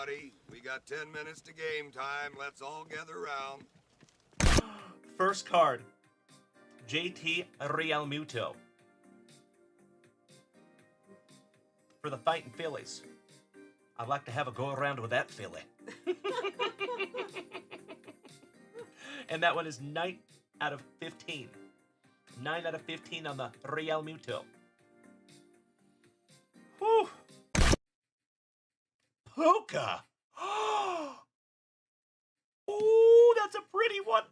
everybody. We got 10 minutes to game time. Let's all gather around. First card, JT Realmuto. For the Fighting Phillies. I'd like to have a go around with that Philly. And that one is 9 out of 15. 9 out of 15 on the Realmuto. Whew. Puka. Oh, that's a pretty one.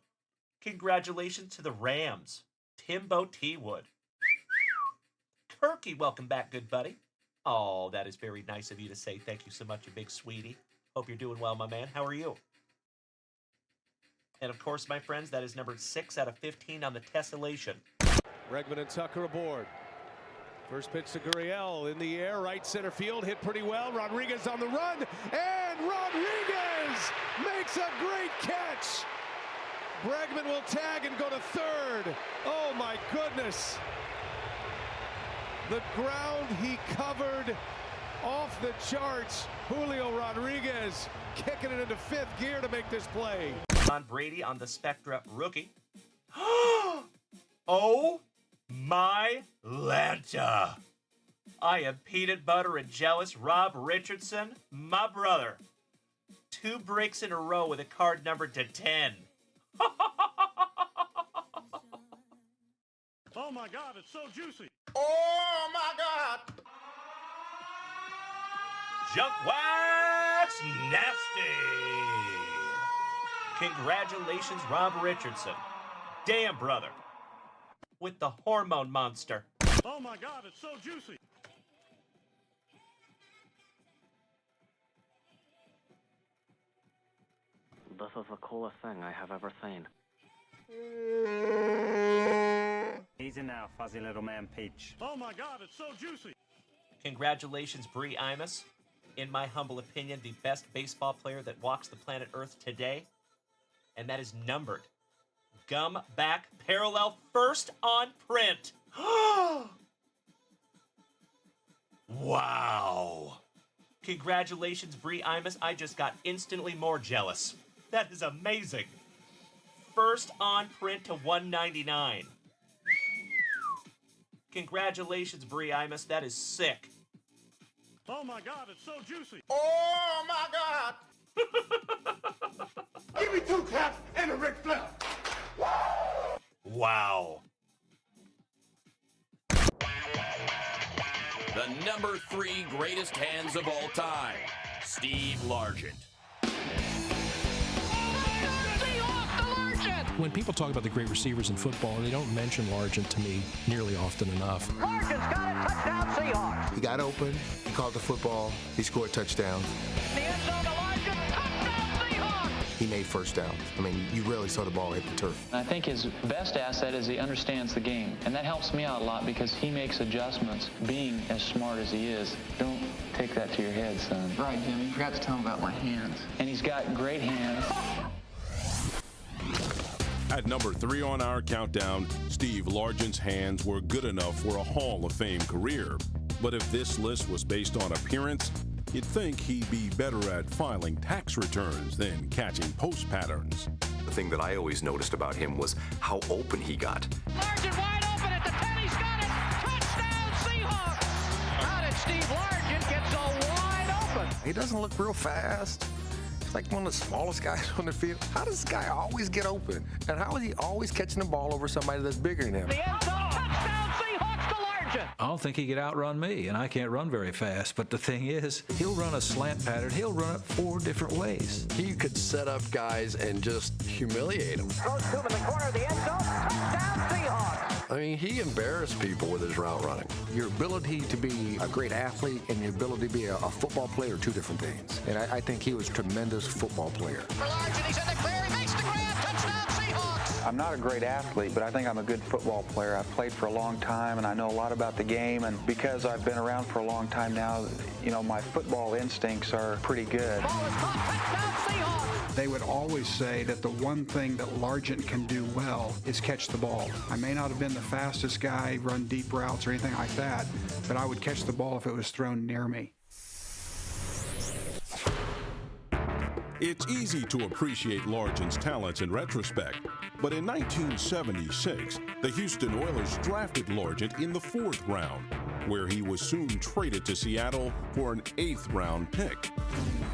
Congratulations to the Rams. Timbo T. Wood. Kirky, welcome back, good buddy. Oh, that is very nice of you to say. Thank you so much, you big sweetie. Hope you're doing well, my man. How are you? And of course, my friends, that is number 6 out of 15 on the tessellation. Bregman and Tucker aboard. First pitch to Gurriel in the air, right center field, hit pretty well. Rodriguez on the run, and Rodriguez makes a great catch. Bregman will tag and go to third. Oh my goodness. The ground he covered off the charts. Julio Rodriguez kicking it into 5th gear to make this play. John Brady on the Spectra rookie. Oh my Lanta. I am peanut butter and jealous. Rob Richardson, my brother. 2 breaks in a row with a card numbered to 10. Oh my God, it's so juicy. Oh my God! Junkwax nasty. Congratulations, Rob Richardson. Damn, brother. With the hormone monster. Oh my God, it's so juicy. This is the coolest thing I have ever seen. Easy now, fuzzy little man Peach. Oh my God, it's so juicy. Congratulations, Bree Imus. In my humble opinion, the best baseball player that walks the planet Earth today. And that is numbered. Gum back parallel first on print. Wow. Congratulations, Bree Imus. I just got instantly more jealous. That is amazing. First on print to 199. Congratulations, Bree Imus. That is sick. Oh my God, it's so juicy. Oh my God! Give me 2 claps and a Ric Flair. Wow. The number 3 greatest hands of all time, Steve Largent. When people talk about the great receivers in football, they don't mention Largent to me nearly often enough. Largent's got it, touchdown Seahawks. He got open, he caught the football, he scored touchdowns. The end zone to Largent, touchdown Seahawks. He made first downs. I mean, you rarely saw the ball hit the turf. I think his best asset is he understands the game, and that helps me out a lot because he makes adjustments. Being as smart as he is, don't take that to your head, son. Right, Jim, you forgot to tell him about my hands. And he's got great hands. At number 3 on our countdown, Steve Largent's hands were good enough for a Hall of Fame career. But if this list was based on appearance, you'd think he'd be better at filing tax returns than catching post patterns. The thing that I always noticed about him was how open he got. Largent wide open at the 10, he's got it! Touchdown Seahawks! How did Steve Largent get so wide open? He doesn't look real fast. Like one of the smallest guys on the field. How does this guy always get open? And how is he always catching the ball over somebody that's bigger than him? The end zone, touchdown Seahawks to Largent. I don't think he could outrun me, and I can't run very fast. But the thing is, he'll run a slant pattern. He'll run it 4 different ways. He could set up guys and just humiliate them. Throws to him in the corner of the end zone, touchdown Seahawks. I mean, he embarrassed people with his route running. Your ability to be a great athlete and your ability to be a football player are 2 different things. And I think he was a tremendous football player. For Largent, he's in the clear, he makes the grab, touchdown Seahawks. I'm not a great athlete, but I think I'm a good football player. I've played for a long time, and I know a lot about the game. And because I've been around for a long time now, you know, my football instincts are pretty good. Ball is caught, touchdown Seahawks. They would always say that the one thing that Largent can do well is catch the ball. I may not have been the fastest guy, run deep routes or anything like that, but I would catch the ball if it was thrown near me. It's easy to appreciate Largent's talents in retrospect, but in 1976, the Houston Oilers drafted Largent in the 4th round, where he was soon traded to Seattle for an 8th-round pick.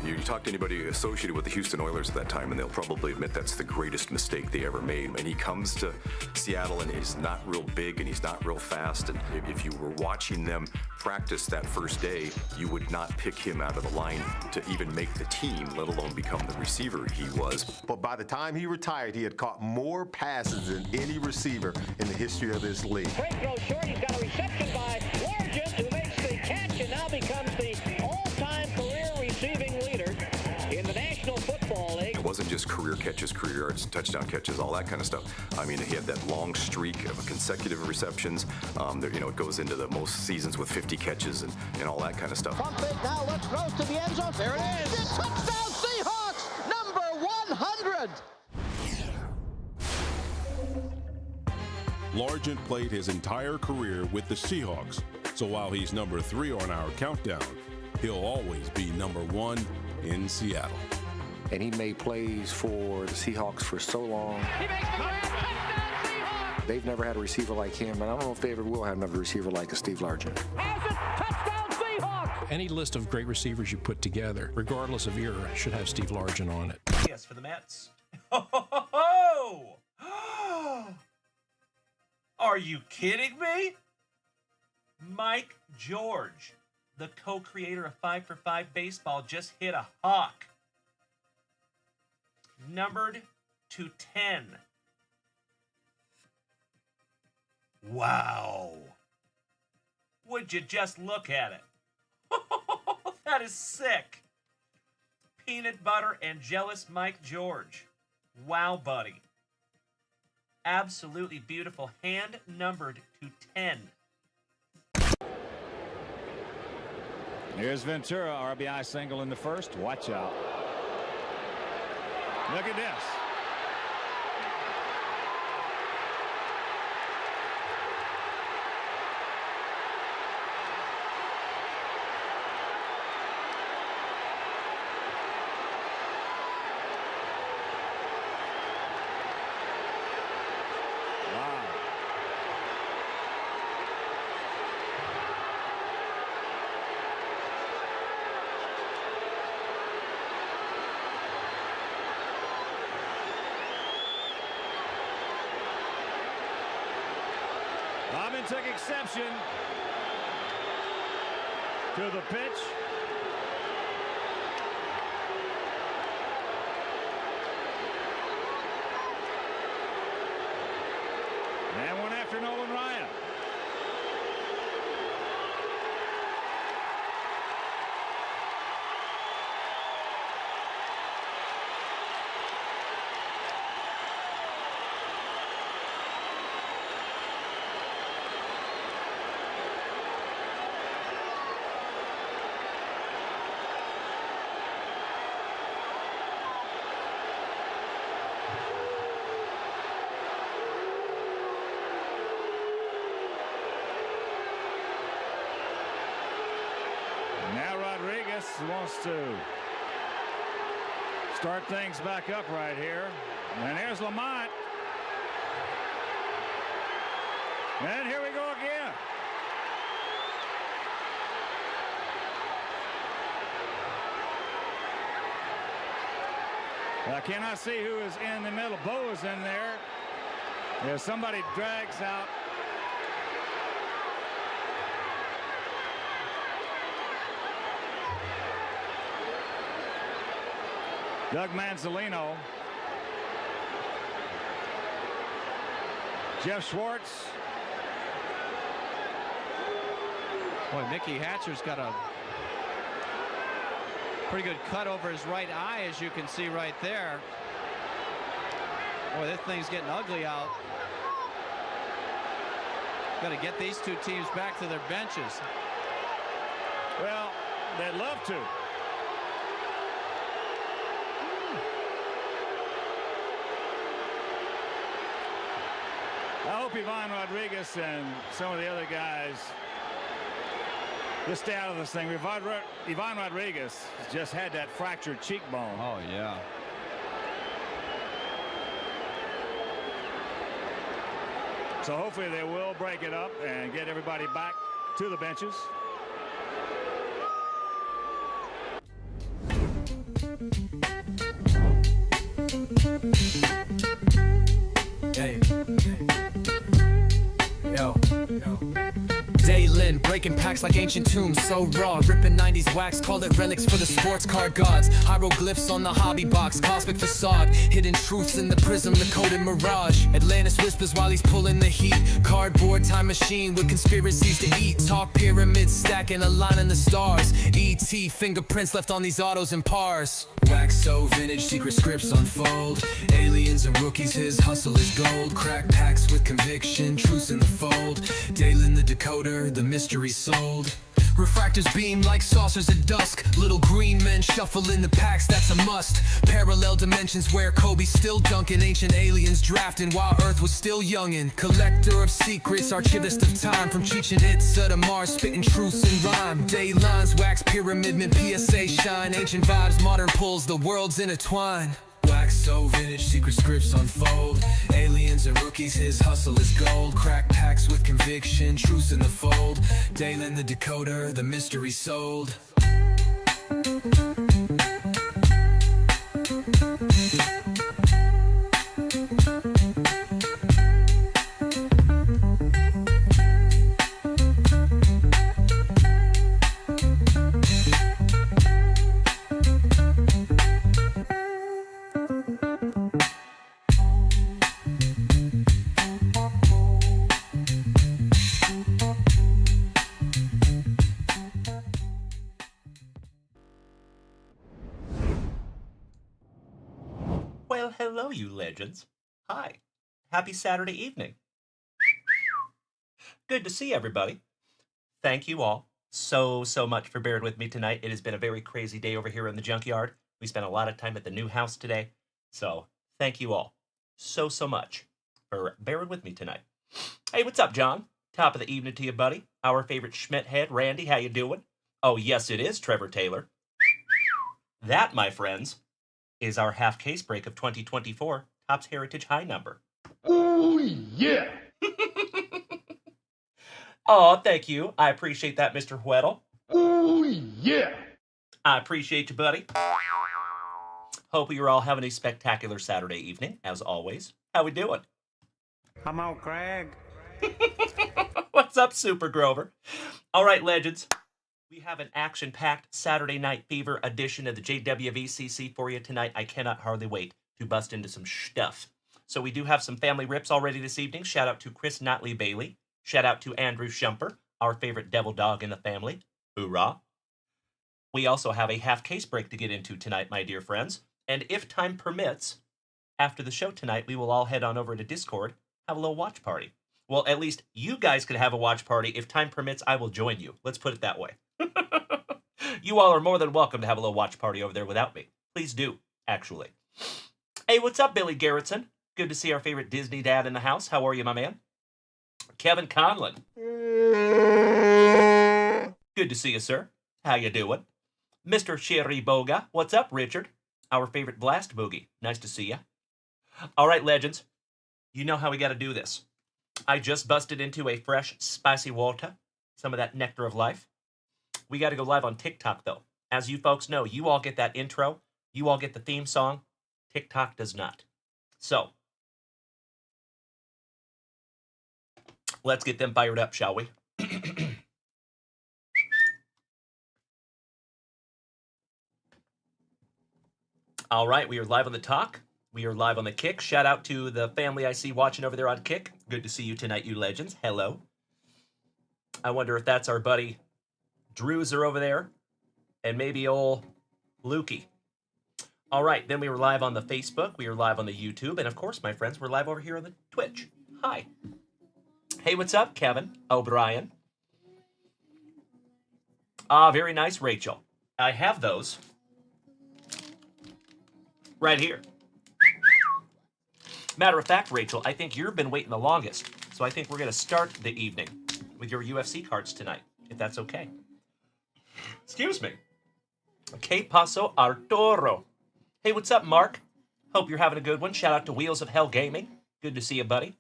You talk to anybody associated with the Houston Oilers at that time, and they'll probably admit that's the greatest mistake they ever made. And he comes to Seattle, and he's not real big, and he's not real fast. And if you were watching them practice that first day, you would not pick him out of the line to even make the team, let alone become the receiver he was. But by the time he retired, he had caught more passes than any receiver in the history of this league. Great throw short. He's got a reception by Largent, who makes the catch and now becomes the all-time career receiving leader in the National Football League. It wasn't just career catches, career yards, touchdown catches, all that kind of stuff. I mean, he had that long streak of consecutive receptions. It goes into the most seasons with 50 catches and all that kind of stuff. Pump fake now, looks, throws to the end zone. There it is. Touchdown Seahawks, number 100. Largent played his entire career with the Seahawks, so while he's number 3 on our countdown, he'll always be number 1 in Seattle. And he made plays for the Seahawks for so long. He makes the grab. Touchdown Seahawks. They've never had a receiver like him, and I don't know if they ever will have another receiver like a Steve Largent. Has it. Touchdown Seahawks. Any list of great receivers you put together, regardless of era, should have Steve Largent on it. Yes, for the Mets. Oh! Are you kidding me? Mike George, the co-creator of 5 for 5 Baseball, just hit a hawk. Numbered to 10. Wow. Would you just look at it? That is sick. Peanut butter and jealous Mike George. Wow, buddy. Absolutely beautiful. Hand numbered to 10. Here's Ventura, RBI single in the first. Watch out. Look at this. Robin took exception to the pitch. And one after Nolan Ryan. Now Rodriguez wants to start things back up right here. And here's Lamont. And here we go again. I cannot see who is in the middle. Bo is in there. There's somebody drags out. Doug Manzolino. Jeff Schwartz. Boy, Mickey Hatcher's got a pretty good cut over his right eye, as you can see right there. Boy, this thing's getting ugly out. Got to get these two teams back to their benches. Well, they'd love to. I hope Ivan Rodriguez and some of the other guys Just stay out of this thing. Ivan Rodriguez just had that fractured cheekbone. Oh, yeah. So hopefully they will break it up and get everybody back to the benches. Hey. Yo. Daylin, breaking packs like ancient tombs, so raw. Ripping 90s wax, call it relics for the sports card gods. Hieroglyphs on the hobby box, cosmic facade. Hidden truths in the prism, the coded mirage. Atlantis whispers while he's pulling the heat. Cardboard time machine with conspiracies to eat. Talk pyramids stacking, aligning the stars. E.T. fingerprints left on these autos and pars. Wax so vintage, secret scripts unfold. Aliens and rookies, his hustle is gold. Crack packs with conviction, truths in the fold. Daylin the decoder, the mystery sold. Refractors beam like saucers at dusk. Little green men shuffle in the packs, that's a must. Parallel dimensions where Kobe's still dunking. Ancient aliens drafting while Earth was still youngin'. Collector of secrets, archivist of time. From Chichen Itza to Mars, spitting truths in rhyme. Day lines, wax pyramid, mint PSA shine. Ancient vibes, modern pulls, the worlds intertwine. Wax so vintage, secret scripts unfold. Aliens and rookies, his hustle is gold. Crack packs with conviction, truths in the fold. Daylin the decoder, the mystery sold. Well, hello, you legends. Hi. Happy Saturday evening. Good to see everybody. Thank you all so much for bearing with me tonight. It has been a very crazy day over here in the junkyard. We spent a lot of time at the new house today. So thank you all so much for bearing with me tonight. Hey, what's up, John? Top of the evening to you, buddy. Our favorite Schmidt head, Randy, how you doing? Oh, yes, it is Trevor Taylor. That, my friends, is our half case break of 2024 Topps Heritage High number. Oh, yeah! Oh, thank you. I appreciate that, Mr. Weddle. Oh, yeah! I appreciate you, buddy. Hope you're all having a spectacular Saturday evening, as always. How we doing? Come on, Craig. What's up, Super Grover? All right, legends. We have an action-packed Saturday Night Fever edition of the JWVCC for you tonight. I cannot hardly wait to bust into some stuff. So we do have some family rips already this evening. Shout out to Chris Notley Bailey. Shout out to Andrew Shumper, our favorite devil dog in the family. Hoorah. We also have a half case break to get into tonight, my dear friends. And if time permits, after the show tonight, we will all head on over to Discord, have a little watch party. Well, at least you guys can have a watch party. If time permits, I will join you. Let's put it that way. You all are more than welcome to have a little watch party over there without me. Please do, actually. Hey, what's up, Billy Garrettson? Good to see our favorite Disney dad in the house. How are you, my man? Kevin Conlon. Good to see you, sir. How you doing? Mr. Sherry Boga. What's up, Richard? Our favorite Blast Boogie. Nice to see you. All right, legends. You know how we got to do this. I just busted into a fresh, spicy water. Some of that nectar of life. We got to go live on TikTok, though. As you folks know, you all get that intro. You all get the theme song. TikTok does not. So, let's get them fired up, shall we? All right, we are live on the talk. We are live on the Kick. Shout out to the family I see watching over there on Kick. Good to see you tonight, you legends. Hello. I wonder if that's our buddy Drewzer over there, and maybe old Lukey. All right, then we were live on the Facebook, we were live on the YouTube, and of course, my friends, we're live over here on the Twitch. Hi. Hey, what's up, Kevin O'Brien? Ah, very nice, Rachel. I have those right here. Matter of fact, Rachel, I think you've been waiting the longest, so I think we're going to start the evening with your UFC cards tonight, if that's okay. Excuse me. Que paso, Arturo? Hey, what's up, Mark? Hope you're having a good one. Shout out to Wheels of Hell Gaming. Good to see you, buddy.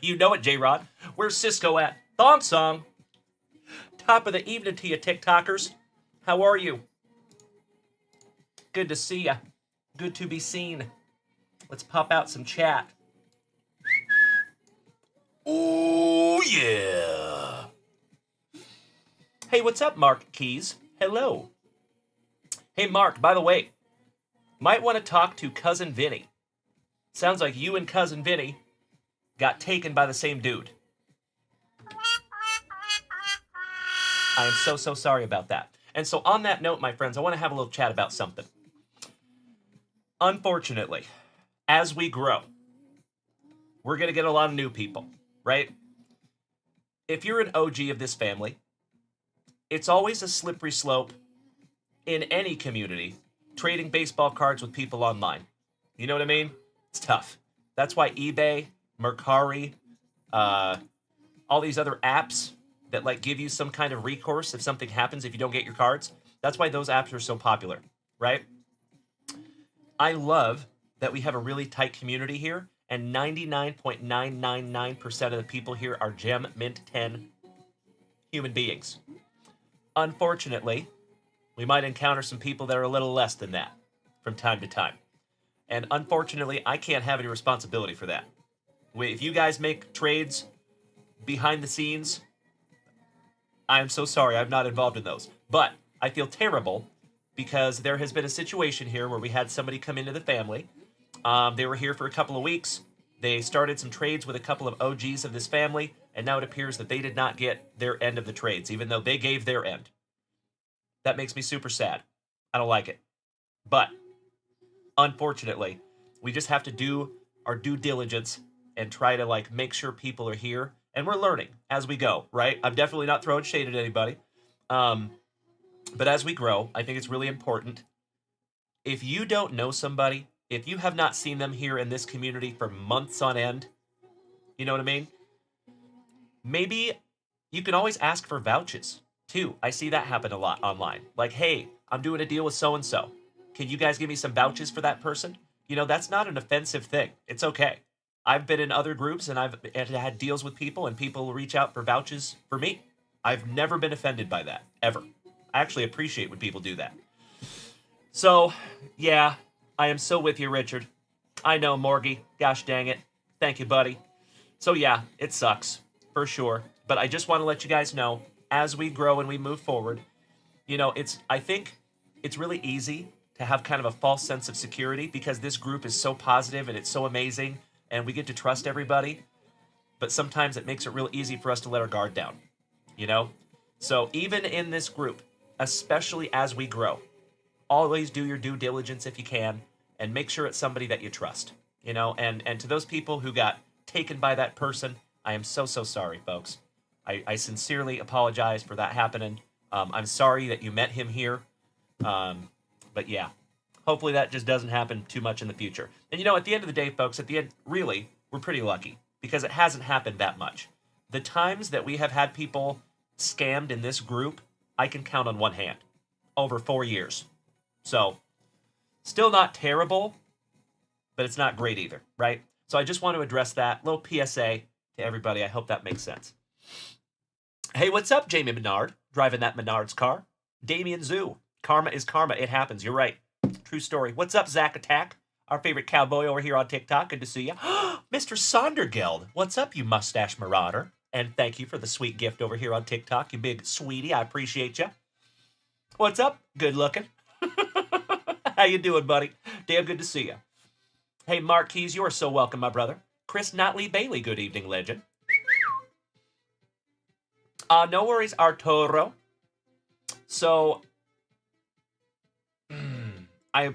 You know it, J-Rod. Where's Cisco at? Thong Song. Top of the evening to you, TikTokers. How are you? Good to see ya. Good to be seen. Let's pop out some chat. Oh, yeah. Hey, what's up, Mark Keys? Hello. Hey, Mark, by the way, might want to talk to Cousin Vinny. Sounds like you and Cousin Vinny got taken by the same dude. I am so sorry about that. And so on that note, my friends, I want to have a little chat about something. Unfortunately, as we grow, we're going to get a lot of new people, right? If you're an OG of this family, it's always a slippery slope in any community, trading baseball cards with people online. You know what I mean? It's tough. That's why eBay, Mercari, all these other apps that like give you some kind of recourse if something happens if you don't get your cards, that's why those apps are so popular, right? I love that we have a really tight community here, and 99.999% of the people here are Gem Mint 10 human beings. Unfortunately, we might encounter some people that are a little less than that from time to time. And unfortunately, I can't have any responsibility for that. If you guys make trades behind the scenes, I'm so sorry, I'm not involved in those. But I feel terrible because there has been a situation here where we had somebody come into the family. They were here for a couple of weeks. They started some trades with a couple of OGs of this family, and now it appears that they did not get their end of the trades, even though they gave their end. That makes me super sad. I don't like it. But unfortunately, we just have to do our due diligence and try to like make sure people are here. And we're learning as we go, right? I'm definitely not throwing shade at anybody. But as we grow, I think it's really important. If you don't know somebody, if you have not seen them here in this community for months on end, you know what I mean? Maybe you can always ask for vouchers, too. I see that happen a lot online. Like, hey, I'm doing a deal with so-and-so. Can you guys give me some vouchers for that person? You know, that's not an offensive thing. It's okay. I've been in other groups and I've had deals with people and people reach out for vouchers for me. I've never been offended by that, ever. I actually appreciate when people do that. So, yeah, I am so with you, Richard. I know, Morgie. Gosh dang it. Thank you, buddy. So, yeah, it sucks, for sure. But I just want to let you guys know, as we grow and we move forward, you know, I think it's really easy to have kind of a false sense of security because this group is so positive and it's so amazing and we get to trust everybody. But sometimes it makes it real easy for us to let our guard down, you know? So even in this group, especially as we grow, always do your due diligence if you can and make sure it's somebody that you trust, you know? And to those people who got taken by that person, I am so sorry, folks. I sincerely apologize for that happening. I'm sorry that you met him here. But yeah, hopefully that just doesn't happen too much in the future. And you know, at the end of the day, folks, at the end, really, we're pretty lucky because it hasn't happened that much. The times that we have had people scammed in this group, I can count on one hand over 4 years. So still not terrible, but it's not great either, right? So I just want to address that little PSA to everybody. I hope that makes sense. Hey, what's up, Jamie Menard? Driving that Menard's car. Damien Zoo. Karma is karma. It happens. You're right. True story. What's up, Zach Attack? Our favorite cowboy over here on TikTok. Good to see you. Mr. Sondergeld. What's up, you mustache marauder? And thank you for the sweet gift over here on TikTok, you big sweetie. I appreciate you. What's up? Good looking. How you doing, buddy? Damn good to see you. Hey, Mark Keys, you are so welcome, my brother. Chris Notley Bailey, good evening, legend. No worries, Arturo. So, I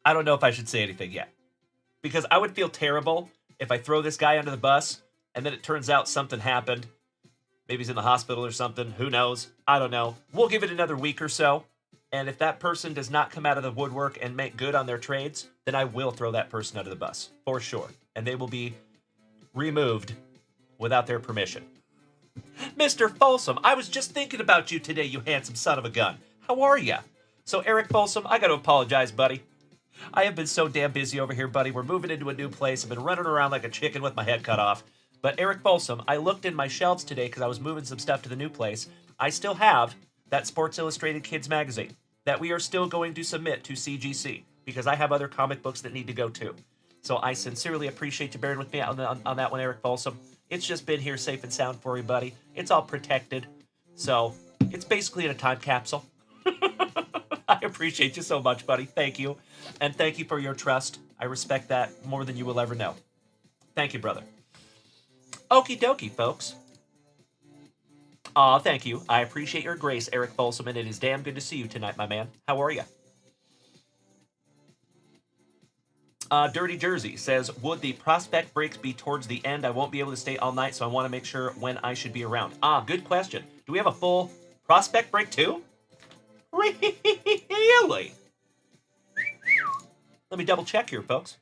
don't know if I should say anything yet. Because I would feel terrible if I throw this guy under the bus and then it turns out something happened. Maybe he's in the hospital or something. Who knows? I don't know. We'll give it another week or so. And if that person does not come out of the woodwork and make good on their trades, then I will throw that person under the bus. For sure. And they will be removed without their permission. Mr. Folsom, I was just thinking about you today, you handsome son of a gun. How are ya? So, Eric Folsom, I gotta apologize, buddy. I have been so damn busy over here, buddy. We're moving into a new place. I've been running around like a chicken with my head cut off. But Eric Folsom, I looked in my shelves today because I was moving some stuff to the new place. I still have that Sports Illustrated Kids magazine that we are still going to submit to CGC because I have other comic books that need to go too. So I sincerely appreciate you bearing with me on that one, Eric Folsom. It's just been here safe and sound for you, buddy. It's all protected. So it's basically in a time capsule. I appreciate you so much, buddy. Thank you. And thank you for your trust. I respect that more than you will ever know. Thank you, brother. Okie dokie, folks. Aw, thank you. I appreciate your grace, Eric Folsom, and it is damn good to see you tonight, my man. How are you? Dirty Jersey says, would the prospect breaks be towards the end? I won't be able to stay all night, so I want to make sure when I should be around. Good question. Do we have a full prospect break too? Really? Let me double check here, folks.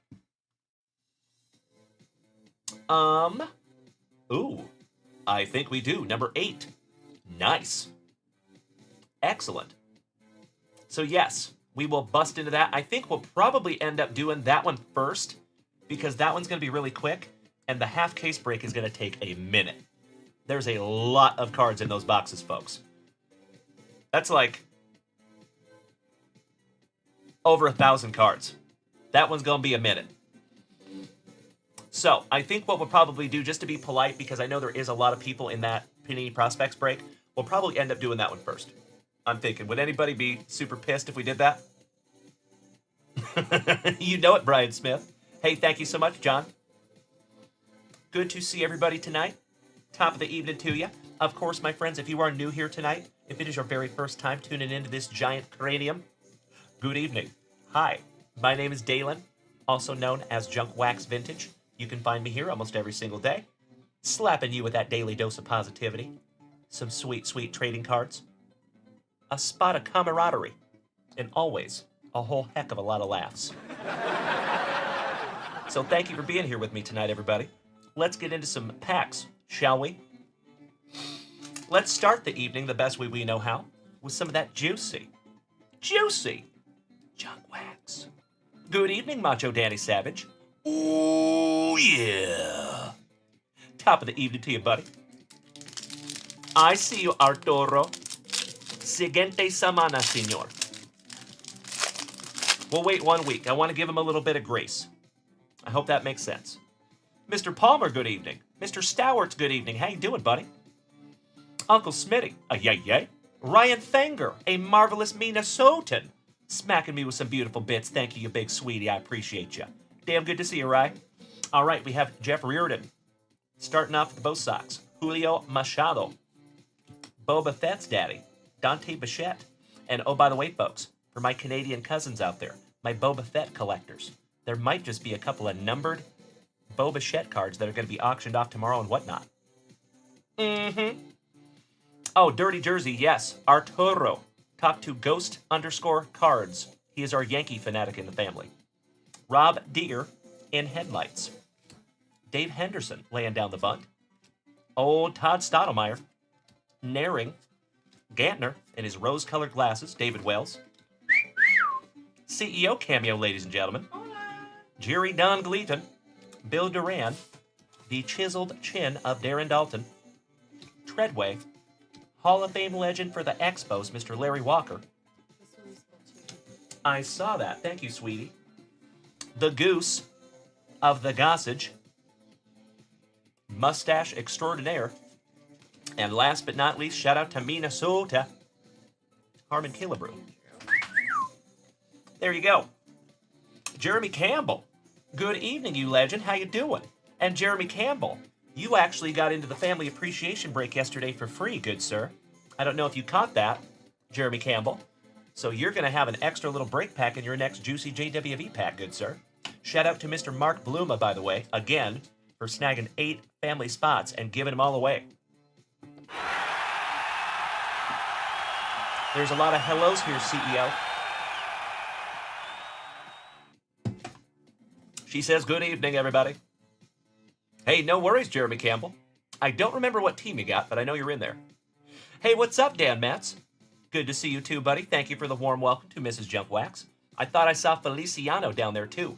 Ooh, I think we do. Number 8. Nice. Excellent. So yes, we will bust into that. I think we'll probably end up doing that one first because that one's going to be really quick and the half case break is going to take a minute. There's a lot of cards in those boxes, folks. That's like over 1,000 cards. That one's going to be a minute. So, I think what we'll probably do, just to be polite, because I know there is a lot of people in that Panini Prospects break, we'll probably end up doing that one first. I'm thinking, would anybody be super pissed if we did that? You know it, Brian Smith. Hey, thank you so much, John. Good to see everybody tonight. Top of the evening to you. Of course, my friends, if you are new here tonight, if it is your very first time tuning into this giant cranium, good evening. Hi, my name is Dalen, also known as Junkwax Vintage. You can find me here almost every single day, slapping you with that daily dose of positivity, some sweet, sweet trading cards, a spot of camaraderie, and always a whole heck of a lot of laughs. So thank you for being here with me tonight, everybody. Let's get into some packs, shall we? Let's start the evening the best way we know how, with some of that juicy Junkwax. Good evening, Macho Danny Savage. Ooh, yeah. Top of the evening to you, buddy. I see you, Arturo. Siguiente semana, senor. We'll wait 1 week. I want to give him a little bit of grace. I hope that makes sense. Mr. Palmer, good evening. Mr. Stowart's good evening. How you doing, buddy? Uncle Smitty, a yay. Ryan Fenger, a marvelous Minnesotan. Smacking me with some beautiful bits. Thank you, you big sweetie. I appreciate you. Damn good to see you, Ryan. All right, we have Jeff Reardon. Starting off with the Bo Sox. Julio Machado. Boba Fett's daddy. Dante Bichette. And oh, by the way, folks, for my Canadian cousins out there, my Boba Fett collectors, there might just be a couple of numbered Boba Bichette cards that are going to be auctioned off tomorrow and whatnot. Oh, Dirty Jersey, yes. Arturo. Talk to Ghost_Cards. He is our Yankee fanatic in the family. Rob Deere in headlights. Dave Henderson laying down the bunt. Old Todd Stottlemyre. Naring. Gantner in his rose-colored glasses. David Wells. CEO cameo, ladies and gentlemen. Jerry Don Gleaton. Bill Duran. The chiseled chin of Darren Dalton. Treadway. Hall of Fame legend for the Expos, Mr. Larry Walker. I saw that. Thank you, sweetie. The Goose of the Gossage. Mustache Extraordinaire. And last but not least, shout out to Minnesota. Harmon Killebrew. There you go. Jeremy Campbell. Good evening, you legend. How you doing? And Jeremy Campbell, you actually got into the family appreciation break yesterday for free, good sir. I don't know if you caught that, Jeremy Campbell. So you're going to have an extra little break pack in your next juicy JWV pack, good sir. Shout out to Mr. Mark Bluma, by the way, again, for snagging 8 family spots and giving them all away. There's a lot of hellos here, CEO. She says, good evening, everybody. Hey, no worries, Jeremy Campbell. I don't remember what team you got, but I know you're in there. Hey, what's up, Dan Matz? Good to see you too, buddy. Thank you for the warm welcome to Mrs. Junkwax. I thought I saw Feliciano down there too.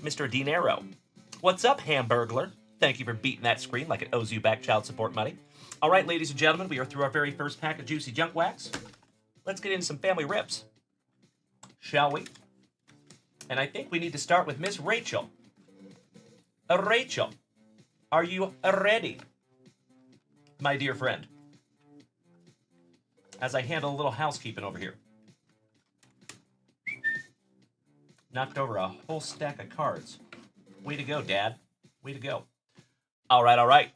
Mr. Dinero. What's up, Hamburglar? Thank you for beating that screen like it owes you back child support money. All right, ladies and gentlemen, we are through our very first pack of juicy junk wax. Let's get into some family rips, shall we? And I think we need to start with Miss Rachel. Rachel, are you ready, my dear friend? As I handle a little housekeeping over here. Knocked over a whole stack of cards. Way to go, Dad. Way to go. All right, all right.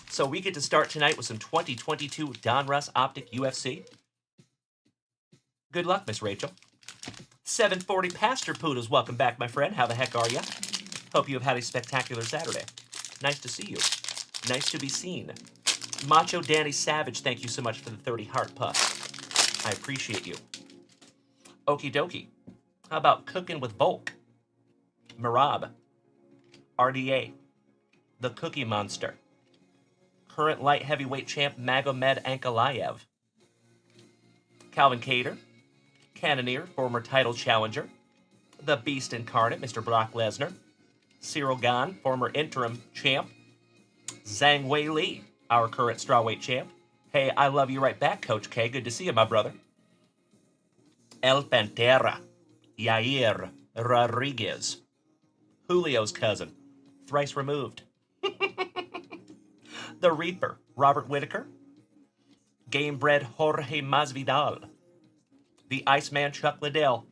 So we get to start tonight with some 2022 Donruss Optic UFC. Good luck, Miss Rachel. 740 Pastor Poodles, welcome back, my friend. How the heck are you? Hope you have had a spectacular Saturday. Nice to see you. Nice to be seen. Macho Danny Savage, thank you so much for the 30 heart puffs. I appreciate you. Okie dokie. How about Cooking with Volk? Marab. RDA. The Cookie Monster. Current light heavyweight champ Magomed Ankalaev. Calvin Cater. Cannoneer, former title challenger. The Beast Incarnate, Mr. Brock Lesnar. Cyril Gahn, former interim champ. Zhang Wei Li, our current strawweight champ. Hey, I love you right back, Coach K. Good to see you, my brother. El Pantera. Yair Rodriguez. Julio's cousin. Thrice removed. The Reaper. Robert Whitaker. Game-bred Jorge Masvidal. The Iceman Chuck Liddell.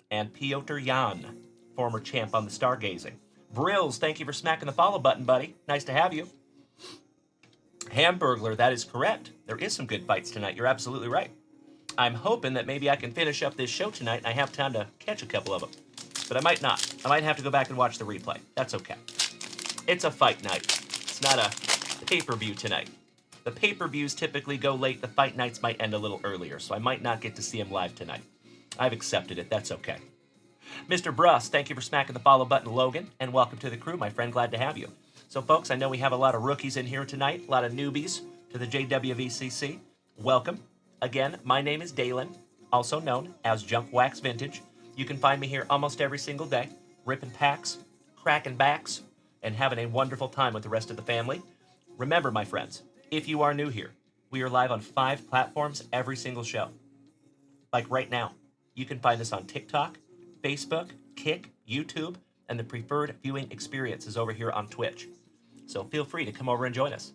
And Piotr Jan, former champ on the Stargazing. Brills, thank you for smacking the follow button, buddy. Nice to have you. Hamburglar, that is correct. There is some good fights tonight. You're absolutely right. I'm hoping that maybe I can finish up this show tonight and I have time to catch a couple of them. But I might not. I might have to go back and watch the replay. That's okay. It's a fight night. It's not a pay-per-view tonight. The pay-per-views typically go late. The fight nights might end a little earlier, so I might not get to see them live tonight. I've accepted it. That's okay. Mr. Bruss, thank you for smacking the follow button, Logan, and welcome to the crew, my friend. Glad to have you. So, folks, I know we have a lot of rookies in here tonight, a lot of newbies to the JWVCC. Welcome. Again, my name is Dalen, also known as Junk Wax Vintage. You can find me here almost every single day, ripping packs, cracking backs, and having a wonderful time with the rest of the family. Remember, my friends, if you are new here, we are live on 5 platforms every single show. Like right now, you can find us on TikTok, Facebook, Kick, YouTube, and the preferred viewing experience is over here on Twitch. So feel free to come over and join us.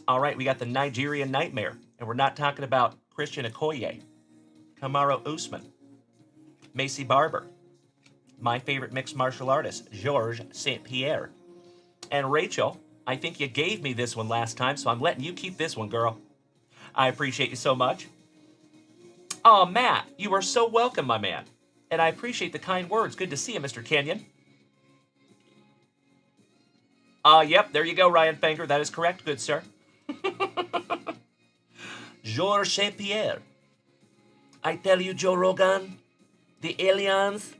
All right, we got the Nigerian Nightmare, and we're not talking about Christian Okoye, Kamaru Usman, Macy Barber, my favorite mixed martial artist, Georges St. Pierre. And Rachel, I think you gave me this one last time, so I'm letting you keep this one, girl. I appreciate you so much. Oh, Matt, you are so welcome, my man. And I appreciate the kind words. Good to see you, Mr. Kenyon. Yep, there you go, Ryan Fanger. That is correct, good sir. Georges St. Pierre. I tell you, Joe Rogan, the aliens,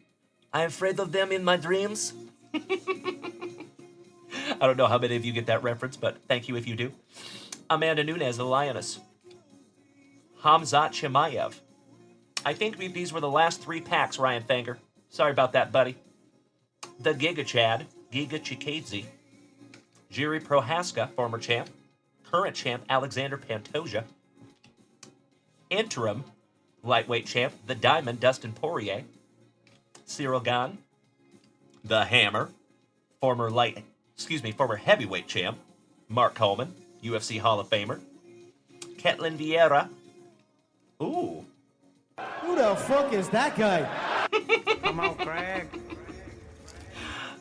I'm afraid of them in my dreams. I don't know how many of you get that reference, but thank you if you do. Amanda Nunes, the Lioness. Hamzat Chimaev. I think these were the last 3 packs, Ryan Fanger. Sorry about that, buddy. The Giga Chad, Giga Chikadze. Jiri Prohaska, former champ. Current champ, Alexander Pantoja. Interim lightweight champ, the Diamond, Dustin Poirier. Cyril Gahn. The Hammer. Former heavyweight champ, Mark Coleman, UFC Hall of Famer. Ketlin Vieira. Ooh. Who the fuck is that guy? Come on, Craig.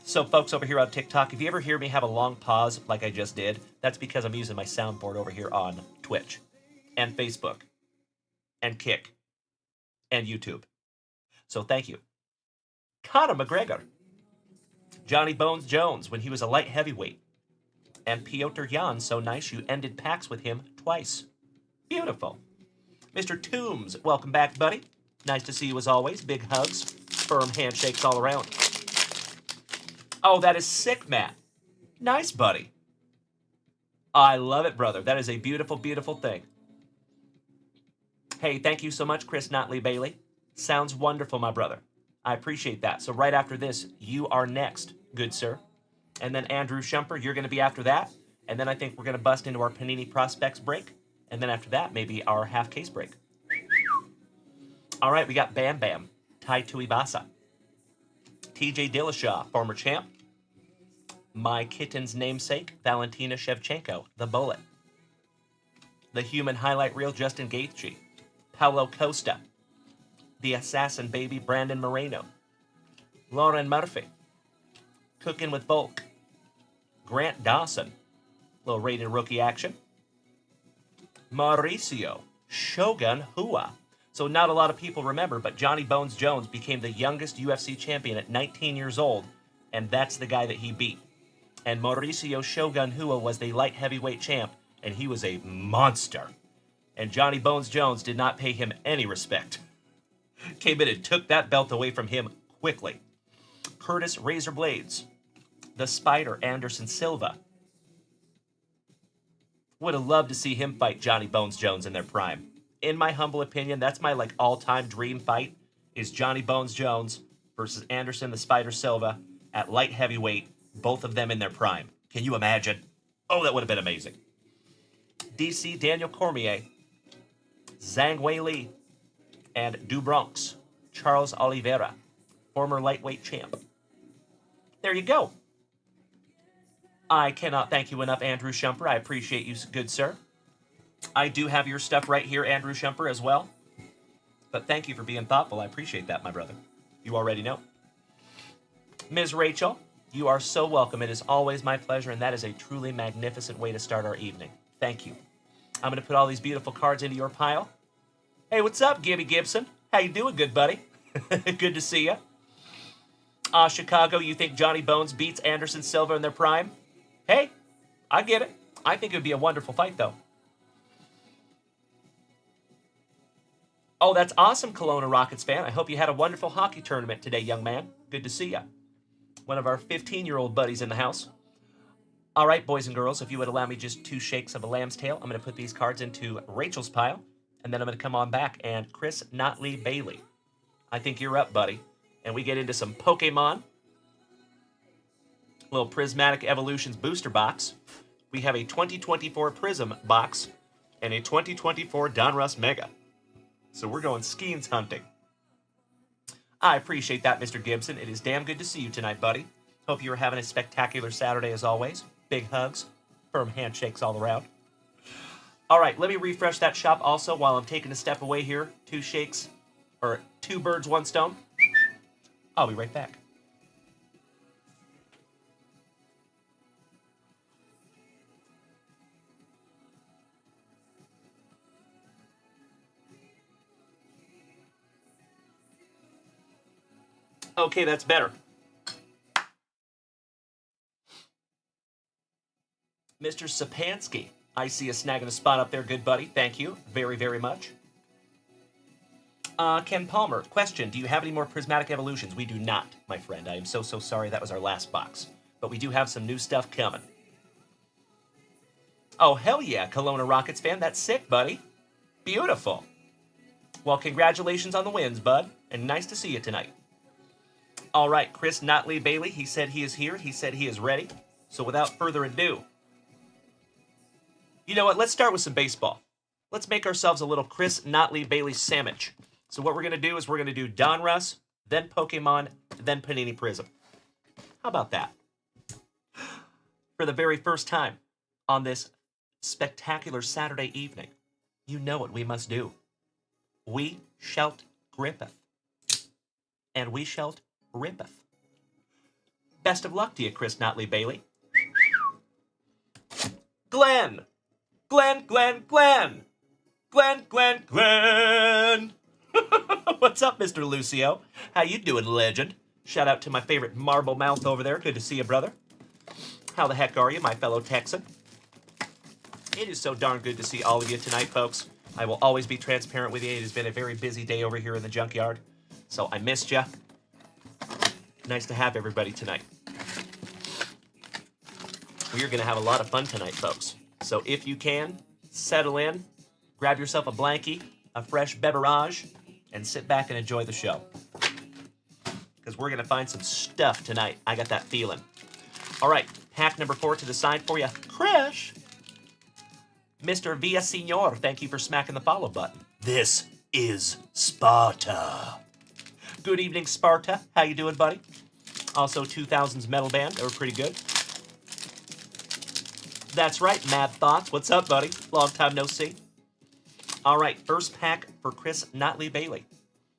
So, folks over here on TikTok, if you ever hear me have a long pause like I just did, that's because I'm using my soundboard over here on Twitch and Facebook and Kick and YouTube. So, thank you. Conor McGregor. Johnny Bones Jones when he was a light heavyweight. And Piotr Jan, so nice you ended packs with him twice. Beautiful. Mr. Toombs, welcome back, buddy. Nice to see you as always. Big hugs. Firm handshakes all around. Oh, that is sick, Matt. Nice, buddy. I love it, brother. That is a beautiful, beautiful thing. Hey, thank you so much, Chris Notley Bailey. Sounds wonderful, my brother. I appreciate that. So right after this, you are next, good sir. And then Andrew Shumper, you're going to be after that. And then I think we're going to bust into our Panini Prospects break. And then after that, maybe our half case break. All right, we got Bam Bam, Tai Tuivasa, TJ Dillashaw, former champ. My kitten's namesake, Valentina Shevchenko, the Bullet. The human highlight reel, Justin Gaethje. Paulo Costa. The assassin baby, Brandon Moreno. Lauren Murphy. Cooking with Volk. Grant Dawson. Little rated rookie action. Mauricio Shogun Hua. So not a lot of people remember, but Johnny Bones Jones became the youngest UFC champion at 19 years old, and that's the guy that he beat. And Mauricio Shogun Hua was the light heavyweight champ, and he was a monster. And Johnny Bones Jones did not pay him any respect. Came in and took that belt away from him quickly. Curtis Razor Blades. The Spider Anderson Silva. Would have loved to see him fight Johnny Bones Jones in their prime. In my humble opinion, that's my all-time dream fight, is Johnny Bones Jones versus Anderson the Spider Silva at light heavyweight, both of them in their prime. Can you imagine? Oh, that would have been amazing. DC Daniel Cormier, Zhang Wei Li, and Du Bronx, Charles Oliveira, former lightweight champ. There you go. I cannot thank you enough, Andrew Shumper. I appreciate you, good sir. I do have your stuff right here, Andrew Shumper, as well. But thank you for being thoughtful. I appreciate that, my brother. You already know. Ms. Rachel, you are so welcome. It is always my pleasure, and that is a truly magnificent way to start our evening. Thank you. I'm going to put all these beautiful cards into your pile. Hey, what's up, Gibby Gibson? How you doing, good buddy? Good to see you. Chicago, you think Johnny Bones beats Anderson Silva in their prime? Hey, I get it. I think it would be a wonderful fight, though. Oh, that's awesome, Kelowna Rockets fan. I hope you had a wonderful hockey tournament today, young man. Good to see you. One of our 15-year-old buddies in the house. All right, boys and girls, if you would allow me just 2 shakes of a lamb's tail, I'm going to put these cards into Rachel's pile, and then I'm going to come on back and Chris Notley Bailey. I think you're up, buddy. And we get into some Pokemon. Little Prismatic Evolutions booster box. We have a 2024 Prism box and a 2024 Donruss Mega. So we're going Skeens hunting. I appreciate that, Mr. Gibson. It is damn good to see you tonight, buddy. Hope you are having a spectacular Saturday as always. Big hugs, firm handshakes all around. All right, let me refresh that shop also while I'm taking a step away here. 2 shakes, or 2 birds, 1 stone. I'll be right back. Okay, that's better. Mr. Sapansky, I see a snag in the spot up there, good buddy. Thank you very, very much. Ken Palmer, question, do you have any more Prismatic Evolutions? We do not, my friend. I am so sorry. That was our last box. But we do have some new stuff coming. Oh, hell yeah, Kelowna Rockets fan. That's sick, buddy. Beautiful. Well, congratulations on the wins, bud. And nice to see you tonight. All right, Chris Notley Bailey, he said he is here. He said he is ready. So without further ado, you know what? Let's start with some baseball. Let's make ourselves a little Chris Notley Bailey sandwich. So what we're going to do is we're going to do Donruss, then Pokemon, then Panini Prism. How about that? For the very first time on this spectacular Saturday evening, you know what we must do. We shalt grippeth. And we shalt rippeth. Best of luck to you, Chris Notley Bailey. Glenn! Glenn! What's up, Mr. Lucio? How you doing, legend? Shout out to my favorite marble mouth over there. Good to see you, brother. How the heck are you, my fellow Texan? It is so darn good to see all of you tonight, folks. I will always be transparent with you. It has been a very busy day over here in the junkyard, so I missed you. Nice to have everybody tonight. We are going to have a lot of fun tonight, folks. So if you can, settle in, grab yourself a blankie, a fresh beverage, and sit back and enjoy the show. Because we're going to find some stuff tonight. I got that feeling. All right, pack number 4 to the side for you. Crash! Mr. Villasenor, thank you for smacking the follow button. This is Sparta. Good evening, Sparta. How you doing, buddy? Also, 2000s metal band. They were pretty good. That's right, Mad Thoughts. What's up, buddy? Long time no see. All right, first pack for Chris Notley Bailey.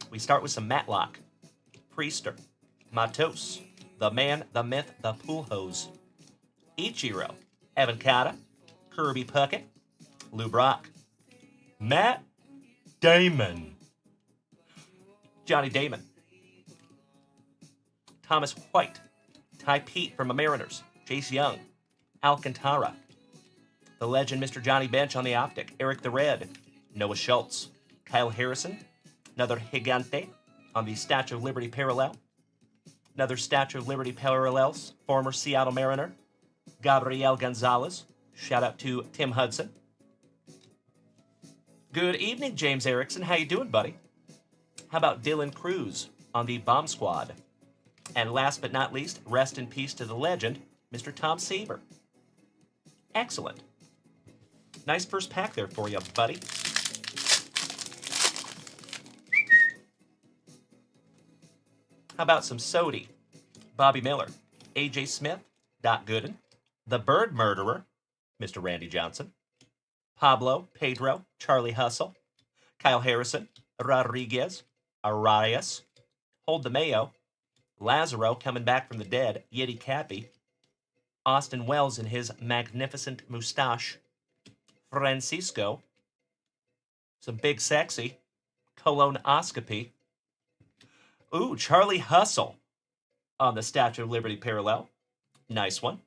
We start with some Matlock, Priester, Matos, the Man, the Myth, the Pool Hose, Ichiro, Evan Kata, Kirby Puckett, Lou Brock, Matt Damon, Johnny Damon, Thomas White, Ty Pete from the Mariners, Jace Young, Alcantara, the legend Mr. Johnny Bench on the optic, Eric the Red, Noah Schultz, Kyle Harrison, another Gigante on the Statue of Liberty parallel, another Statue of Liberty parallels, former Seattle Mariner, Gabriel Gonzalez, shout out to Tim Hudson. Good evening, James Erickson. How you doing, buddy? How about Dylan Cruz on the Bomb Squad? And last but not least, rest in peace to the legend, Mr. Tom Seaver. Excellent. Nice first pack there for you, buddy. How about some Sodi, Bobby Miller, A.J. Smith, Doc Gooden, the Bird Murderer, Mr. Randy Johnson, Pablo, Pedro, Charlie Hustle, Kyle Harrison, Rodriguez, Arias, Hold the Mayo, Lazaro coming back from the dead, Yeti Cappy, Austin Wells in his magnificent mustache, Francisco, some Big Sexy, Colonoscopy, ooh, Charlie Hustle on the Statue of Liberty parallel. Nice one.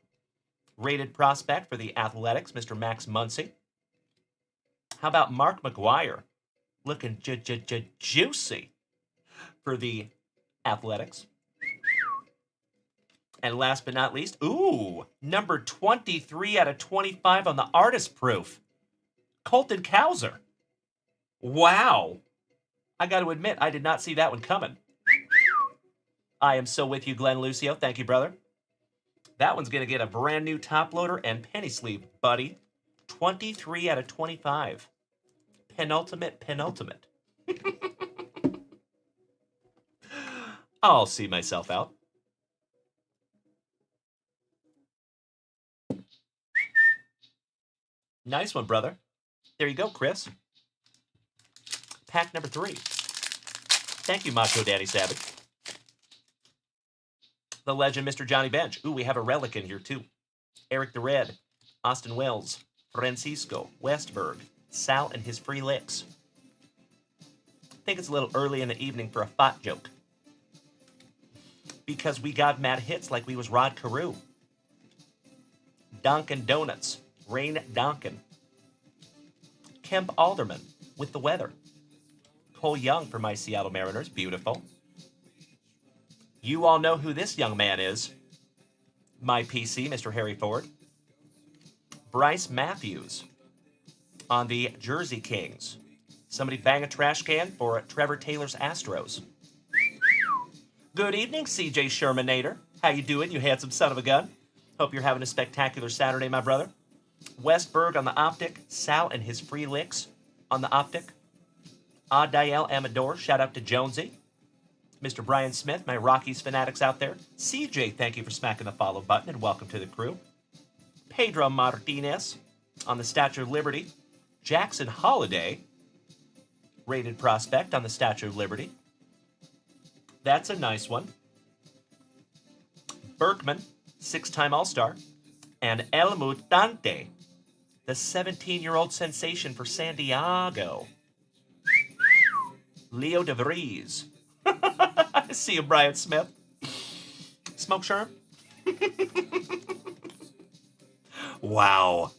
Rated prospect for the Athletics, Mr. Max Muncy. How about Mark McGuire? Looking juicy for the Athletics. And last but not least, ooh, number 23 out of 25 on the artist proof. Colton Cowser. Wow. I got to admit, I did not see that one coming. I am so with you, Glenn Lucio. Thank you, brother. That one's going to get a brand new top loader and penny sleeve, buddy. 23 out of 25. Penultimate. I'll see myself out. Nice one, brother. There you go, Chris. Pack number 3. Thank you, Macho Daddy Savage. The legend, Mr. Johnny Bench. Ooh, we have a relic in here, too. Eric the Red, Austin Wells, Francisco, Westberg, Sal and his free licks. I think it's a little early in the evening for a fat joke. Because we got mad hits like we was Rod Carew. Dunkin' Donuts, Rain Donkin. Kemp Alderman with the weather. Cole Young for my Seattle Mariners, beautiful. You all know who this young man is. My PC, Mr. Harry Ford. Bryce Matthews on the Jersey Kings. Somebody bang a trash can for Trevor Taylor's Astros. Good evening, CJ Shermanator. How you doing, you handsome son of a gun? Hope you're having a spectacular Saturday, my brother. Westberg on the optic. Sal and his free licks on the optic. Adiel Amador, shout out to Jonesy. Mr. Brian Smith, my Rockies fanatics out there. CJ, thank you for smacking the follow button and welcome to the crew. Pedro Martinez on the Statue of Liberty. Jackson Holiday, rated prospect on the Statue of Liberty. That's a nice one. Berkman, 6-time All-Star. And El Mutante, the 17-year-old sensation for San Diego. Leo DeVries. I see you, Brian Smith. Smoke Sherm? Wow.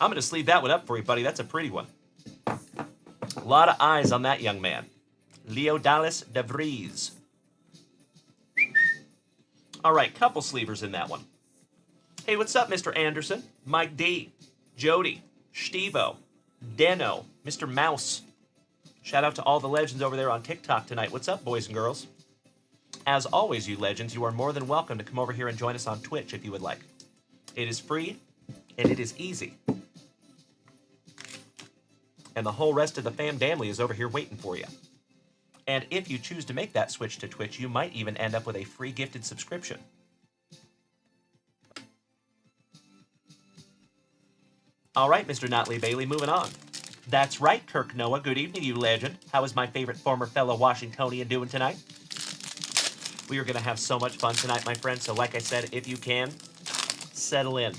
I'm going to sleeve that one up for you, buddy. That's a pretty one. A lot of eyes on that young man. Leo Dallas DeVries. All right, couple sleevers in that one. Hey, what's up, Mr. Anderson? Mike D. Jody, Stevo, Deno, Mr. Mouse. Shout out to all the legends over there on TikTok tonight. What's up, boys and girls? As always, you legends, you are more than welcome to come over here and join us on Twitch if you would like. It is free, and it is easy. And the whole rest of the family is over here waiting for you. And if you choose to make that switch to Twitch, you might even end up with a free gifted subscription. All right, Mr. Notley Bailey, moving on. That's right, Kirk Noah. Good evening, you legend. How is my favorite former fellow Washingtonian doing tonight? We are going to have so much fun tonight, my friend. So like I said, if you can, settle in.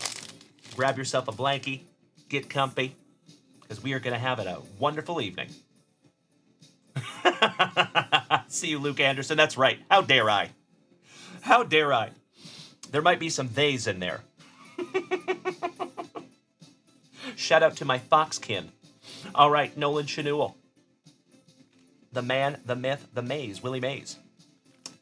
Grab yourself a blankie, get comfy, because we are going to have a wonderful evening. See you, Luke Anderson. That's right. How dare I? How dare I? There might be some theys in there. Shout out to my Foxkin. All right, Nolan Chanul. The man, the myth, the maze, Willie Mays.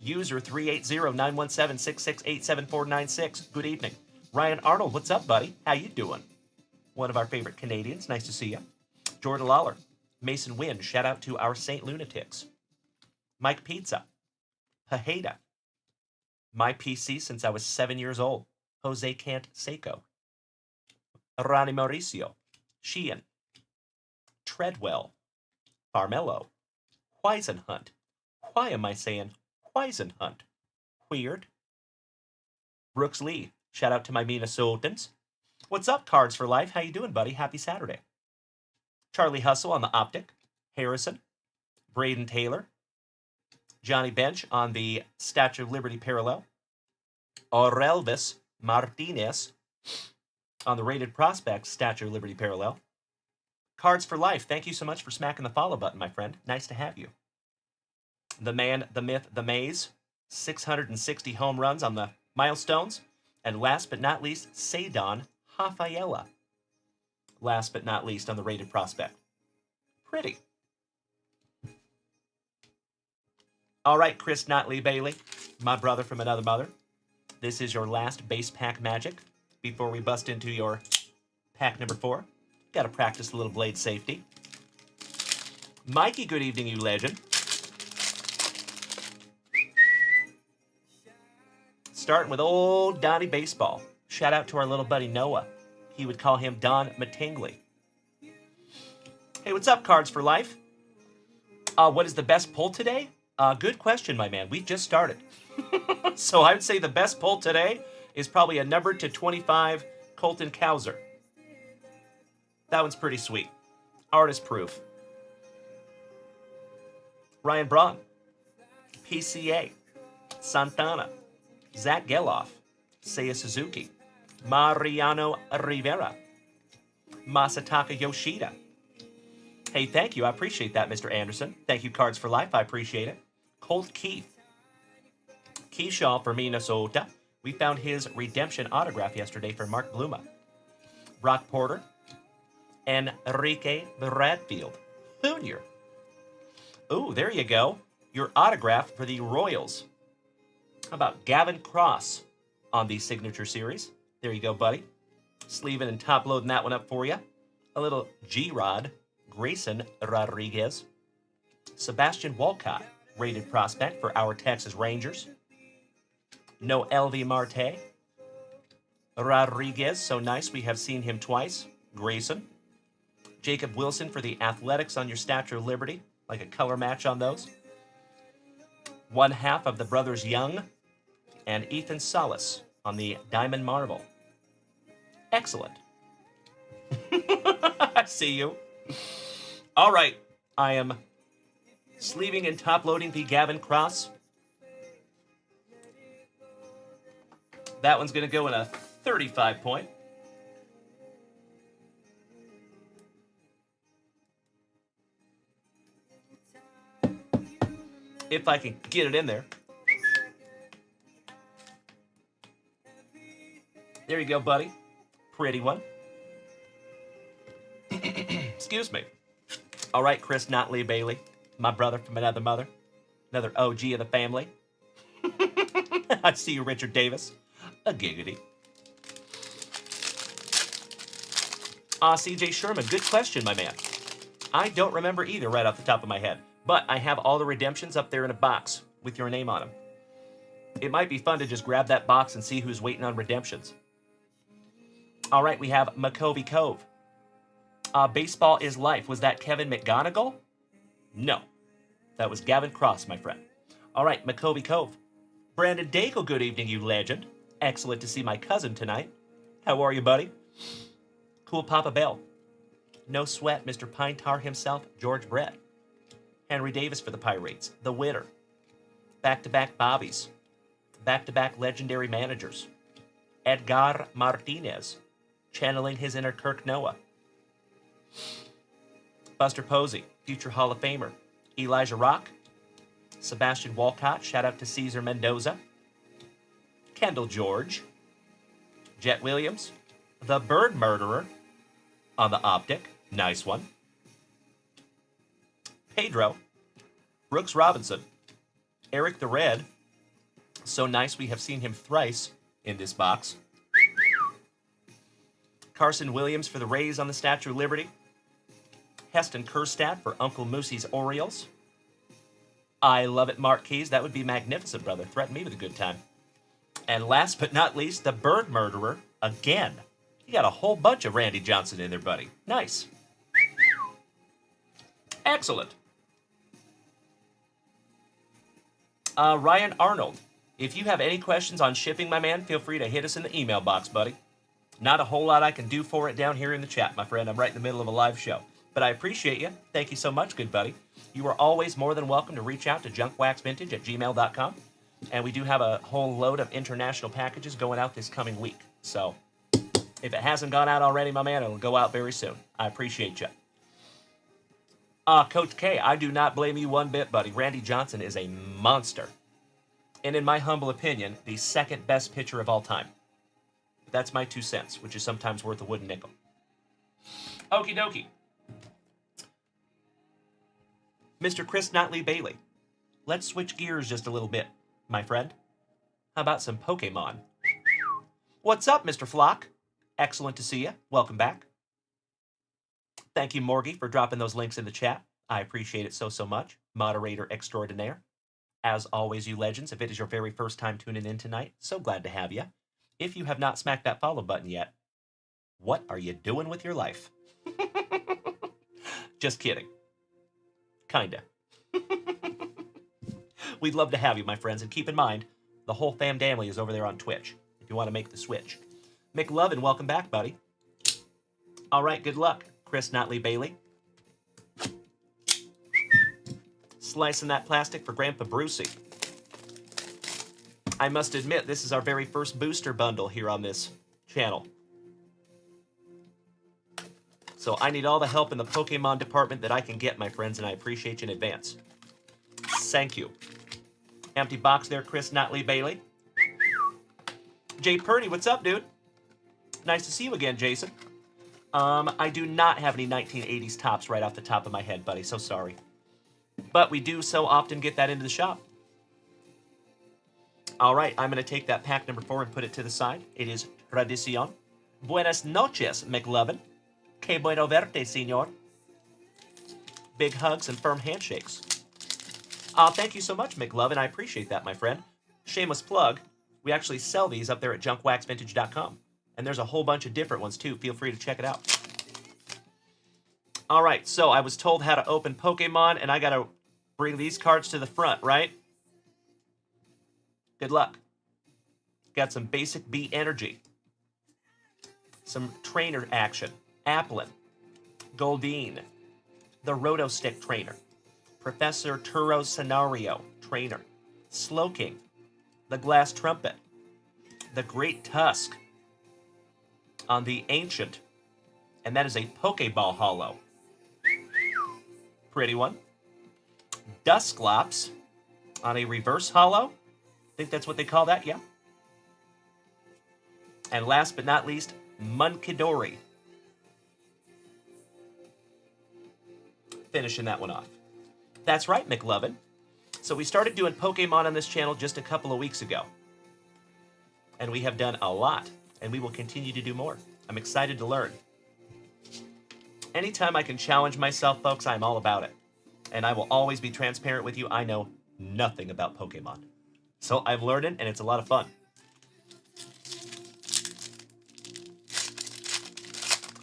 User 380-917-668-7496. Good evening. Ryan Arnold, what's up, buddy? How you doing? One of our favorite Canadians. Nice to see you. Jordan Lawler. Mason Wynn. Shout out to our Saint Lunatics. Mike Pizza. Pajeda. My PC since I was 7 years old. Jose Cant Seco. Ronnie Mauricio. Sheehan. Treadwell. Farmello. Huizenhunt. Why am I saying Huizenhunt? Weird. Brooks Lee. Shout out to my Minnesotans. What's up, Cards for Life? How you doing, buddy? Happy Saturday. Charlie Hustle on the Optic. Harrison. Braden Taylor. Johnny Bench on the Statue of Liberty parallel. Aurelvis Martinez on the Rated Prospects Statue of Liberty parallel. Cards for Life, thank you so much for smacking the follow button, my friend. Nice to have you. The man, the myth, the maze. 660 home runs on the milestones. And last but not least, Cedon Rafaela. Last but not least on the Rated Prospect. Pretty. All right, Chris Notley Bailey, my brother from another mother. This is your last base pack magic before we bust into your pack number 4. Got to practice a little blade safety. Mikey, good evening, you legend. Starting with old Donnie Baseball. Shout out to our little buddy Noah. He would call him Don Mattingly. Hey, what's up, Cards for Life? What is the best pull today? Good question, my man. We just started. So I would say the best pull today is probably a number to 25 Colton Cowser. That one's pretty sweet. Artist proof. Ryan Braun. PCA. Santana. Zach Geloff. Seiya Suzuki. Mariano Rivera. Masataka Yoshida. Hey, thank you. I appreciate that, Mr. Anderson. Thank you, Cards for Life. I appreciate it. Colt Keith. Keyshaw for Minnesota. We found his redemption autograph yesterday for Mark Bluma. Brock Porter. Enrique Bradfield Jr. Ooh, there you go. Your autograph for the Royals. How about Gavin Cross on the Signature Series? There you go, buddy. Sleeving and top-loading that one up for you. A little G-Rod. Grayson Rodriguez. Sebastian Walcott, Rated Prospect for our Texas Rangers. No LV Marte. Rodriguez, so nice. We have seen him twice. Grayson. Jacob Wilson for the Athletics on your Statue of Liberty. Like a color match on those. One half of the Brothers Young. And Ethan Salas on the Diamond Marvel. Excellent. I see you. All right. I am sleeving and top-loading the Gavin Cross. That one's going to go in a 35 point. If I can get it in there. There you go, buddy. Pretty one. Excuse me. All right, Chris Notley Bailey, my brother from another mother, another OG of the family. I see you, Richard Davis. A giggity. CJ Sherman, good question, my man. I don't remember either right off the top of my head, but I have all the redemptions up there in a box with your name on them. It might be fun to just grab that box and see who's waiting on redemptions. All right, we have McCovey Cove. Baseball is life. Was that Kevin McGonigal? No. That was Gavin Cross, my friend. All right, McCovey Cove. Brandon Daigle, good evening, you legend. Excellent to see my cousin tonight. How are you, buddy? Cool Papa Bell. No sweat, Mr. Pine Tar himself, George Brett. Henry Davis for the Pirates. The winner. Back-to-back Bobbies. Back-to-back legendary managers. Edgar Martinez. Channeling his inner Kirk Noah. Buster Posey, future Hall of Famer. Elijah Rock. Sebastian Walcott, shout out to Cesar Mendoza. Kendall George. Jet Williams. The Bird Murderer. On the Optic. Nice one. Pedro. Brooks Robinson. Eric the Red. So nice we have seen him thrice in this box. Carson Williams for the Rays on the Statue of Liberty. Heston Kjerstad for Uncle Moosey's Orioles. I love it, Mark Keys. That would be magnificent, brother. Threaten me with a good time. And last but not least, the Bird Murderer again. You got a whole bunch of Randy Johnson in there, buddy. Nice. Excellent. Ryan Arnold. If you have any questions on shipping, my man, feel free to hit us in the email box, buddy. Not a whole lot I can do for it down here in the chat, my friend. I'm right in the middle of a live show. But I appreciate you. Thank you so much, good buddy. You are always more than welcome to reach out to junkwaxvintage@gmail.com. And we do have a whole load of international packages going out this coming week. So if it hasn't gone out already, my man, it'll go out very soon. I appreciate you. Coach K, I do not blame you one bit, buddy. Randy Johnson is a monster. And in my humble opinion, the second best pitcher of all time. That's my 2 cents, which is sometimes worth a wooden nickel. Okie dokie. Mr. Chris Notley Bailey, let's switch gears just a little bit, my friend. How about some Pokemon? What's up, Mr. Flock? Excellent to see you. Welcome back. Thank you, Morgie, for dropping those links in the chat. I appreciate it so much. Moderator extraordinaire. As always, you legends, if it is your very first time tuning in tonight, so glad to have you. If you have not smacked that follow button yet, what are you doing with your life? Just kidding. Kinda. We'd love to have you, my friends, and keep in mind, the whole family is over there on Twitch, if you want to make the switch. McLovin, welcome back, buddy. All right, good luck, Chris Notley Bailey. Slicing that plastic for Grandpa Brucey. I must admit, this is our very first booster bundle here on this channel. So I need all the help in the Pokemon department that I can get, my friends, and I appreciate you in advance. Thank you. Empty box there, Chris Notley Bailey. Jay Purdy, what's up, dude? Nice to see you again, Jason. I do not have any 1980s tops right off the top of my head, buddy, so sorry. But we do so often get that into the shop. All right, I'm going to take that pack number 4 and put it to the side. It is Tradicion. Buenas noches, McLovin. Que bueno verte, senor. Big hugs and firm handshakes. Thank you so much, McLovin. I appreciate that, my friend. Shameless plug. We actually sell these up there at junkwaxvintage.com. And there's a whole bunch of different ones, too. Feel free to check it out. All right, so I was told how to open Pokemon, and I got to bring these cards to the front, right? Good luck. Got some basic B energy. Some trainer action. Applin. Goldeen. The Roto-Stick trainer. Professor Turo Scenario trainer. Slowking. The Glass Trumpet. The Great Tusk. On the Ancient. And that is a Pokeball Hollow. Pretty one. Dusclops on a Reverse Hollow. I think that's what they call that, yeah. And last but not least, Munkidori. Finishing that one off. That's right, McLovin. So we started doing Pokemon on this channel just a couple of weeks ago. And we have done a lot, and we will continue to do more. I'm excited to learn. Anytime I can challenge myself, folks, I'm all about it. And I will always be transparent with you. I know nothing about Pokemon. So I'm learning, and it's a lot of fun.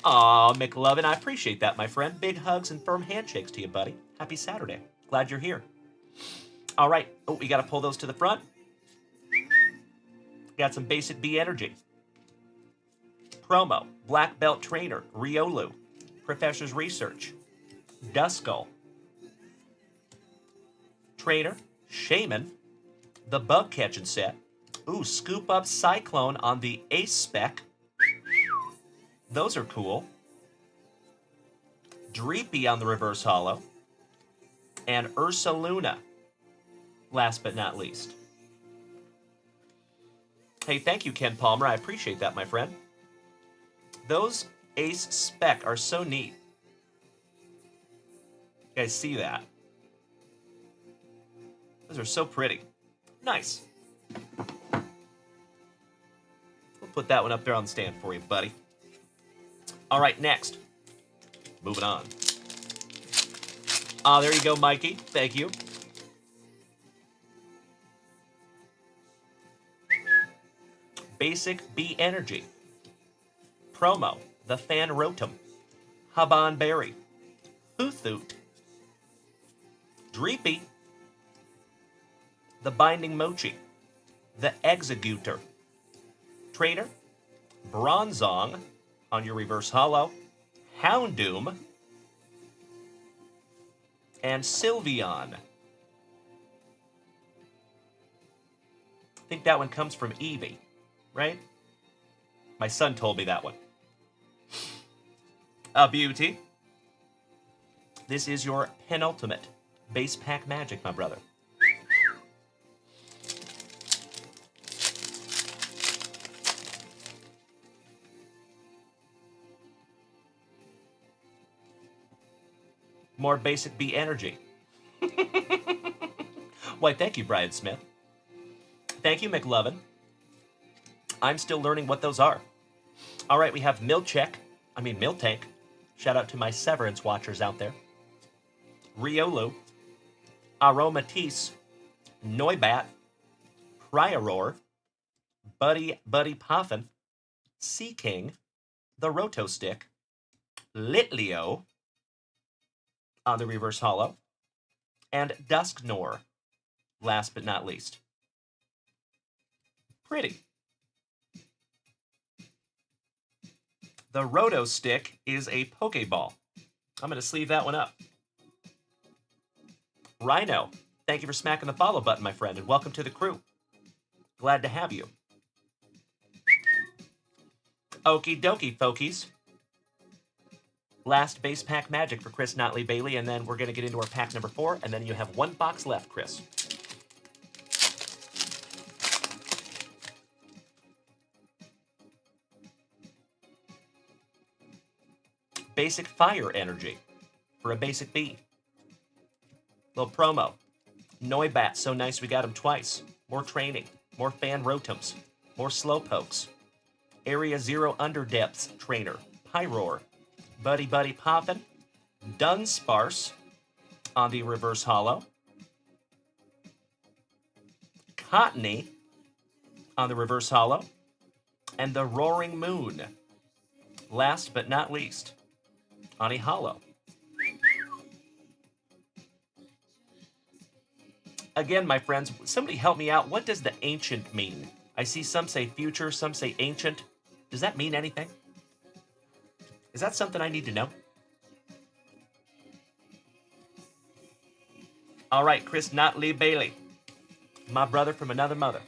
Aw, McLovin, I appreciate that, my friend. Big hugs and firm handshakes to you, buddy. Happy Saturday. Glad you're here. All right. Oh, we got to pull those to the front. Got some basic B energy. Promo, Black Belt Trainer, Riolu, Professor's Research, Duskull, Trainer, Shaman, the Bug Catching Set. Ooh, Scoop Up Cyclone on the Ace Spec. Those are cool. Dreepy on the Reverse Hollow. And Ursaluna, last but not least. Hey, thank you, Ken Palmer. I appreciate that, my friend. Those Ace Spec are so neat. You guys see that? Those are so pretty. Nice. We'll put that one up there on the stand for you, buddy. All right, next. Moving on. Ah, there you go, Mikey. Thank you. Basic B Energy. Promo, the Fan Rotom, Haban Berry, Hoothoot, Dreepy, the Binding Mochi, the Executor, Trainer, Bronzong on your Reverse Hollow, Houndoom, and Sylveon. I think that one comes from Eevee, right? My son told me that one. A beauty. This is your penultimate base pack magic, my brother. More basic B energy. Why, thank you, Brian Smith. Thank you, McLovin. I'm still learning what those are. All right, we have Miltank. Shout out to my Severance watchers out there. Riolu, Aromatisse, Noibat, Prioror, Buddy Poffin, Sea King, the Roto Stick, Litleo on the Reverse Hollow, and Dusknoir, last but not least. Pretty. The Roto Stick is a Pokeball. I'm going to sleeve that one up. Rhino, thank you for smacking the follow button, my friend, and welcome to the crew. Glad to have you. Okie dokie, folkies. Last base pack magic for Chris Notley Bailey, and then we're going to get into our pack number 4, and then you have one box left, Chris. Basic Fire Energy for a basic B. Little promo. Noibat, so nice we got him twice. More training. More Fan Rotoms. More Slowpokes. Area 0 Underdepths Trainer. Pyroar. Buddy Poffin. Dunsparce on the Reverse Hollow. Cottony on the Reverse Hollow. And the Roaring Moon. Last but not least, on a hollow. Again, my friends, somebody help me out. What does the ancient mean? I see some say future, some say ancient. Does that mean anything? Is that something I need to know? All right, Chris Notley Bailey. My brother from another mother.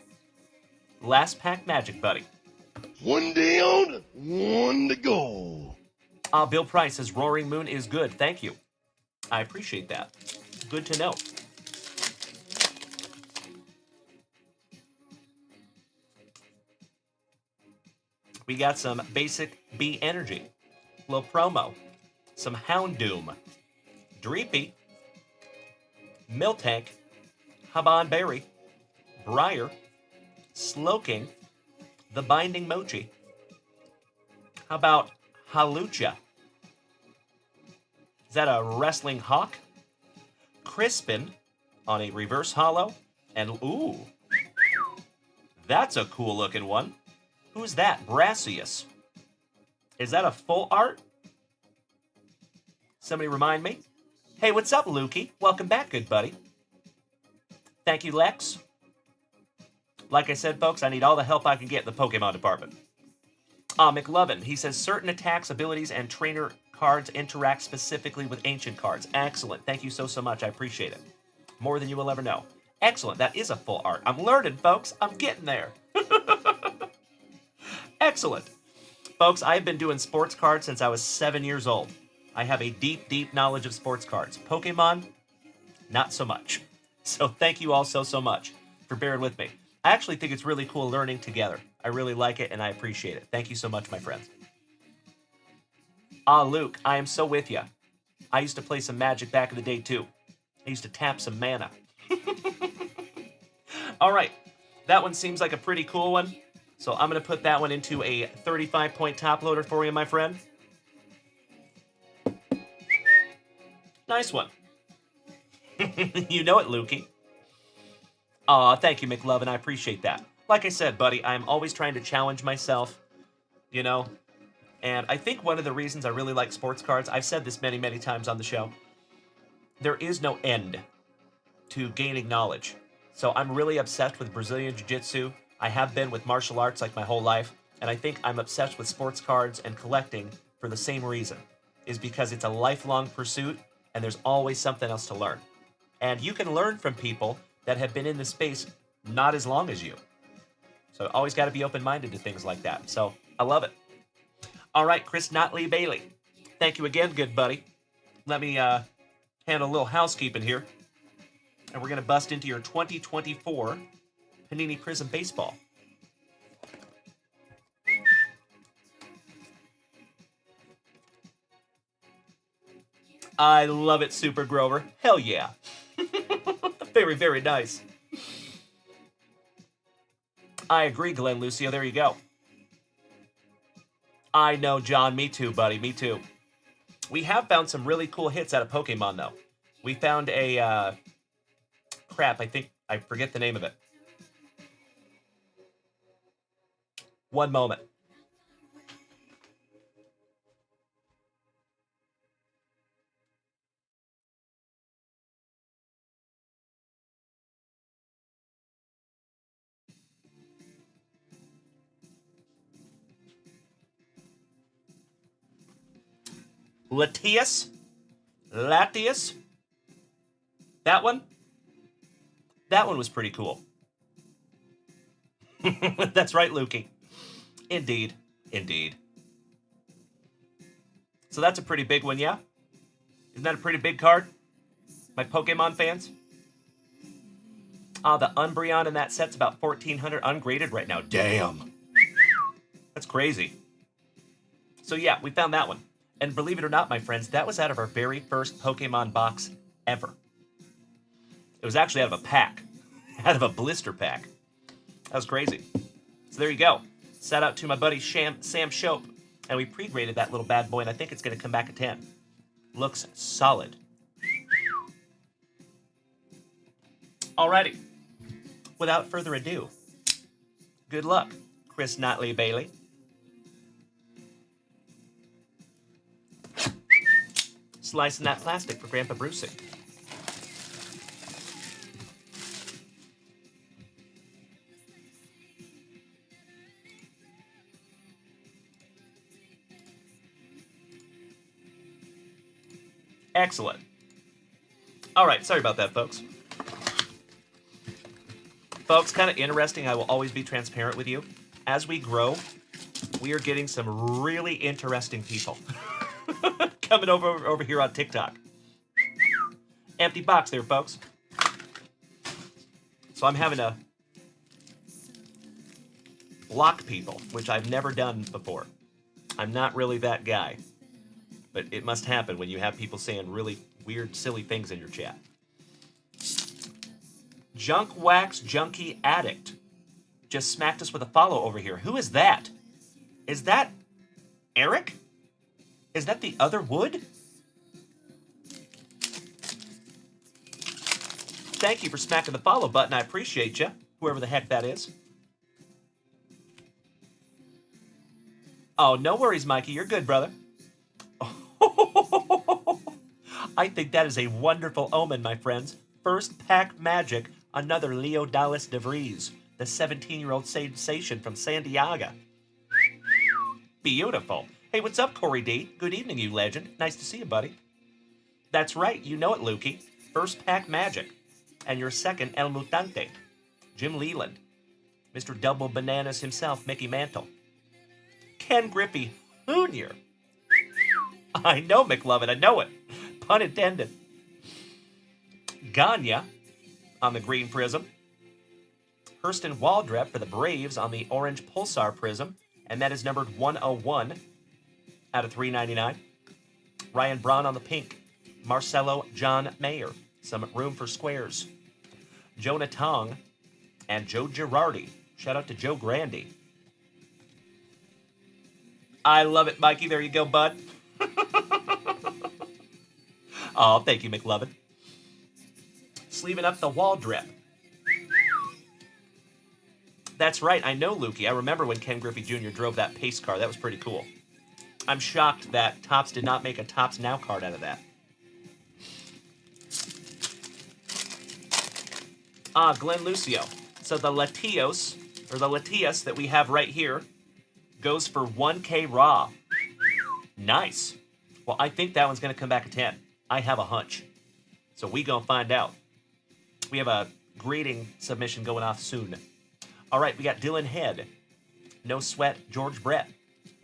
Last pack magic, buddy. One down, one to go. Bill Price says Roaring Moon is good. Thank you. I appreciate that. Good to know. We got some basic B energy. Little promo. Some Houndoom. Dreepy. Miltank. Haban Berry. Briar. Slowking. The Binding Mochi. How about Halucha? Is that a wrestling hawk? Crispin on a reverse hollow. And, ooh, that's a cool looking one. Who's that? Brassius. Is that a full art? Somebody remind me. Hey, what's up, Lukey? Welcome back, good buddy. Thank you, Lex. Like I said, folks, I need all the help I can get in the Pokemon department. McLovin, he says, certain attacks, abilities, and trainer cards interact specifically with ancient cards. Excellent. Thank you so much. I appreciate it. More than you will ever know. Excellent. That is a full art. I'm learning, folks. I'm getting there. Excellent. Folks, I've been doing sports cards since I was 7 years old. I have a deep, deep knowledge of sports cards. Pokemon, not so much. So thank you all so much for bearing with me. I actually think it's really cool learning together. I really like it, and I appreciate it. Thank you so much, my friends. Luke, I am so with you. I used to play some Magic back in the day, too. I used to tap some mana. All right. That one seems like a pretty cool one. So I'm going to put that one into a 35-point top loader for you, my friend. Nice one. You know it, Lukey. Aw, thank you, McLovin. I appreciate that. Like I said, buddy, I'm always trying to challenge myself, you know? And I think one of the reasons I really like sports cards, I've said this many, many times on the show, there is no end to gaining knowledge. So I'm really obsessed with Brazilian Jiu-Jitsu. I have been with martial arts like my whole life. And I think I'm obsessed with sports cards and collecting for the same reason, is because it's a lifelong pursuit and there's always something else to learn. And you can learn from people that have been in the space not as long as you. So always got to be open-minded to things like that. So I love it. All right, Chris Notley Bailey. Thank you again, good buddy. Let me handle a little housekeeping here. And we're going to bust into your 2024 Panini Prism Baseball. I love it, Super Grover. Hell yeah. Very, very nice. I agree, Glenn Lucio. There you go. I know, John. Me too, buddy. Me too. We have found some really cool hits out of Pokemon, though. We found a... crap, I forget the name of it. One moment. Latias? That one? That one was pretty cool. That's right, Lukey. Indeed. Indeed. So that's a pretty big one, yeah? Isn't that a pretty big card? My Pokemon fans? The Umbreon in that set's about 1,400 ungraded right now. Damn. That's crazy. So yeah, we found that one. And believe it or not, my friends, that was out of our very first Pokemon box ever. It was actually out of a pack. Out of a blister pack. That was crazy. So there you go. Shout out to my buddy Sam Shope. And we pre-graded that little bad boy, and I think it's going to come back a 10. Looks solid. Alrighty. Without further ado, good luck, Chris Notley Bailey. Slicing that plastic for Grandpa Brucey. Excellent. All right, sorry about that, folks. Folks, kind of interesting. I will always be transparent with you. As we grow, we are getting some really interesting people coming over here on TikTok. Empty box there, folks. So I'm having to block people, which I've never done before. I'm not really that guy. But it must happen when you have people saying really weird, silly things in your chat. Junkwax Junkie Addict just smacked us with a follow over here. Who is that? Is that Eric? Is that the other Wood? thank you for smacking the follow button. I appreciate you, whoever the heck that is. Oh, no worries, Mikey. You're good, brother. I think that is a wonderful omen, my friends. First pack magic, another Leo Dallas de Vries, the 17-year-old sensation from San Diego. Beautiful. Hey, what's up, Corey D? Good evening, you legend. Nice to see you, buddy. That's right. You know it, Lukey. First pack magic. And your second El Mutante. Jim Leland. Mr. Double Bananas himself, Mickey Mantle. Ken Griffey Jr. I know, McLovin. I know it. Pun intended. Ganya on the green prism. Hurston Waldrep for the Braves on the orange Pulsar prism. And that is numbered 101 out of 399. Ryan Braun on the pink. Marcelo John Mayer. Some room for squares. Jonah Tong and Joe Girardi. Shout out to Joe Grandy. I love it, Mikey. There you go, bud. Oh, thank you, McLovin. Sleeving up the wall drip. That's right. I know, Lukey. I remember when Ken Griffey Jr. drove that pace car. That was pretty cool. I'm shocked that Topps did not make a Topps Now card out of that. Ah, Glenn Lucio. So the Latios, or the Latias that we have right here, goes for 1K raw. Nice. Well, I think that one's going to come back a 10. I have a hunch. So we gonna find out. We have a grading submission going off soon. All right, we got Dylan Head. No Sweat, George Brett.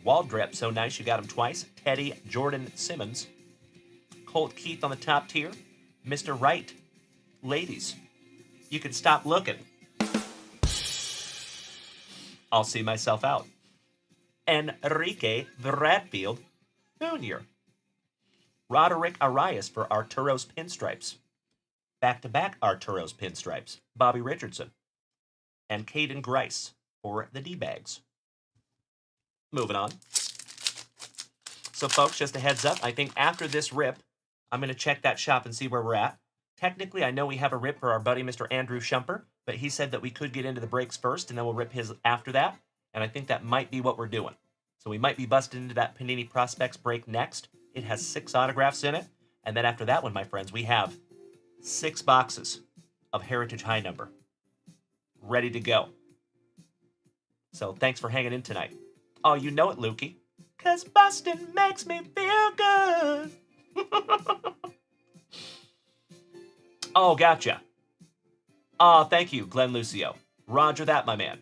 Waldrep, so nice, you got him twice. Teddy Jordan Simmons. Colt Keith on the top tier. Mr. Wright. Ladies, you can stop looking. I'll see myself out. Enrique Bradfield Jr. Roderick Arias for Arturo's Pinstripes. Back-to-back Arturo's Pinstripes. Bobby Richardson. And Caden Grice for the D-Bags. Moving on. So, folks, just a heads up. I think after this rip, I'm going to check that shop and see where we're at. Technically, I know we have a rip for our buddy, Mr. Andrew Shumper, but he said that we could get into the breaks first, and then we'll rip his after that. And I think that might be what we're doing. So we might be busted into that Panini Prospects break next. It has 6 autographs in it. And then after that one, my friends, we have 6 boxes of Heritage High Number ready to go. So thanks for hanging in tonight. Oh, you know it, Lukey. 'Cause Boston makes me feel good. Oh, gotcha. Oh, thank you, Glenn Lucio. Roger that, my man.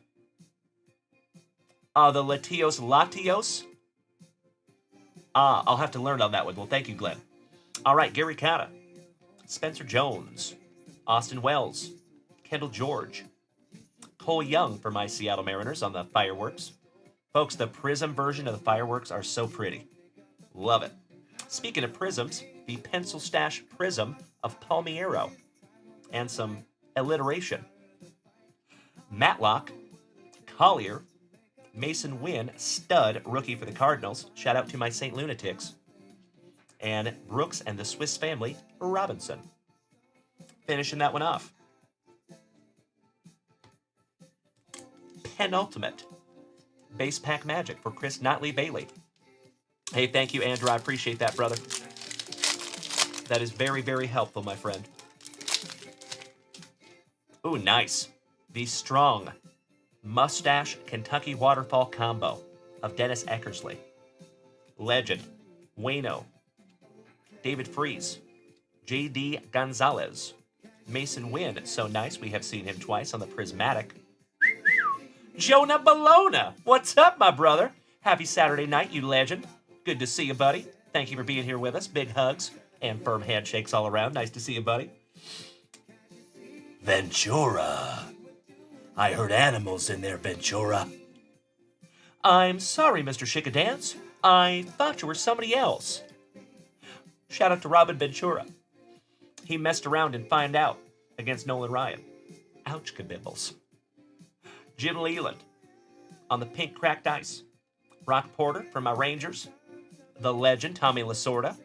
The Latios. I'll have to learn on that one. Well, thank you, Glenn. All right, Gary Cata. Spencer Jones. Austin Wells. Kendall George. Cole Young for my Seattle Mariners on the fireworks. Folks, the Prism version of the fireworks are so pretty. Love it. Speaking of prisms, the Pencil Stash Prism of Palmiero. And some alliteration. Matlock. Collier. Mason Wynn, stud rookie for the Cardinals. Shout out to my St. Lunatics. And Brooks and the Swiss Family Robinson. Finishing that one off. Penultimate. Base pack magic for Chris Notley Bailey. Hey, thank you, Andrew. I appreciate that, brother. That is very, very helpful, my friend. Ooh, nice. The strong Mustache Kentucky Waterfall combo of Dennis Eckersley. Legend. Wayno. David Freese. J.D. Gonzalez. Mason Wynn. So nice. We have seen him twice on the Prismatic. Jonah Bologna. What's up, my brother? Happy Saturday night, you legend. Good to see you, buddy. Thank you for being here with us. Big hugs and firm handshakes all around. Nice to see you, buddy. Ventura. I heard animals in there, Ventura. I'm sorry, Mr. Chickadance. I thought you were somebody else. Shout out to Robin Ventura. He messed around and find out against Nolan Ryan. Ouch, kabibbles. Jim Leland on the pink cracked ice. Brock Porter from my Rangers. The legend, Tommy Lasorda.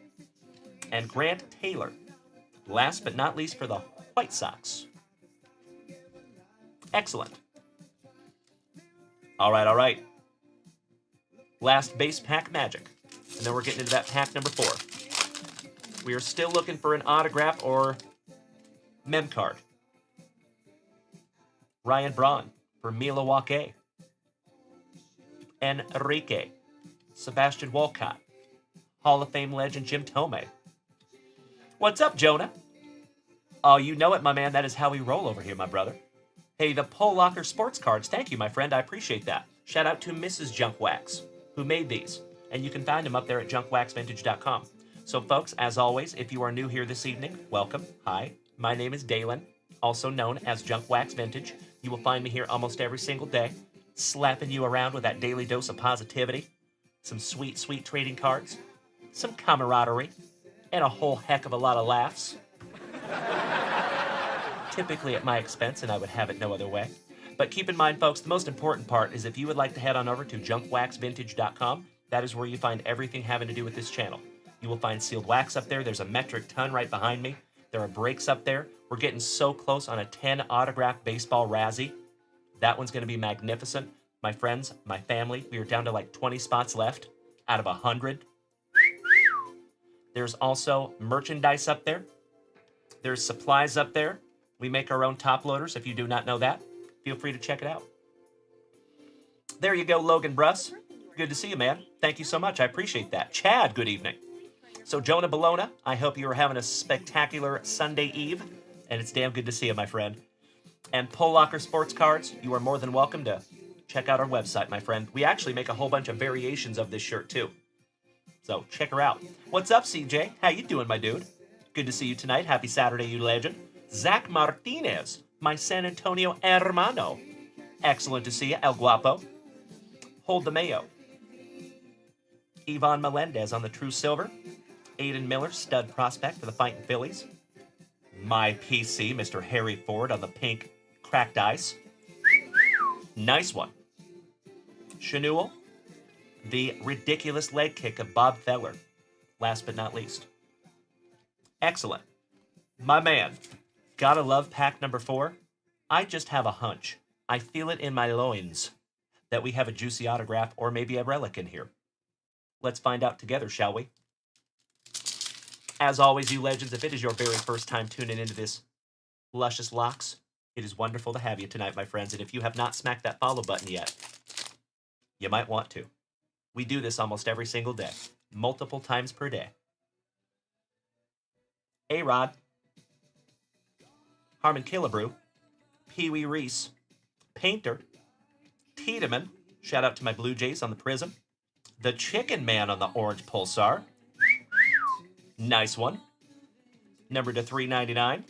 And Grant Taylor. Last but not least for the White Sox. Excellent. All right. Last base pack magic. And then we're getting into that pack number 4. We are still looking for an autograph or mem card. Ryan Braun for Milwaukee. Enrique. Sebastian Walcott. Hall of Fame legend Jim Thome. What's up, Jonah? Oh, you know it, my man. That is how we roll over here, my brother. Hey, the Pole Locker sports cards. Thank you, my friend. I appreciate that. Shout out to Mrs. Junkwax, who made these. And you can find them up there at junkwaxvintage.com. So, folks, as always, if you are new here this evening, welcome. Hi, my name is Dalen, also known as Junkwax Vintage. You will find me here almost every single day, slapping you around with that daily dose of positivity, some sweet, sweet trading cards, some camaraderie, and a whole heck of a lot of laughs. Typically at my expense, and I would have it no other way. But keep in mind, folks, the most important part is if you would like to head on over to junkwaxvintage.com, that is where you find everything having to do with this channel. You will find sealed wax up there. There's a metric ton right behind me. There are breaks up there. We're getting so close on a 10 autograph baseball Razzie. That one's going to be magnificent. My friends, my family, we are down to like 20 spots left out of 100. There's also merchandise up there. There's supplies up there. We make our own top loaders. If you do not know that, feel free to check it out. There you go, Logan Bruss. Good to see you, man. Thank you so much. I appreciate that. Chad, good evening. So, Jonah Bologna, I hope you are having a spectacular Sunday Eve, and it's damn good to see you, my friend. And Pole Locker Sports Cards, you are more than welcome to check out our website, my friend. We actually make a whole bunch of variations of this shirt, too. So, check her out. What's up, CJ? How you doing, my dude? Good to see you tonight. Happy Saturday, you legend. Zach Martinez, my San Antonio hermano. Excellent to see you, El Guapo. Hold the Mayo. Ivan Melendez on the True Silver. Aiden Miller, stud prospect for the Fighting Phillies. My PC, Mr. Harry Ford on the pink cracked ice. Nice one. Chanel, the ridiculous leg kick of Bob Feller. Last but not least. Excellent. My man, gotta love pack number 4. I just have a hunch. I feel it in my loins that we have a juicy autograph or maybe a relic in here. Let's find out together, shall we? As always, you legends, if it is your very first time tuning into this luscious locks, it is wonderful to have you tonight, my friends. And if you have not smacked that follow button yet, you might want to. We do this almost every single day, multiple times per day. A-Rod, Harmon Killebrew, Pee-wee Reese, Painter, Tiedemann, shout out to my Blue Jays on the Prism, the Chicken Man on the Orange Pulsar, nice one, number to 399,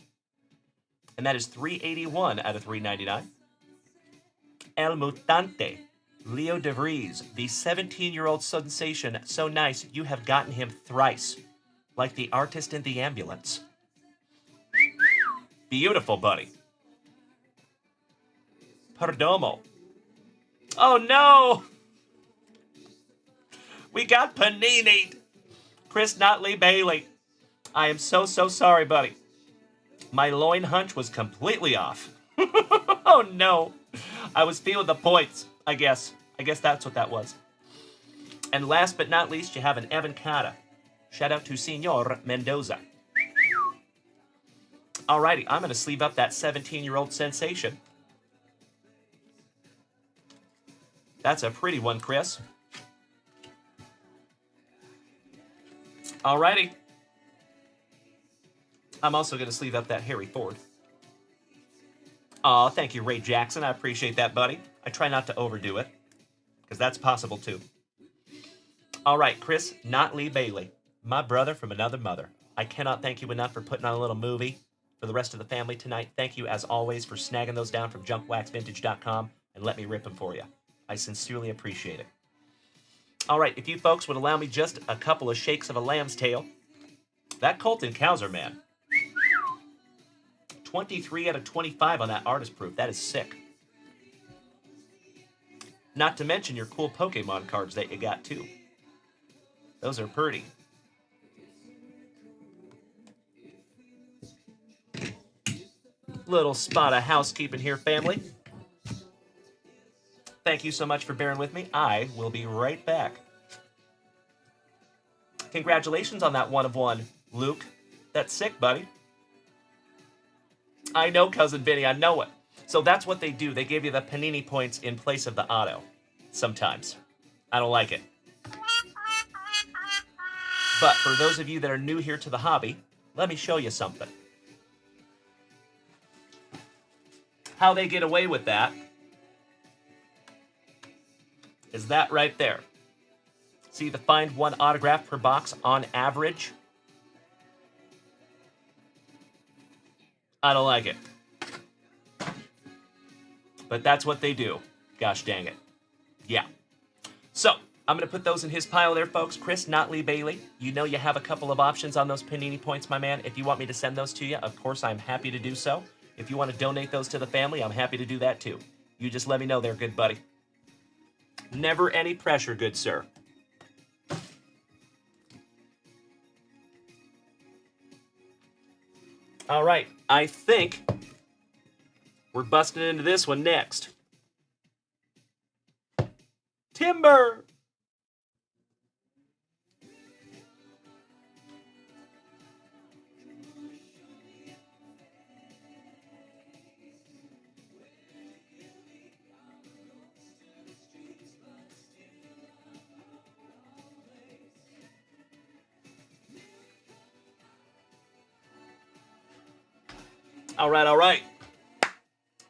and that is 381 out of 399. El Mutante, Leo DeVries, the 17-year-old sensation, so nice you have gotten him thrice, like the artist in the ambulance. Beautiful, buddy. Perdomo. Oh, no! We got Panini. Chris Notley Bailey. I am so sorry, buddy. My loin hunch was completely off. Oh, no. I was feeling the points, I guess. I guess that's what that was. And last but not least, you have an Evan Cata. Shout out to Senor Mendoza. Alrighty, I'm going to sleeve up that 17-year-old sensation. That's a pretty one, Chris. Alrighty. I'm also going to sleeve up that Harry Ford. Aw, thank you, Ray Jackson. I appreciate that, buddy. I try not to overdo it, because that's possible, too. All right, Chris Notley Bailey, my brother from another mother. I cannot thank you enough for putting on a little movie for the rest of the family tonight. Thank you, as always, for snagging those down from junkwaxvintage.com and let me rip them for you. I sincerely appreciate it. All right, if you folks would allow me just a couple of shakes of a lamb's tail. That Colton Cowser, man. 23 out of 25 on that artist proof. That is sick. Not to mention your cool Pokemon cards that you got, too. Those are pretty. Little spot of housekeeping here, family. Thank you so much for bearing with me. I will be right back. Congratulations on that 1 of 1, Luke. That's sick, buddy. I know, Cousin Vinny, I know it. So that's what they do. They give you the Panini points in place of the auto. Sometimes. I don't like it. But for those of you that are new here to the hobby, let me show you something. How they get away with that is that right there. See the find 1 autograph per box on average? I don't like it. But that's what they do. Gosh dang it. Yeah. So, I'm going to put those in his pile there, folks. Chris Notley Bailey, you know you have a couple of options on those Panini points, my man. If you want me to send those to you, of course, I'm happy to do so. If you want to donate those to the family, I'm happy to do that too. You just let me know there, good buddy. Never any pressure, good sir. All right, I think we're busting into this one next. Timber! All right.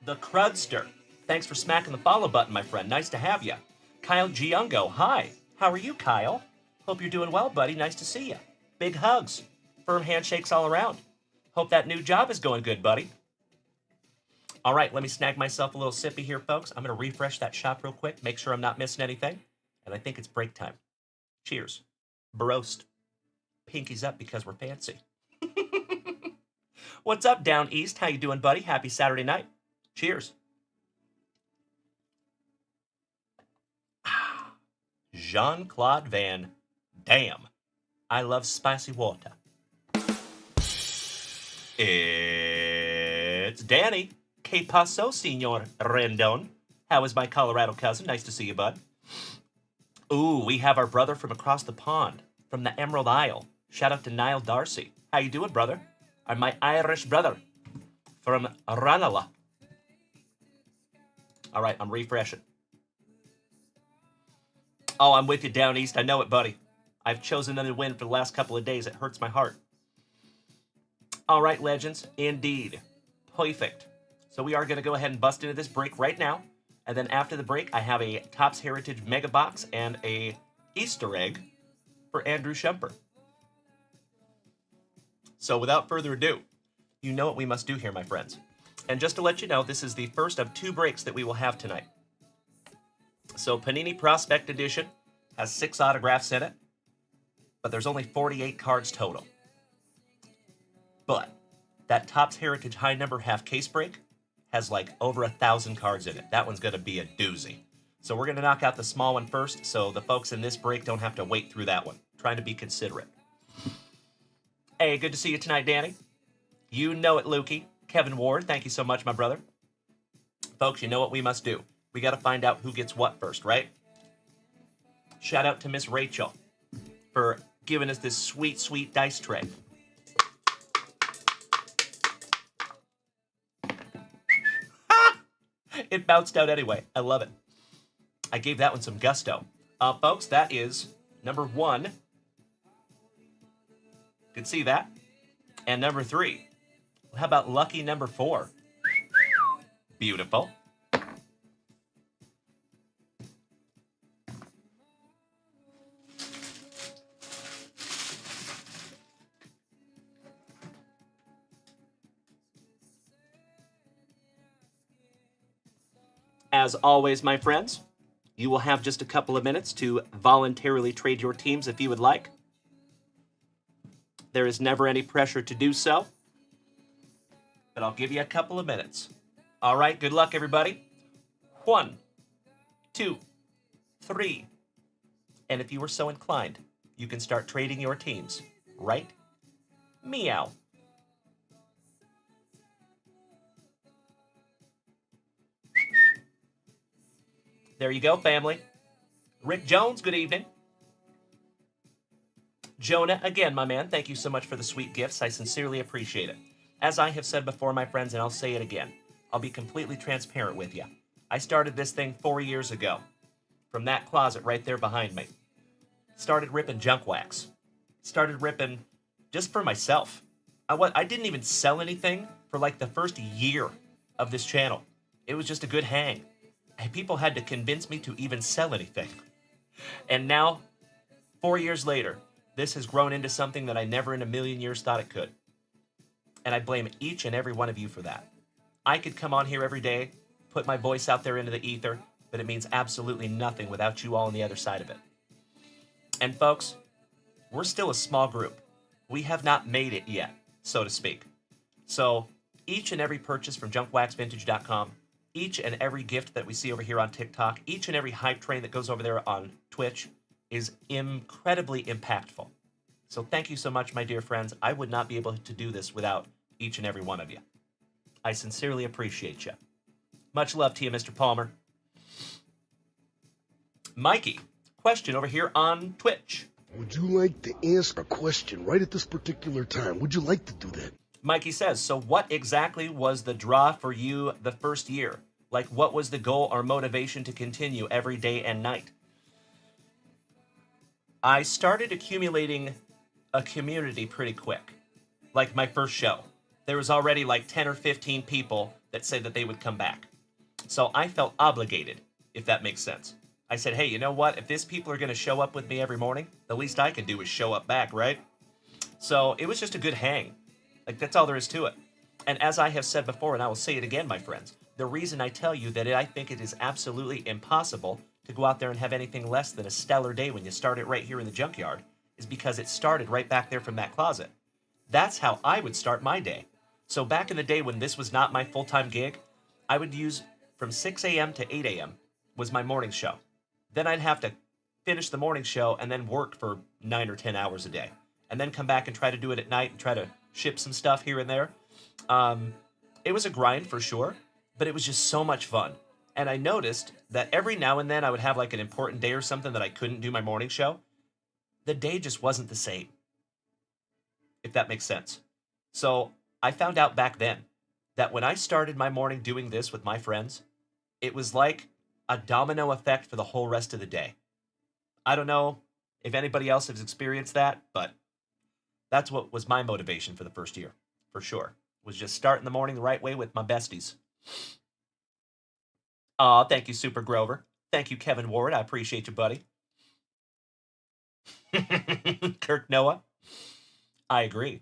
The Crudster. Thanks for smacking the follow button, my friend. Nice to have you. Kyle Giungo. Hi. How are you, Kyle? Hope you're doing well, buddy. Nice to see you. Big hugs. Firm handshakes all around. Hope that new job is going good, buddy. All right, let me snag myself a little sippy here, folks. I'm going to refresh that shop real quick, make sure I'm not missing anything. And I think it's break time. Cheers. Barost. Pinkies up because we're fancy. What's up, Down East? How you doing, buddy? Happy Saturday night. Cheers. Jean-Claude Van Damme. I love spicy water. It's Danny. Que paso, Senor Rendon? How is my Colorado cousin? Nice to see you, bud. Ooh, we have our brother from across the pond, from the Emerald Isle. Shout out to Niall Darcy. How you doing, brother? I'm my Irish brother from Ranelagh. All right, I'm refreshing. Oh, I'm with you, Down East. I know it, buddy. I've chosen them to win for the last couple of days. It hurts my heart. All right, legends. Indeed. Perfect. So we are going to go ahead and bust into this break right now. And then after the break, I have a Topps Heritage Mega Box and a Easter egg for Andrew Shumper. So without further ado, you know what we must do here, my friends. And just to let you know, this is the first of 2 breaks that we will have tonight. So Panini Prospect Edition has 6 autographs in it, but there's only 48 cards total. But that Topps Heritage High Number half case break has like over 1,000 cards in it. That one's going to be a doozy. So we're going to knock out the small one first, so the folks in this break don't have to wait through that one. Trying to be considerate. Hey, good to see you tonight, Danny. You know it, Lukey. Kevin Ward, thank you so much, my brother. Folks, you know what we must do. We got to find out who gets what first, right? Shout out to Miss Rachel for giving us this sweet, sweet dice tray. It bounced out anyway. I love it. I gave that one some gusto. Folks, that is number 1. Could see that. And number 3. How about lucky number 4? Beautiful. As always, my friends, you will have just a couple of minutes to voluntarily trade your teams if you would like. There is never any pressure to do so, but I'll give you a couple of minutes. All right, good luck, everybody. 1, 2, 3. And if you were so inclined, you can start trading your teams, right? Meow. There you go, family. Rick Jones, good evening. Jonah, again, my man, thank you so much for the sweet gifts. I sincerely appreciate it. As I have said before, my friends, and I'll say it again, I'll be completely transparent with you. I started this thing 4 years ago from that closet right there behind me. Started ripping junk wax. Started ripping just for myself. I didn't even sell anything for like the first year of this channel. It was just a good hang. And people had to convince me to even sell anything. And now, 4 years later, this has grown into something that I never in a million years thought it could. And I blame each and every one of you for that. I could come on here every day, put my voice out there into the ether, but it means absolutely nothing without you all on the other side of it. And folks, we're still a small group. We have not made it yet, so to speak. So each and every purchase from junkwaxvintage.com, each and every gift that we see over here on TikTok, each and every hype train that goes over there on Twitch is incredibly impactful. So thank you so much, my dear friends. I would not be able to do this without each and every one of you. I sincerely appreciate you. Much love to you, Mr. Palmer. Mikey, question over here on Twitch. Would you like to answer a question right at this particular time? Would you like to do that? Mikey says, so what exactly was the draw for you the first year? Like, what was the goal or motivation to continue every day and night? I started accumulating a community pretty quick. Like my first show. There was already like 10 or 15 people that said that they would come back. So I felt obligated, if that makes sense. I said, hey, you know what? If these people are going to show up with me every morning, the least I can do is show up back, right? So it was just a good hang. Like, that's all there is to it. And as I have said before, and I will say it again, my friends, the reason I tell you that I think it is absolutely impossible to go out there and have anything less than a stellar day when you start it right here in the junkyard is because it started right back there from that closet. That's how I would start my day. So back in the day when this was not my full-time gig, I would use from 6 a.m. to 8 a.m. was my morning show. Then I'd have to finish the morning show and then work for 9 or 10 hours a day. And then come back and try to do it at night and try to ship some stuff here and there. It was a grind for sure, but it was just so much fun. And I noticed that every now and then I would have like an important day or something that I couldn't do my morning show. The day just wasn't the same, if that makes sense. So I found out back then that when I started my morning doing this with my friends, it was like a domino effect for the whole rest of the day. I don't know if anybody else has experienced that, but that's what was my motivation for the first year, for sure. Was just starting the morning the right way with my besties. Aw, thank you, Super Grover. Thank you, Kevin Ward. I appreciate you, buddy. Kirk Noah. I agree.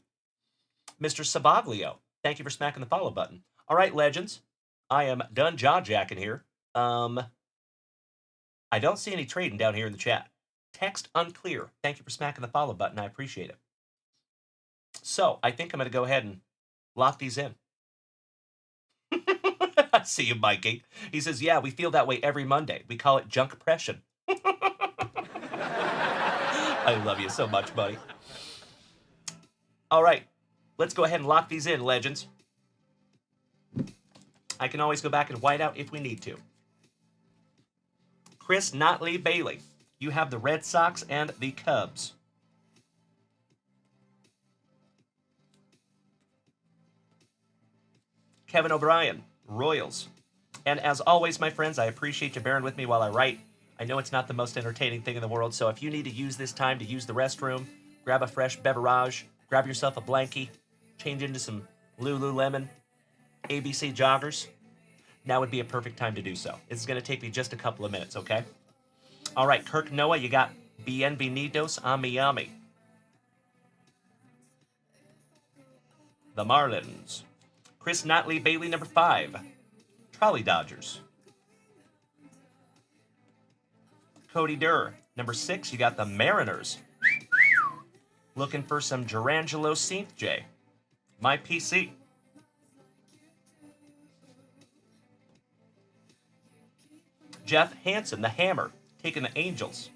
Mr. Savaglio, thank you for smacking the follow button. All right, legends. I am done jaw-jacking here. I don't see any trading down here in the chat. Text unclear. Thank you for smacking the follow button. I appreciate it. So, I think I'm going to go ahead and lock these in. I see you, Mikey. He says, yeah, we feel that way every Monday. We call it junk-pression. I love you so much, buddy. All right, let's go ahead and lock these in, legends. I can always go back and white out if we need to. Chris Notley Bailey, you have the Red Sox and the Cubs. Kevin O'Brien, Royals. And as always, my friends, I appreciate you bearing with me while I write. I know it's not the most entertaining thing in the world, so if you need to use this time to use the restroom, grab a fresh beverage, grab yourself a blankie, change into some Lululemon, ABC joggers, now would be a perfect time to do so. It's going to take me just a couple of minutes, okay? All right, Kirk Noah, you got Bienvenidos a Miami. The Marlins. Chris Notley Bailey, number 5. Trolley Dodgers. Cody Durr, number 6. You got the Mariners. Looking for some Durangelo St. J. My PC. Jeff Hansen, the Hammer, taking the Angels.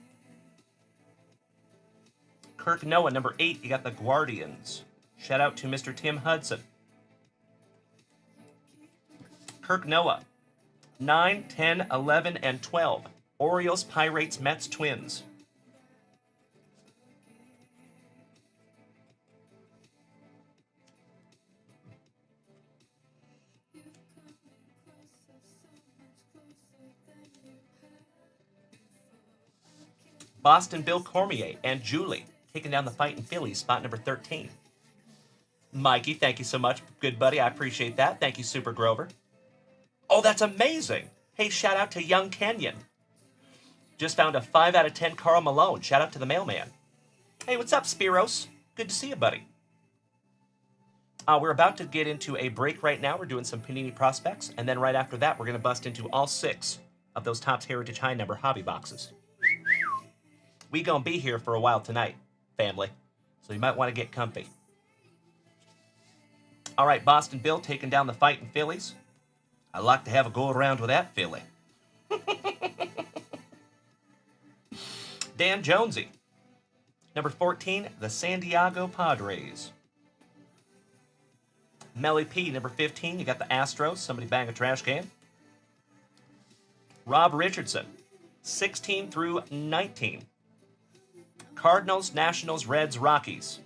Kirk Noah, number 8. You got the Guardians. Shout out to Mr. Tim Hudson. Kirk Noah, 9, 10, 11, and 12. Orioles, Pirates, Mets, Twins. Boston, Bill Cormier and Julie taking down the fight in Philly, spot number 13. Mikey, thank you so much. Good buddy, I appreciate that. Thank you, Super Grover. Oh, that's amazing. Hey, shout out to Young Kenyon. Just found a 5 out of 10 Carl Malone. Shout out to the mailman. Hey, what's up, Spiros? Good to see you, buddy. We're about to get into a break right now. We're doing some Panini prospects, and then right after that, we're going to bust into all 6 of those Topps Heritage High Number hobby boxes. We gonna be here for a while tonight, family, so you might want to get comfy. All right, Boston Bill taking down the fight in Phillies. I'd like to have a go around with that Philly. Dan Jonesy, number 14, the San Diego Padres. Melly P, number 15, you got the Astros. Somebody bang a trash can. Rob Richardson, 16 through 19. Cardinals, Nationals, Reds, Rockies.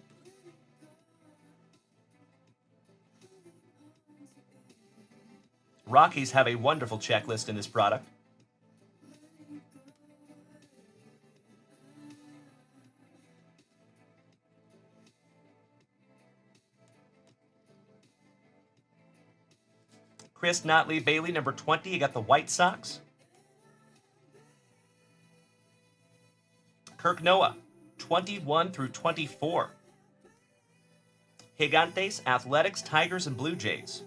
Rockies have a wonderful checklist in this product. Chris Notley Bailey, number 20, you got the White Sox. Kirk Noah, 21 through 24. Gigantes, Athletics, Tigers, and Blue Jays.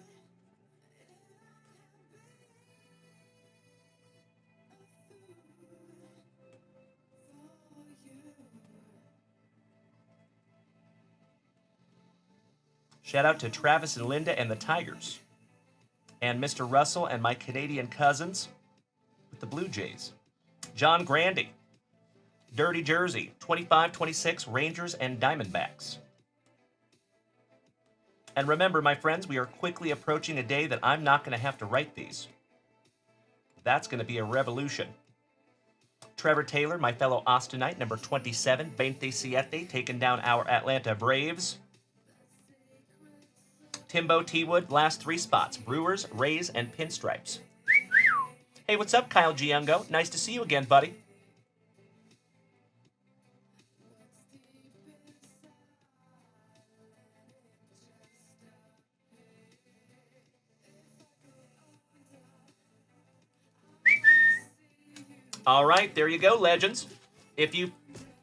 Shout out to Travis and Linda and the Tigers. And Mr. Russell and my Canadian cousins with the Blue Jays. John Grandy. Dirty Jersey, 25-26, Rangers and Diamondbacks. And remember, my friends, we are quickly approaching a day that I'm not going to have to write these. That's going to be a revolution. Trevor Taylor, my fellow Austinite, number 27, 27, taking down our Atlanta Braves. Timbo T. Wood, last 3 spots, Brewers, Rays, and Pinstripes. Hey, what's up, Kyle Giungo? Nice to see you again, buddy. All right, there you go, legends. If you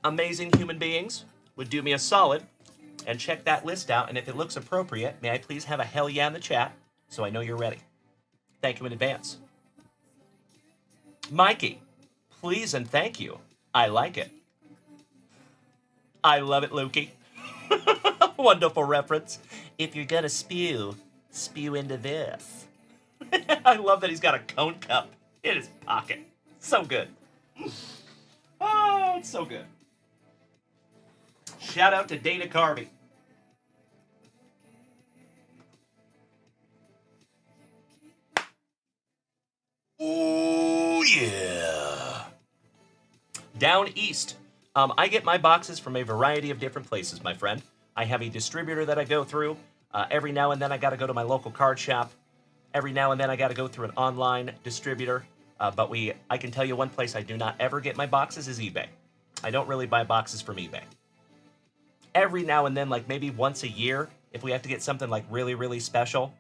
amazing human beings would do me a solid and check that list out, and if it looks appropriate, may I please have a hell yeah in the chat so I know you're ready. Thank you in advance. Mikey, please and thank you. I like it. I love it, Lukey. Wonderful reference. If you're gonna spew, spew into this. I love that he's got a cone cup in his pocket. So good. Oh, it's so good. Shout out to Dana Carvey. Oh, yeah. Down east. I get my boxes from a variety of different places, my friend. I have a distributor that I go through. Every now and then I got to go to my local card shop. Every now and then I got to go through an online distributor. But I can tell you one place I do not ever get my boxes is eBay. I don't really buy boxes from eBay. Every now and then, like maybe once a year, if we have to get something like really, really special,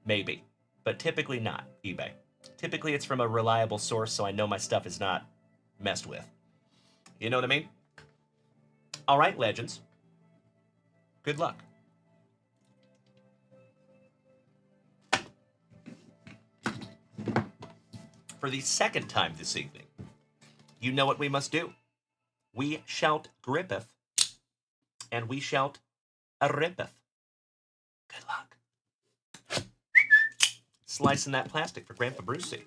maybe. But typically not eBay. Typically it's from a reliable source, so I know my stuff is not messed with. You know what I mean? All right, legends. Good luck. For the second time this evening, you know what we must do. We shout grippeth, and we shout a rippeth. Good luck. Slicing that plastic for Grandpa Brucey.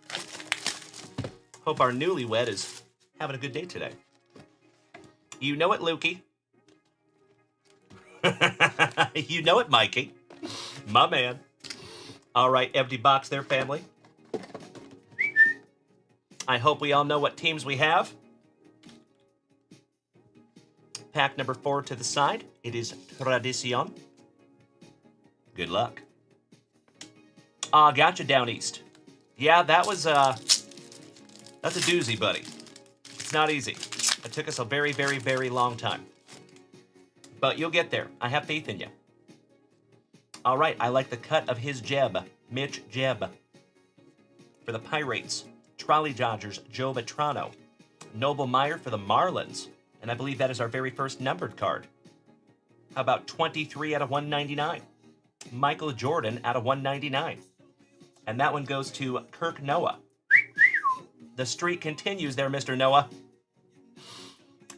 Hope our newlywed is having a good day today. You know it, Lukey. You know it, Mikey. My man. All right, empty box there, family. I hope we all know what teams we have. Pack number 4 to the side. It is Tradicion. Good luck. Gotcha down east. Yeah, that was, that's a doozy, buddy. It's not easy. It took us a very, very, very long time. But you'll get there. I have faith in you. All right, I like the cut of his Jeb. Mitch Jeb. For the Pirates. Trolley Dodgers, Joe Vetrano. Noble Meyer for the Marlins. And I believe that is our very first numbered card. How about 23 out of 199? Michael Jordan out of 199. And that one goes to Kirk Noah. The streak continues there, Mr. Noah.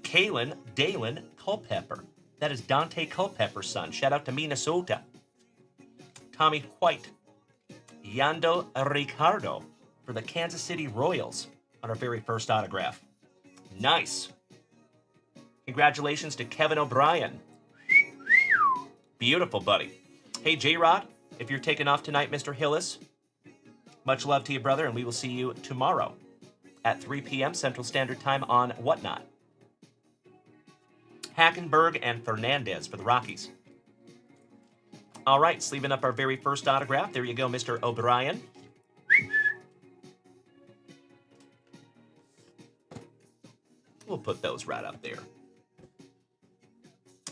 Kalen Dalen Culpepper. That is Dante Culpepper's son. Shout out to Minnesota. Tommy White. Yandel Ricardo for the Kansas City Royals on our very first autograph. Nice. Congratulations to Kevin O'Brien. Beautiful, buddy. Hey, J-Rod, if you're taking off tonight, Mr. Hillis, much love to you, brother, and we will see you tomorrow at 3 p.m. Central Standard Time on Whatnot. Hackenberg and Fernandez for the Rockies. All right, sleeving up our very first autograph. There you go, Mr. O'Brien. We'll put those right up there.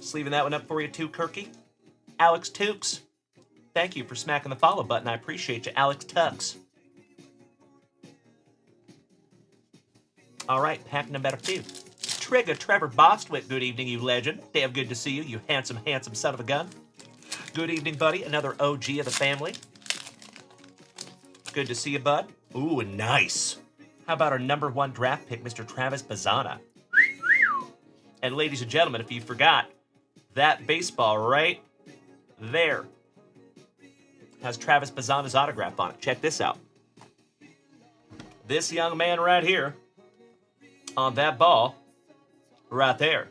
Sleeving that one up for you too, Kirky. Alex Tukes. Thank you for smacking the follow button. I appreciate you, Alex Tux. All right, pack number 2. Trigger Trevor Bostwick. Good evening, you legend. Damn good to see you, you handsome, handsome son of a gun. Good evening, buddy. Another OG of the family. Good to see you, bud. Ooh, nice. How about our number 1 draft pick, Mr. Travis Bazzana? And ladies and gentlemen, if you forgot, that baseball right there has Travis Bazzana's autograph on it. Check this out. This young man right here on that ball right there.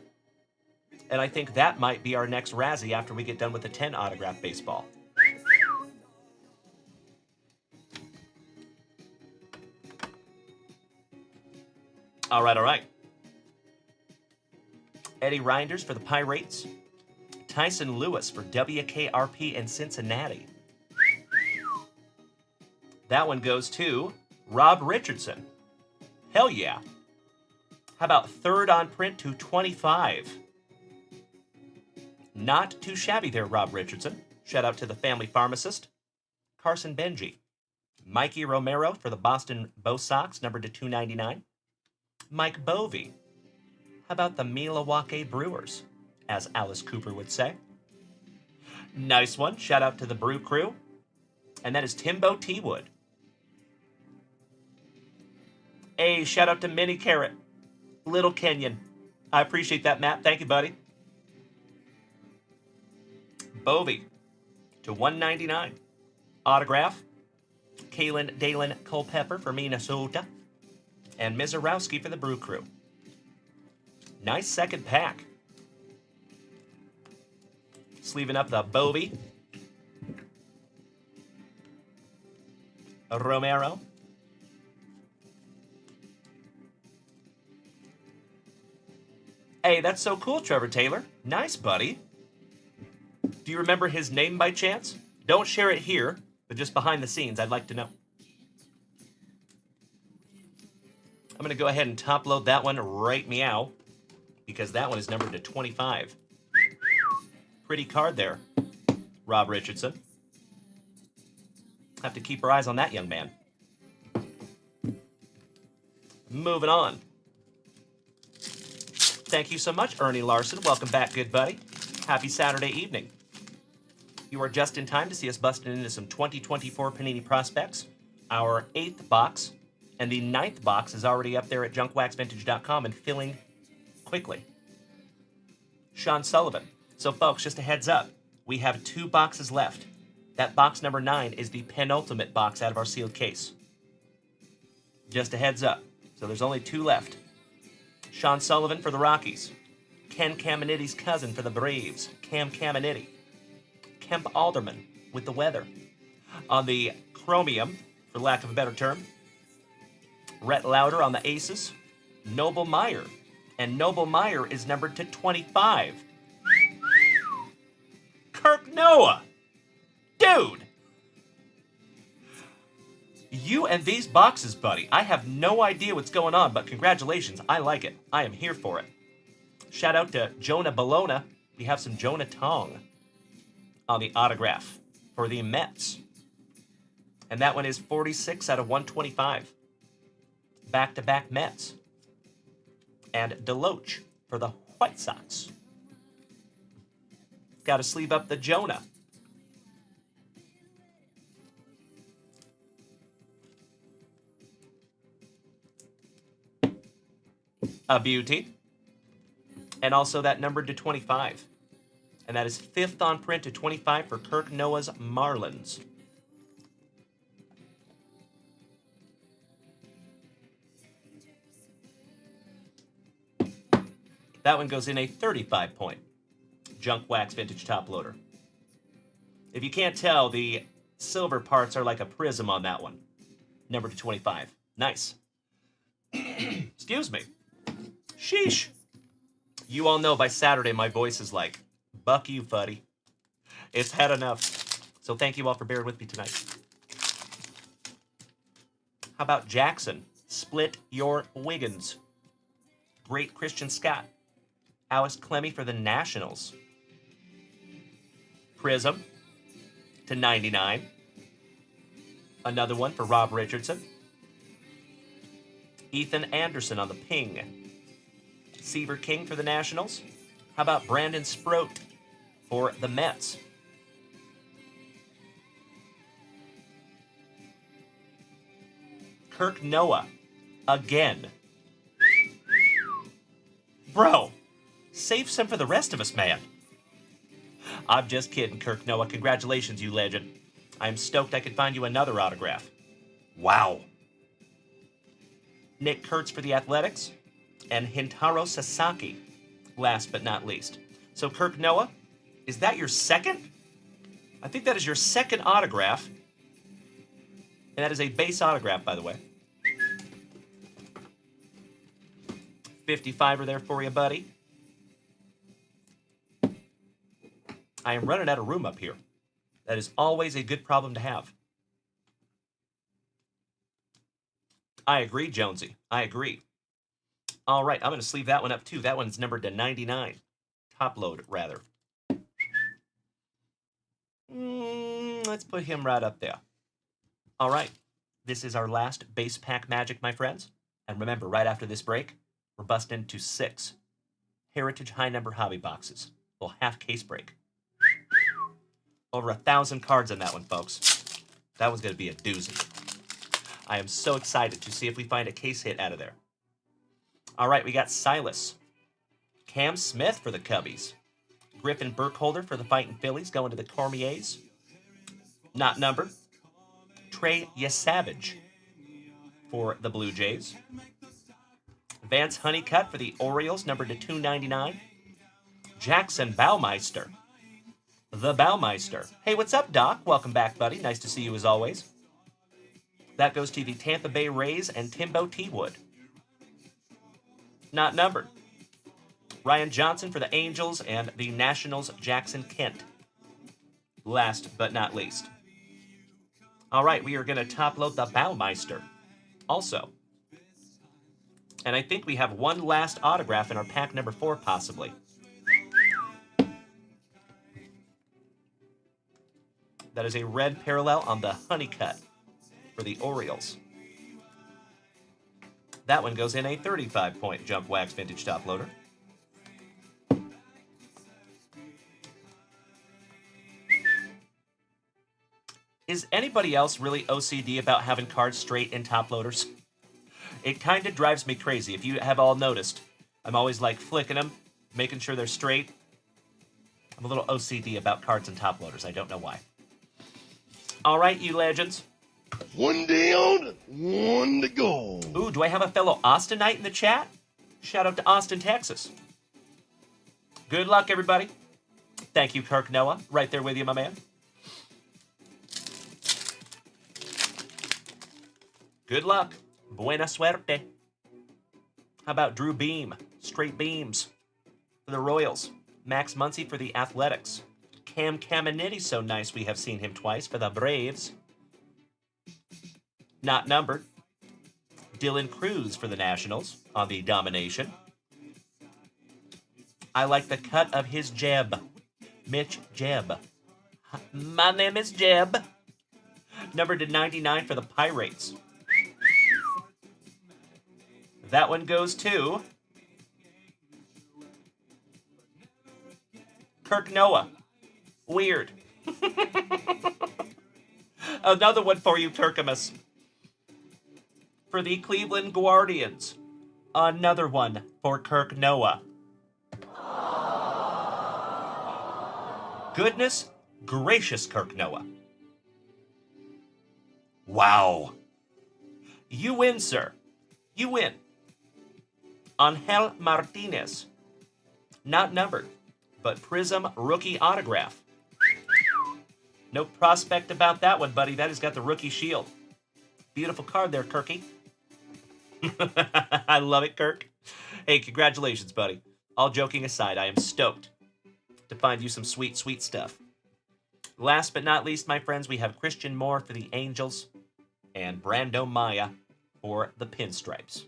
And I think that might be our next Razzie after we get done with the 10 autograph baseball. All right. Eddie Reinders for the Pirates. Tyson Lewis for WKRP in Cincinnati. That one goes to Rob Richardson. Hell yeah. How about 3rd on print to 25? Not too shabby there, Rob Richardson. Shout out to the family pharmacist. Carson Benji. Mikey Romero for the Boston Bo Sox, numbered to 299. Mike Bovey. How about the Milwaukee Brewers, as Alice Cooper would say? Nice one. Shout out to the Brew Crew. And that is Timbo T. Wood. Hey, shout out to Minnie Carrot. Little Kenyon. I appreciate that, Matt. Thank you, buddy. Bovey to 199. Autograph. Kalen Dalen Culpepper for Minnesota. And Mizorowski for the Brew Crew. Nice second pack. Sleeving up the Bovey. Romero. Hey, that's so cool, Trevor Taylor. Nice, buddy. Do you remember his name by chance? Don't share it here, but just behind the scenes, I'd like to know. I'm going to go ahead and top load that one right meow, because that one is numbered to 25. Pretty card there, Rob Richardson. Have to keep our eyes on that young man. Moving on. Thank you so much, Ernie Larson. Welcome back, good buddy. Happy Saturday evening. You are just in time to see us busting into some 2024 Panini Prospects. Our 8th box and the 9th box is already up there at junkwaxvintage.com and filling quickly. Sean Sullivan. So, folks, just a heads up. We have 2 boxes left. That box number 9 is the penultimate box out of our sealed case. Just a heads up. So there's only 2 left. Sean Sullivan for the Rockies. Ken Caminiti's cousin for the Braves, Cam Caminiti. Kemp Alderman with the weather. On the chromium, for lack of a better term, Rhett Lauder on the Aces. Noble Meyer. And Noble Meyer is numbered to 25. Kirk Noah. Dude. You and these boxes, buddy. I have no idea what's going on, but congratulations. I like it. I am here for it. Shout out to Jonah Bologna. We have some Jonah Tong on the autograph for the Mets. And that one is 46 out of 125. Back-to-back Mets. And Deloach for the White Sox. Got to sleeve up the Jonah. A beauty. And also that numbered to 25. And that is 5th on print to 25 for Kirk Noah's Marlins. That one goes in a 35-point junk wax vintage top loader. If you can't tell, the silver parts are like a prism on that one. Number to 25. Nice. Excuse me. Sheesh. You all know by Saturday my voice is like, buck you, buddy. It's had enough. So thank you all for bearing with me tonight. How about Jackson? Split your Wiggins. Great Christian Scott. Alice Clemmy for the Nationals. Prism to 99. Another one for Rob Richardson. Ethan Anderson on the Ping. Seaver King for the Nationals. How about Brandon Sproat for the Mets? Kirk Noah again. Bro, save some for the rest of us, man. I'm just kidding, Kirk Noah. Congratulations, you legend. I'm stoked I could find you another autograph. Wow. Nick Kurtz for the Athletics. And Hintaro Sasaki, last but not least. So, Kirk Noah, is that your second? I think that is your second autograph. And that is a base autograph, by the way. 55er there for you, buddy. I am running out of room up here. That is always a good problem to have. I agree, Jonesy. I agree. All right, I'm going to sleeve that one up, too. That one's numbered to 99. Top load, rather. Let's put him right up there. All right, this is our last base pack magic, my friends. And remember, right after this break, we're busting into 6 Heritage High Number Hobby boxes. A little half case break. Over 1,000 cards in that one, folks. That one's going to be a doozy. I am so excited to see if we find a case hit out of there. All right, we got Silas. Cam Smith for the Cubbies. Griffin Burkholder for the Fightin' Phillies going to the Cormiers. Not numbered. Trey Yesavage for the Blue Jays. Vance Honeycutt for the Orioles, numbered to 299. Jackson Baumeister. The Baumeister. Hey, what's up, Doc? Welcome back, buddy. Nice to see you as always. That goes to the Tampa Bay Rays and Timbo T. Wood. Not numbered. Ryan Johnson for the Angels and the Nationals, Jackson Kent. Last but not least. All right, we are going to top load the Baumeister also. And I think we have one last autograph in our pack number 4, possibly. That is a red parallel on the Honeycutt for the Orioles. That one goes in a 35-point junk wax vintage top loader. Is anybody else really OCD about having cards straight in top loaders? It kind of drives me crazy. If you have all noticed, I'm always like flicking them, making sure they're straight. I'm a little OCD about cards and top loaders. I don't know why. All right, you legends. One day on, one to go. Ooh, do I have a fellow Austinite in the chat? Shout out to Austin, Texas. Good luck, everybody. Thank you, Kirk Noah. Right there with you, my man. Good luck. Buena suerte. How about Drew Beam? Straight beams for the Royals. Max Muncy for the Athletics. Cam Caminiti, so nice we have seen him twice for the Braves. Not numbered. Dylan Cruz for the Nationals on the Domination. I like the cut of his Jeb. Mitch Jeb. My name is Jeb. Numbered to 99 for the Pirates. That one goes to Kirk Noah. Weird. Another one for you, Kirkamus. For the Cleveland Guardians. Another one for Kirk Noah. Goodness gracious, Kirk Noah. Wow. You win, sir. You win. Angel Martinez. Not numbered, but Prism rookie autograph. No prospect about that one, buddy. That has got the rookie shield. Beautiful card there, Kirky. I love it, Kirk. Hey, congratulations, buddy. All joking aside, I am stoked to find you some sweet, sweet stuff. Last but not least, my friends, we have Christian Moore for the Angels and Brando Maya for the Pinstripes.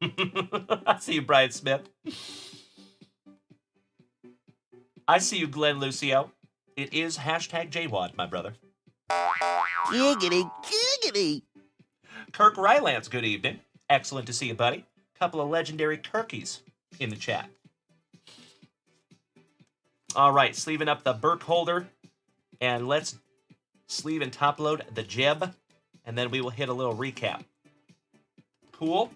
I see you, Brian Smith. I see you, Glenn Lucio. It is hashtag JWAD, my brother. Giggity, giggity. Kirk Rylance, good evening. Excellent to see you, buddy. Couple of legendary Kirkies in the chat. All right, sleeving up the Burkholder, and let's sleeve and top load the Jeb, and then we will hit a little recap. Cool?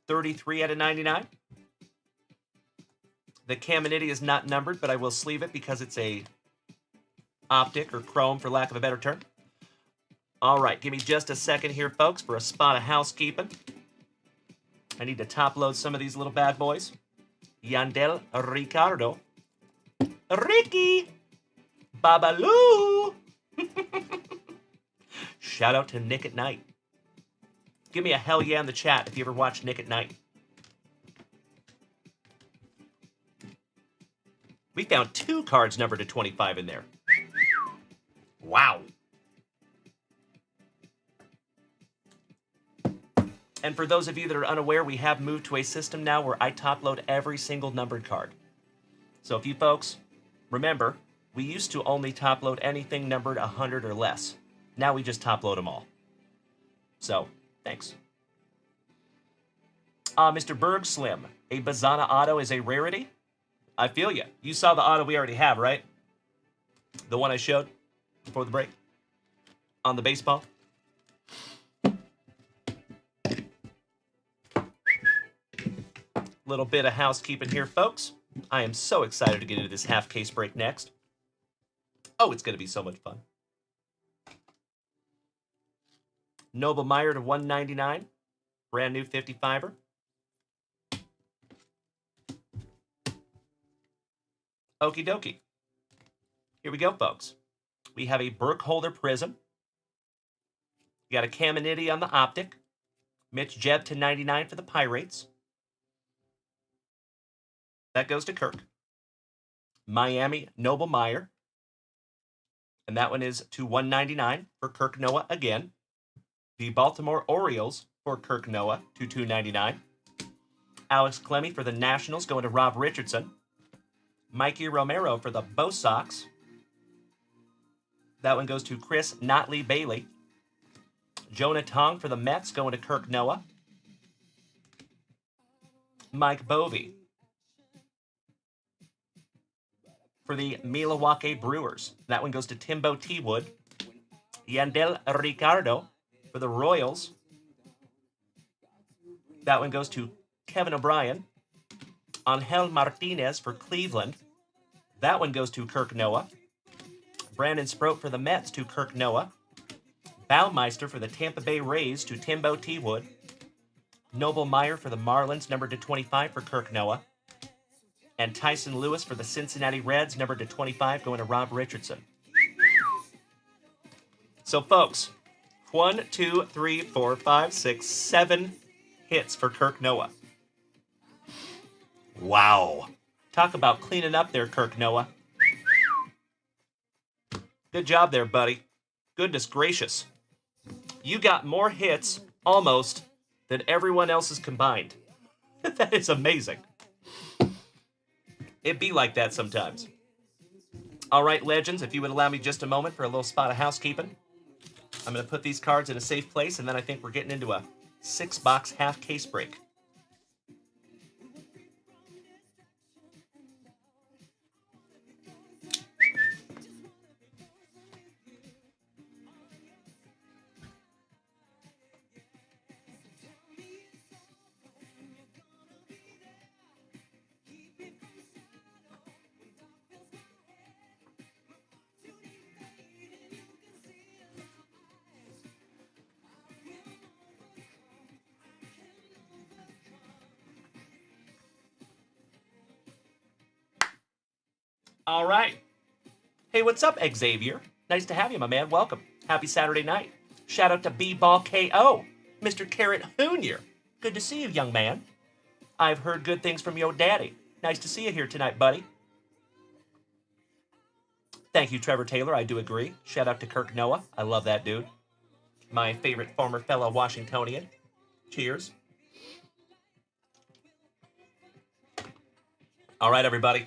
$33 out of $99. The Caminiti is not numbered, but I will sleeve it because it's a optic or chrome, for lack of a better term. All right, give me just a second here, folks, for a spot of housekeeping. I need to top load some of these little bad boys. Yandel Ricardo. Ricky. Babaloo. Shout out to Nick at Night. Give me a hell yeah in the chat if you ever watch Nick at Night. We found 2 cards numbered to 25 in there. Wow. And for those of you that are unaware, we have moved to a system now where I top load every single numbered card. So if you folks remember, we used to only top load anything numbered 100 or less. Now we just top load them all. So, thanks. Mr. Berg Slim, a Bazana auto is a rarity? I feel you. You saw the auto we already have, right? The one I showed before the break on the baseball. Little bit of housekeeping here, folks. I am so excited to get into this half case break next. Oh, it's going to be so much fun. Noble Meyer to 199. Brand new 55er. Okie dokie. Here we go, folks. We have a Burkholder Prism. You got a Caminiti on the optic. Mitch Jeb to 99 for the Pirates. That goes to Kirk. Miami Noble Meyer. And that one is to 199 for Kirk Noah again. The Baltimore Orioles for Kirk Noah to 299. Alex Clemmy for the Nationals going to Rob Richardson. Mikey Romero for the Bo Sox. That one goes to Chris Notley Bailey. Jonah Tong for the Mets going to Kirk Noah. Mike Bovey for the Milwaukee Brewers. That one goes to Timbo T. Wood. Yandel Ricardo for the Royals. That one goes to Kevin O'Brien. Angel Martinez for Cleveland. That one goes to Kirk Noah. Brandon Sproat for the Mets to Kirk Noah. Baumeister for the Tampa Bay Rays to Timbo T. Wood. Noble Meyer for the Marlins, numbered to 25 for Kirk Noah. And Tyson Lewis for the Cincinnati Reds, numbered to 25, going to Rob Richardson. So, folks, 1, 2, 3, 4, 5, 6, 7 hits for Kirk Noah. Wow. Talk about cleaning up there, Kirk Noah. Good job there, buddy. Goodness gracious. You got more hits, almost, than everyone else's combined. That is amazing. It be like that sometimes. All right, legends, if you would allow me just a moment for a little spot of housekeeping. I'm going to put these cards in a safe place, and then I think we're getting into a 6-box half case break. All right. Hey, what's up, Xavier? Nice to have you, my man. Welcome. Happy Saturday night. Shout out to B-Ball KO, Mr. Carrot Jr. Good to see you, young man. I've heard good things from your daddy. Nice to see you here tonight, buddy. Thank you, Trevor Taylor. I do agree. Shout out to Kirk Noah. I love that dude. My favorite former fellow Washingtonian. Cheers. All right, everybody.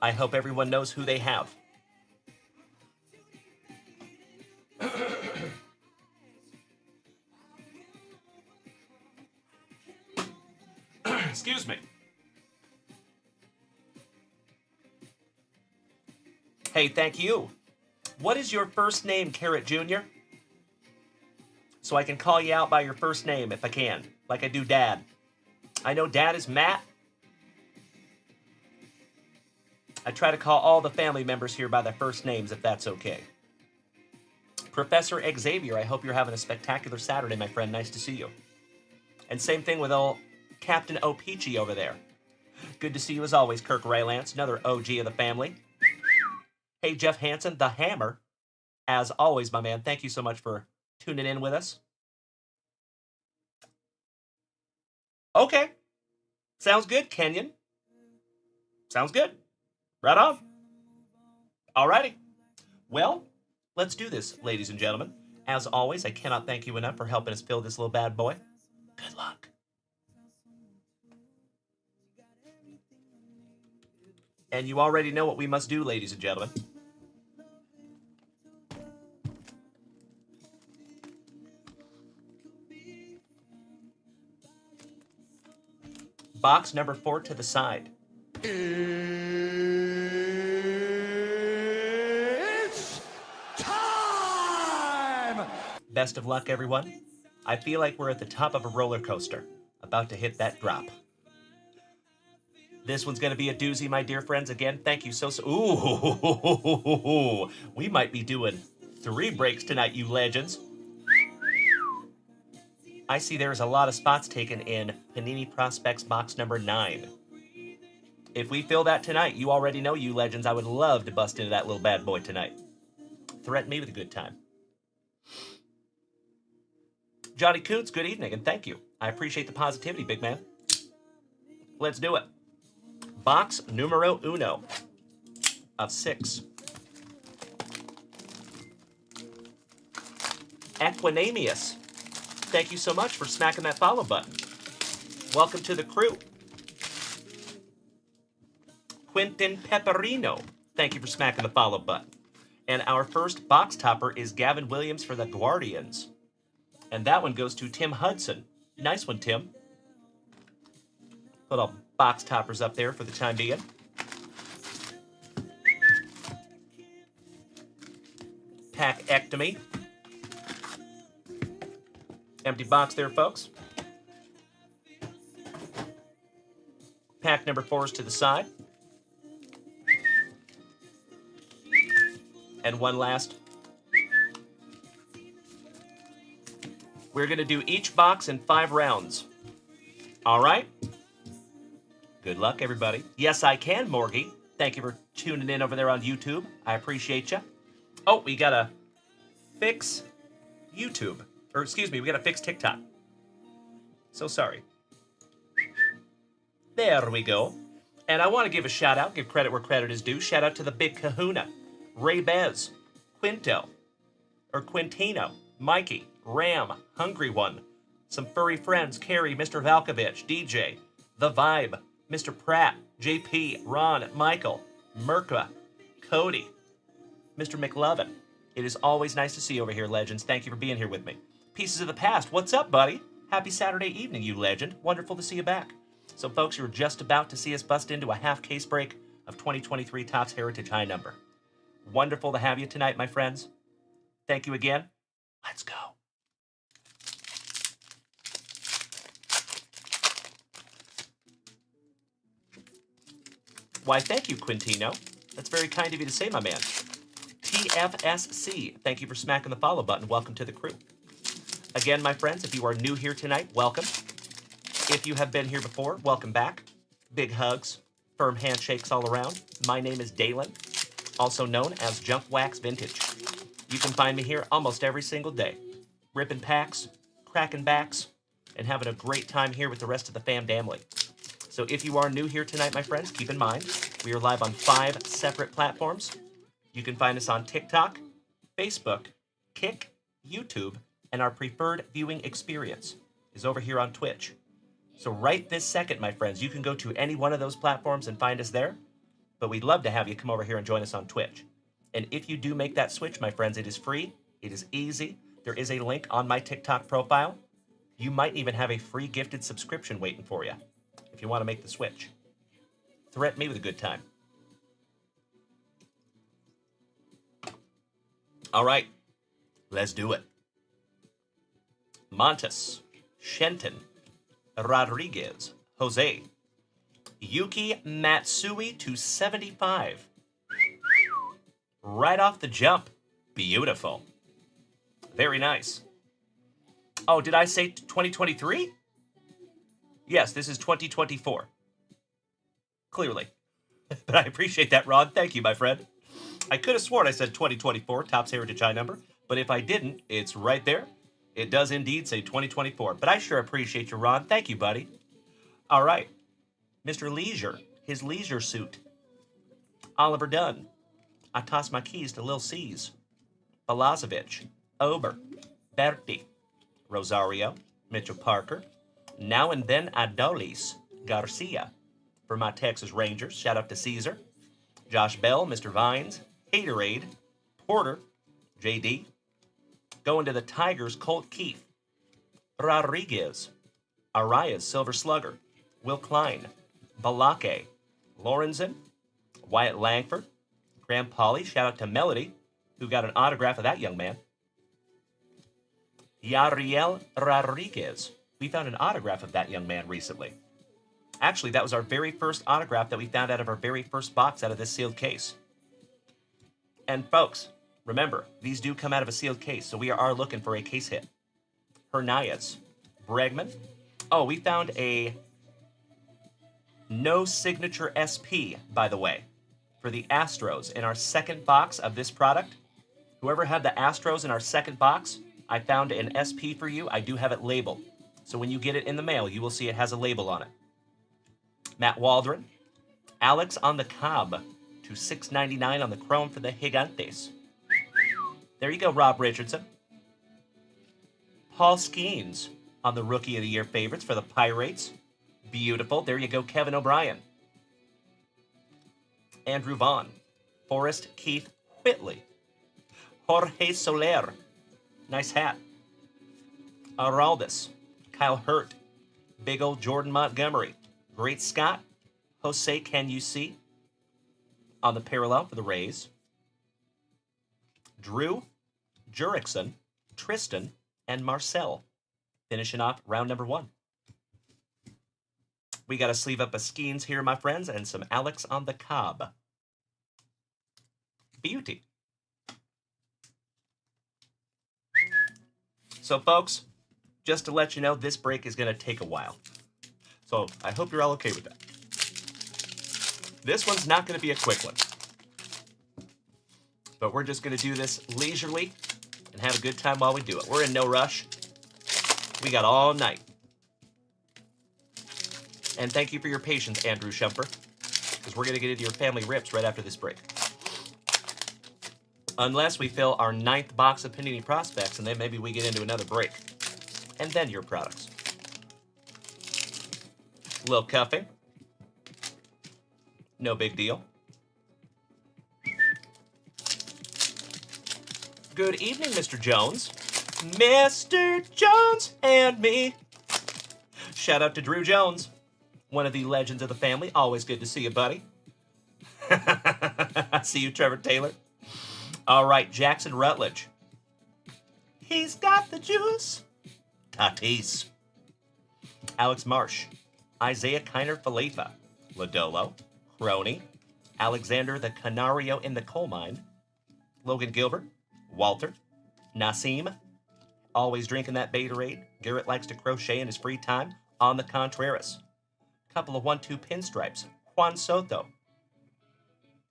I hope everyone knows who they have. Excuse me. Hey, thank you. What is your first name, Carrot Jr.? So I can call you out by your first name if I can, like I do Dad. I know Dad is Matt. I try to call all the family members here by their first names, if that's okay. Professor Xavier, I hope you're having a spectacular Saturday, my friend. Nice to see you. And same thing with old Captain O'Peachy over there. Good to see you as always, Kirk Raylance, another OG of the family. Hey, Jeff Hansen, the Hammer. As always, my man, thank you so much for tuning in with us. Okay. Sounds good, Kenyon. Sounds good. Right on. Alrighty. Well, let's do this, ladies and gentlemen. As always, I cannot thank you enough for helping us fill this little bad boy. Good luck. And you already know what we must do, ladies and gentlemen. Box number 4 to the side. It's time! Best of luck, everyone. I feel like we're at the top of a roller coaster, about to hit that drop. This one's going to be a doozy, my dear friends. Again, thank you so. Ooh, we might be doing 3 breaks tonight, you legends. I see there's a lot of spots taken in Panini Prospects box number 9. If we fill that tonight, you already know, you legends, I would love to bust into that little bad boy tonight. Threaten me with a good time. Johnny Coots, good evening, and thank you. I appreciate the positivity, big man. Let's do it. Box numero 1 of 6. Equinamius. Thank you so much for smacking that follow button. Welcome to the crew. Quentin Pepperino. Thank you for smacking the follow button. And our first box topper is Gavin Williams for the Guardians. And that one goes to Tim Hudson. Nice one, Tim. Put all box toppers up there for the time being. Pack-ectomy. Empty box there, folks. Pack number 4 is to the side. And one last. We're going to do each box in 5 rounds. All right? Good luck, everybody. Yes, I can, Morgie. Thank you for tuning in over there on YouTube. I appreciate you. Oh, we got to fix YouTube. Or, excuse me, we got to fix TikTok. So sorry. There we go. And I want to give a shout out, give credit where credit is due. Shout out to the Big Kahuna, Ray Bez, Quintino, Mikey, Ram, Hungry One, some furry friends, Carrie, Mr. Valkovich, DJ, The Vibe, Mr. Pratt, JP, Ron, Michael, Merkva, Cody, Mr. McLovin. It is always nice to see you over here, legends. Thank you for being here with me. Pieces of the Past, what's up, buddy? Happy Saturday evening, you legend. Wonderful to see you back. So, folks, you're just about to see us bust into a half case break of 2023 Topps Heritage High Number. Wonderful to have you tonight, my friends. Thank you again. Let's go. Why, thank you, Quintino. That's very kind of you to say, my man. TFSC, thank you for smacking the follow button. Welcome to the crew. Again, my friends, if you are new here tonight, welcome. If you have been here before, welcome back. Big hugs, firm handshakes all around. My name is Dalen, also known as Junkwax Vintage. You can find me here almost every single day, ripping packs, cracking backs, and having a great time here with the rest of the fam family. So if you are new here tonight, my friends, keep in mind, we are live on 5 separate platforms. You can find us on TikTok, Facebook, Kick, YouTube, and our preferred viewing experience is over here on Twitch. So right this second, my friends, you can go to any one of those platforms and find us there. But we'd love to have you come over here and join us on Twitch. And if you do make that switch, my friends, it is free. It is easy. There is a link on my TikTok profile. You might even have a free gifted subscription waiting for you if you want to make the switch. Threaten me with a good time. All right, let's do it. Montes, Shenton, Rodriguez, Jose, Yuki Matsui to 75. Right off the jump. Beautiful. Very nice. Oh, did I say 2023? Yes, this is 2024. Clearly. But I appreciate that, Rod. Thank you, my friend. I could have sworn I said 2024, Topps Heritage High Number, but if I didn't, it's right there. It does indeed say 2024, but I sure appreciate you, Ron. Thank you, buddy. All right. Mr. Leisure, his leisure suit. Oliver Dunn. I toss my keys to Lil C's. Balazovic. Ober. Berti. Rosario. Mitchell Parker. Now and then Adolis. Garcia. For my Texas Rangers, shout out to Caesar. Josh Bell, Mr. Vines. Haterade. Porter. JD. Going to the Tigers, Colt Keith. Rodriguez. Arias, Silver Slugger. Will Klein. Balake. Lorenzen. Wyatt Langford. Graham Pauly, shout out to Melody, who got an autograph of that young man. Yariel Rodriguez. We found an autograph of that young man recently. Actually, that was our very first autograph that we found out of our very first box out of this sealed case. And folks, remember, these do come out of a sealed case, so we are looking for a case hit. Hernandez. Bregman. Oh, we found a no signature SP, by the way, for the Astros in our second box of this product. Whoever had the Astros in our second box, I found an SP for you. I do have it labeled. So when you get it in the mail, you will see it has a label on it. Matt Waldron. Alex on the Cobb to $6.99 on the chrome for the Gigantes. There you go, Rob Richardson. Paul Skeens on the Rookie of the Year favorites for the Pirates. Beautiful. There you go, Kevin O'Brien. Andrew Vaughn. Forrest Keith Whitley. Jorge Soler. Nice hat. Araldis. Kyle Hurt. Big old Jordan Montgomery. Great Scott. Jose Can You See? On the parallel for the Rays. Drew. Jurickson. Tristan. And Marcel. Finishing off round number 1. We got a sleeve up of Skeens here, my friends, and some Alex on the Cobb. Beauty. So, folks, just to let you know, this break is going to take a while. So I hope you're all okay with that. This one's not going to be a quick one. But we're just going to do this leisurely and have a good time while we do it. We're in no rush. We got all night. And thank you for your patience, Andrew Shumper, because we're going to get into your family rips right after this break. Unless we fill our 9th box of Panini Prospects, and then maybe we get into another break. And then your products. A little cuffing. No big deal. Good evening, Mr. Jones. Mr. Jones and me. Shout out to Drew Jones, one of the legends of the family. Always good to see you, buddy. I see you, Trevor Taylor. All right, Jackson Rutledge. He's got the juice. Tatis. Alex Marsh. Isaiah Kiner Falefa. Lodolo. Roney. Alexander the Canario in the coal mine. Logan Gilbert. Walter. Nassim. Always drinking that Gatorade. Garrett likes to crochet in his free time. On the Contreras. Couple of 1-2 pinstripes. Juan Soto.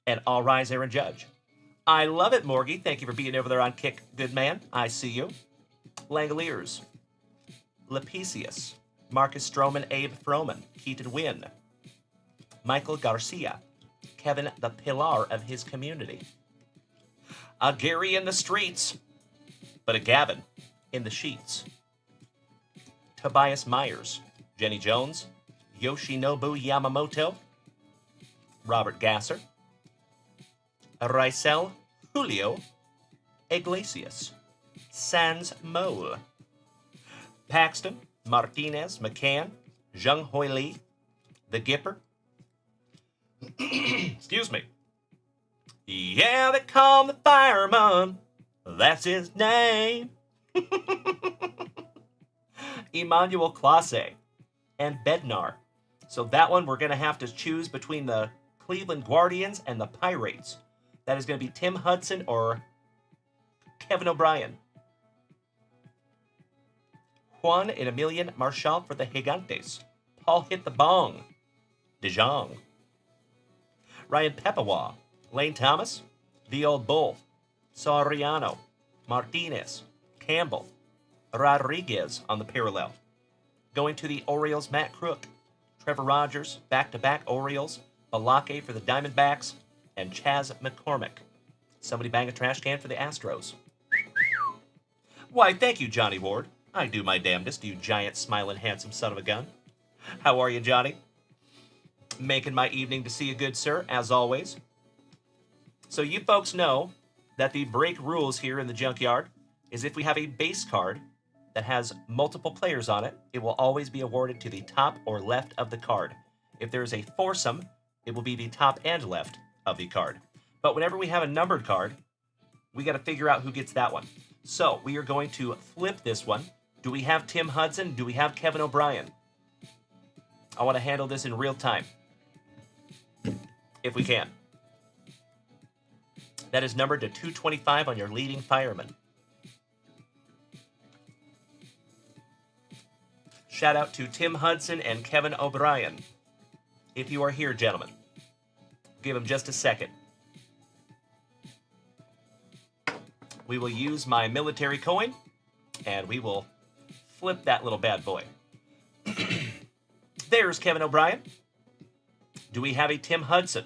And All Rise Aaron Judge. I love it, Morgie. Thank you for being over there on Kick, good man. I see you. Langoliers. Lepicius. Marcus Stroman, Abe Froman. Keaton Wynn. Michael Garcia. Kevin the Pillar of his community. A Gary in the streets, but a Gavin in the sheets. Tobias Myers. Jenny Jones. Yoshinobu Yamamoto. Robert Gasser. Raisel Julio Iglesias. Sans Mole. Paxton, Martinez, McCann, Zheng Hoi Li, The Gipper. Excuse me. Yeah, they call him the fireman. That's his name. Emmanuel Clase and Bednar. So that one we're going to have to choose between the Cleveland Guardians and the Pirates. That is going to be Tim Hudson or Kevin O'Brien. Juan and Emilian Marshall for the Gigantes. Paul hit the bong. DeJong. Ryan Pepawa. Lane Thomas. The Old Bull. Soriano. Martinez. Campbell. Rodriguez on the parallel. Going to the Orioles, Matt Crook. Trevor Rogers. Back-to-back Orioles. Balake for the Diamondbacks. And Chaz McCormick. Somebody bang a trash can for the Astros. Why, thank you, Johnny Ward. I do my damnedest, you giant, smiling, handsome son of a gun. How are you, Johnny? Making my evening to see you, good sir, as always. So you folks know that the break rules here in the junkyard is if we have a base card that has multiple players on it, it will always be awarded to the top or left of the card. If there is a foursome, it will be the top and left of the card. But whenever we have a numbered card, we got to figure out who gets that one. So we are going to flip this one. Do we have Tim Hudson? Do we have Kevin O'Brien? I want to handle this in real time. If we can. That is numbered to 225 on your leading fireman. Shout out to Tim Hudson and Kevin O'Brien. If you are here, gentlemen. Give them just a second. We will use my military coin, and we will flip that little bad boy. There's Kevin O'Brien. Do we have a Tim Hudson?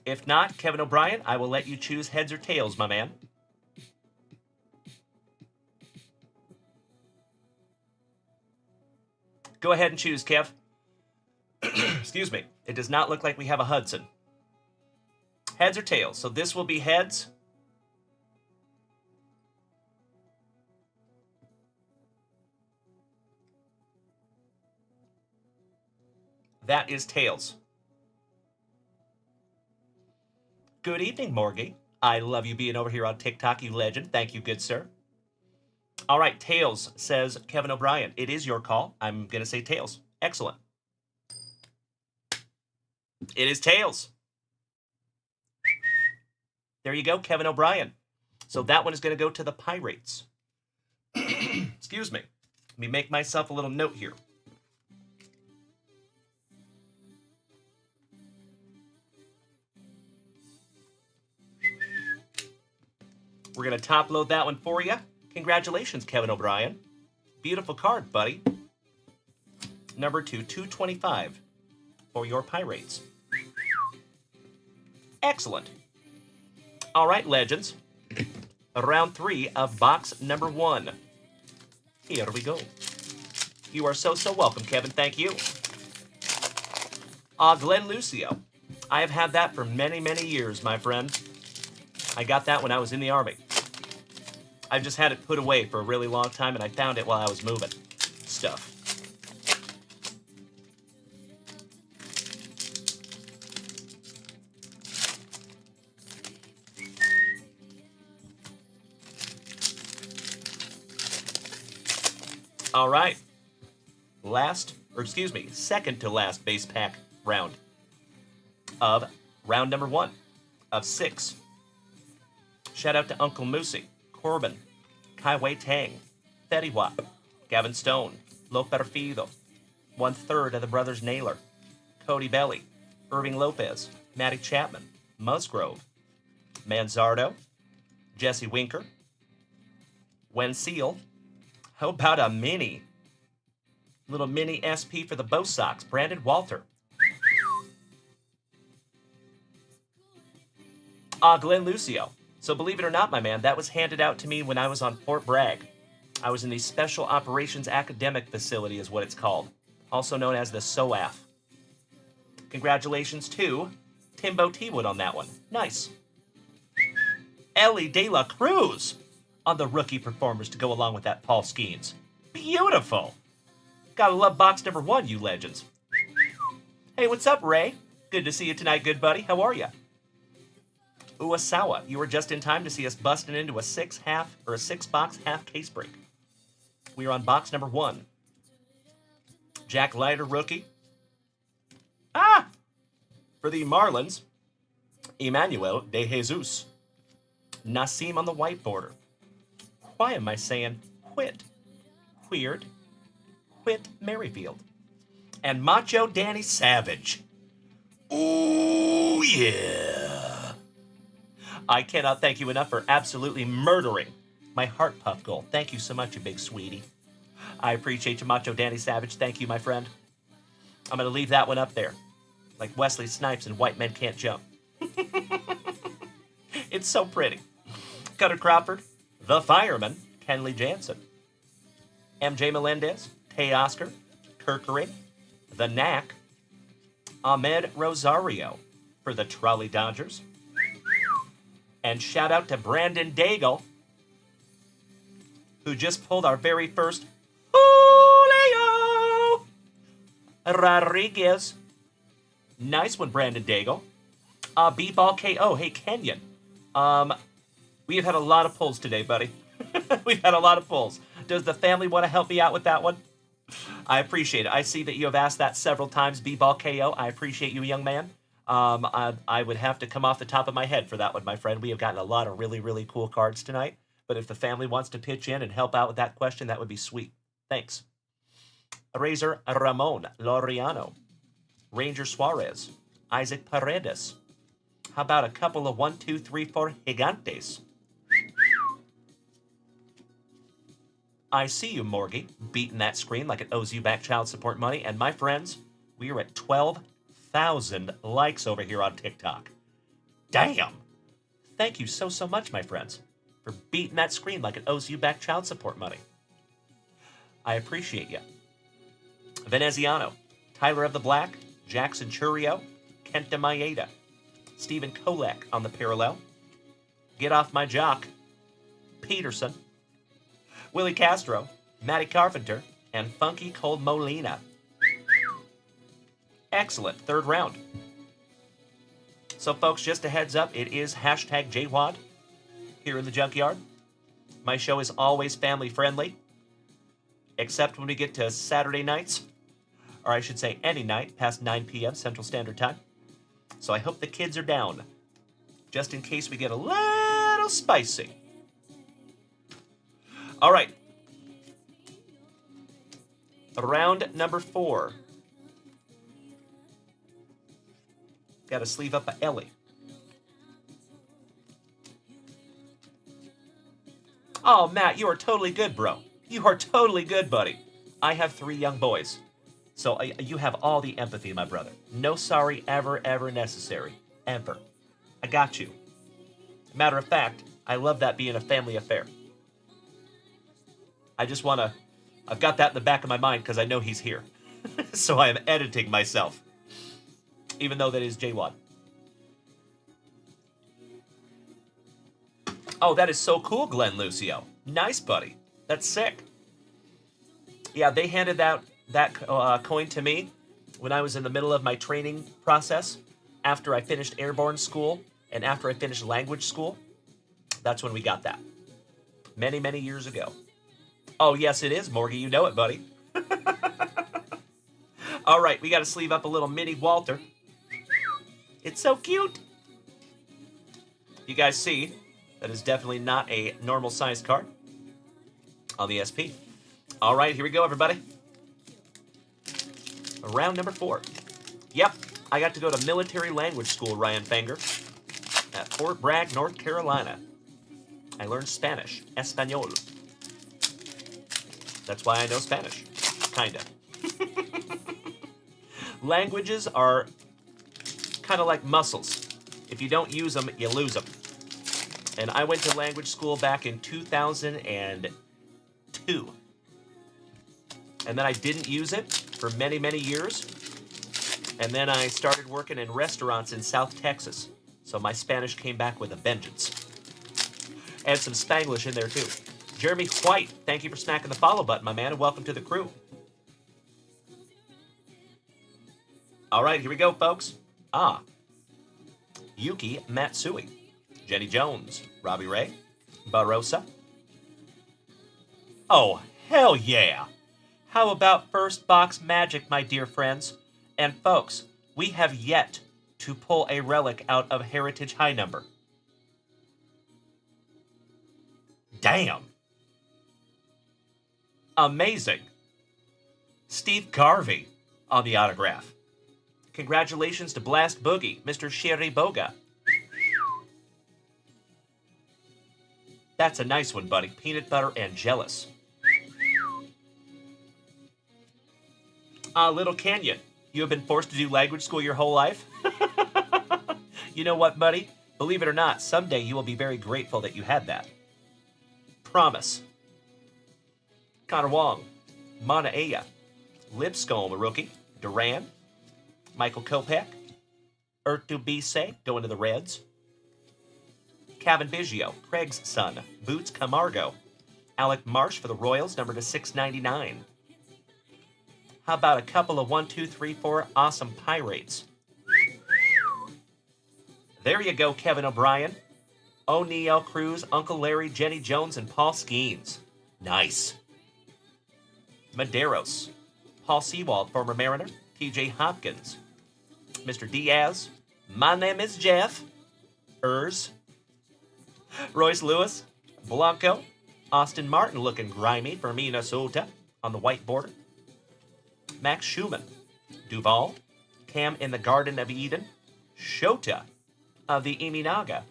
If not, Kevin O'Brien, I will let you choose heads or tails, my man. Go ahead and choose, Kev. Excuse me. It does not look like we have a Hudson. Heads or tails? So this will be heads. That is tails. Good evening, Morgie. I love you being over here on TikTok, you legend. Thank you, good sir. All right, tails, says Kevin O'Brien. It is your call. I'm going to say tails. Excellent. It is tails. There you go, Kevin O'Brien. So that one is going to go to the Pirates. Excuse me. Let me make myself a little note here. We're going to top load that one for you. Congratulations, Kevin O'Brien. Beautiful card, buddy. Number 225 for your Pirates. Excellent. All right, Legends. Round 3 of box number 1. Here we go. You are so welcome, Kevin. Thank you. Glenn Lucio. I have had that for many, many years, my friend. I got that when I was in the Army. I've just had it put away for a really long time, and I found it while I was moving stuff. All right. Second to last base pack round of round number 1 of 6. Shout out to Uncle Moosey, Corbin, Kai Wei Tang, Fetty Wap, Gavin Stone, Lo Perfido, 1/3 of the Brothers Naylor, Cody Belly, Irving Lopez, Matty Chapman, Musgrove, Manzardo, Jesse Winker, Wen Seal. How about a little mini SP for the Bo Sox, Brandon Walter. Glenn Lucio. So believe it or not, my man, that was handed out to me when I was on Fort Bragg. I was in the Special Operations Academic Facility is what it's called, also known as the SOAF. Congratulations to Timbo T-Wood on that one. Nice. Ellie De La Cruz on the rookie performers to go along with that Paul Skeens. Beautiful. Gotta love box number 1, you legends. Hey, what's up, Ray? Good to see you tonight, good buddy. How are you? Uwasawa, you were just in time to see us busting into a 6-box half case break. We are on box number 1. Jack Leiter rookie. For the Marlins, Emmanuel De Jesus. Nassim on the white border. Why am I saying quit? Weird. Quit Merrifield. And Macho Danny Savage. Ooh, yeah. I cannot thank you enough for absolutely murdering my Heart Puff goal. Thank you so much, you big sweetie. I appreciate you, Macho Danny Savage. Thank you, my friend. I'm going to leave that one up there. Like Wesley Snipes and White Men Can't Jump. It's so pretty. Cutter Crawford, The Fireman, Kenley Jansen, MJ Melendez, Teoscar, Kirkering, The Knack, Ahmed Rosario for the Trolley Dodgers, and shout out to Brandon Daigle, who just pulled our very first Julio Rodriguez. Nice one, Brandon Daigle. B-Ball KO. Hey, Kenyon. We have had a lot of pulls today, buddy. We've had a lot of pulls. Does the family want to help me out with that one? I appreciate it. I see that you have asked that several times, B-Ball KO. I appreciate you, young man. I would have to come off the top of my head for that one, my friend. We have gotten a lot of really, really cool cards tonight. But if the family wants to pitch in and help out with that question, that would be sweet. Thanks. Razor Ramon Laureano. Ranger Suarez. Isaac Paredes. How about a couple of 1, 2, 3, 4 Gigantes? I see you, Morgie, beating that screen like it owes you back child support money. And my friends, we are at 12,000 likes over here on TikTok. Damn! Thank you so much, my friends, for beating that screen like it owes you back child support money. I appreciate you. Veneziano, Tyler of the Black, Jackson Churio, Kenta Maeda, Stephen Kolek on the parallel, Get Off My Jock, Peterson, Willie Castro, Matty Carpenter, and Funky Cold Molina. Excellent. Third round. So, folks, just a heads up, it is hashtag JWAD here in the Junkyard. My show is always family friendly, except when we get to Saturday nights, or I should say any night past 9 p.m. Central Standard Time. So I hope the kids are down. just in case we get a little spicy. All right. Round number 4. Got to sleeve up a Ellie. Oh, Matt, you are totally good, bro. You are totally good, buddy. I have 3 young boys. So you have all the empathy, my brother. No sorry ever, ever necessary. Ever. I got you. Matter of fact, I love that being a family affair. I just want to... I've got that in the back of my mind because I know he's here. So I am editing myself. Even though that is JWad. Oh, that is so cool, Glenn Lucio. Nice, buddy. That's sick. Yeah, they handed out that coin to me when I was in the middle of my training process after I finished airborne school and after I finished language school. That's when we got that. Many, many years ago. Oh, yes, it is, Morgie. You know it, buddy. All right, we got to sleeve up a little mini Walter. It's so cute. You guys see, that is definitely not a normal size card on the SP. All right, here we go, everybody. Round number 4. Yep, I got to go to military language school, Ryan Fanger, at Fort Bragg, North Carolina. I learned Spanish, Espanol. That's why I know Spanish, kinda. Languages are kind of like muscles. If you don't use them, you lose them. And I went to language school back in 2002. And then I didn't use it for many, many years. And then I started working in restaurants in South Texas. So my Spanish came back with a vengeance. And some Spanglish in there too. Jeremy White, thank you for smacking the follow button, my man, and welcome to the crew. All right, here we go, folks. Yuki Matsui, Jenny Jones, Robbie Ray, Barossa. Oh, hell yeah! How about first box magic, my dear friends? And folks, we have yet to pull a relic out of Heritage High Number. Damn! Amazing! Steve Garvey on the autograph. Congratulations to Blast Boogie, Mr. Sherry Boga. That's a nice one, buddy. Peanut butter and jealous. Little Canyon, you have been forced to do language school your whole life? You know what, buddy? Believe it or not, someday you will be very grateful that you had that. Promise. Connor Wong, Mana Aya, Lipscomb, a rookie, Duran, Michael Kopech, Urtubise, going to the Reds, Kevin Biggio, Craig's son, Boots Camargo, Alec Marsh for the Royals, number to 699. How about a couple of 1, 2, 3, 4 awesome Pirates? There you go, Kevin O'Brien. O'Neal Cruz, Uncle Larry, Jenny Jones, and Paul Skeens. Nice. Maderos, Paul Sewald, former Mariner, TJ Hopkins, Mr. Diaz, my name is Jeff, Royce Lewis, Blanco, Austin Martin looking grimy for Minnesota on the white border, Max Schumann, Duval, Cam in the Garden of Eden, Shota of the Iminaga.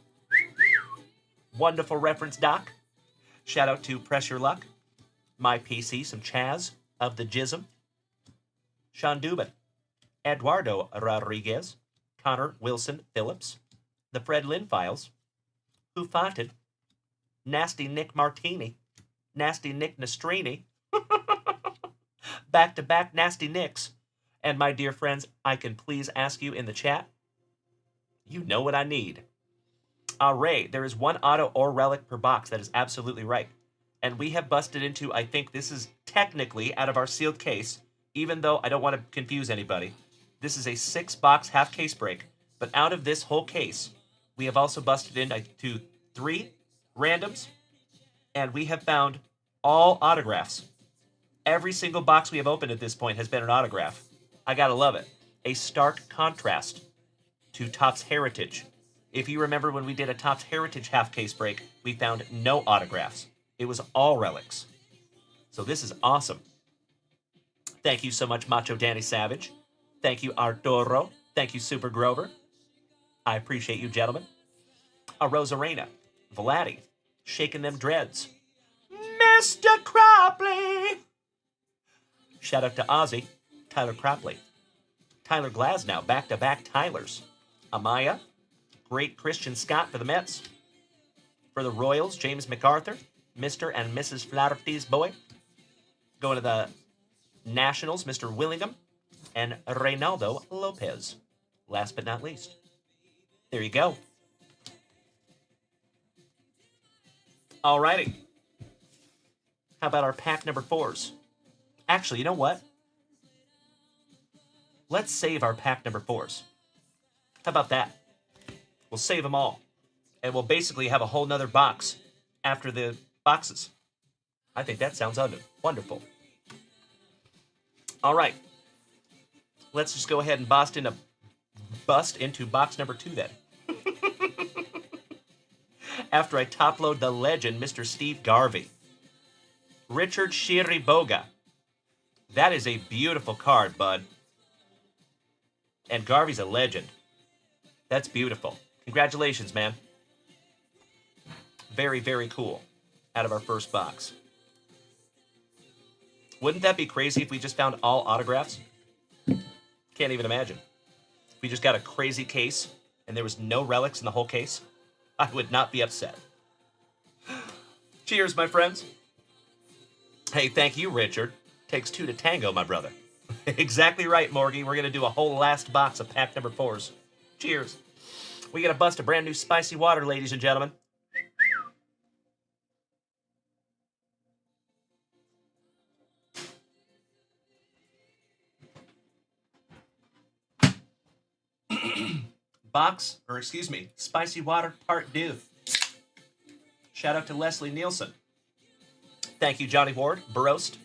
Wonderful reference, Doc. Shout out to Press Your Luck, My PC, some Chaz of the Jism, Sean Dubin, Eduardo Rodriguez, Connor Wilson Phillips, the Fred Lynn Files, Who Fonted, Nasty Nick Martini, Nasty Nick Nastrini, back-to-back Nasty Nicks, and my dear friends, I can please ask you in the chat, you know what I need. Ray, there is 1 auto or relic per box. That is absolutely right. And we have busted into, I think this is technically out of our sealed case, even though I don't want to confuse anybody. This is a 6-box half case break, but out of this whole case, we have also busted into 3 randoms, and we have found all autographs. Every single box we have opened at this point has been an autograph. I gotta love it. A stark contrast to Topps Heritage. If you remember when we did a Topps Heritage half case break, we found no autographs. It was all relics. So this is awesome. Thank you so much, Macho Danny Savage. Thank you, Arturo. Thank you, Super Grover. I appreciate you, gentlemen. A Rosarena, Vladdy, shaking them dreads. Mr. Cropley. Shout out to Ozzy, Tyler Cropley. Tyler Glasnow, back-to-back Tylers. Amaya, great Christian Scott for the Mets. For the Royals, James MacArthur, Mr. and Mrs. Flaherty's boy. Going to the Nationals, Mr. Willingham, and Reynaldo Lopez. Last but not least. There you go. Alrighty. How about our pack number 4s? Actually, you know what? Let's save our pack number 4s. How about that? We'll save them all. And we'll basically have a whole nother box after the boxes. I think that sounds wonderful. All right. Let's just go ahead and bust into box number 2 then. After I top load the legend, Mr. Steve Garvey. Richard Shiriboga. That is a beautiful card, bud. And Garvey's a legend. That's beautiful. Congratulations, man. Very, very cool. Out of our first box. Wouldn't that be crazy if we just found all autographs? Can't even imagine. If we just got a crazy case and there was no relics in the whole case, I would not be upset. Cheers, my friends. Hey, thank you, Richard. Takes 2 to tango, my brother. Exactly right, Morgie. We're going to do a whole last box of pack number 4s. Cheers. We got to bust a brand new spicy water, ladies and gentlemen. Spicy water part 2. Shout out to Leslie Nielsen. Thank you, Johnny Ward, Barost.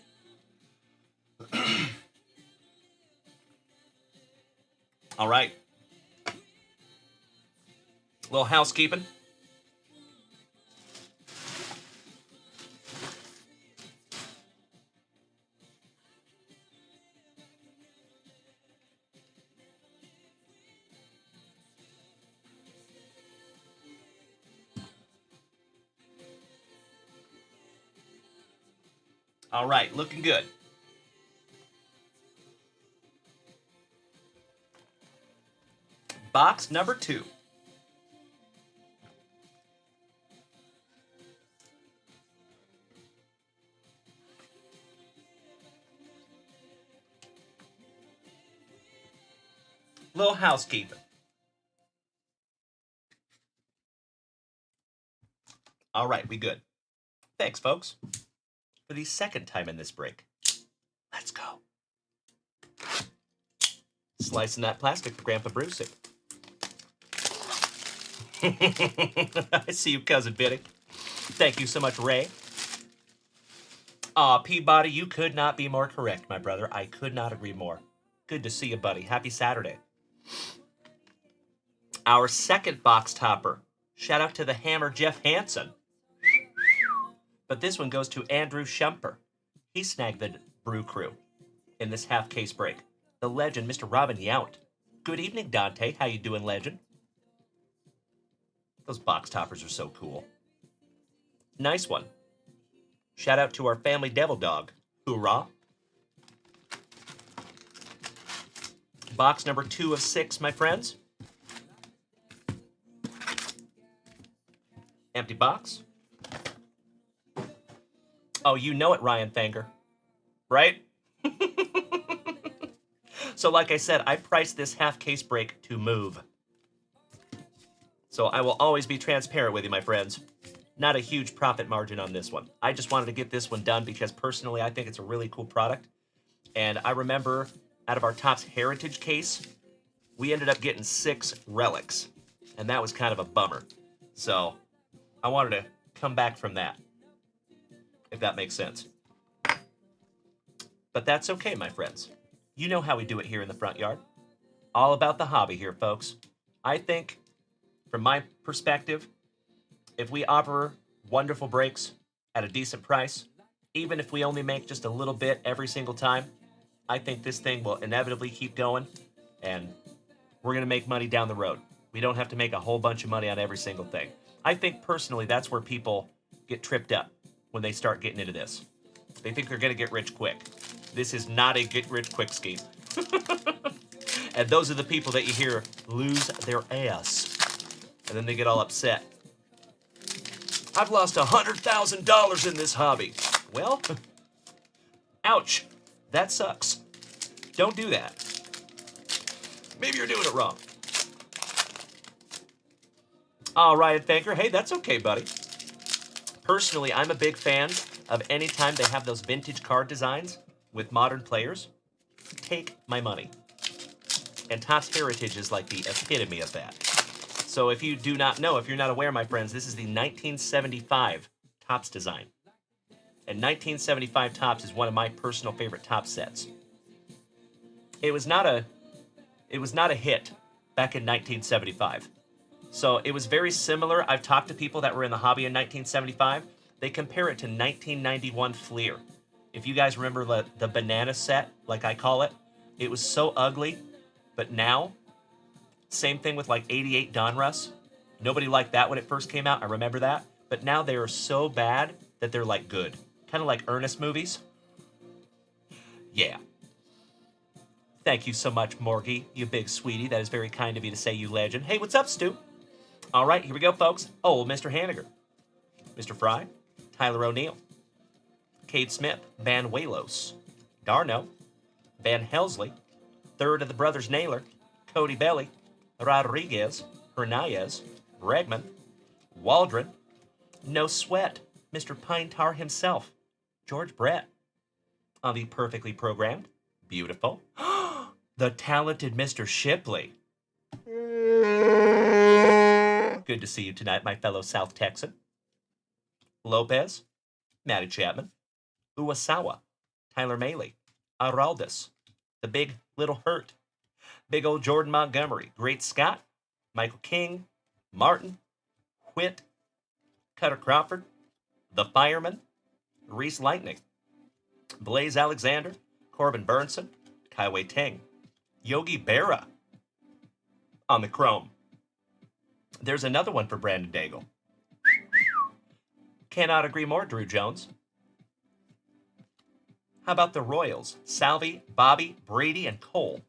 All right. A little housekeeping. All right, looking good. Box number 2. Little housekeeping. All right, we good. Thanks, folks. For the second time in this break. Let's go. Slicing that plastic for Grandpa Brucey. I see you, Cousin Biddy. Thank you so much, Ray. Aw, Peabody, you could not be more correct, my brother. I could not agree more. Good to see you, buddy. Happy Saturday. Our second box topper. Shout out to the Hammer, Jeff Hansen. But this one goes to Andrew Shumper. He snagged the Brew Crew in this half-case break. The legend, Mr. Robin Yount. Good evening, Dante. How you doing, legend? Those box toppers are so cool. Nice one. Shout out to our family devil dog. Hoorah. Box number 2 of 6, my friends. Empty box. Oh, you know it, Ryan Fanger. Right? So like I said, I priced this half-case break to move. So I will always be transparent with you, my friends. Not a huge profit margin on this one. I just wanted to get this one done because personally I think it's a really cool product. And I remember out of our Topps Heritage case, we ended up getting 6 relics. And that was kind of a bummer. So I wanted to come back from that, if that makes sense. But that's okay, my friends. You know how we do it here in the front yard. All about the hobby here, folks. I think From my perspective, if we offer wonderful brakes at a decent price, even if we only make just a little bit every single time, I think this thing will inevitably keep going, and we're going to make money down the road. We don't have to make a whole bunch of money on every single thing. I think personally that's where people get tripped up when they start getting into this. They think they're going to get rich quick. This is not a get rich quick scheme. And those are the people that you hear lose their ass. And then they get all upset. I've lost $100,000 in this hobby. Well, ouch. That sucks. Don't do that. Maybe you're doing it wrong. All right, Thanker. Hey, that's okay, buddy. Personally, I'm a big fan of any time they have those vintage card designs with modern players. Take my money. And Topps Heritage is like the epitome of that. So if you do not know, if you're not aware, my friends, this is the 1975 Topps design. And 1975 Topps is one of my personal favorite Topps sets. It was not a hit back in 1975. So it was very similar. I've talked to people that were in the hobby in 1975. They compare it to 1991 Fleer. If you guys remember the banana set, like I call it, it was so ugly. But now, same thing with like 88 Donruss. Nobody liked that when it first came out. I remember that. But now they are so bad that they're like good. Kind of like Ernest movies. Yeah. Thank you so much, Morgie, you big sweetie. That is very kind of you to say, you legend. Hey, what's up, Stu? All right, here we go, folks. Old Mr. Hanniger. Mr. Fry. Tyler O'Neill. Cade Smith. Van Walos. Darno. Van Helsley. Third of the brothers Naylor. Cody Belly. Rodriguez. Hernandez. Bregman. Waldron. No Sweat. Mr. Pine Tar himself. George Brett. On the perfectly programmed. Beautiful. The talented Mr. Shipley. Good to see you tonight, my fellow South Texan. Lopez. Matty Chapman. Uwasawa. Tyler Maley. Araldis. The Big Little Hurt. Big old Jordan Montgomery. Great Scott. Michael King. Martin. Whit. Cutter Crawford. The Fireman. Reese Lightning. Blaze Alexander. Corbin Burnson. Kaiwei Teng. Yogi Berra. On the chrome. There's another one for Brandon Daigle. Cannot agree more, Drew Jones. How about the Royals? Salvi, Bobby, Brady, and Cole.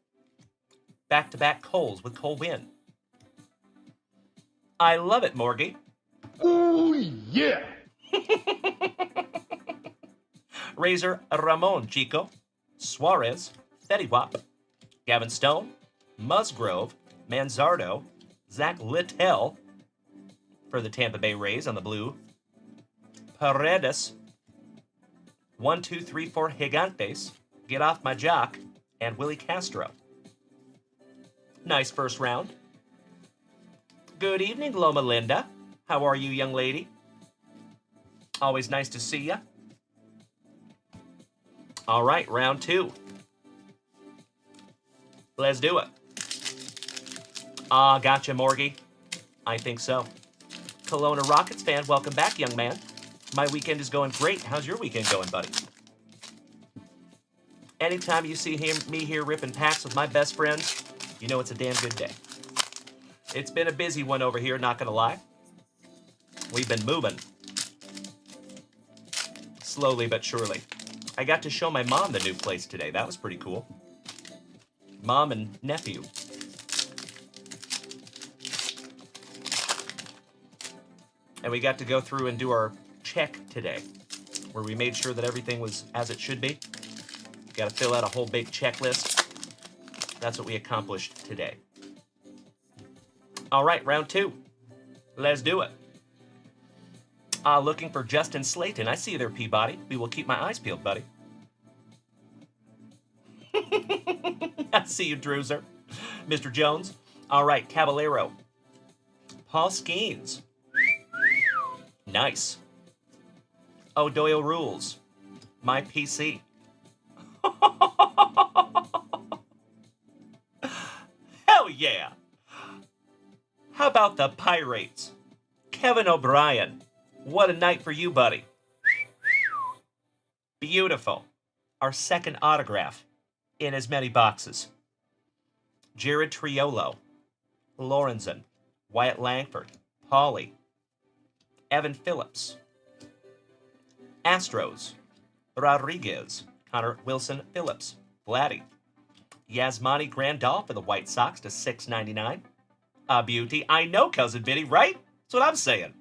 Back-to-back Coles with Cole Winn. I love it, Morgie. Oh, yeah. Razor Ramon Chico. Suarez. Fetty Wap. Gavin Stone. Musgrove. Manzardo. Zach Littell for the Tampa Bay Rays on the blue. Paredes. 1, 2, 3, 4 Gigantes. Get Off My Jock. And Willie Castro. Nice first round. Good evening, Loma Linda. How are you, young lady? Always nice to see ya. All right, round 2. Let's do it. Gotcha, Morgie. I think so. Kelowna Rockets fan, welcome back, young man. My weekend is going great. How's your weekend going, buddy? Anytime you see me here ripping packs with my best friends, you know it's a damn good day. It's been a busy one over here, not gonna lie. We've been moving. Slowly but surely. I got to show my mom the new place today. That was pretty cool. Mom and nephew. And we got to go through and do our check today, where we made sure that everything was as it should be. Got to fill out a whole big checklist. That's what we accomplished today. All right, round 2. Let's do it. Looking for Justin Slayton. I see you there, Peabody. We will keep my eyes peeled, buddy. I see you, Druzer. Mr. Jones. All right, Caballero. Paul Skeens. Nice. Oh, Doyle Rules. My PC. Hell yeah. How about the Pirates? Kevin O'Brien. What a night for you, buddy. Beautiful. Our second autograph in as many boxes. Jared Triolo, Lorenzen, Wyatt Langford, Paulie, Evan Phillips, Astros, Rodriguez, Connor Wilson Phillips, Vladdy, Yasmani Grandal for the White Sox to $6.99. A beauty. I know, Cousin Vinny, right? That's what I'm saying.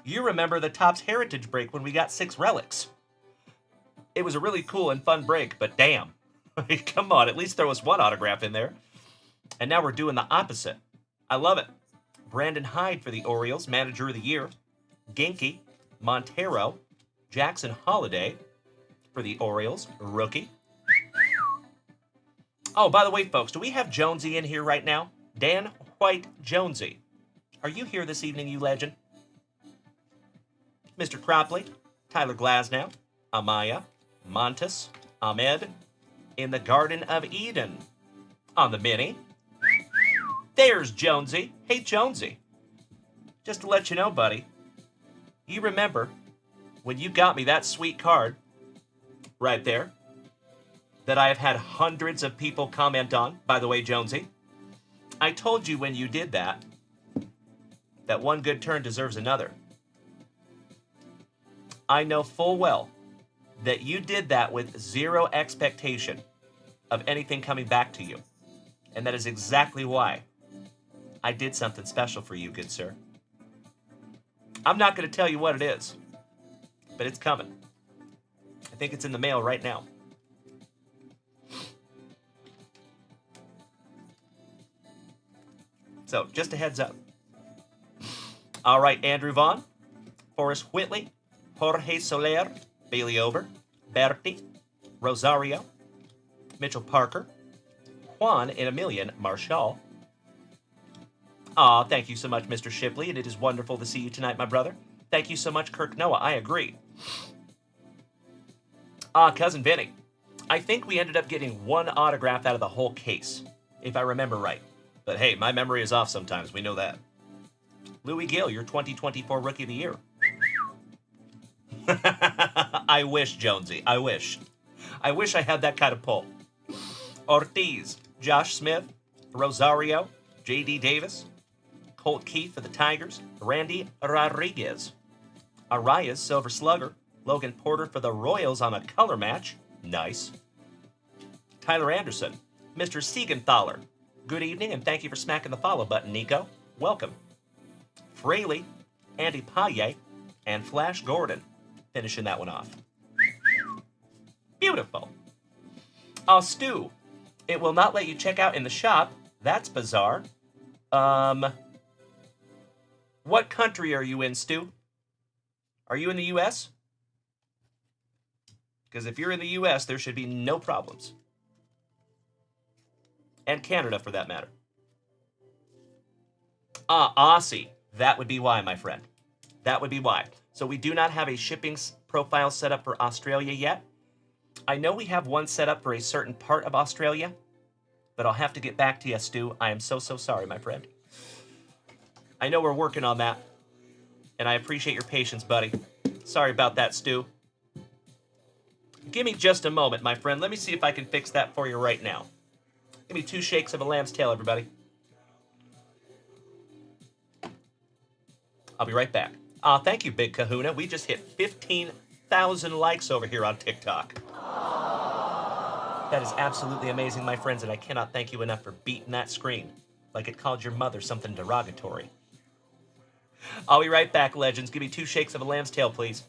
You remember the Topps Heritage break when we got 6 relics. It was a really cool and fun break, but damn. Come on, at least there was one autograph in there. And now we're doing the opposite. I love it. Brandon Hyde for the Orioles, Manager of the Year. Genki, Montero, Jackson Holiday for the Orioles, Rookie. Oh, by the way, folks, do we have Jonesy in here right now? Dan White Jonesy. Are you here this evening, you legend? Mr. Cropley, Tyler Glasnow, Amaya, Montes, Ahmed, in the Garden of Eden. On the mini. There's Jonesy. Hey, Jonesy. Just to let you know, buddy, you remember when you got me that sweet card right there that I have had hundreds of people comment on, by the way, Jonesy? I told you when you did that one good turn deserves another. I know full well that you did that with zero expectation of anything coming back to you. And that is exactly why I did something special for you, good sir. I'm not going to tell you what it is, but it's coming. I think it's in the mail right now. So, just a heads up. All right, Andrew Vaughn, Forrest Whitley, Jorge Soler, Bailey Over, Berti, Rosario, Mitchell Parker, Juan and Emilian Marshall. Aw, thank you so much, Mr. Shipley, and it is wonderful to see you tonight, my brother. Thank you so much, Kirk Noah. I agree. Cousin Vinny, I think we ended up getting one autograph out of the whole case, if I remember right. But hey, my memory is off sometimes. We know that. Louis Gill, your 2024 Rookie of the Year. I wish, Jonesy. I wish. I wish I had that kind of pull. Ortiz, Josh Smith, Rosario, J.D. Davis, Colt Keith for the Tigers, Randy Rodriguez, Arias, Silver Slugger, Logan Porter for the Royals on a color match. Nice. Tyler Anderson, Mr. Siegenthaler. Good evening, and thank you for smacking the follow button, Nico. Welcome. Fraley, Andy Paye, and Flash Gordon. Finishing that one off. Beautiful. Stu, it will not let you check out in the shop. That's bizarre. What country are you in, Stu? Are you in the U.S.? Because if you're in the U.S., there should be no problems. And Canada, for that matter. Aussie. That would be why, my friend. That would be why. So we do not have a shipping profile set up for Australia yet. I know we have one set up for a certain part of Australia, but I'll have to get back to you, Stu. I am so sorry, my friend. I know we're working on that, and I appreciate your patience, buddy. Sorry about that, Stu. Give me just a moment, my friend. Let me see if I can fix that for you right now. Give me 2 shakes of a lamb's tail, everybody. I'll be right back. Thank you, Big Kahuna. We just hit 15,000 likes over here on TikTok. That is absolutely amazing, my friends, and I cannot thank you enough for beating that screen like it called your mother something derogatory. I'll be right back, legends. Give me 2 shakes of a lamb's tail, please.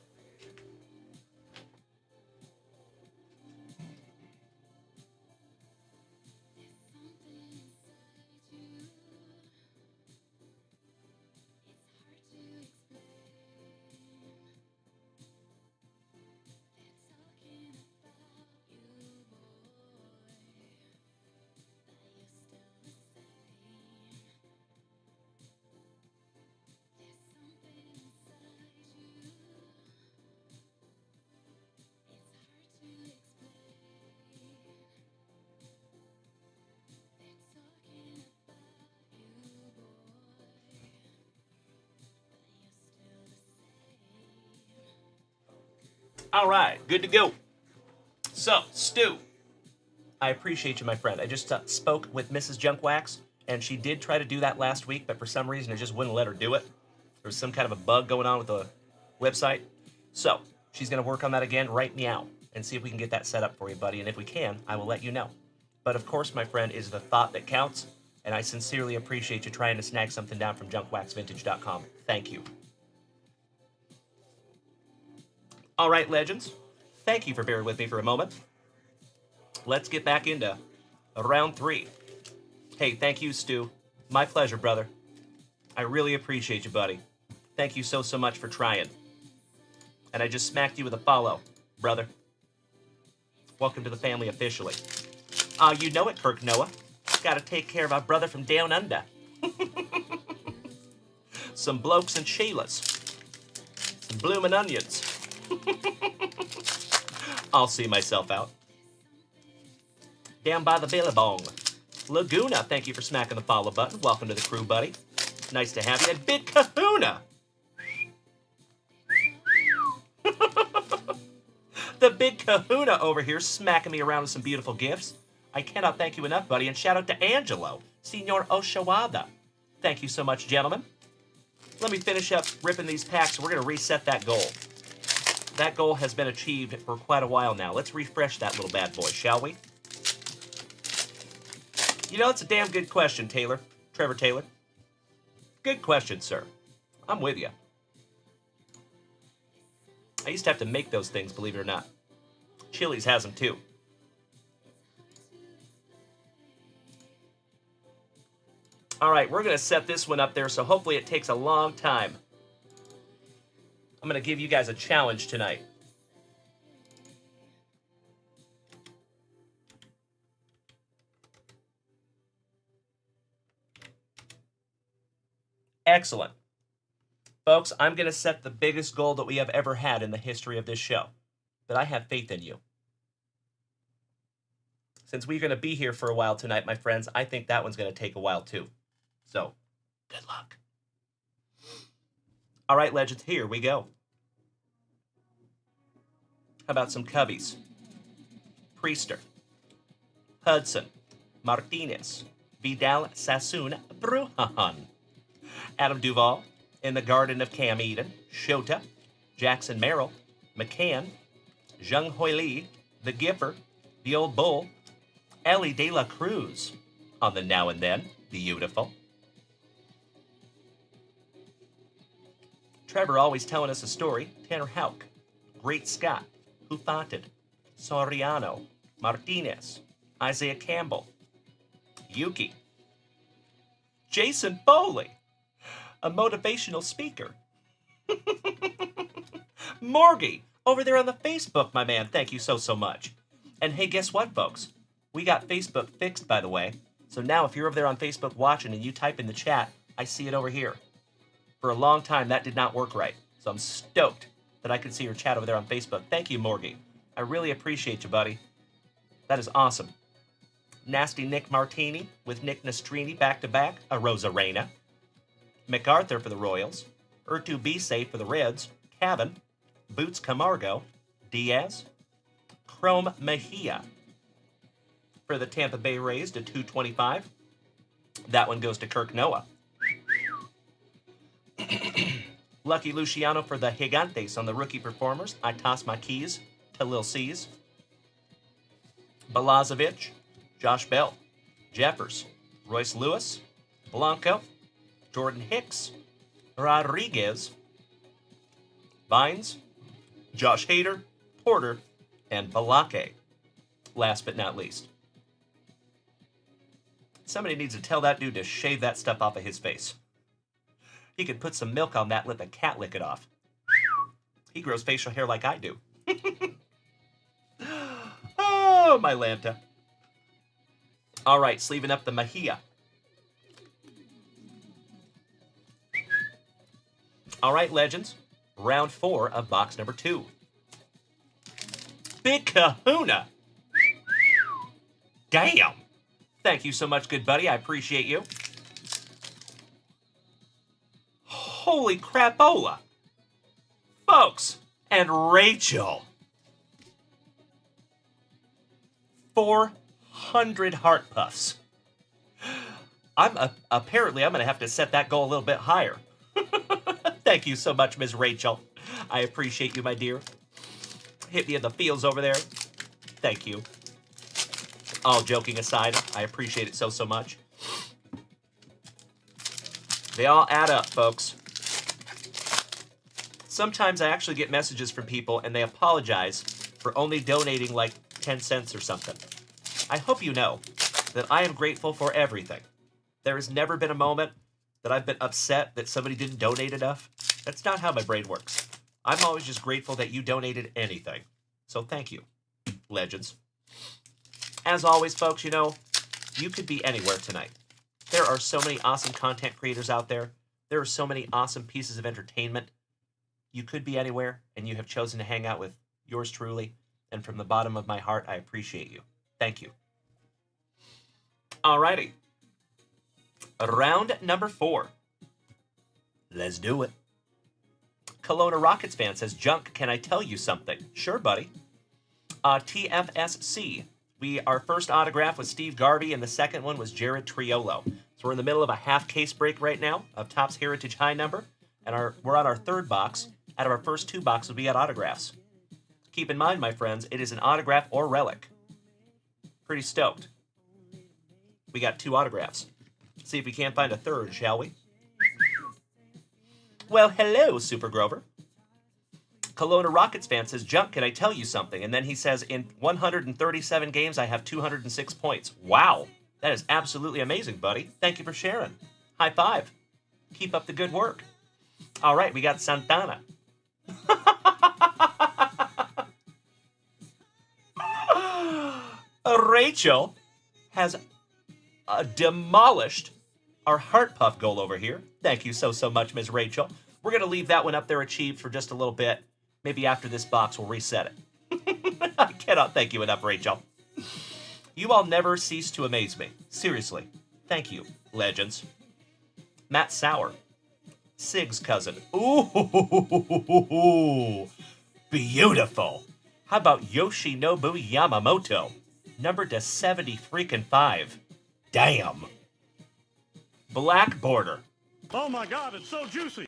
All right, good to go. So, Stu, I appreciate you, my friend. I just spoke with Mrs. Junkwax, and she did try to do that last week, but for some reason, it just wouldn't let her do it. There was some kind of a bug going on with the website. So, she's going to work on that again right meow and see if we can get that set up for you, buddy. And if we can, I will let you know. But of course, my friend, is the thought that counts, and I sincerely appreciate you trying to snag something down from junkwaxvintage.com. Thank you. All right, legends. Thank you for bearing with me for a moment. Let's get back into round 3. Hey, thank you, Stu. My pleasure, brother. I really appreciate you, buddy. Thank you so much for trying. And I just smacked you with a follow, brother. Welcome to the family officially. You know it, Kirk Noah. Gotta take care of our brother from down under. Some blokes and Sheilas. Some bloomin' onions. I'll see myself out. Down by the billabong. Laguna, thank you for smacking the follow button. Welcome to the crew, buddy. Nice to have you. And Big Kahuna. The Big Kahuna over here smacking me around with some beautiful gifts. I cannot thank you enough, buddy. And shout out to Angelo, Senor Oshawada. Thank you so much, gentlemen. Let me finish up ripping these packs. We're going to reset that goal. That goal has been achieved for quite a while now. Let's refresh that little bad boy, shall we? You know, it's a damn good question, Taylor. Trevor Taylor. Good question, sir. I'm with you. I used to have to make those things, believe it or not. Chili's has them, too. All right, we're going to set this one up there, so hopefully it takes a long time. I'm going to give you guys a challenge tonight. Excellent. Folks, I'm going to set the biggest goal that we have ever had in the history of this show. But I have faith in you. Since we're going to be here for a while tonight, my friends, I think that one's going to take a while too. So, good luck. All right, legends, here we go. How about some Cubbies? Priester, Hudson, Martinez, Vidal Sassoon, Brujan, Adam Duvall, In the Garden of Cam Eden, Shota, Jackson Merrill, McCann, Zheng Hoi Li, The Gipper, The Old Bull, Ellie De La Cruz, on the Now and Then, Beautiful. Trevor always telling us a story, Tanner Houck, Great Scott, Hufated, Soriano, Martinez, Isaiah Campbell, Yuki, Jason Foley, a motivational speaker. Morgie, over there on the Facebook, my man. Thank you so much. And hey, guess what, folks? We got Facebook fixed, by the way. So now if you're over there on Facebook watching and you type in the chat, I see it over here. For a long time, that did not work right. So I'm stoked that I could see your chat over there on Facebook. Thank you, Morgie. I really appreciate you, buddy. That is awesome. Nasty Nick Martini with Nick Nastrini back-to-back, a Rosarena. MacArthur for the Royals. Urtu Bise for the Reds. Cavan. Boots Camargo. Diaz. Chrome Mejia for the Tampa Bay Rays to 225. That one goes to Kirk Noah. Lucky Luciano for the Gigantes on the rookie performers. I toss my keys to Lil C's. Balazovic, Josh Bell, Jeffers, Royce Lewis, Blanco, Jordan Hicks, Rodriguez, Vines, Josh Hader, Porter, and Balake. Last but not least. Somebody needs to tell that dude to shave that stuff off of his face. He could put some milk on that and let the cat lick it off. He grows facial hair like I do. Oh, my Lanta. All right, sleeving up the Mejia. All right, legends. Round 4 of box number 2. Big Kahuna. Damn. Thank you so much, good buddy. I appreciate you. Holy crapola. Folks, and Rachel. 400 heart puffs. Apparently I'm going to have to set that goal a little bit higher. Thank you so much, Ms. Rachel. I appreciate you, my dear. Hit me in the feels over there. Thank you. All joking aside, I appreciate it so much. They all add up, folks. Sometimes I actually get messages from people and they apologize for only donating like 10 cents or something. I hope you know that I am grateful for everything. There has never been a moment that I've been upset that somebody didn't donate enough. That's not how my brain works. I'm always just grateful that you donated anything. So thank you, legends. As always, folks, you know, you could be anywhere tonight. There are so many awesome content creators out there. There are so many awesome pieces of entertainment. You could be anywhere, and you have chosen to hang out with yours truly. And from the bottom of my heart, I appreciate you. Thank you. Alrighty. Round number 4. Let's do it. Kelowna Rockets fan says, Junk, can I tell you something? Sure, buddy. TFSC. Our first autograph was Steve Garvey, and the second one was Jared Triolo. So we're in the middle of a half case break right now of Topps Heritage High number, and we're on our 3rd box. Out of our first 2 boxes, we got autographs. Keep in mind, my friends, it is an autograph or relic. Pretty stoked. We got 2 autographs. See if we can't find a 3rd, shall we? Well, hello, Super Grover. Kelowna Rockets fan says, Junk, can I tell you something? And then he says, in 137 games, I have 206 points. Wow, that is absolutely amazing, buddy. Thank you for sharing. High five. Keep up the good work. All right, we got Santana. Rachel has demolished our Heart Puff goal over here. Thank you so much, Ms. Rachel. We're going to leave that one up there achieved for just a little bit. Maybe after this box, we'll reset it. I cannot thank you enough, Rachel. You all never cease to amaze me. Seriously. Thank you, legends. Matt Sauer. Sig's cousin. Ooh, beautiful. How about Yoshinobu Yamamoto? Numbered to 75. Damn. Black border. Oh my God, it's so juicy.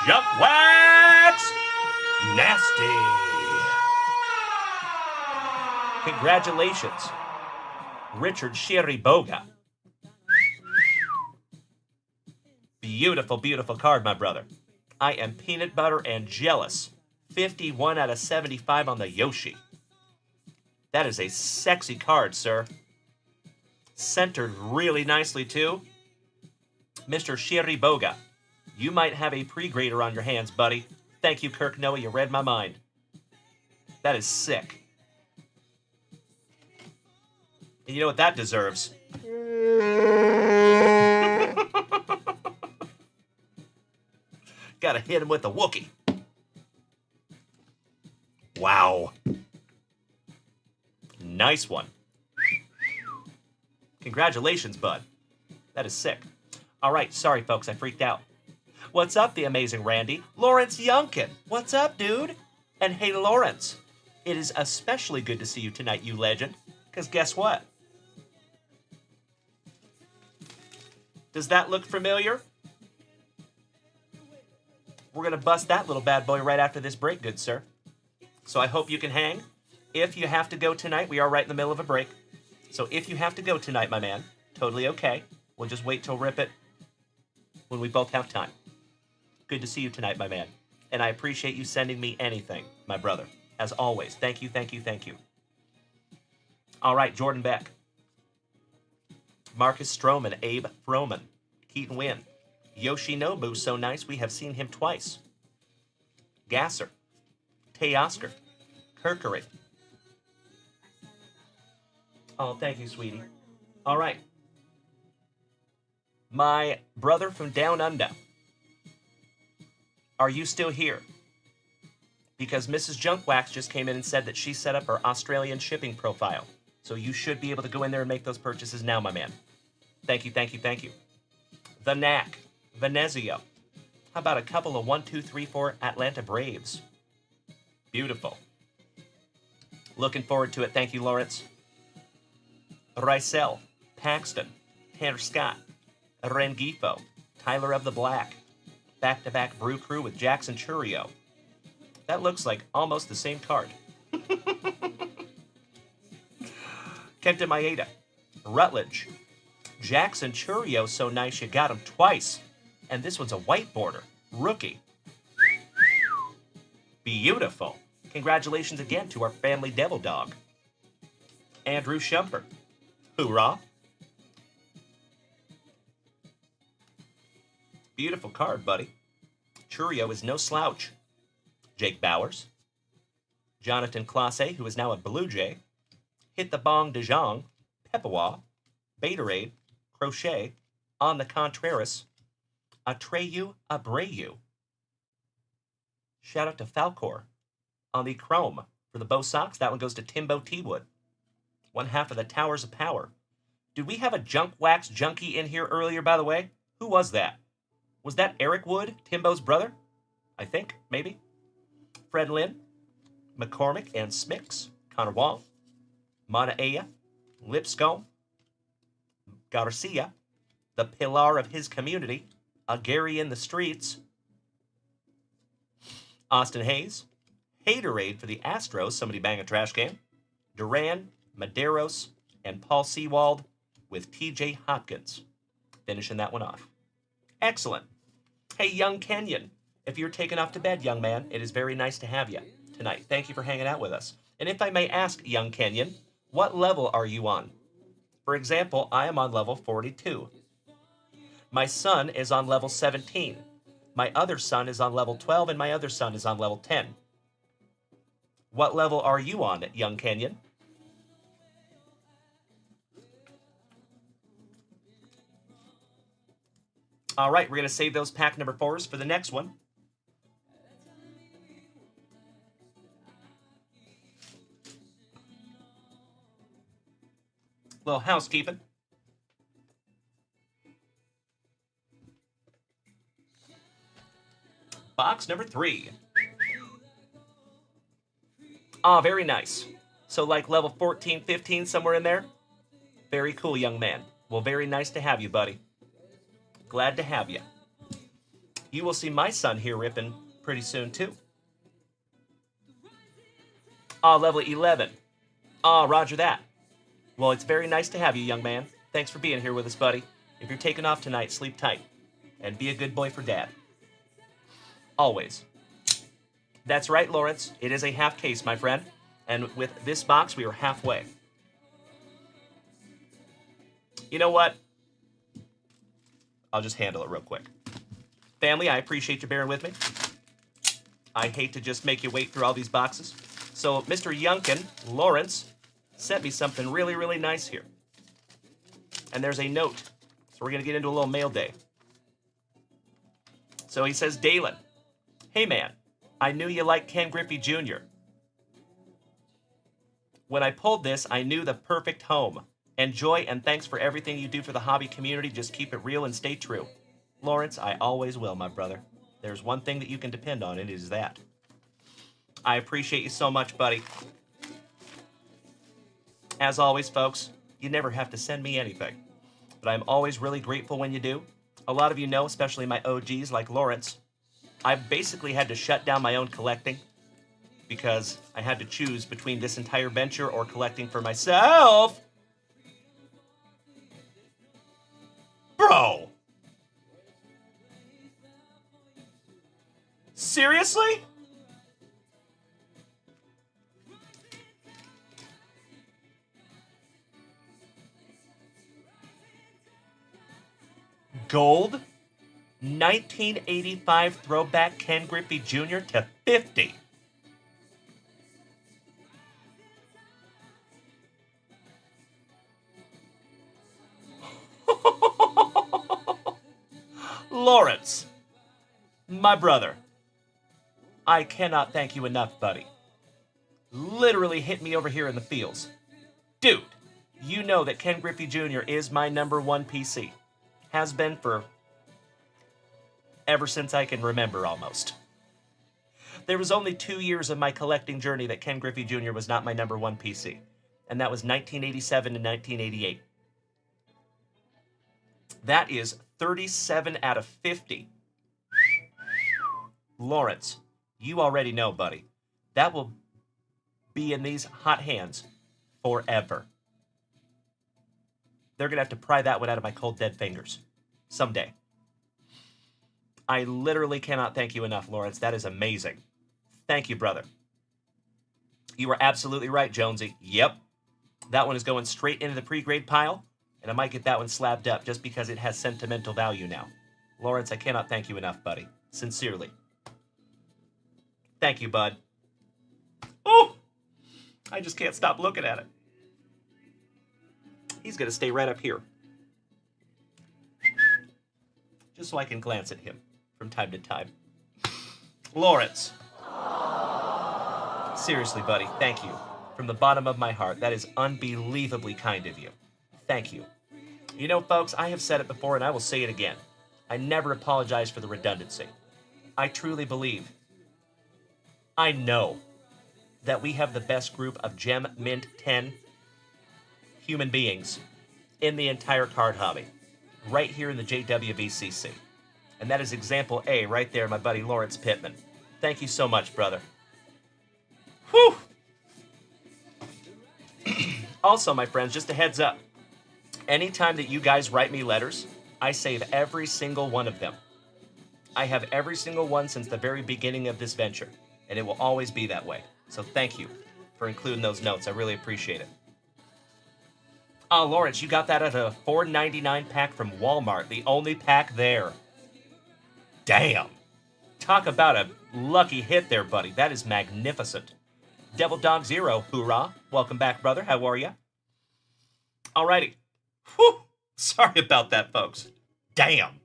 Junkwax! Nasty. Congratulations, Richard Shiriboga. Beautiful, beautiful card, my brother. I am peanut butter and jealous. 51 out of 75 on the Yoshi. That is a sexy card, sir. Centered really nicely, too. Mr. Shiriboga, you might have a pre-grader on your hands, buddy. Thank you, Kirk Noah. You read my mind. That is sick. And you know what that deserves? Gotta hit him with a Wookiee. Wow. Nice one. Congratulations, bud. That is sick. All right, sorry, folks, I freaked out. What's up, the amazing Randy? Lawrence Youngkin. What's up, dude? And hey, Lawrence, it is especially good to see you tonight, you legend, because guess what? Does that look familiar? We're going to bust that little bad boy right after this break, good sir. So I hope you can hang. If you have to go tonight, we are right in the middle of a break. So if you have to go tonight, my man, totally okay. We'll just wait till Rip It when we both have time. Good to see you tonight, my man. And I appreciate you sending me anything, my brother. As always, thank you, thank you, thank you. All right, Jordan Beck. Marcus Stroman, Abe Froman, Keaton Wynn. Yoshinobu, so nice, we have seen him twice. Gasser. Teoscar. Kirkery. Oh, thank you, sweetie. All right. My brother from down under. Are you still here? Because Mrs. Junkwax just came in and said that she set up her Australian shipping profile. So you should be able to go in there and make those purchases now, my man. Thank you, thank you, thank you. The Knack. Venezio. How about a couple of 1, 2, 3, 4 Atlanta Braves? Beautiful. Looking forward to it. Thank you, Lawrence. Rysel, Paxton, Tanner Scott, Rengifo, Tyler of the Black. Back-to-back Brew Crew with Jackson Churio. That looks like almost the same card. Kenta Maeda, Rutledge. Jackson Churio, so nice you got him twice. And this one's a white border. Rookie. Beautiful. Congratulations again to our family devil dog. Andrew Shumpert. Hoorah. Beautiful card, buddy. Churio is no slouch. Jake Bowers. Jonathan Clase, who is now a Blue Jay. Hit the Bong de Jong. Pepawa. Baterade. Crochet. On the Contreras. Atreyu Abreu. Shout out to Falcor on the Chrome for the Bo Sox. That one goes to Timbo T-Wood. One half of the Towers of Power. Did we have a junkwax junkie in here earlier, by the way? Who was that? Was that Eric Wood, Timbo's brother? I think, maybe. Fred Lynn, McCormick and Smix, Connor Wong, Manaea, Lipscomb, Garcia, the pillar of his community, a Gary in the streets, Austin Hayes, Haterade for the Astros, somebody bang a trash can, Duran, Maderos, and Paul Sewald with TJ Hopkins. Finishing that one off. Excellent. Hey, Young Kenyon, if you're taken off to bed, young man, it is very nice to have you tonight. Thank you for hanging out with us. And if I may ask, Young Kenyon, what level are you on? For example, I am on level 42. My son is on level 17. My other son is on level 12, and my other son is on level 10. What level are you on, Young Kenyon? All right, we're going to save those pack number 4s for the next one. Little housekeeping. Box number 3. Ah, very nice. So like level 14, 15, somewhere in there? Very cool, young man. Well, very nice to have you, buddy. Glad to have you. You will see my son here ripping pretty soon, too. Ah, level 11. Ah, roger that. Well, it's very nice to have you, young man. Thanks for being here with us, buddy. If you're taking off tonight, sleep tight. And be a good boy for Dad. Always. That's right, Lawrence. It is a half case, my friend. And with this box, we are halfway. You know what? I'll just handle it real quick. Family, I appreciate you bearing with me. I hate to just make you wait through all these boxes. So, Mr. Yunkin, Lawrence, sent me something really, really nice here. And there's a note. So we're going to get into a little mail day. So he says, Dalen, hey man, I knew you liked Ken Griffey Jr. When I pulled this, I knew the perfect home. Enjoy and thanks for everything you do for the hobby community. Just keep it real and stay true. Lawrence, I always will, my brother. There's one thing that you can depend on, and it is that. I appreciate you so much, buddy. As always, folks, you never have to send me anything. But I'm always really grateful when you do. A lot of you know, especially my OGs like Lawrence, I basically had to shut down my own collecting because I had to choose between this entire venture or collecting for myself. Bro! Seriously? Gold, 1985 throwback Ken Griffey Jr. to 50. Lawrence, my brother, I cannot thank you enough, buddy. Literally hit me over here in the feels. Dude, you know that Ken Griffey Jr. is my #1 PC. Has been for ever since I can remember, almost. There was only 2 years of my collecting journey that Ken Griffey Jr. was not my number one PC, and that was 1987 and 1988. That is 37 out of 50. Lawrence, you already know, buddy. That will be in these hot hands forever. They're going to have to pry that one out of my cold, dead fingers someday. I literally cannot thank you enough, Lawrence. That is amazing. Thank you, brother. You were absolutely right, Jonesy. Yep. That one is going straight into the pre-grade pile, and I might get that one slabbed up just because it has sentimental value now. Lawrence, I cannot thank you enough, buddy. Sincerely. Thank you, bud. Oh! I just can't stop looking at it. He's going to stay right up here. Just so I can glance at him from time to time. Lawrence. Seriously, buddy, thank you. From the bottom of my heart, that is unbelievably kind of you. Thank you. You know, folks, I have said it before and I will say it again. I never apologize for the redundancy. I truly believe, I know, that we have the best group of Gem Mint 10 human beings in the entire card hobby, right here in the JWVCC. And that is example A right there, my buddy Lawrence Pittman. Thank you so much, brother. Whew! Also, my friends, just a heads up. Anytime that you guys write me letters, I save every single one of them. I have every single one since the very beginning of this venture, and it will always be that way. So thank you for including those notes. I really appreciate it. Oh, Lawrence, you got that at a $4.99 pack from Walmart, the only pack there. Damn. Talk about a lucky hit there, buddy. That is magnificent. Devil Dog Zero, hoorah. Welcome back, brother. How are you? Alrighty. Whew. Sorry about that, folks. Damn.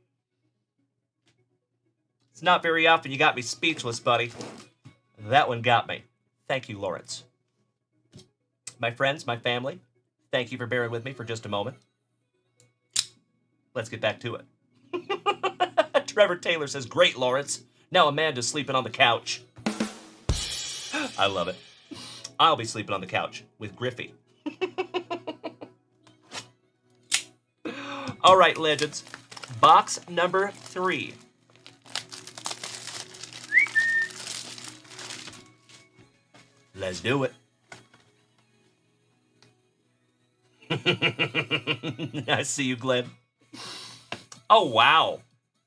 It's not very often you got me speechless, buddy. That one got me. Thank you, Lawrence. My friends, my family, thank you for bearing with me for just a moment. Let's get back to it. Trevor Taylor says, great, Lawrence. Now Amanda's sleeping on the couch. I love it. I'll be sleeping on the couch with Griffey. All right, legends. Box number 3. Let's do it. I see you, Glenn. Oh, wow.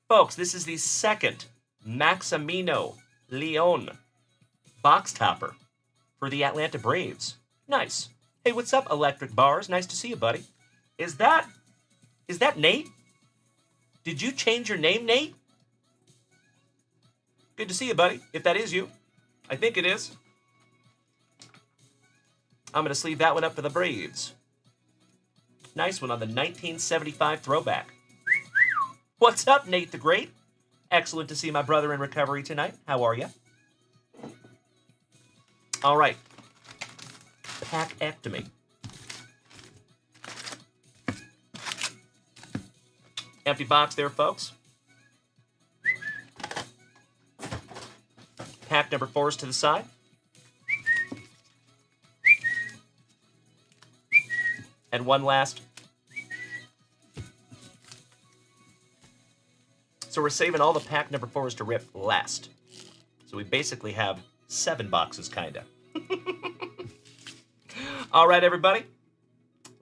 Folks, this is the second Maximino Leon box topper for the Atlanta Braves. Nice. Hey, what's up, Electric Bars? Nice to see you, buddy. Is that Nate? Did you change your name, Nate? Good to see you, buddy, if that is you. I think it is. I'm going to sleeve that one up for the Braves. Nice one on the 1975 throwback. What's up, Nate the Great? Excellent to see my brother in recovery tonight. How are you? All right. Packectomy. Empty box there, folks. Pack number 4 is to the side. And one last. So we're saving all the pack number 4s to rip last. So we basically have 7 boxes, kinda. All right, everybody.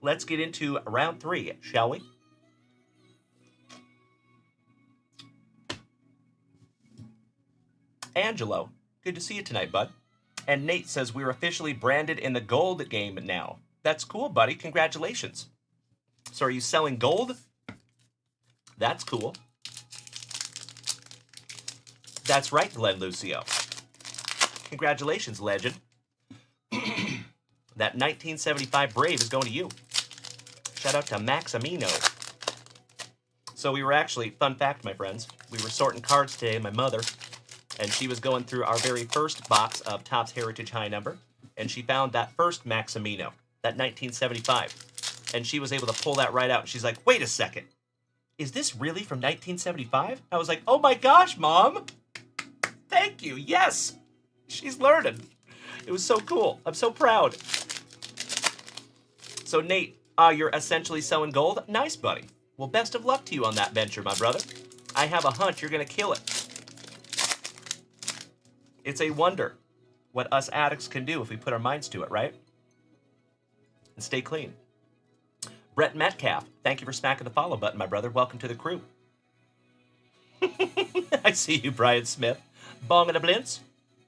Let's get into round 3, shall we? Angelo, good to see you tonight, bud. And Nate says we're officially branded in the gold game now. That's cool, buddy. Congratulations. So are you selling gold? That's cool. That's right, Glenn Lucio. Congratulations, legend. That 1975 Brave is going to you. Shout out to Maximino. So we were actually, fun fact, my friends, we were sorting cards today, my mother, and she was going through our very first box of Topps Heritage High Number, and she found that first Maximino, that 1975. And she was able to pull that right out. She's like, wait a second. Is this really from 1975? I was like, oh my gosh, Mom. Thank you. Yes. She's learning. It was so cool. I'm so proud. So Nate, you're essentially sewing gold? Nice, buddy. Well, best of luck to you on that venture, my brother. I have a hunch you're going to kill it. It's a wonder what us addicts can do if we put our minds to it, right? And stay clean. Brett Metcalf, thank you for smacking the follow button, my brother. Welcome to the crew. I see you, Brian Smith. Bong and a blintz,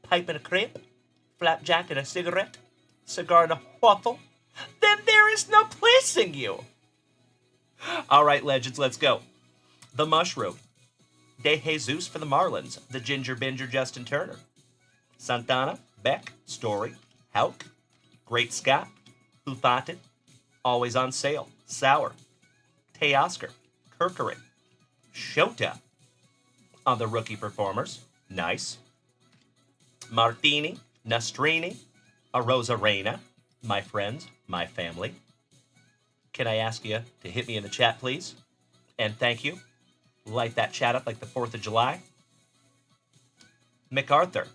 pipe and a crepe, flapjack and a cigarette, cigar and a waffle. Then there is no placing you. All right, legends, let's go. The Mushroom. De Jesus for the Marlins. The Ginger Binger, Justin Turner. Santana, Beck, Story, Hauk, Great Scott, Who Thought It, Always on Sale, Sour, Teoscar, Kirkering, Shota. On the rookie performers, nice. Martini, Nastrini, Arosa Reina, my friends, my family. Can I ask you to hit me in the chat, please? And thank you. Light that chat up like the 4th of July. MacArthur,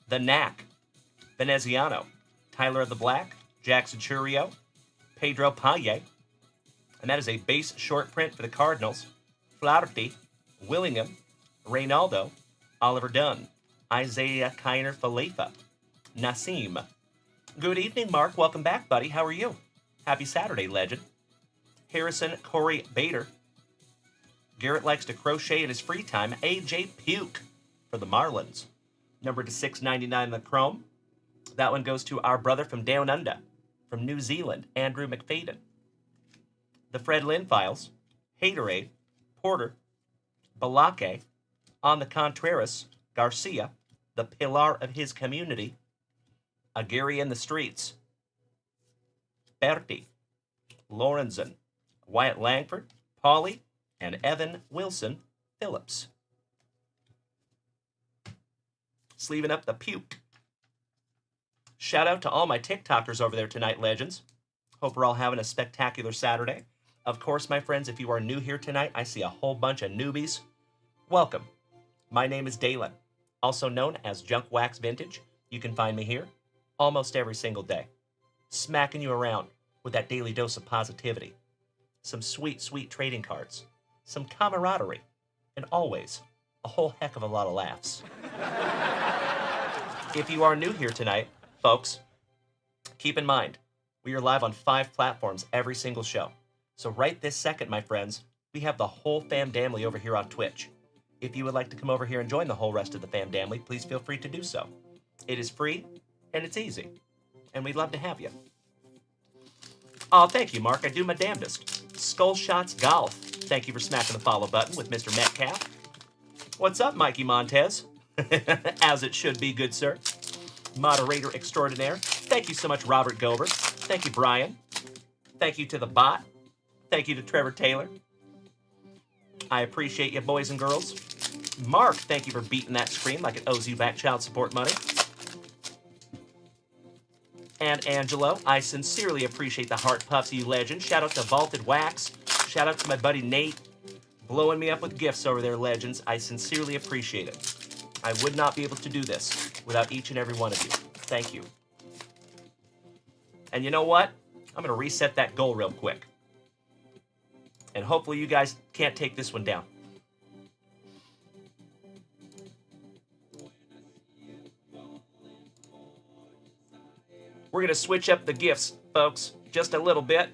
The Knack, Veneziano, Tyler of the Black, Jackson Churio, Pedro Paye, and that is a base short print for the Cardinals. Flaherty, Willingham, Reynaldo, Oliver Dunn, Isaiah Kiner Falefa, Nassim. Good evening, Mark. Welcome back, buddy. How are you? Happy Saturday, legend. Harrison Corey Bader. Garrett likes to crochet in his free time. AJ Puke for the Marlins. Number to 699 in the Chrome. That one goes to our brother from Down Under, from New Zealand, Andrew McFadden. The Fred Lynn Files. Haterade, Porter, Balake, On the Contreras, Garcia, the pillar of his community, Aguirre in the Streets, Berti, Lorenzen, Wyatt Langford, Pauly, and Evan Wilson Phillips. Sleeving up the puke. Shout out to all my TikTokers over there tonight, legends. Hope we're all having a spectacular Saturday. Of course, my friends, if you are new here tonight, I see a whole bunch of newbies. Welcome. My name is Dalen, also known as Junkwax Vintage. You can find me here almost every single day, smacking you around with that daily dose of positivity, some sweet, sweet trading cards, some camaraderie, and always a whole heck of a lot of laughs. If you are new here tonight, folks, keep in mind, we are live on 5 platforms every single show. So right this second, my friends, we have the whole famdamly over here on Twitch. If you would like to come over here and join the whole rest of the famdamly, please feel free to do so. It is free, and it's easy, and we'd love to have you. Oh, thank you, Mark. I do my damnedest. Skull Shots Golf. Thank you for smacking the follow button with Mr. Metcalf. What's up, Mikey Montez? As it should be, good sir. Moderator extraordinaire. Thank you so much, Robert Gilbert. Thank you, Brian. Thank you to the bot. Thank you to Trevor Taylor. I appreciate you, boys and girls. Mark, thank you for beating that screen like it owes you back child support money. And Angelo, I sincerely appreciate the heart puffs, you legend. Shout out to Vaulted Wax. Shout out to my buddy Nate, blowing me up with gifts over there, legends. I sincerely appreciate it. I would not be able to do this without each and every one of you. Thank you. And you know what? I'm going to reset that goal real quick. And hopefully you guys can't take this one down. We're going to switch up the gifts, folks, just a little bit.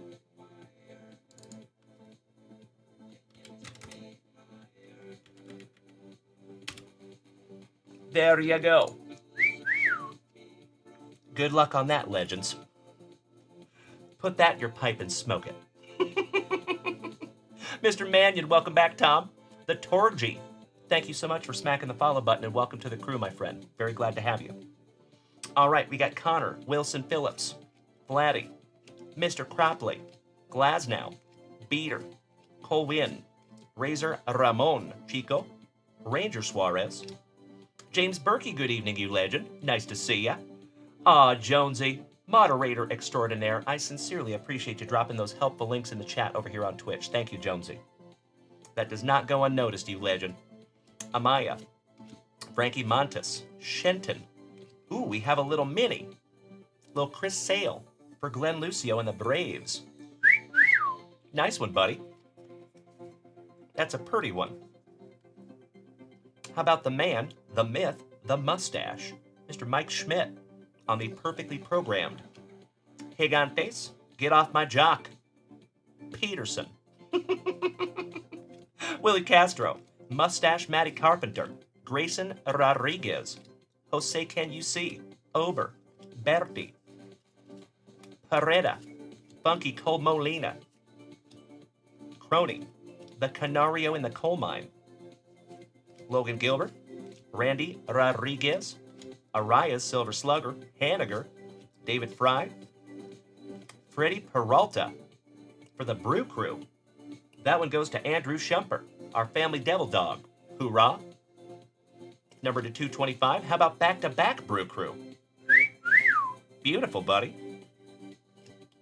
There you go. Good luck on that, legends. Put that in your pipe and smoke it. Mr. Mannion, welcome back, Tom. The Torgy, thank you so much for smacking the follow button and welcome to the crew, my friend. Very glad to have you. All right, we got Connor, Wilson Phillips, Vladdy, Mr. Cropley, Glasnow, Beater, Colwyn, Razor Ramon, Chico, Ranger Suarez, James Berkey, good evening, you legend. Nice to see ya. Jonesy, moderator extraordinaire. I sincerely appreciate you dropping those helpful links in the chat over here on Twitch. Thank you, Jonesy. That does not go unnoticed, you legend. Amaya, Frankie Montes, Shenton. Ooh, we have a little mini. Little Chris Sale for Glenn Lucio and the Braves. Nice one, buddy. That's a pretty one. How about the man, the myth, the mustache, Mr. Mike Schmidt on the perfectly programmed. Gigantes, get off my jock. Peterson. Willie Castro, Mustache Matty Carpenter, Grayson Rodriguez, Jose Can You See, Ober, Berti, Pareda, Funky Cole Molina, Crony, the Canario in the Coal Mine, Logan Gilbert, Randy Rodriguez, Arias Silver Slugger, Haniger, David Fry, Freddie Peralta for the Brew Crew. That one goes to Andrew Shumper, our family devil dog. Hoorah. Number to 225. How about back-to-back Brew Crew? Beautiful, buddy.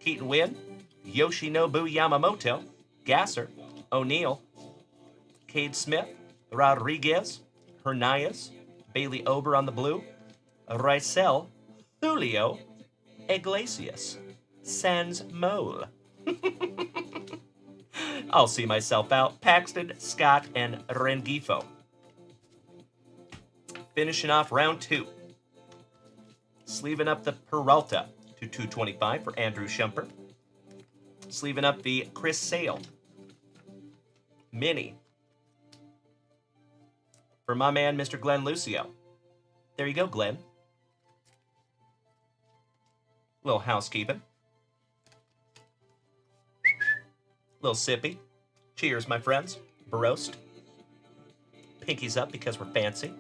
Keaton Wynn, Yoshinobu Yamamoto, Gasser, O'Neill, Cade Smith, Rodriguez, Hernandez, Bailey Ober on the blue, Rysel, Julio, Iglesias, Sans Mole. I'll see myself out. Paxton, Scott, and Rengifo. Finishing off round 2. Sleeving up the Peralta to 225 for Andrew Shumper. Sleeving up the Chris Sale Mini for my man, Mr. Glenn Lucio. There you go, Glenn. Little housekeeping. Little sippy. Cheers, my friends. Barost. Pinkies up because we're fancy.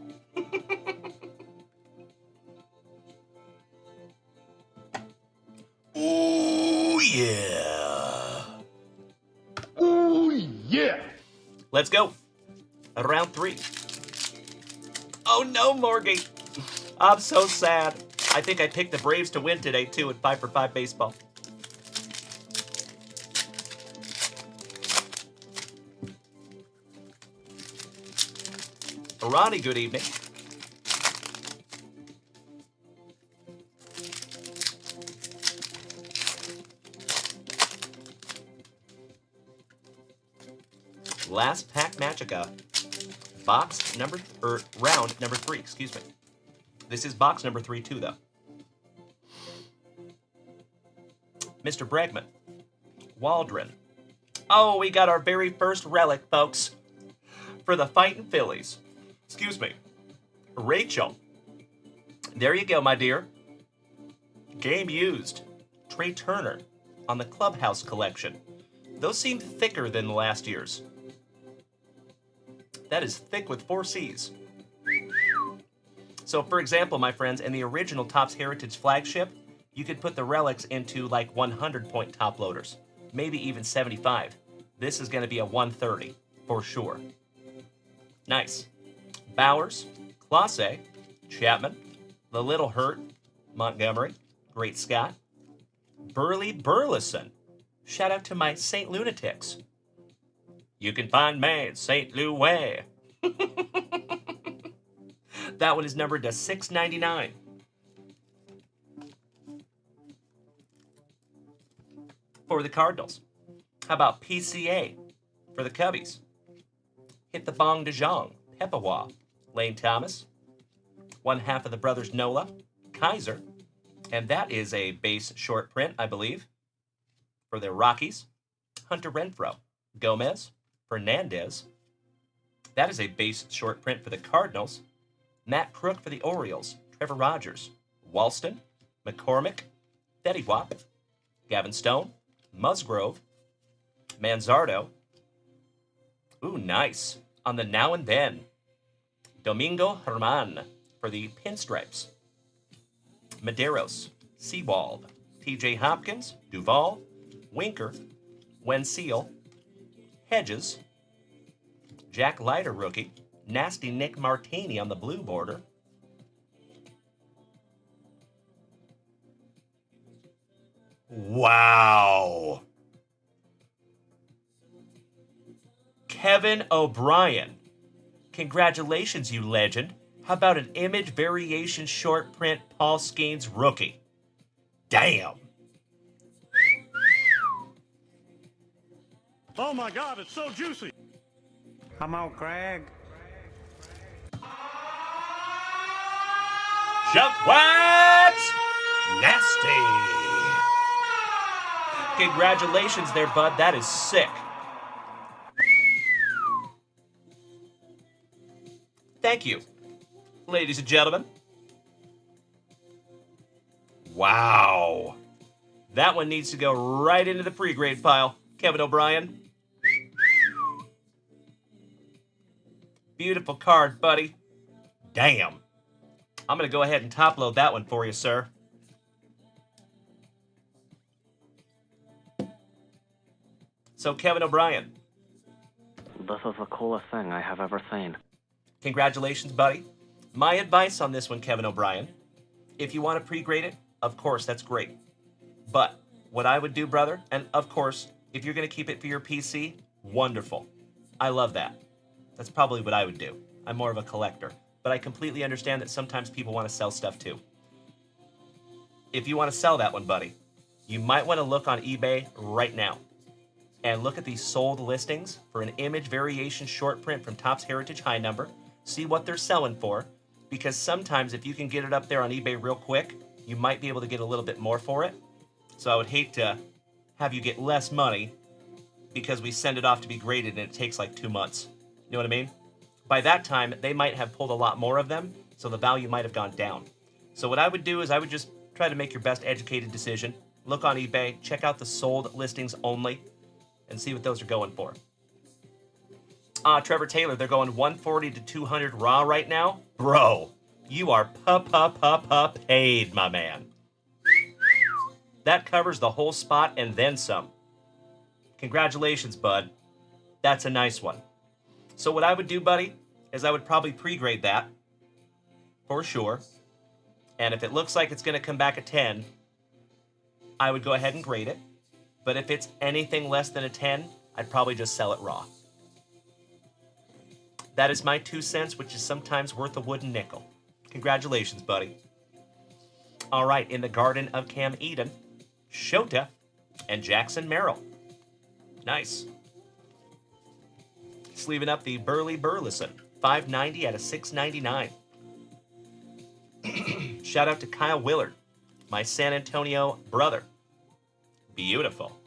Ooh, yeah. Ooh, yeah. Let's go. Round 3. Oh, no, Morgie. I'm so sad. I think I picked the Braves to win today, too, at 5 for 5 baseball. Ronnie, good evening. Last pack Magica. Box number, round number 3, excuse me. This is box number 3 too, though. Mr. Bregman. Waldron. Oh, we got our very first relic, folks. For the Fightin' Phillies. Excuse me. Rachel. There you go, my dear. Game used. Trey Turner on the Clubhouse collection. Those seem thicker than last year's. That is thick with 4 C's. So, for example, my friends, in the original Topps Heritage flagship, you could put the relics into like 100-point top loaders. Maybe even 75. This is going to be a 130, for sure. Nice. Bowers, Clase, Chapman, The Little Hurt, Montgomery, Great Scott, Burley Burleson. Shout out to my St. Lunatics. You can find me at St. Louis. That one is numbered to 699. For the Cardinals. How about PCA for the Cubbies? Hit the Bong de Jong, Pepawa, Lane Thomas, one half of the brothers Nola, Kaiser, and that is a base short print, I believe, for the Rockies. Hunter Renfroe, Gomez, Fernandez. That is a base short print for the Cardinals. Matt Crook for the Orioles, Trevor Rogers, Walston, McCormick, Fetty Wap, Gavin Stone, Musgrove, Manzardo. Ooh, nice. On the Now and Then, Domingo Herman for the Pinstripes. Medeiros, Seawald, TJ Hopkins, Duvall, Winker, Wenseal, Hedges, Jack Leiter rookie, Nasty Nick Martini on the blue border. Wow. Kevin O'Brien. Congratulations, you legend. How about an image variation short print Paul Skeens rookie? Damn. Oh my God, it's so juicy. Come on, Craig. Junkwax! Nasty! Congratulations there, bud. That is sick. Thank you, ladies and gentlemen. Wow. That one needs to go right into the pre-grade pile. Kevin O'Brien. Beautiful card, buddy. Damn. I'm going to go ahead and top load that one for you, sir. So, Kevin O'Brien. This is the coolest thing I have ever seen. Congratulations, buddy. My advice on this one, Kevin O'Brien, if you want to pre-grade it, of course, that's great. But what I would do, brother, and of course, if you're going to keep it for your PC, wonderful. I love that. That's probably what I would do. I'm more of a collector. But I completely understand that sometimes people want to sell stuff too. If you want to sell that one, buddy, you might want to look on eBay right now and look at these sold listings for an image variation short print from Topps Heritage High Number. See what they're selling for, because sometimes if you can get it up there on eBay real quick, you might be able to get a little bit more for it. So I would hate to have you get less money because we send it off to be graded and it takes like 2 months. You know what I mean? By that time, they might have pulled a lot more of them, so the value might have gone down. So what I would do is I would just try to make your best educated decision. Look on eBay, check out the sold listings only, and see what those are going for. Trevor Taylor, they're going 140 to 200 raw right now. Bro, you are paid, my man. That covers the whole spot and then some. Congratulations, bud. That's a nice one. So what I would do, buddy, is I would probably pre-grade that, for sure. And if it looks like it's going to come back a 10, I would go ahead and grade it. But if it's anything less than a 10, I'd probably just sell it raw. That is my 2 cents, which is sometimes worth a wooden nickel. Congratulations, buddy. All right, in the Garden of Cam Eden, Shota and Jackson Merrill. Nice. Sleeving up the Burley Burleson, 590 out of 699. Shout out to Kyle Willard, my San Antonio brother. Beautiful.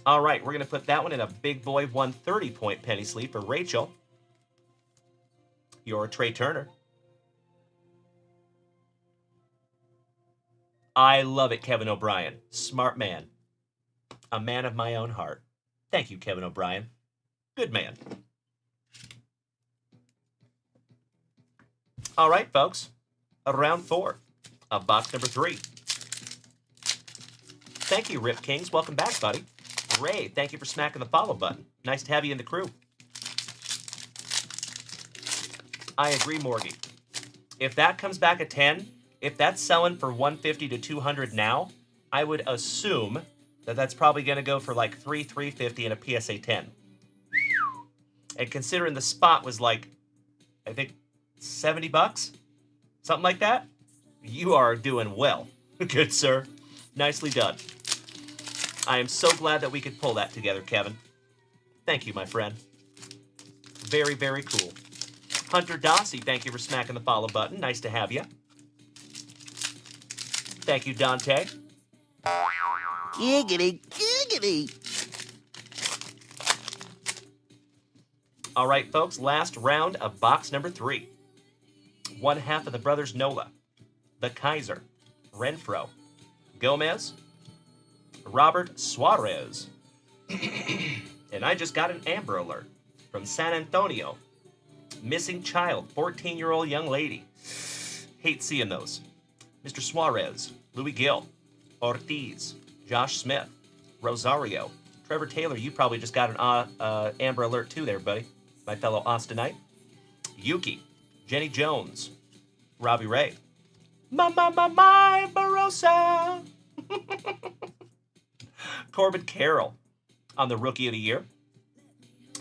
All right, we're going to put that one in a big boy 130-point penny sleeve for Rachel. Your Trey Turner. I love it, Kevin O'Brien. Smart man. A man of my own heart. Thank you, Kevin O'Brien. Good man. All right, folks. Round 4 of box number 3. Thank you, Rip Kings. Welcome back, buddy. Ray, thank you for smacking the follow button. Nice to have you in the crew. I agree, Morgie. If that comes back at 10, if that's selling for 150 to 200 now, I would assume that that's probably going to go for like $350 and a PSA 10. And considering the spot was like, I think, $70, something like that, you are doing well. Good, sir. Nicely done. I am so glad that we could pull that together, Kevin. Thank you, my friend. Very, very cool. Hunter Dossie, thank you for smacking the follow button. Nice to have you. Thank you, Dante. Giggity, giggity. All right, folks, last round of box number 3. One half of the brothers Nola, the Kaiser, Renfro, Gomez, Robert Suarez. And I just got an Amber Alert from San Antonio. Missing child, 14-year-old young lady. Hate seeing those. Mr. Suarez, Louis Gill, Ortiz, Josh Smith, Rosario. Trevor Taylor, you probably just got an Amber Alert too there, buddy. My fellow Austinite. Yuki, Jenny Jones, Robbie Ray. My Barossa. Corbin Carroll on the Rookie of the Year.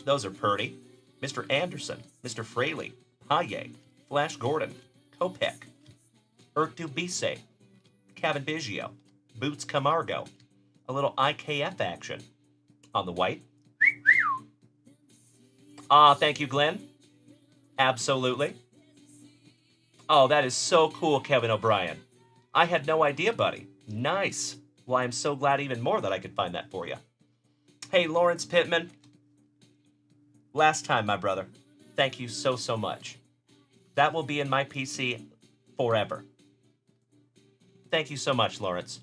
Those are pretty. Mr. Anderson, Mr. Fraley, Paye, Flash Gordon, Kopech, Urtubise, Kevin Biggio, Boots Camargo, a little IKF action on the white. Thank you, Glenn. Absolutely. Oh, that is so cool, Kevin O'Brien. I had no idea, buddy. Nice. Well, I'm so glad even more that I could find that for you. Hey, Lawrence Pittman. Last time, my brother. Thank you so, so much. That will be in my PC forever. Thank you so much, Lawrence.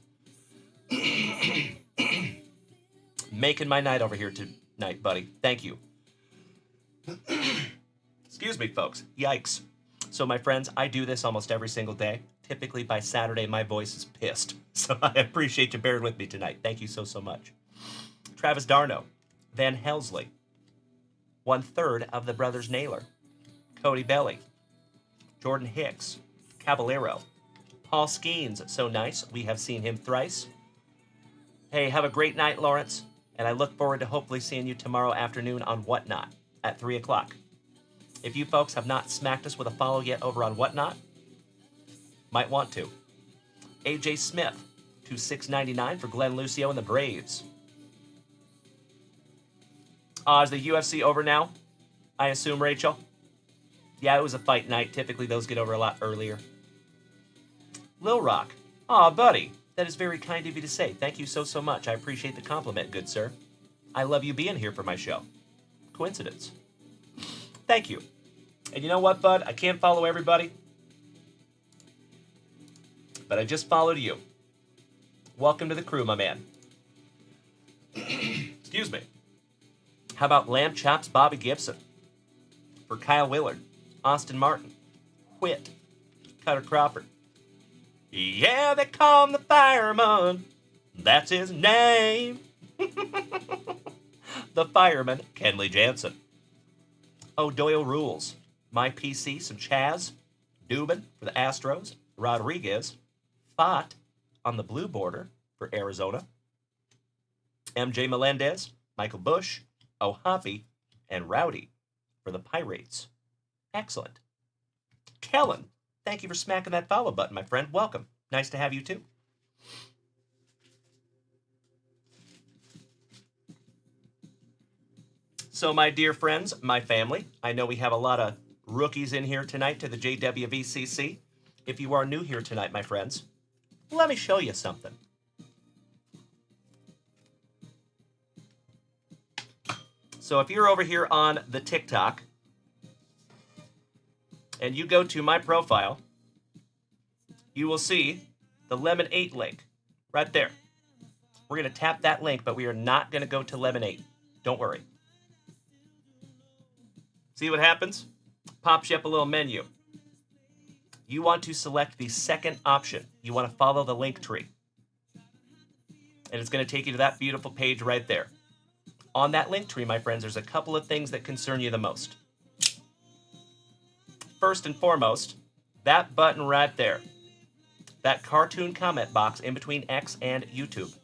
Making my night over here tonight, buddy. Thank you. Excuse me, folks. Yikes. So, my friends, I do this almost every single day. Typically, by Saturday, my voice is pissed. So, I appreciate you bearing with me tonight. Thank you so, so much. Travis Darno, Van Helsley, 1/3 of the Brothers Naylor, Cody Belly, Jordan Hicks, Caballero, Paul Skeens, so nice. We have seen him thrice. Hey, have a great night, Lawrence. And I look forward to hopefully seeing you tomorrow afternoon on Whatnot at 3 o'clock. If you folks have not smacked us with a follow yet over on Whatnot, might want to. AJ Smith, to $6.99 for Glenn Lucio and the Braves. Is the UFC over now? I assume, Rachel? Yeah, it was a fight night. Typically, those get over a lot earlier. Lil Rock. Aw, buddy. That is very kind of you to say. Thank you so, so much. I appreciate the compliment, good sir. I love you being here for my show. Coincidence. Thank you. And you know what, bud? I can't follow everybody. But I just followed you. Welcome to the crew, my man. Excuse me. How about Lamb Chops Bobby Gibson? For Kyle Willard, Austin Martin, Whit, Cutter Crawford. Yeah, they call him the fireman. That's his name. The fireman, Kenley Jansen. Oh, Doyle Rules. My PC, some Chaz. Dubin for the Astros. Rodriguez. Fott on the blue border for Arizona. MJ Melendez. Michael Bush. O'Hoppy. And Rowdy for the Pirates. Excellent. Kellen, thank you for smacking that follow button, my friend. Welcome. Nice to have you, too. So, my dear friends, my family, I know we have a lot of rookies in here tonight to the JWVCC. If you are new here tonight, my friends, let me show you something. So, if you're over here on the TikTok, and you go to my profile, you will see the Lemon 8 link right there. We're going to tap that link, but we are not going to go to Lemon 8. Don't worry. See what happens? Pops you up a little menu. You want to select the second option. You want to follow the link tree. And it's going to take you to that beautiful page right there. On that link tree, my friends, there's a couple of things that concern you the most. First and foremost, that button right there. That cartoon comment box in between X and YouTube.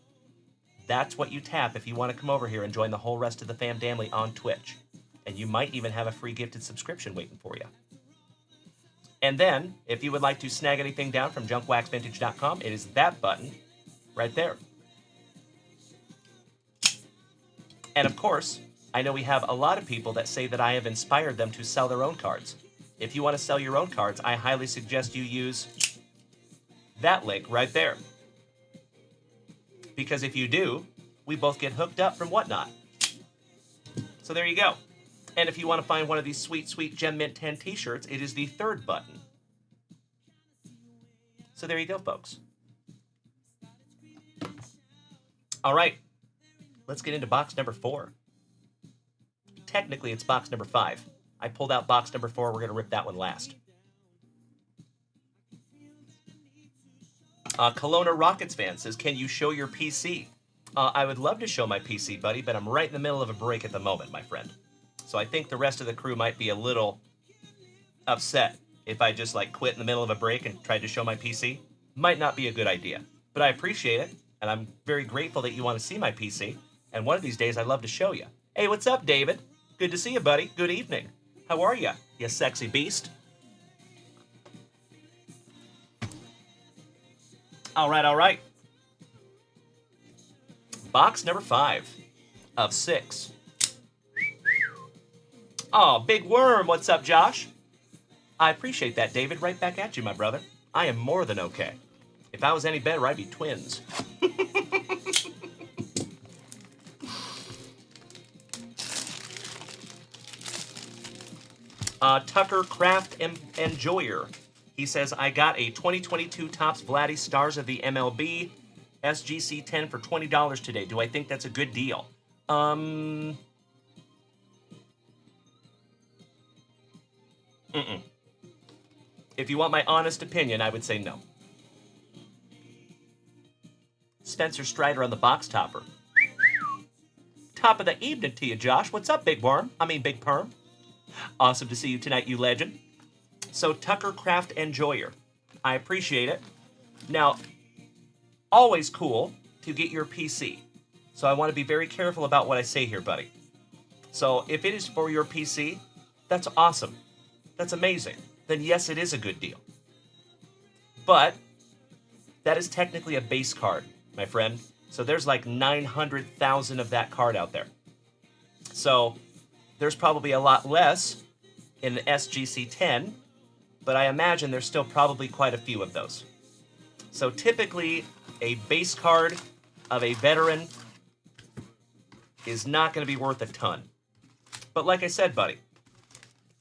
That's what you tap if you want to come over here and join the whole rest of the family on Twitch. And you might even have a free gifted subscription waiting for you. And then, if you would like to snag anything down from junkwaxvintage.com, it is that button right there. And of course, I know we have a lot of people that say that I have inspired them to sell their own cards. If you want to sell your own cards, I highly suggest you use that link right there. Because if you do, we both get hooked up from Whatnot. So there you go. And if you want to find one of these sweet, sweet Gem Mint 10 t-shirts, it is the third button. So there you go, folks. All right. Let's get into box number 4. Technically, it's box number 5. I pulled out box number 4. We're going to rip that one last. Kelowna Rockets fan says, can you show your PC? I would love to show my PC, buddy, but I'm right in the middle of a break at the moment, my friend. So I think the rest of the crew might be a little upset if I just quit in the middle of a break and tried to show my PC. Might not be a good idea, but I appreciate it, and I'm very grateful that you want to see my PC, and one of these days I'd love to show you. Hey, what's up, David? Good to see you, buddy. Good evening. How are you, you sexy beast? All right, all right. Box number 5 of 6. Oh, Big Worm. What's up, Josh? I appreciate that, David. Right back at you, my brother. I am more than okay. If I was any better, I'd be twins. Tucker Craft Enjoyer. He says, I got a 2022 Topps Vladdy Stars of the MLB SGC 10 for $20 today. Do I think that's a good deal? If you want my honest opinion, I would say no. Spencer Strider on the box topper. Top of the evening to you, Josh. What's up, Big Worm? I mean, Big Perm. Awesome to see you tonight, you legend. So, Tucker Craft Enjoyer. I appreciate it. Now, always cool to get your PC. So I want to be very careful about what I say here, buddy. So, if it is for your PC, that's awesome. That's amazing. Then yes, it is a good deal. But that is technically a base card, my friend. So there's like 900,000 of that card out there. So there's probably a lot less in the SGC 10, but I imagine there's still probably quite a few of those. So typically, a base card of a veteran is not going to be worth a ton. But like I said, buddy,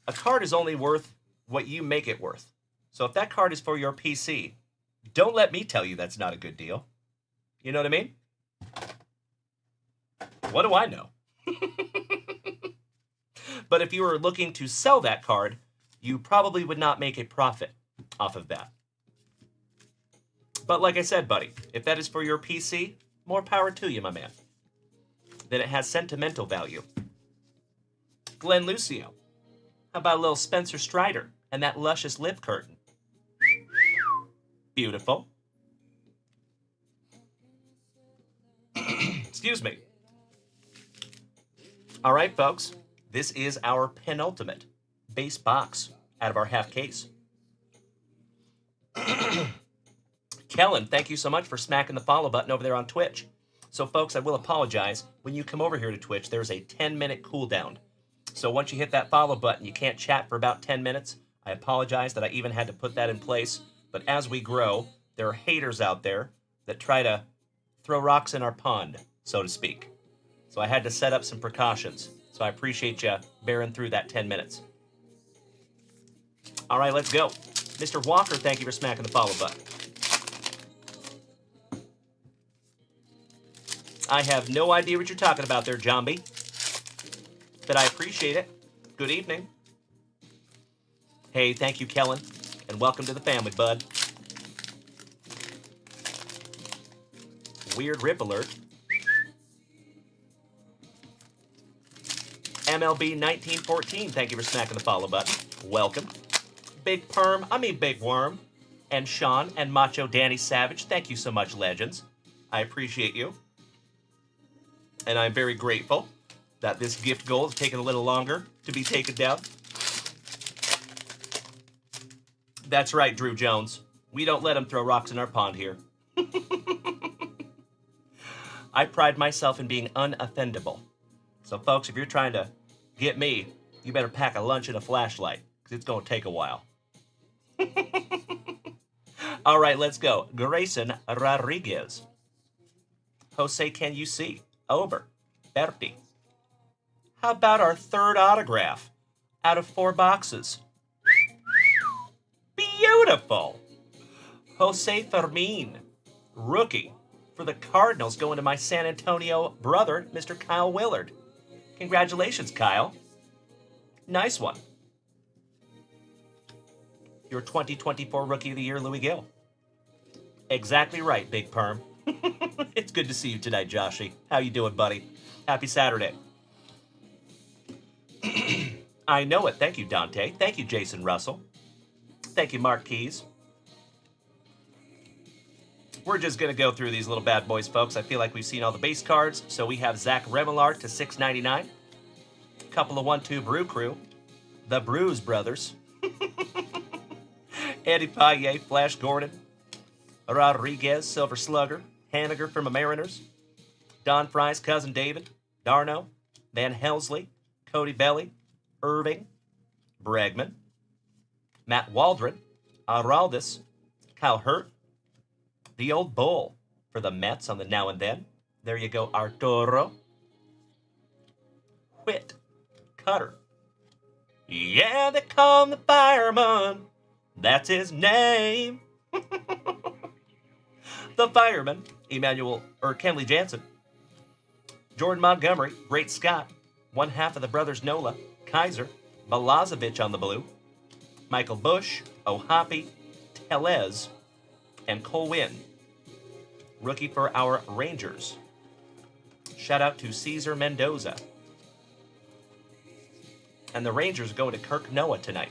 a card is only worth what you make it worth. So if that card is for your PC, don't let me tell you that's not a good deal. You know what I mean? What do I know? But if you were looking to sell that card, you probably would not make a profit off of that. But like I said, buddy, if that is for your PC, more power to you, my man. Then it has sentimental value. Glenn Lucio. How about a little Spencer Strider and that luscious lip curtain? Beautiful. Excuse me. All right, folks. This is our penultimate base box out of our half case. Kellen, thank you so much for smacking the follow button over there on Twitch. So, folks, I will apologize. When you come over here to Twitch, there's a 10-minute cooldown. So once you hit that follow button, you can't chat for about 10 minutes. I apologize that I even had to put that in place. But as we grow, there are haters out there that try to throw rocks in our pond, so to speak. So I had to set up some precautions. So I appreciate you bearing through that 10 minutes. All right, let's go. Mr. Walker, thank you for smacking the follow button. I have no idea what you're talking about there, Jambi. But I appreciate it. Good evening. Hey, thank you, Kellen. And welcome to the family, bud. Weird rip alert. MLB 1914, thank you for smacking the follow button. Welcome. Big Big Worm. And Sean and Macho Danny Savage, thank you so much, legends. I appreciate you. And I'm very grateful that this gift goal has taken a little longer to be taken down. That's right, Drew Jones. We don't let them throw rocks in our pond here. I pride myself in being unoffendable. So, folks, if you're trying to get me, you better pack a lunch and a flashlight, because it's going to take a while. All right, let's go. Grayson Rodriguez. Jose, can you see? Over. Berti. How about our third autograph out of 4 boxes? Beautiful. Jose Fermin, rookie for the Cardinals, going to my San Antonio brother, Mr. Kyle Willard. Congratulations, Kyle. Nice one. Your 2024 Rookie of the Year, Louis Gill. Exactly right, Big Perm. It's good to see you tonight, Joshy. How you doing, buddy? Happy Saturday. I know it. Thank you, Dante. Thank you, Jason Russell. Thank you, Mark Keys. We're just going to go through these little bad boys, folks. I feel like we've seen all the base cards. So we have Zach Remillard to $6.99. Couple of 1-2 Brew crew. The Brews Brothers. Eddie Paye, Flash Gordon. Rodriguez, Silver Slugger. Haniger from the Mariners. Don Fry's cousin David. Darno. Van Helsley. Cody Belly. Irving. Bregman. Matt Waldron. Araldis. Kyle Hurt. The Old Bull for the Mets on the Now and Then. There you go, Arturo. Whit. Cutter. Yeah, they call him the fireman. That's his name. The fireman, Kenley Jansen. Jordan Montgomery, Great Scott. One half of the brothers Nola, Kaiser, Balazovic on the blue. Michael Bush, Ohapi, Tellez, and Cole Wynn. Rookie for our Rangers. Shout out to Cesar Mendoza. And the Rangers go to Kirk Noah tonight.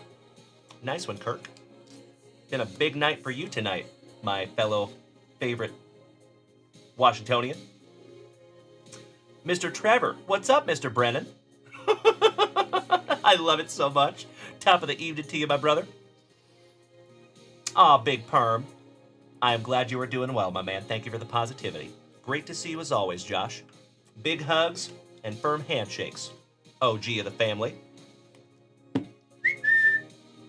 Nice one, Kirk. Been a big night for you tonight, my fellow favorite Washingtonian. Mr. Trevor, what's up, Mr. Brennan? I love it so much. Top of the evening to you, my brother. Aw, Big Perm. I am glad you are doing well, my man. Thank you for the positivity. Great to see you as always, Josh. Big hugs and firm handshakes. OG of the family.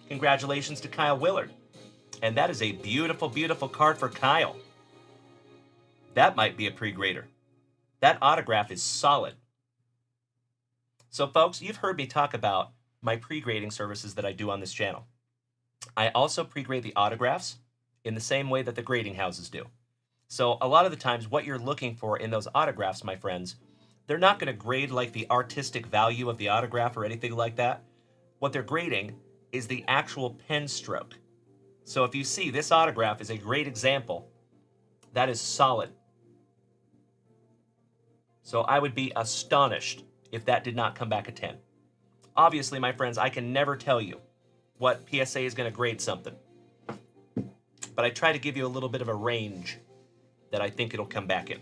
Congratulations to Kyle Willard. And that is a beautiful, beautiful card for Kyle. That might be a pre-grader. That autograph is solid. So, folks, you've heard me talk about my pre-grading services that I do on this channel. I also pre-grade the autographs in the same way that the grading houses do. So a lot of the times what you're looking for in those autographs, my friends, they're not going to grade like the artistic value of the autograph or anything like that. What they're grading is the actual pen stroke. So if you see this autograph is a great example, that is solid. So I would be astonished if that did not come back a 10. Obviously, my friends, I can never tell you what PSA is going to grade something. But I try to give you a little bit of a range that I think it'll come back in.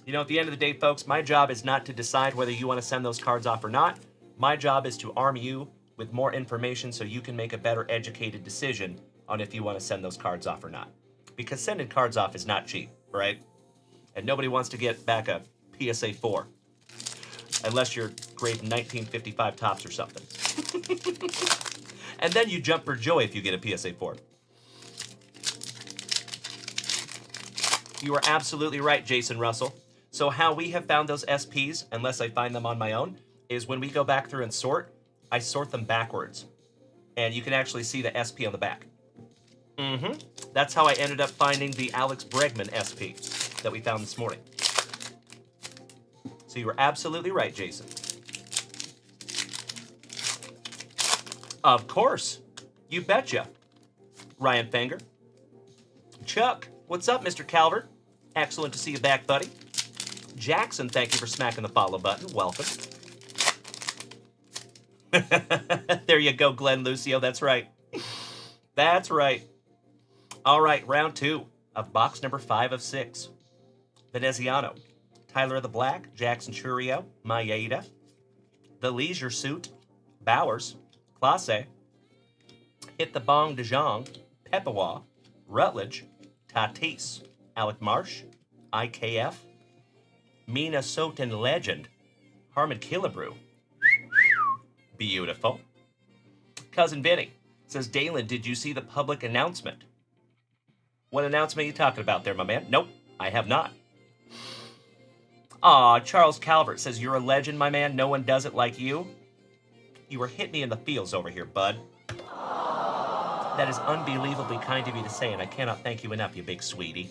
You know, at the end of the day, folks, my job is not to decide whether you want to send those cards off or not. My job is to arm you with more information so you can make a better educated decision on if you want to send those cards off or not. Because sending cards off is not cheap, right? And nobody wants to get back a PSA 4. Unless you're grade 1955 tops or something. And then you jump for joy if you get a PSA 4. You are absolutely right, Jason Russell. So how we have found those SPs, unless I find them on my own, is when we go back through and sort, I sort them backwards. And you can actually see the SP on the back. That's how I ended up finding the Alex Bregman SP that we found this morning. So you were absolutely right, Jason. Of course. You betcha. Ryan Fanger. Chuck, what's up, Mr. Calvert? Excellent to see you back, buddy. Jackson, thank you for smacking the follow button. Welcome. There you go, Glenn Lucio. That's right. That's right. All right, round 2 of box number 5 of 6. Veneziano. Tyler of the Black, Jackson Churio, Maeda, The Leisure Suit, Bowers, Classe, Hit the Bong de Jong, Pepawa, Rutledge, Tatis, Alec Marsh, IKF, Minnesotan Legend, Harmon Killebrew. Beautiful. Cousin Vinny says, Dalen, did you see the public announcement? What announcement are you talking about there, my man? Nope, I have not. Aw, Charles Calvert says, you're a legend, my man. No one does it like you. You were hit me in the feels over here, bud. That is unbelievably kind of you to say, and I cannot thank you enough, you big sweetie.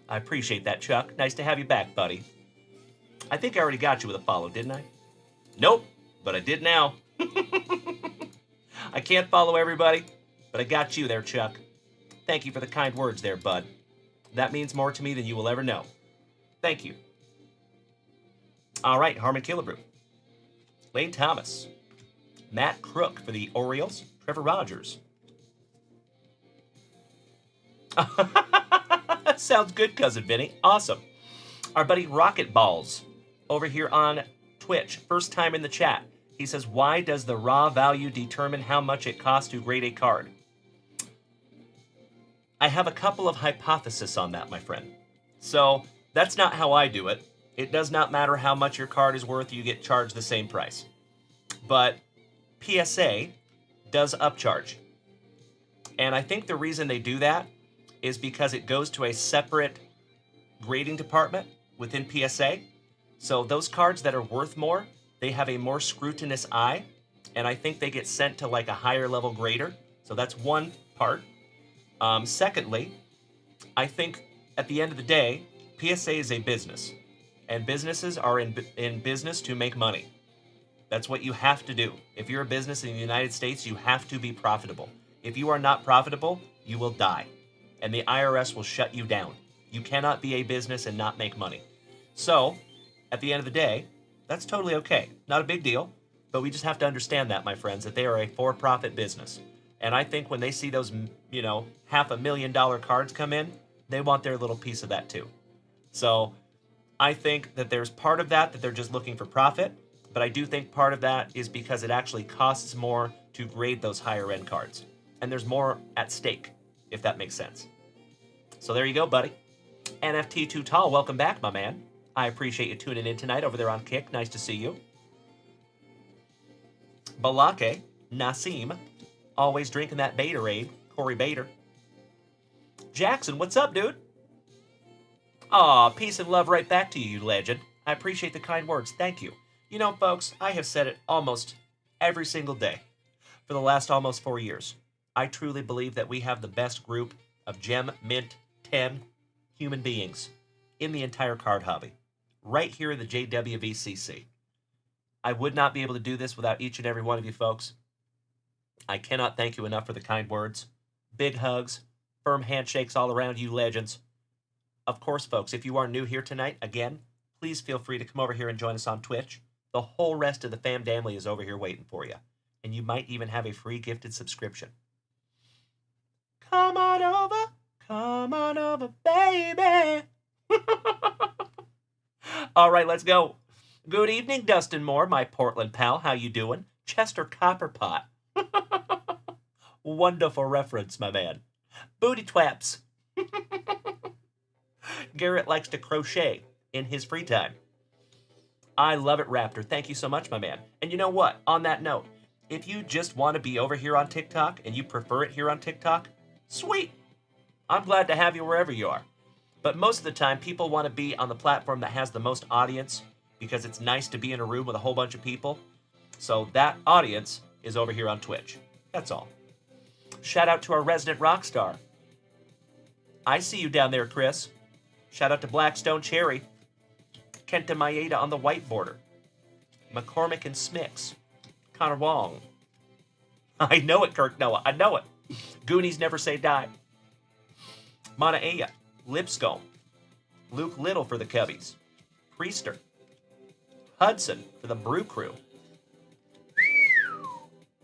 I appreciate that, Chuck. Nice to have you back, buddy. I think I already got you with a follow, didn't I? Nope, but I did now. I can't follow everybody, but I got you there, Chuck. Thank you for the kind words there, bud. That means more to me than you will ever know. Thank you. All right, Harmon Killebrew. Lane Thomas. Matt Crook for the Orioles. Trevor Rogers. Sounds good, Cousin Vinny. Awesome. Our buddy Rocket Balls over here on Twitch, first time in the chat. He says, why does the raw value determine how much it costs to grade a card? I have a couple of hypotheses on that, my friend. So that's not how I do it. It does not matter how much your card is worth, you get charged the same price. But PSA does upcharge. And I think the reason they do that is because it goes to a separate grading department within PSA. So those cards that are worth more, they have a more scrutinous eye, and I think they get sent to like a higher level grader. So that's one part. Secondly, I think at the end of the day, PSA is a business, and businesses are in business to make money. That's what you have to do. If you're a business in the United States, you have to be profitable. If you are not profitable, you will die, and the IRS will shut you down. You cannot be a business and not make money. So, at the end of the day, that's totally okay. Not a big deal, but we just have to understand that, my friends, that they are a for-profit business. And I think when they see those, $500,000 cards come in, they want their little piece of that too. So I think that there's part of that they're just looking for profit, but I do think part of that is because it actually costs more to grade those higher end cards. And there's more at stake, if that makes sense. So there you go, buddy. NFT Too Tall, welcome back, my man. I appreciate you tuning in tonight over there on Kick. Nice to see you. Balake, Nasim, always drinking that Baterade, Corey Bader. Jackson, what's up, dude? Aw, peace and love right back to you, you legend. I appreciate the kind words. Thank you. You know, folks, I have said it almost every single day for the last almost 4 years. I truly believe that we have the best group of Gem Mint 10 human beings in the entire card hobby, right here in the JWVCC. I would not be able to do this without each and every one of you folks. I cannot thank you enough for the kind words. Big hugs, firm handshakes all around you legends. Of course, folks, if you are new here tonight, again, please feel free to come over here and join us on Twitch. The whole rest of the fam family is over here waiting for you. And you might even have a free gifted subscription. Come on over, baby. All right, let's go. Good evening, Dustin Moore, my Portland pal. How you doing? Chester Copperpot. Wonderful reference, my man. Booty twaps. Garrett likes to crochet in his free time. I love it, Raptor. Thank you so much, my man. And you know what? On that note, if you just want to be over here on TikTok and you prefer it here on TikTok, sweet. I'm glad to have you wherever you are. But most of the time, people want to be on the platform that has the most audience because it's nice to be in a room with a whole bunch of people. So that audience is over here on Twitch. That's all. Shout out to our resident rock star. I see you down there, Chris. Shout out to Blackstone Cherry. Kenta Maeda on the white border. McCormick and Smix. Connor Wong. I know it, Kirk Noah. I know it. Goonies never say die. Mana Aya. Lipscomb. Luke Little for the Cubbies. Priester. Hudson for the Brew Crew.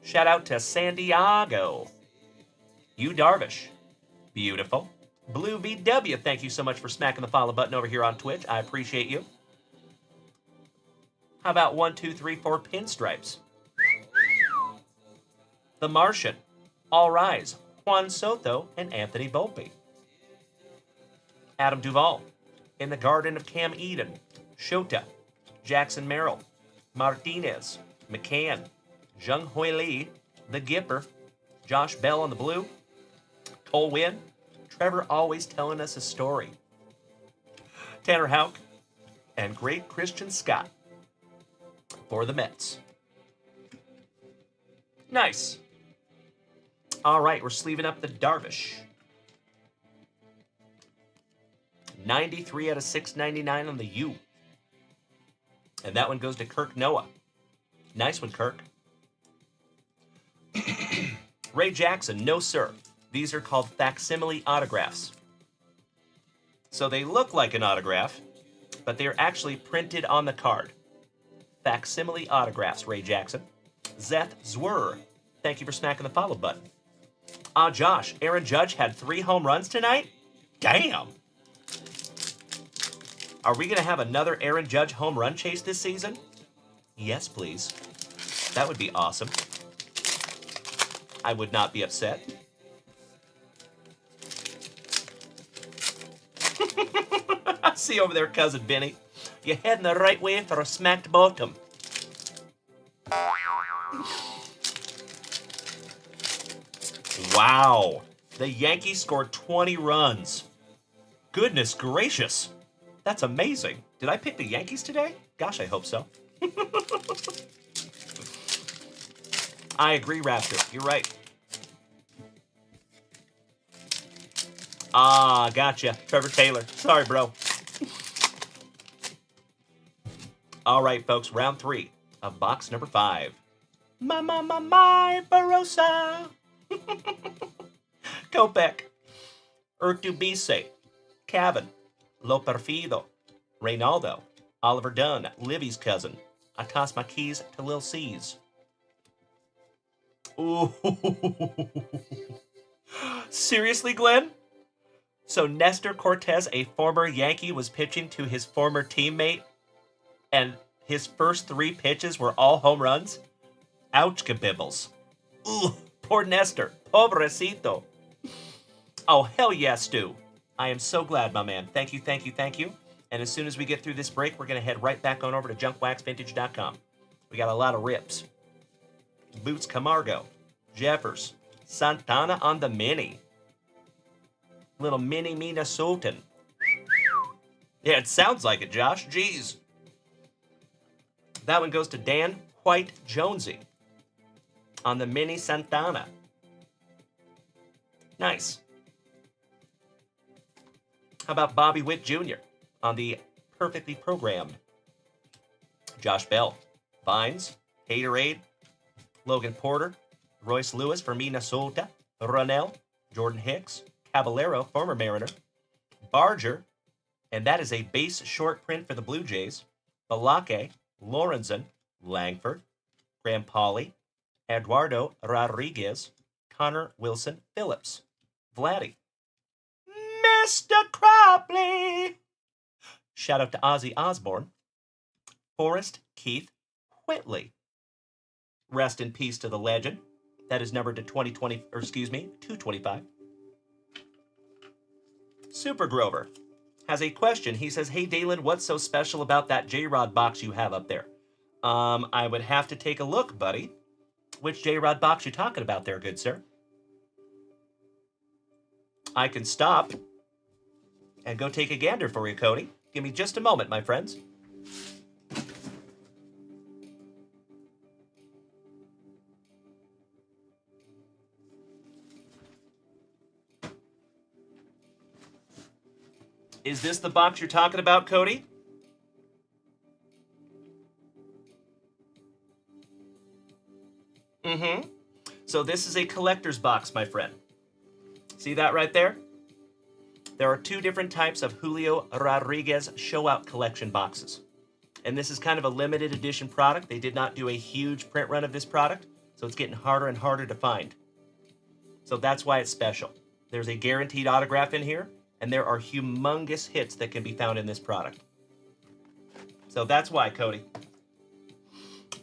Shout out to San Diego. You Darvish. Beautiful. Blue BW, thank you so much for smacking the follow button over here on Twitch. I appreciate you. How about 1, 2, 3, 4 pinstripes? The Martian. All Rise. Juan Soto and Anthony Volpe. Adam Duvall. In the Garden of Cam Eden. Shota. Jackson Merrill. Martinez. McCann. Jung Hoi Lee. The Gipper. Josh Bell on the blue. Cole Wynn. Trevor always telling us a story. Tanner Houck. And great Christian Scott. For the Mets. Nice. All right, we're sleeving up the Darvish. 93 out of 699 on the U. And that one goes to Kirk Noah. Nice one, Kirk. Ray Jackson, no sir. These are called facsimile autographs. So they look like an autograph, but they're actually printed on the card. Facsimile autographs, Ray Jackson. Zeth Zwir, thank you for smacking the follow button. Josh, Aaron Judge had 3 home runs tonight? Damn! Are we going to have another Aaron Judge home run chase this season? Yes, please. That would be awesome. I would not be upset. I see you over there, Cousin Benny. You're heading the right way for a smacked bottom. Wow. The Yankees scored 20 runs. Goodness gracious. That's amazing. Did I pick the Yankees today? Gosh, I hope so. I agree, Raptor. You're right. Ah, gotcha. Trevor Taylor. Sorry, bro. All right, folks. Round 3 of box number 5. My, Barossa. Kopech. Urtubise. Cavan. Lo Perfido. Reynaldo. Oliver Dunn. Livy's cousin. I toss my keys to Lil C's. Ooh. Seriously, Glenn? So Nestor Cortez, a former Yankee, was pitching to his former teammate, and his first 3 pitches were all home runs? Ouch, kabibbles. Ooh, poor Nestor. Pobrecito. Oh, hell yeah, Stu. I am so glad, my man. Thank you, thank you, thank you. And as soon as we get through this break, we're going to head right back on over to junkwaxvintage.com. We got a lot of rips. Boots Camargo. Jeffers. Santana on the mini. Little mini Minnesotan. Yeah, it sounds like it, Josh. Jeez. That one goes to Dan White Jonesy on the mini Santana. Nice. How about Bobby Witt Jr. on the perfectly programmed? Josh Bell. Vines. Haterade. Logan Porter. Royce Lewis for Minnesota. Ronell. Jordan Hicks. Caballero, former Mariner. Barger, and that is a base short print for the Blue Jays. Balake, Lorenzen, Langford, Graham Pauley, Eduardo Rodriguez, Connor Wilson Phillips, Vladdy, Mr. Cropley. Shout out to Ozzy Osbourne. Forrest Keith Whitley. Rest in peace to the legend. That is numbered to 225. Super Grover has a question. He says, hey, Dalen, what's so special about that J-Rod box you have up there? I would have to take a look, buddy. Which J-Rod box you talking about there, good sir? I can stop and go take a gander for you, Cody. Give me just a moment, my friends. Is this the box you're talking about, Cody? Mm-hmm. So this is a collector's box, my friend. See that right there? There are 2 different types of Julio Rodriguez show-out collection boxes. And this is kind of a limited edition product. They did not do a huge print run of this product, so it's getting harder and harder to find. So that's why it's special. There's a guaranteed autograph in here, and there are humongous hits that can be found in this product. So that's why, Cody.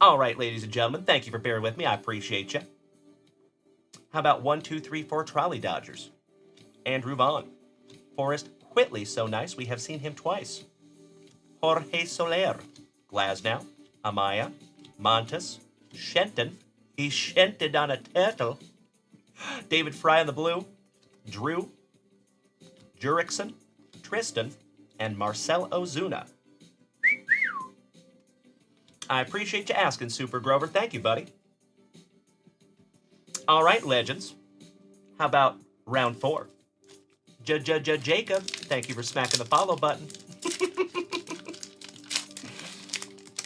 All right, ladies and gentlemen, thank you for bearing with me. I appreciate you. How about 1, 2, 3, 4 Trolley Dodgers? Andrew Vaughn. Forrest Whitley, so nice. We have seen him twice. Jorge Soler. Glasnow. Amaya. Montes. Shenton. He shented on a turtle. David Fry on the blue. Drew. Jurickson, Tristan, and Marcel Ozuna. I appreciate you asking, Super Grover. Thank you, buddy. All right, legends. How about round 4? Jacob, thank you for smacking the follow button.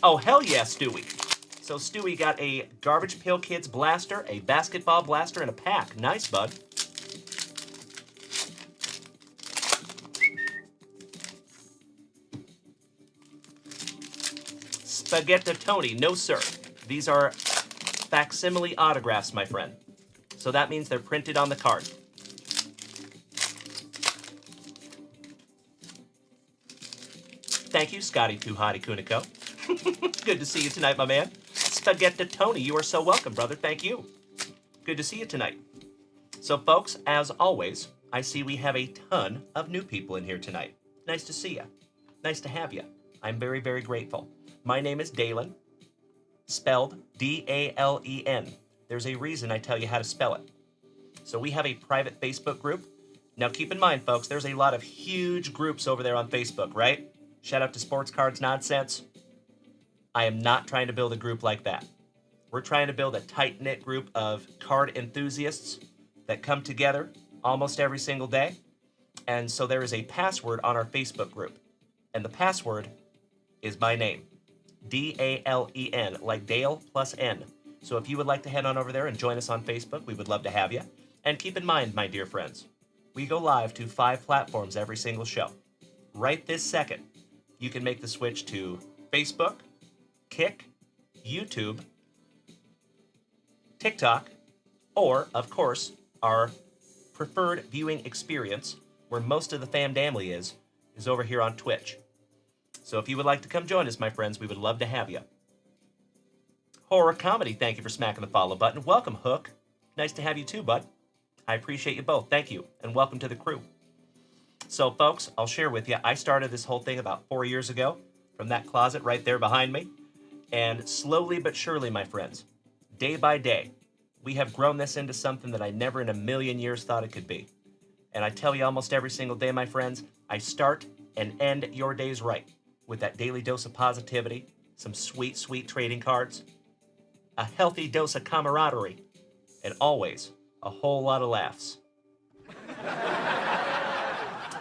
Oh, hell yeah, Stewie. So Stewie got a Garbage Pail Kids blaster, a basketball blaster, and a pack. Nice, bud. Spaghetti Tony, no sir. These are facsimile autographs, my friend. So that means they're printed on the card. Thank you, Scotty Too Hottie Kuniko. Good to see you tonight, my man. Spaghetti Tony, you are so welcome, brother. Thank you. Good to see you tonight. So, folks, as always, I see we have a ton of new people in here tonight. Nice to see you. Nice to have you. I'm very, very grateful. My name is Dalen, spelled D-A-L-E-N. There's a reason I tell you how to spell it. So we have a private Facebook group. Now, keep in mind, folks, there's a lot of huge groups over there on Facebook, right? Shout out to Sports Cards Nonsense. I am not trying to build a group like that. We're trying to build a tight-knit group of card enthusiasts that come together almost every single day. And so there is a password on our Facebook group. And the password is my name. D-A-L-E-N, like Dale plus N. So if you would like to head on over there and join us on Facebook, we would love to have you. And keep in mind, my dear friends, we go live to 5 platforms every single show. Right this second, you can make the switch to Facebook, Kick, YouTube, TikTok, or, of course, our preferred viewing experience, where most of the famdamly is over here on Twitch. So if you would like to come join us, my friends, we would love to have you. Horror Comedy, thank you for smacking the follow button. Welcome, Hook. Nice to have you too, bud. I appreciate you both. Thank you, and welcome to the crew. So, folks, I'll share with you, I started this whole thing about 4 years ago from that closet right there behind me. And slowly but surely, my friends, day by day, we have grown this into something that I never in a million years thought it could be. And I tell you almost every single day, my friends, I start and end your days right with that daily dose of positivity, some sweet, sweet trading cards, a healthy dose of camaraderie, and always a whole lot of laughs.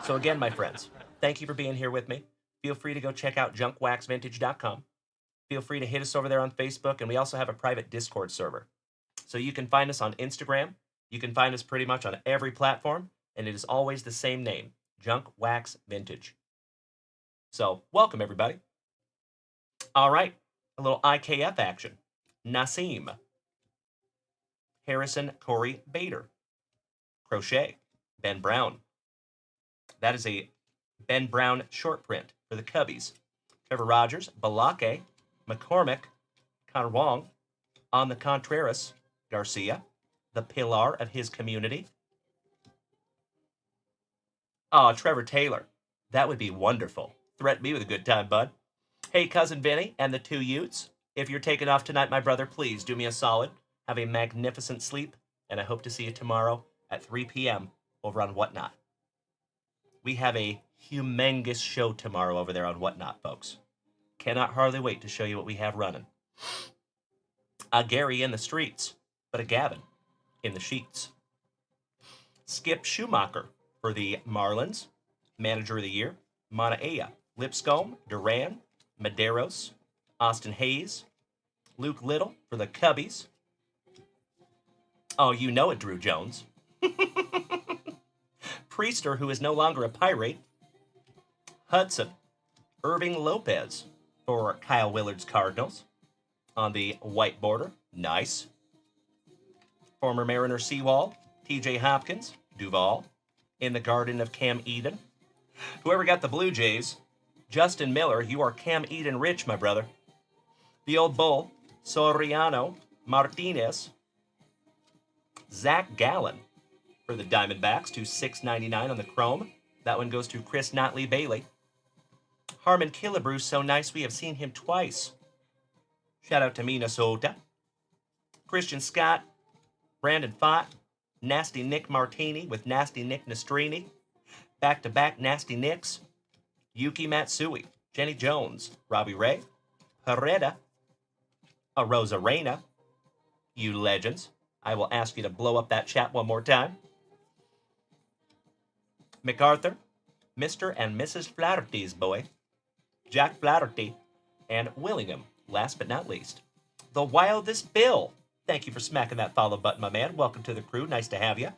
So again, my friends, thank you for being here with me. Feel free to go check out junkwaxvintage.com. Feel free to hit us over there on Facebook, and we also have a private Discord server. So you can find us on Instagram. You can find us pretty much on every platform, and it is always the same name, Junk Wax Vintage. So, welcome, everybody. All right, a little IKF action. Nassim. Harrison Corey Bader. Crochet. Ben Brown. That is a Ben Brown short print for the Cubbies. Trevor Rogers. Balake. McCormick. Connor Wong. On the Contreras. Garcia. The pillar of his community. Oh, Trevor Taylor. That would be wonderful. Threaten me with a good time, bud. Hey, Cousin Vinny and the 2 Utes. If you're taking off tonight, my brother, please do me a solid. Have a magnificent sleep, and I hope to see you tomorrow at 3 p.m. over on Whatnot. We have a humongous show tomorrow over there on Whatnot, folks. Cannot hardly wait to show you what we have running. A Gary in the streets, but a Gavin in the sheets. Skip Schumacher for the Marlins, Manager of the Year. Manaea, Lipscomb, Duran, Medeiros, Austin Hayes, Luke Little for the Cubbies. Oh, you know it, Drew Jones. Priester, who is no longer a Pirate. Hudson, Irving Lopez for Kyle Willard's Cardinals. On the white border, nice. Former Mariner Seawall, TJ Hopkins, Duval. In the garden of Cam Eden. Whoever got the Blue Jays, Justin Miller, you are Cam Eden rich, my brother. The old bull, Soriano, Martinez. Zach Gallen for the Diamondbacks to $6.99 on the Chrome. That one goes to Chris Notley Bailey. Harmon Killebrew, so nice we have seen him twice. Shout out to Minnesota. Christian Scott, Brandon Fott, Nasty Nick Martini with Nasty Nick Nastrini. Back-to-back Nasty Nicks. Yuki Matsui, Jenny Jones, Robbie Ray, Herrera, Rosa Reyna. You legends. I will ask you to blow up that chat one more time. MacArthur, Mr. and Mrs. Flaherty's boy, Jack Flaherty, and Willingham, last but not least. The Wildest Bill. Thank you for smacking that follow button, my man. Welcome to the crew. Nice to have you.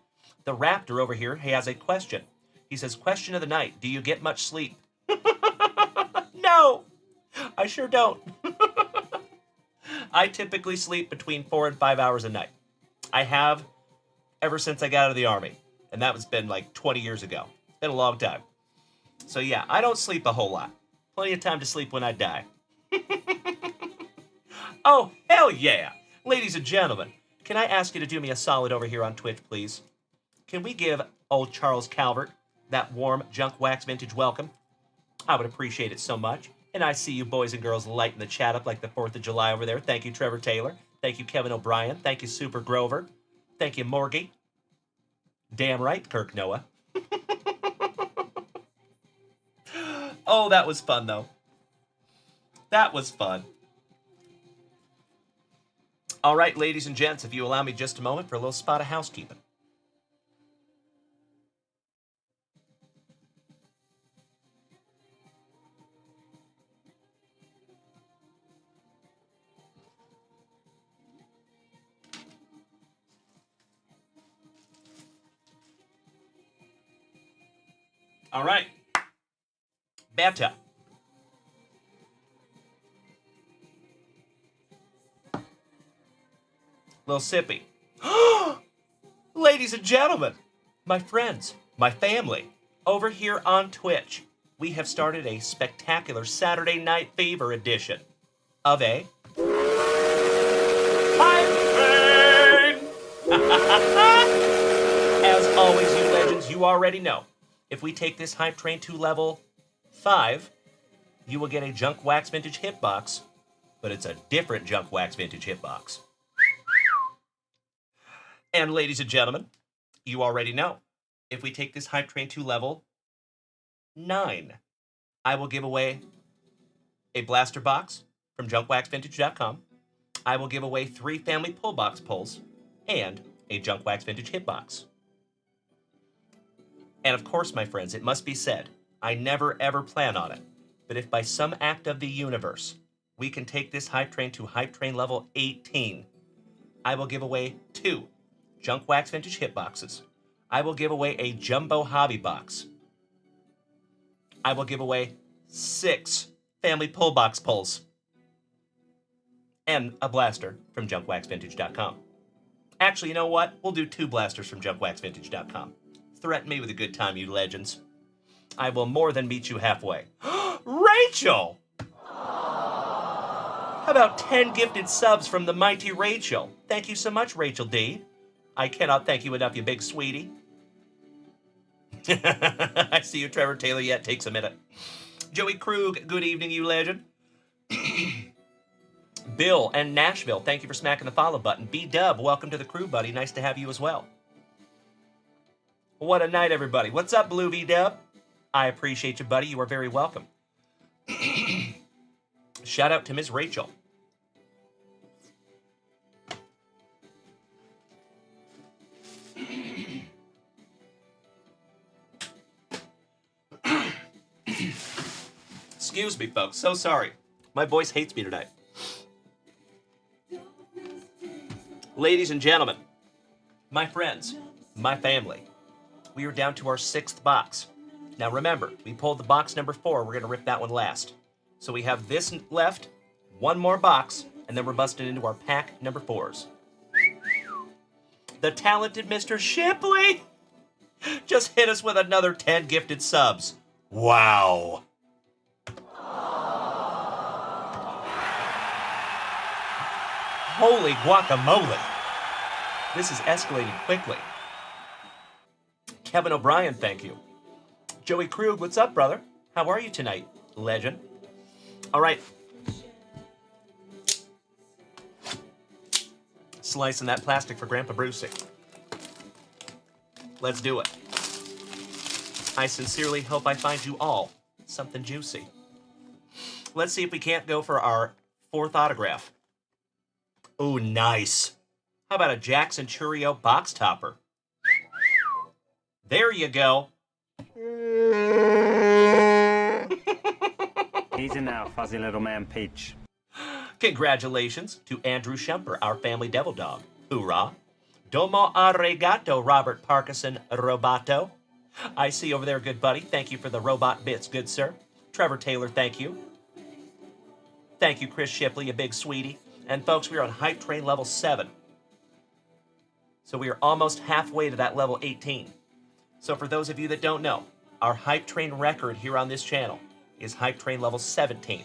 The Raptor over here, he has a question. He says, question of the night, do you get much sleep? No, I sure don't. I typically sleep between 4 and 5 hours a night. I have ever since I got out of the Army. And that was been like 20 years ago. It's been a long time. So yeah, I don't sleep a whole lot. Plenty of time to sleep when I die. Oh, hell yeah. Ladies and gentlemen, can I ask you to do me a solid over here on Twitch, please? Can we give old Charles Calvert that warm junk wax vintage welcome? I would appreciate it so much. And I see you boys and girls lighting the chat up like the 4th of July over there. Thank you, Trevor Taylor. Thank you, Kevin O'Brien. Thank you, Super Grover. Thank you, Morgie. Damn right, Kirk Noah. Oh, that was fun, though. That was fun. All right, ladies and gents, if you allow me just a moment for a little spot of housekeeping. All right. Bathtub. Little sippy. Ladies and gentlemen, my friends, my family, over here on Twitch, we have started a spectacular Saturday Night Fever edition of a Hype Train! As always, you legends, you already know. If we take this Hype Train to level 5, you will get a Junk Wax Vintage Hitbox, but it's a different Junk Wax Vintage Hitbox. And ladies and gentlemen, you already know. If we take this Hype Train to level 9, I will give away a blaster box from junkwaxvintage.com. I will give away 3 family pull box pulls and a Junk Wax Vintage Hitbox. And of course, my friends, it must be said, I never ever plan on it, but if by some act of the universe, we can take this Hype Train to Hype Train level 18, I will give away 2 Junk Wax Vintage Hitboxes. I will give away a Jumbo Hobby Box. I will give away 6 family pull box pulls. And a blaster from junkwaxvintage.com. Actually, you know what? We'll do 2 blasters from junkwaxvintage.com. Threaten me with a good time, you legends. I will more than meet you halfway. Rachel! How about 10 gifted subs from the mighty Rachel? Thank you so much, Rachel D. I cannot thank you enough, you big sweetie. I see you, Trevor Taylor, yet takes a minute. Joey Krug, good evening, you legend. Bill and Nashville, thank you for smacking the follow button. B-Dub, welcome to the crew, buddy. Nice to have you as well. What a night, everybody. What's up, Blue V-Dub? I appreciate you, buddy. You are very welcome. Shout out to Ms. Rachel. Excuse me, folks. So sorry. My voice hates me tonight. Ladies and gentlemen, my friends, my family, we are down to our 6th box. Now remember, we pulled the box number 4. We're going to rip that one last. So we have this left, 1 more box, and then we're busting into our pack number 4s. The talented Mr. Shipley just hit us with another 10 gifted subs. Wow. Holy guacamole. This is escalating quickly. Kevin O'Brien, thank you. Joey Krug, what's up, brother? How are you tonight, legend? All right. Slicing that plastic for Grandpa Brucey. Let's do it. I sincerely hope I find you all something juicy. Let's see if we can't go for our 4th autograph. Ooh, nice. How about a Jackson Churio box topper? There you go. Easy now, fuzzy little man Peach. Congratulations to Andrew Shumper, our family devil dog. Hoorah. Domo arigato, Robert Parkinson Roboto. I see you over there, good buddy. Thank you for the robot bits, good sir. Trevor Taylor, thank you. Thank you, Chris Shipley, a big sweetie. And folks, we are on Hype Train level 7. So we are almost halfway to that level 18. So for those of you that don't know, our Hype Train record here on this channel is Hype Train level 17.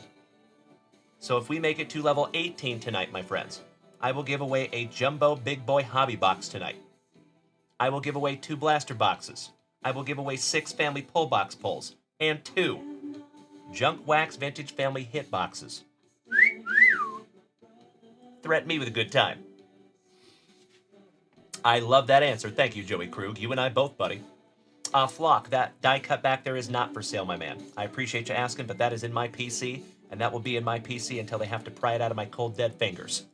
So if we make it to level 18 tonight, my friends, I will give away a Jumbo Big Boy Hobby Box tonight. I will give away 2 blaster boxes. I will give away 6 family pull box pulls and 2 junkwax vintage family hit boxes. Threaten me with a good time. I love that answer. Thank you, Joey Krug. You and I both, buddy. Flock, that die cut back there is not for sale, my man. I appreciate you asking, but that is in my PC, and that will be in my PC until they have to pry it out of my cold, dead fingers.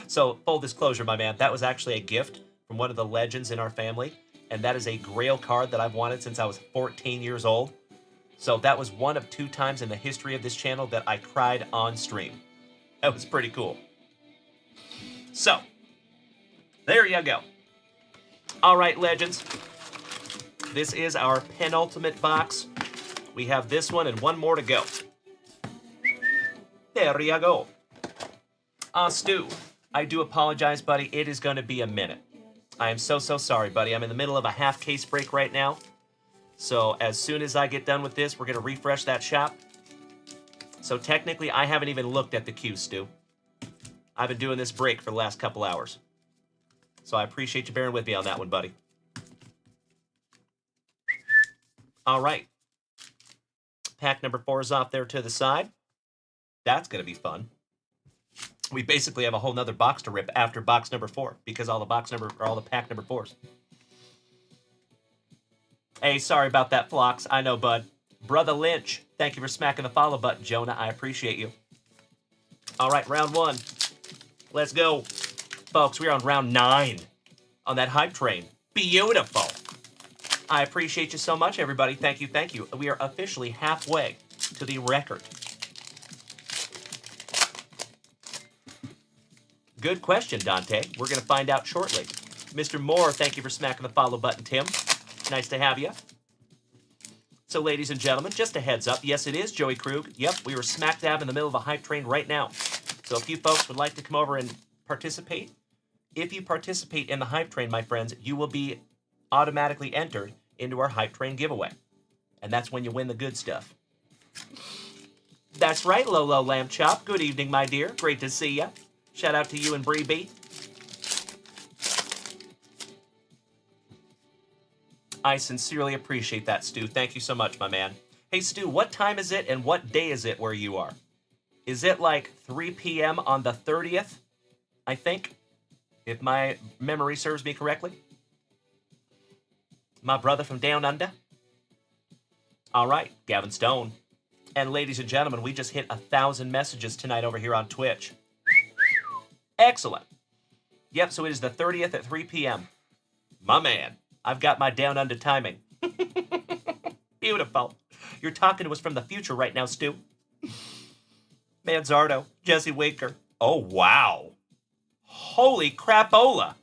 So, full disclosure, my man, that was actually a gift from one of the legends in our family, and that is a Grail card that I've wanted since I was 14 years old. So that was one of 2 times in the history of this channel that I cried on stream. That was pretty cool. So, there you go. All right, legends. This is our penultimate box. We have this one and one more to go. There you go. Stu, I do apologize, buddy. It is going to be a minute. I am so sorry, buddy. I'm in the middle of a half case break right now. So as soon as I get done with this, we're going to refresh that shop. So technically, I haven't even looked at the queue, Stu. I've been doing this break for the last couple hours. So I appreciate you bearing with me on that one, buddy. All right. Pack number 4 is off there to the side. That's going to be fun. We basically have a whole nother box to rip after box number 4 because all the pack number 4s. Hey, sorry about that, Phlox. I know, bud. Brother Lynch, thank you for smacking the follow button, Jonah. I appreciate you. All right, round 1. Let's go. Folks, we're on round 9 on that hype train. Beautiful. I appreciate you so much, everybody. Thank you, thank you. We are officially halfway to the record. Good question, Dante. We're going to find out shortly. Mr. Moore, thank you for smacking the follow button, Tim. Nice to have you. So, ladies and gentlemen, just a heads up. Yes, it is Joey Krug. Yep, we were smack dab in the middle of a hype train right now. So if you folks would like to come over and participate, if you participate in the hype train, my friends, you will be automatically entered into our hype train giveaway. And that's when you win the good stuff. That's right, Lolo Lamb Chop. Good evening, my dear. Great to see ya. Shout out to you and Bree B. I sincerely appreciate that, Stu. Thank you so much, my man. Hey, Stu, what time is it and what day is it where you are? Is it like 3 p.m. on the 30th, I think, if my memory serves me correctly? My brother from down under? All right, Gavin Stone. And ladies and gentlemen, we just hit 1,000 messages tonight over here on Twitch. Excellent. Yep, so it is the 30th at 3 p.m. My man, I've got my down under timing. Beautiful. You're talking to us from the future right now, Stu. Manzardo, Jesse Winker. Oh, wow. Holy crapola.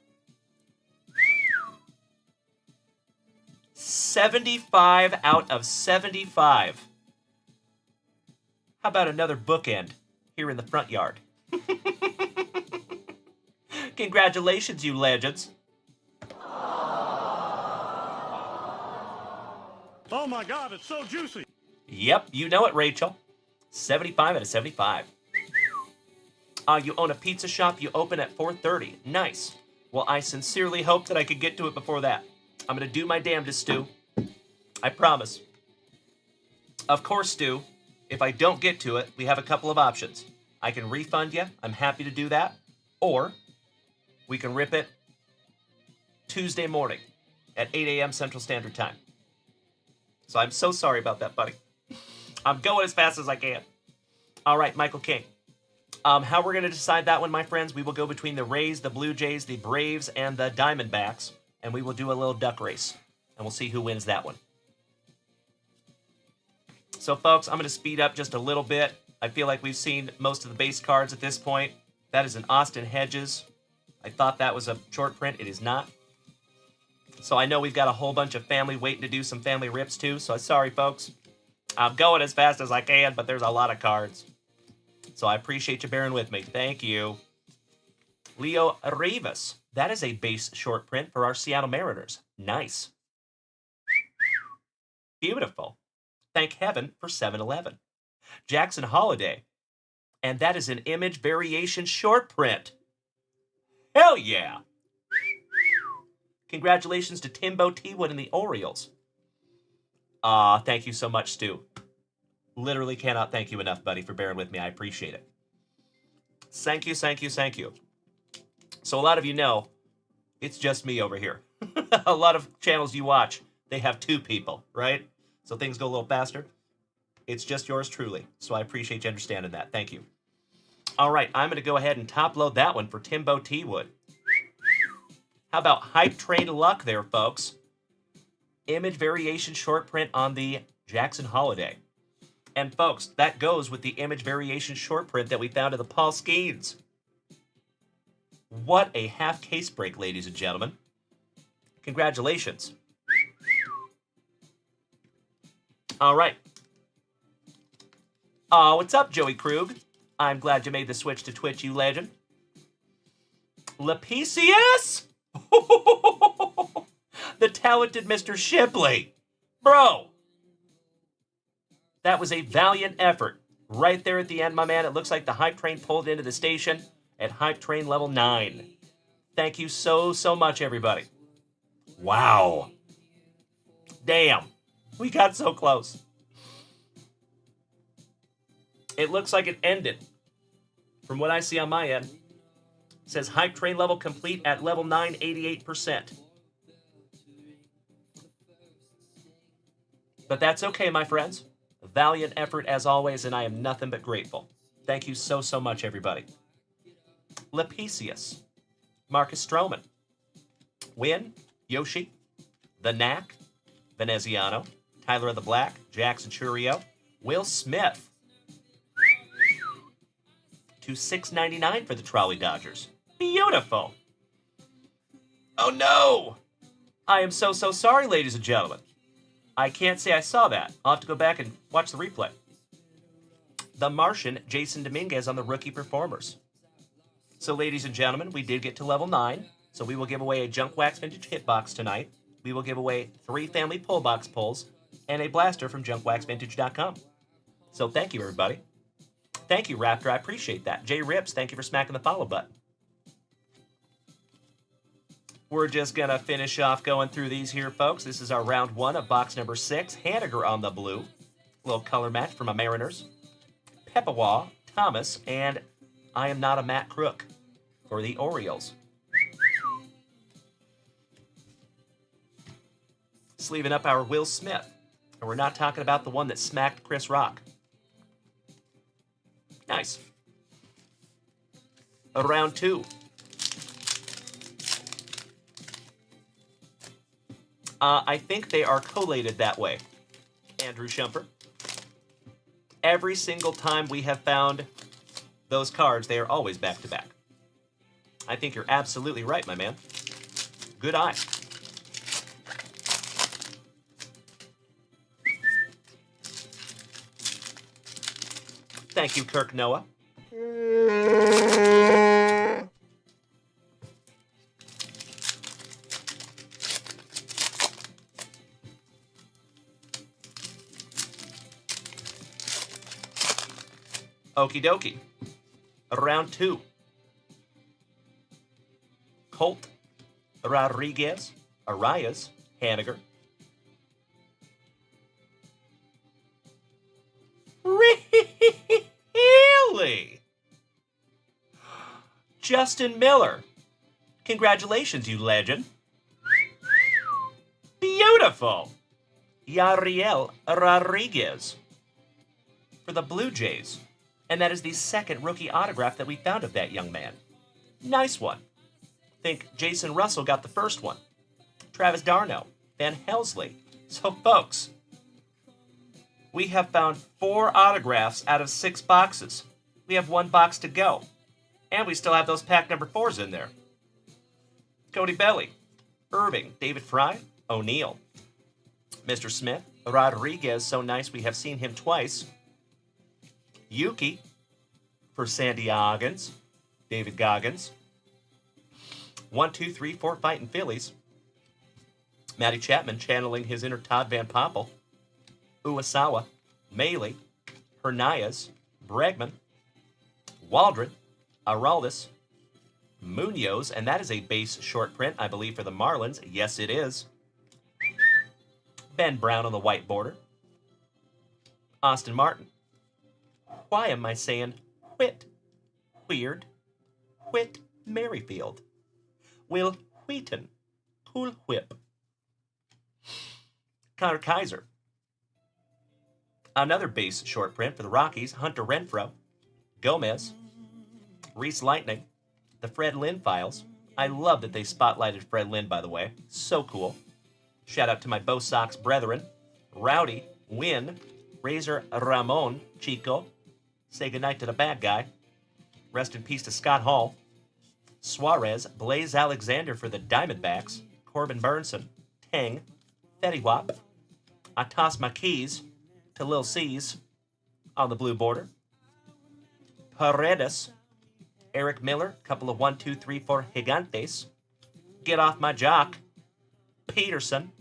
75 out of 75. How about another bookend here in the front yard? Congratulations, you legends. Oh my God, it's so juicy. Yep, you know it, Rachel. 75 out of 75. You own a pizza shop you open at 4:30. Nice. Well, I sincerely hope that I could get to it before that. I'm going to do my damnedest, Stu. I promise. Of course, Stu, if I don't get to it, we have a couple of options. I can refund you. I'm happy to do that. Or we can rip it Tuesday morning at 8 a.m. Central Standard Time. So I'm so sorry about that, buddy. I'm going as fast as I can. All right, Michael King. How we're going to decide that one, my friends, we will go between the Rays, the Blue Jays, the Braves, and the Diamondbacks, and we will do a little duck race, and we'll see who wins that one. So, folks, I'm going to speed up just a little bit. I feel like we've seen most of the base cards at this point. That is an Austin Hedges. I thought that was a short print. It is not. So I know we've got a whole bunch of family waiting to do some family rips, too, so sorry, folks. I'm going as fast as I can, but there's a lot of cards. So I appreciate you bearing with me. Thank you. Leo Rivas. That is a base short print for our Seattle Mariners. Nice. Beautiful. Thank heaven for 7-Eleven. Jackson Holiday. And that is an image variation short print. Hell yeah! Congratulations to Timbo T-Wood and the Orioles. Thank you so much, Stu. Literally cannot thank you enough, buddy, for bearing with me. I appreciate it. Thank you, thank you, thank you. So a lot of you know, it's just me over here. A lot of channels you watch, they have two people, right? So things go a little faster. It's just yours truly. So I appreciate you understanding that. Thank you. All right, I'm going to go ahead and top load that one for Timbo T-Wood. How about Hype Train Luck there, folks? Image variation short print on the Jackson Holiday. And folks, that goes with the image variation short print that we found at the Paul Skeens. What a half case break, ladies and gentlemen. Congratulations. All right. What's up, Joey Krug? I'm glad you made the switch to Twitch, you legend. Lepicius? The talented Mr. Shipley. Bro. That was a valiant effort. Right there at the end, my man. It looks like the hype train pulled into the station at hype train level 9. Thank you so much, everybody. Wow. Damn. We got so close. It looks like it ended. From what I see on my end, it says hype train level complete at level 9, 88%. But that's okay, my friends. A valiant effort as always, and I am nothing but grateful. Thank you so much, everybody. Lepicius, Marcus Stroman, Win, Yoshi, The Knack, Veneziano, Tyler of the Black, Jackson Churio, Will Smith, to $6.99 for the Trolley Dodgers. Beautiful. Oh no! I am so sorry, ladies and gentlemen. I can't say I saw that. I'll have to go back and watch the replay. The Martian, Jason Dominguez on the rookie performers. So, ladies and gentlemen, we did get to level 9. So we will give away a Junkwax Vintage Hitbox tonight. We will give away 3 family pull box pulls and a blaster from junkwaxvintage.com. So thank you, everybody. Thank you, Raptor. I appreciate that. Jay Rips, thank you for smacking the follow button. We're just going to finish off going through these here, folks. This is our round 1 of box number 6. Haniger on the blue. A little color match for my Mariners. Pepawa, Thomas, and I am not a Matt Crook for the Orioles. Sleeving up our Will Smith. And we're not talking about the one that smacked Chris Rock. Nice. Round 2. I think they are collated that way, Andrew Shumper. Every single time we have found those cards, they are always back-to-back. I think you're absolutely right, my man. Good eye. Thank you, Kirk Noah. Okie dokie. Round 2. Colt, Rodriguez, Arias, Haniger. Really? Justin Miller. Congratulations, you legend. Beautiful. Yariel Rodriguez for the Blue Jays. And that is the second rookie autograph that we found of that young man. Nice one. I think Jason Russell got the first one. Travis Darno, Van Helsley. So, folks, we have found 4 autographs out of 6 boxes. We have 1 box to go. And we still have those pack number 4s in there. Cody Belly, Irving, David Fry, O'Neill, Mr. Smith, Rodriguez, so nice we have seen him twice. Yuki for Sandy Goggins, David Goggins. 1, 2, 3, 4 fighting Phillies. Matty Chapman channeling his inner Todd Van Poppel. Uwasawa, Maley, Hernandez, Bregman, Waldron, Araldus, Munoz, and that is a base short print, I believe, for the Marlins. Yes, it is. Ben Brown on the white border. Austin Martin. Why am I saying Whit? Weird. Whit Merrifield. Will Wheaton. Cool Whip. Connor Kaiser. Another base short print for the Rockies. Hunter Renfroe. Gomez. Reese Lightning. The Fred Lynn files. I love that they spotlighted Fred Lynn, by the way. So cool. Shout out to my Bo Sox brethren. Rowdy. Wynn. Razor Ramon. Chico. Say goodnight to the bad guy. Rest in peace to Scott Hall. Suarez. Blaze Alexander for the Diamondbacks. Corbin Burnson. Tang. Fetty Wap. I toss my keys to Lil C's on the blue border. Paredes. Eric Miller. Couple of 1, 2, 3, 4 Gigantes. Get off my jock. Peterson.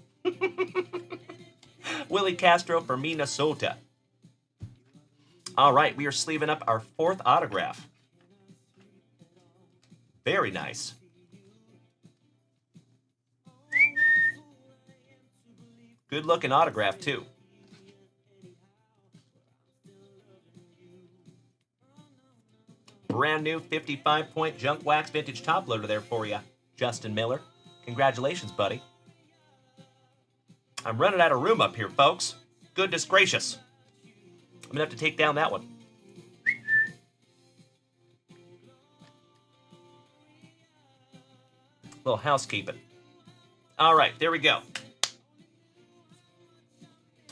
Willie Castro for Minnesota. All right, we are sleeving up our 4th autograph. Very nice. Good looking autograph, too. Brand new 55-point junk wax vintage top loader there for you, Justin Miller. Congratulations, buddy. I'm running out of room up here, folks. Goodness gracious. I'm going to have to take down that one. Little housekeeping. All right, there we go.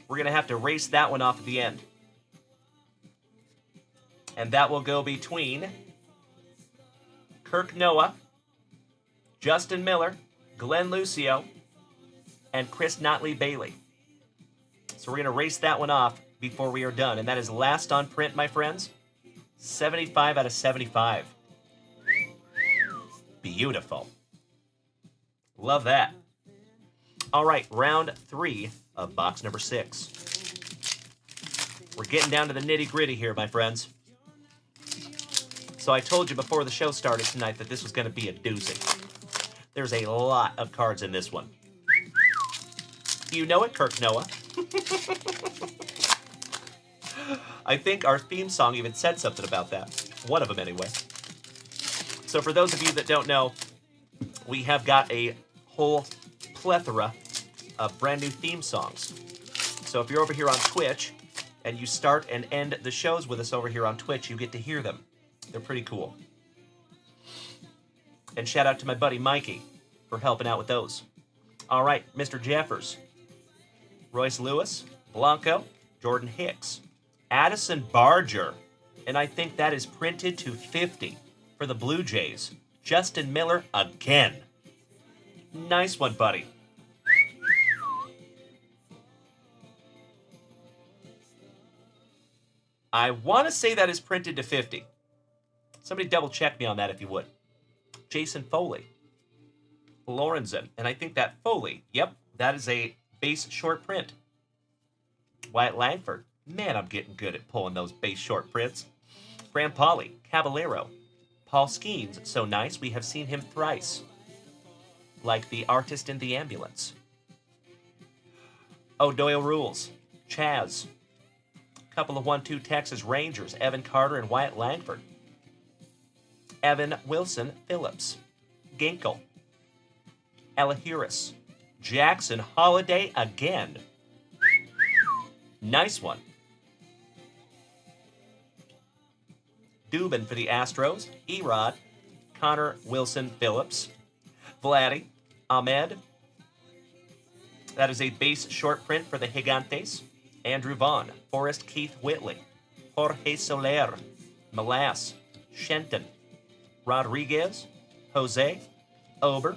We're going to have to race that one off at the end. And that will go between Kirk Noah, Justin Miller, Glenn Lucio, and Chris Notley Bailey. So we're going to race that one off before we are done. And that is last on print, my friends. 75 out of 75. Beautiful. Love that. All right, round 3 of box number 6. We're getting down to the nitty-gritty here, my friends. So I told you before the show started tonight that this was going to be a doozy. There's a lot of cards in this one. You know it, Kirk Noah. I think our theme song even said something about that. One of them, anyway. So for those of you that don't know, we have got a whole plethora of brand new theme songs. So if you're over here on Twitch and you start and end the shows with us over here on Twitch, you get to hear them. They're pretty cool. And shout out to my buddy Mikey for helping out with those. All right, Mr. Jeffers, Royce Lewis, Blanco, Jordan Hicks, Addison Barger, and I think that is printed to 50 for the Blue Jays. Justin Miller again. Nice one, buddy. I want to say that is printed to 50. Somebody double check me on that if you would. Jason Foley. Lorenzen. And I think that Foley, yep, that is a base short print. Wyatt Langford. Man, I'm getting good at pulling those base short prints. Graham Pauley. Caballero. Paul Skeens. So nice, we have seen him thrice. Like the artist in the ambulance. O'Doyle Rules. Chaz. Couple of 1-2 Texas Rangers. Evan Carter and Wyatt Langford. Evan Wilson Phillips. Ginkle. Elahiris. Jackson Holiday again. Nice one. Dubin for the Astros. Erod. Connor Wilson Phillips. Vladdy. Ahmed. That is a base short print for the Gigantes. Andrew Vaughn. Forrest Keith Whitley. Jorge Soler. Melass. Shenton. Rodriguez. Jose. Ober.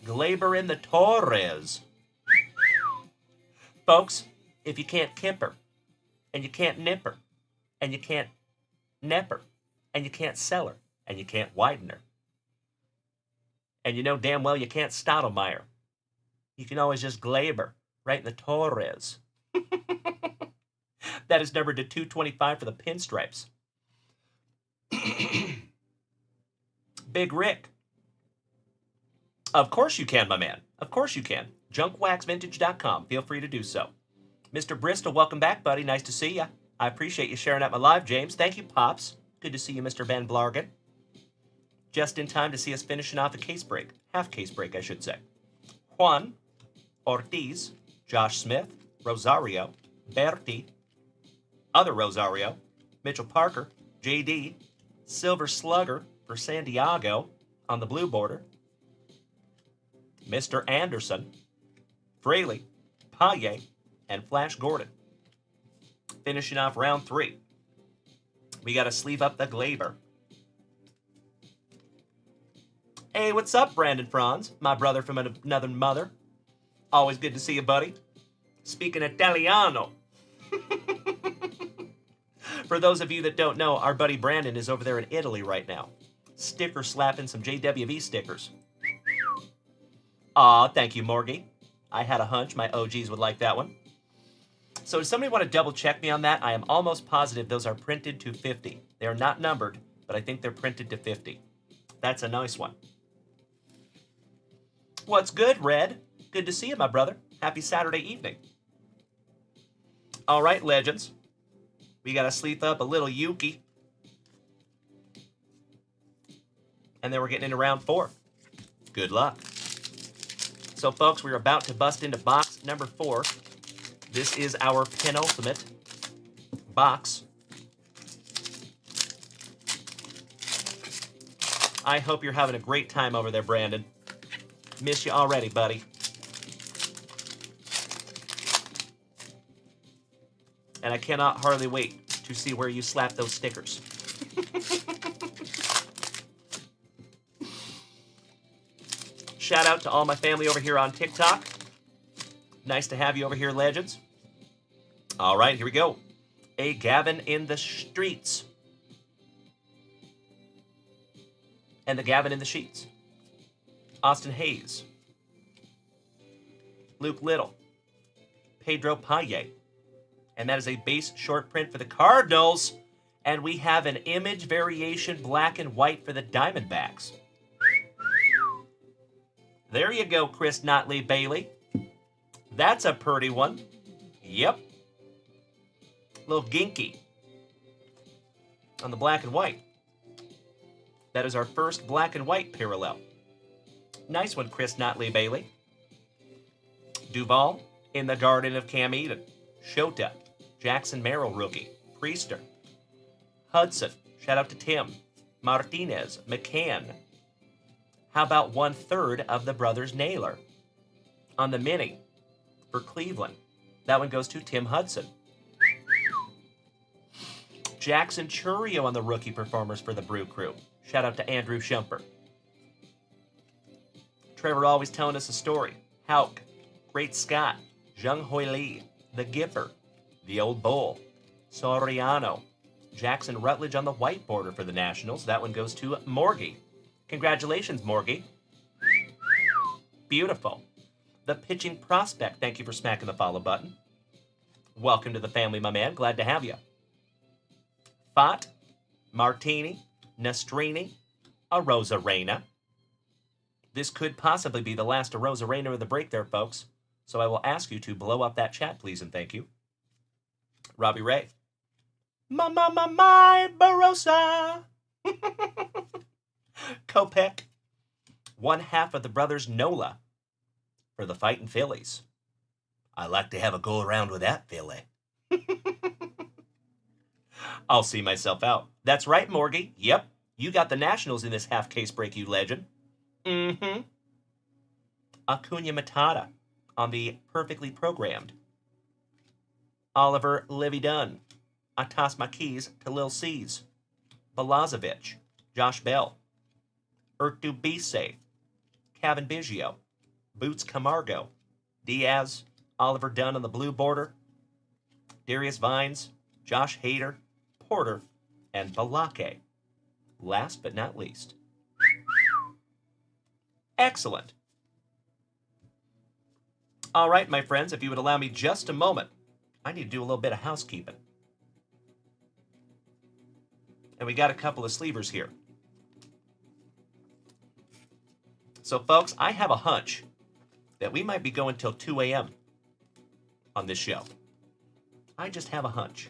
Glaber in the Torres. Folks, if you can't kipper, and you can't nipper, and you can't nepper, and you can't sell her, and you can't widen her, and you know damn well you can't Stottlemyre, you can always just Glaber right in the Torres. That is numbered to 225 for the Pinstripes. Big Rick. Of course you can, my man. Of course you can. Junkwaxvintage.com. Feel free to do so. Mr. Bristol, welcome back, buddy. Nice to see you. I appreciate you sharing out my live, James. Thank you, Pops. Good to see you, Mr. Van Blargen. Just in time to see us finishing off a case break. Half case break, I should say. Juan, Ortiz, Josh Smith, Rosario, Berti, other Rosario, Mitchell Parker, JD, Silver Slugger for San Diego on the blue border, Mr. Anderson, Fraley, Paye, and Flash Gordon. Finishing off round 3. We got to sleeve up the Glaber. Hey, what's up, Brandon Franz? My brother from another mother. Always good to see you, buddy. Speaking Italiano. For those of you that don't know, our buddy Brandon is over there in Italy right now. Sticker slapping some JWV stickers. Aw, thank you, Morgie. I had a hunch my OGs would like that one. So does somebody want to double check me on that? I am almost positive those are printed to 50. They are not numbered, but I think they're printed to 50. That's a nice one. What's good, Red? Good to see you, my brother. Happy Saturday evening. All right, legends. We got to sleeve up a little Yuki. And then we're getting into round 4. Good luck. So, folks, we're about to bust into box number 4. This is our penultimate box. I hope you're having a great time over there, Brandon. Miss you already, buddy. And I cannot hardly wait to see where you slap those stickers. Shout out to all my family over here on TikTok. Nice to have you over here, legends. All right, here we go. A Gavin in the streets. And the Gavin in the sheets. Austin Hayes. Luke Little. Pedro Paye. And that is a base short print for the Cardinals. And we have an image variation black and white for the Diamondbacks. There you go, Chris Notley Bailey. That's a pretty one. Yep. Little ginky on the black and white. That is our first black and white parallel. Nice one, Chris Notley Bailey. Duval in the Garden of Cam Eden. Shota, Jackson Merrill rookie. Priester. Hudson, shout out to Tim. Martinez, McCann. How about 1/3 of the brothers Naylor? On the mini for Cleveland. That one goes to Tim Hudson. Jackson Churio on the rookie performers for the Brew Crew. Shout out to Andrew Shumper. Trevor always telling us a story. Hauk, Great Scott, Jung Hoi Lee, The Gipper, The Old Bull, Soriano, Jackson Rutledge on the white border for the Nationals. That one goes to Morgie. Congratulations, Morgie. Beautiful. The Pitching Prospect. Thank you for smacking the follow button. Welcome to the family, my man. Glad to have you. Fott, Martini, Nastrini, Arozarena. This could possibly be the last Arozarena of the break there, folks. So I will ask you to blow up that chat, please, and thank you. Robbie Ray. My Barossa. Kopech. 1/2 of the brothers Nola for the Fightin' Phillies. I like to have a go around with that, Philly. I'll see myself out. That's right, Morgie. Yep, you got the Nationals in this half case break, you legend. Mm-hmm. Acuna Matata on the Perfectly Programmed. Oliver Livy Dunn. I toss my keys to Lil C's. Balazovic. Josh Bell. Urtubise. Kevin Biggio. Boots Camargo. Diaz. Oliver Dunn on the blue border. Darius Vines. Josh Hader. Porter. And Balake. Last but not least. Excellent. All right, my friends, if you would allow me just a moment, I need to do a little bit of housekeeping. And we got a couple of sleevers here. So, folks, I have a hunch that we might be going till 2 a.m. on this show. I just have a hunch.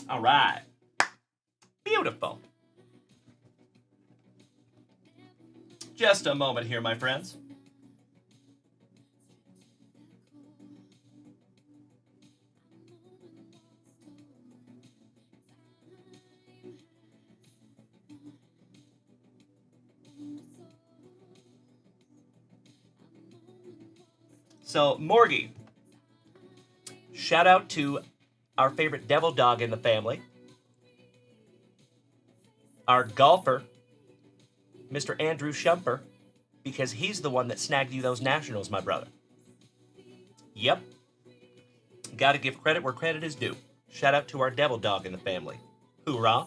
All right. Beautiful. Just a moment here, my friends. So, Morgie, shout out to our favorite devil dog in the family, our golfer, Mr. Andrew Shumper, because he's the one that snagged you those nationals, my brother. Yep. Gotta give credit where credit is due. Shout out to our devil dog in the family. Hoorah.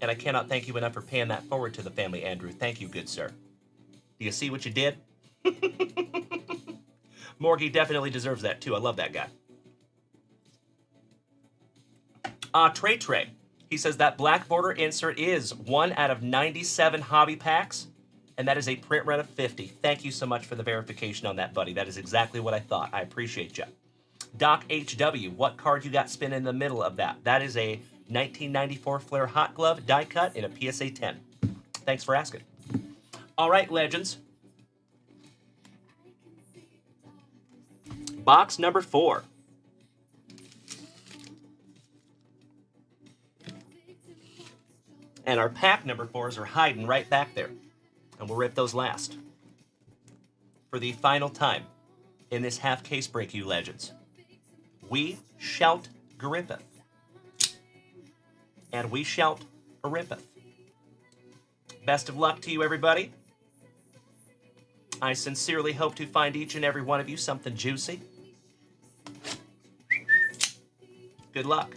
And I cannot thank you enough for paying that forward to the family, Andrew. Thank you, good sir. Do you see what you did? Morgie definitely deserves that, too. I love that guy. Trey. He says that black border insert is 1 out of 97 hobby packs, and that is a print run of 50. Thank you so much for the verification on that, buddy. That is exactly what I thought. I appreciate you. Doc HW, what card you got spinning in the middle of that? That is a 1994 Flair Hot Glove die cut in a PSA 10. Thanks for asking. All right, legends. Box number 4. And our pack number 4s are hiding right back there. And we'll rip those last. For the final time in this half case break, you legends. We shout Grippeth. And we shout Arippeth. Best of luck to you, everybody. I sincerely hope to find each and every one of you something juicy. Good luck.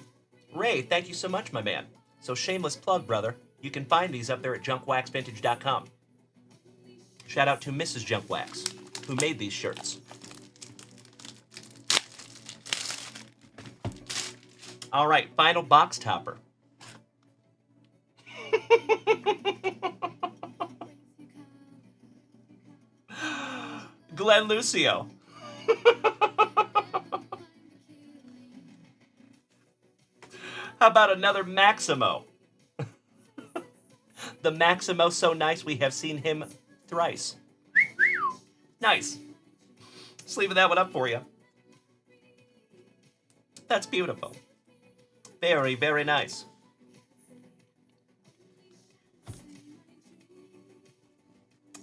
Ray, thank you so much, my man. So shameless plug, brother. You can find these up there at junkwaxvintage.com. Shout out to Mrs. Junkwax, who made these shirts. All right, final box topper. Glenn Lucio. How about another Maximo? The Maximo so nice we have seen him thrice. Nice. Sleeving that one up for you. That's beautiful. Very, very nice.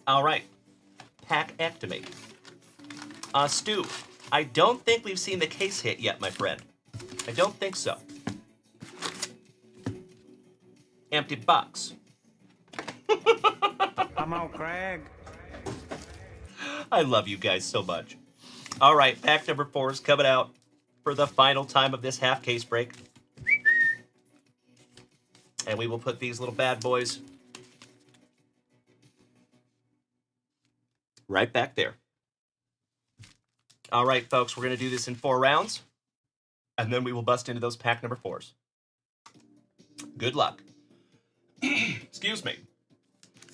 All right. Pack-ectomy. Stu, I don't think we've seen the case hit yet, my friend. I don't think so. Empty box. Come on, Craig. I love you guys so much. All right, pack number 4 is coming out for the final time of this half case break. And we will put these little bad boys right back there. All right, folks, we're going to do this in 4 rounds, and then we will bust into those pack number 4s. Good luck. Excuse me.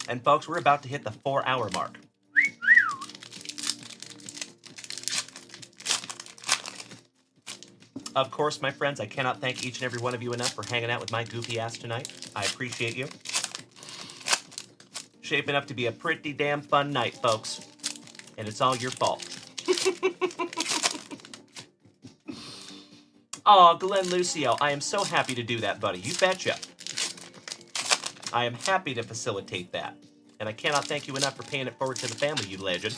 And, folks, we're about to hit the 4-hour mark. Of course, my friends, I cannot thank each and every one of you enough for hanging out with my goofy ass tonight. I appreciate you. Shaping up to be a pretty damn fun night, folks. And it's all your fault. Aw, Glenn Lucio, I am so happy to do that, buddy. You betcha. I am happy to facilitate that. And I cannot thank you enough for paying it forward to the family, you legend.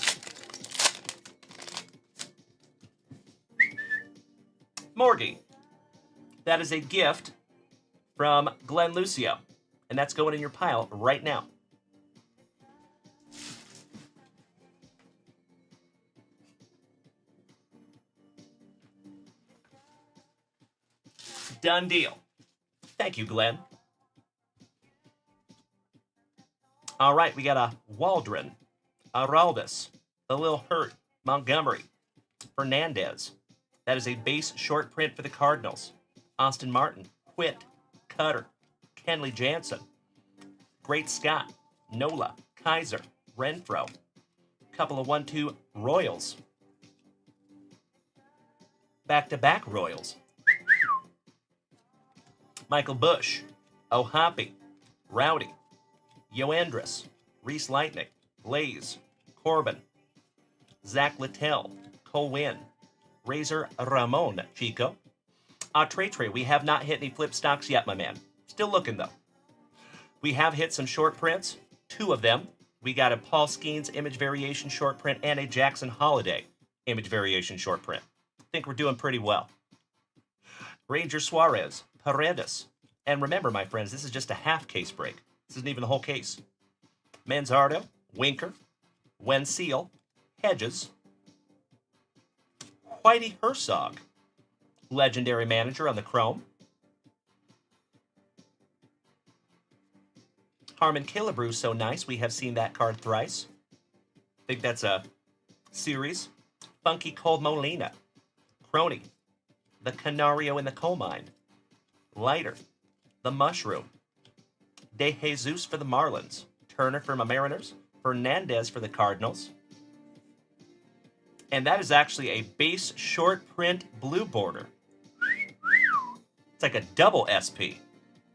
Morgie, that is a gift from Glenn Lucio, and that's going in your pile right now. Done deal. Thank you, Glenn. All right, we got a Waldron, Araldus, a Lil Hurt, Montgomery, Fernandez. That is a base short print for the Cardinals. Austin Martin, Whit, Cutter, Kenley Jansen, Great Scott, Nola, Kaiser, Renfro. Couple of 1-2 Royals. Back-to-back Royals. Michael Bush, O'Hoppy, Rowdy, Yoandris, Reese Lightning, Blaze, Corbin, Zach Littell, Cole Wynn, Razor Ramon, Chico. Trey, we have not hit any flip stocks yet, my man. Still looking, though. We have hit some short prints, 2 of them. We got a Paul Skeens image variation short print and a Jackson Holiday image variation short print. I think we're doing pretty well. Ranger Suarez, Paredes. And remember, my friends, this is just a half case break. This isn't even the whole case. Manzardo, Winker, Wenseal, Hedges, Whitey Herzog, legendary manager on the Chrome. Harmon Killebrew, so nice. We have seen that card thrice. I think that's a series. Funky Cold Molina, Crony, the Canario in the Coal Mine, Lighter, the Mushroom, De Jesus for the Marlins, Turner for my Mariners, Fernandez for the Cardinals. And that is actually a base short print blue border. It's like a double SP.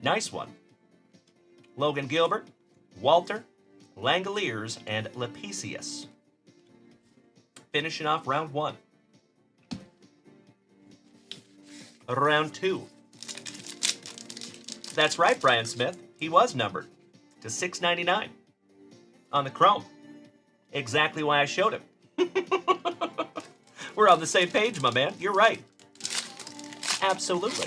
Nice one. Logan Gilbert, Walter, Langoliers, and Lepicius. Finishing off round 1. Round 2. That's right, Brian Smith. He was numbered to 699 on the Chrome. Exactly why I showed him. We're on the same page, my man. You're right. Absolutely.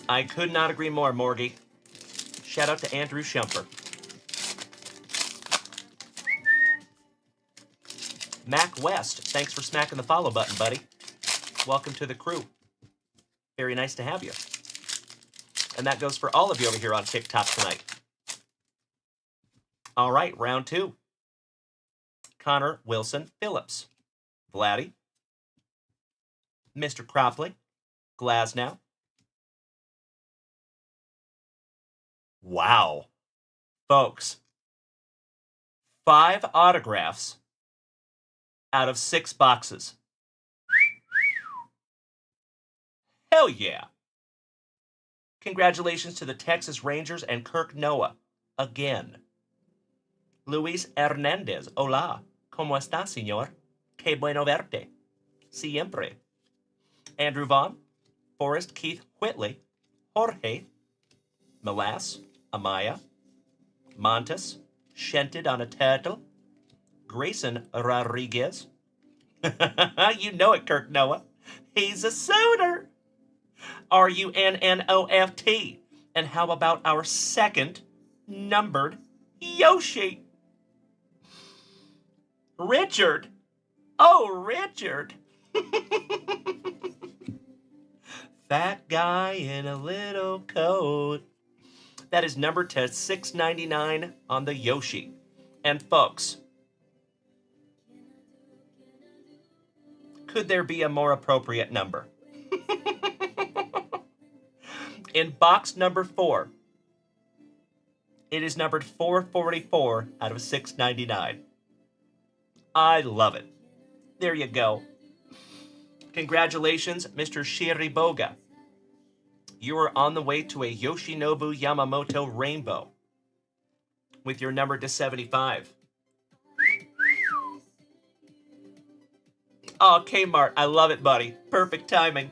I could not agree more, Morgie. Shout out to Andrew Shumper. Mac West, thanks for smacking the follow button, buddy. Welcome to the crew. Very nice to have you. And that goes for all of you over here on TikTok tonight. All right, round 2. Connor Wilson Phillips, Vladdy, Mr. Cropley, Glasnow. Wow. Folks, 5 autographs out of 6 boxes. Hell yeah. Congratulations to the Texas Rangers and Kirk Noah again. Luis Hernandez, hola. ¿Cómo está, señor? Qué bueno verte. Siempre. Andrew Vaughn, Forrest Keith Whitley, Jorge, Melass, Amaya, Montes, Shented on a Turtle, Grayson Rodriguez. You know it, Kirk Noah. He's a Sooner. RUNNOFT. And how about our second numbered Yoshi? Richard. Oh, Richard. Fat guy in a little coat. That is numbered to 699 on the Yoshi. And folks, could there be a more appropriate number? In box number 4, it is numbered 444 out of 699. I love it. There you go. Congratulations, Mr. Shiriboga. You are on the way to a Yoshinobu Yamamoto Rainbow with your number to 75. Oh, Kmart, I love it, buddy. Perfect timing.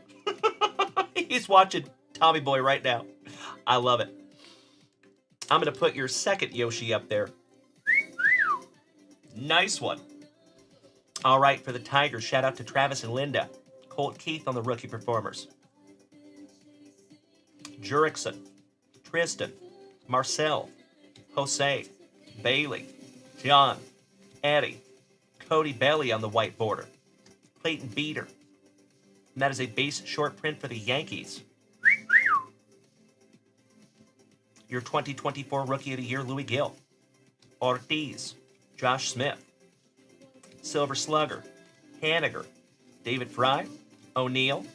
He's watching Tommy Boy right now. I love it. I'm going to put your second Yoshi up there. Nice one. All right, for the Tigers, shout out to Travis and Linda. Colt Keith on the rookie performers. Jurickson, Tristan, Marcel, Jose, Bailey, John, Eddie, Cody Belly on the white border. Clayton Beater. And that is a base short print for the Yankees. Your 2024 Rookie of the Year, Louis Gill. Ortiz, Josh Smith. Silver Slugger, Haniger, David Fry, O'Neill.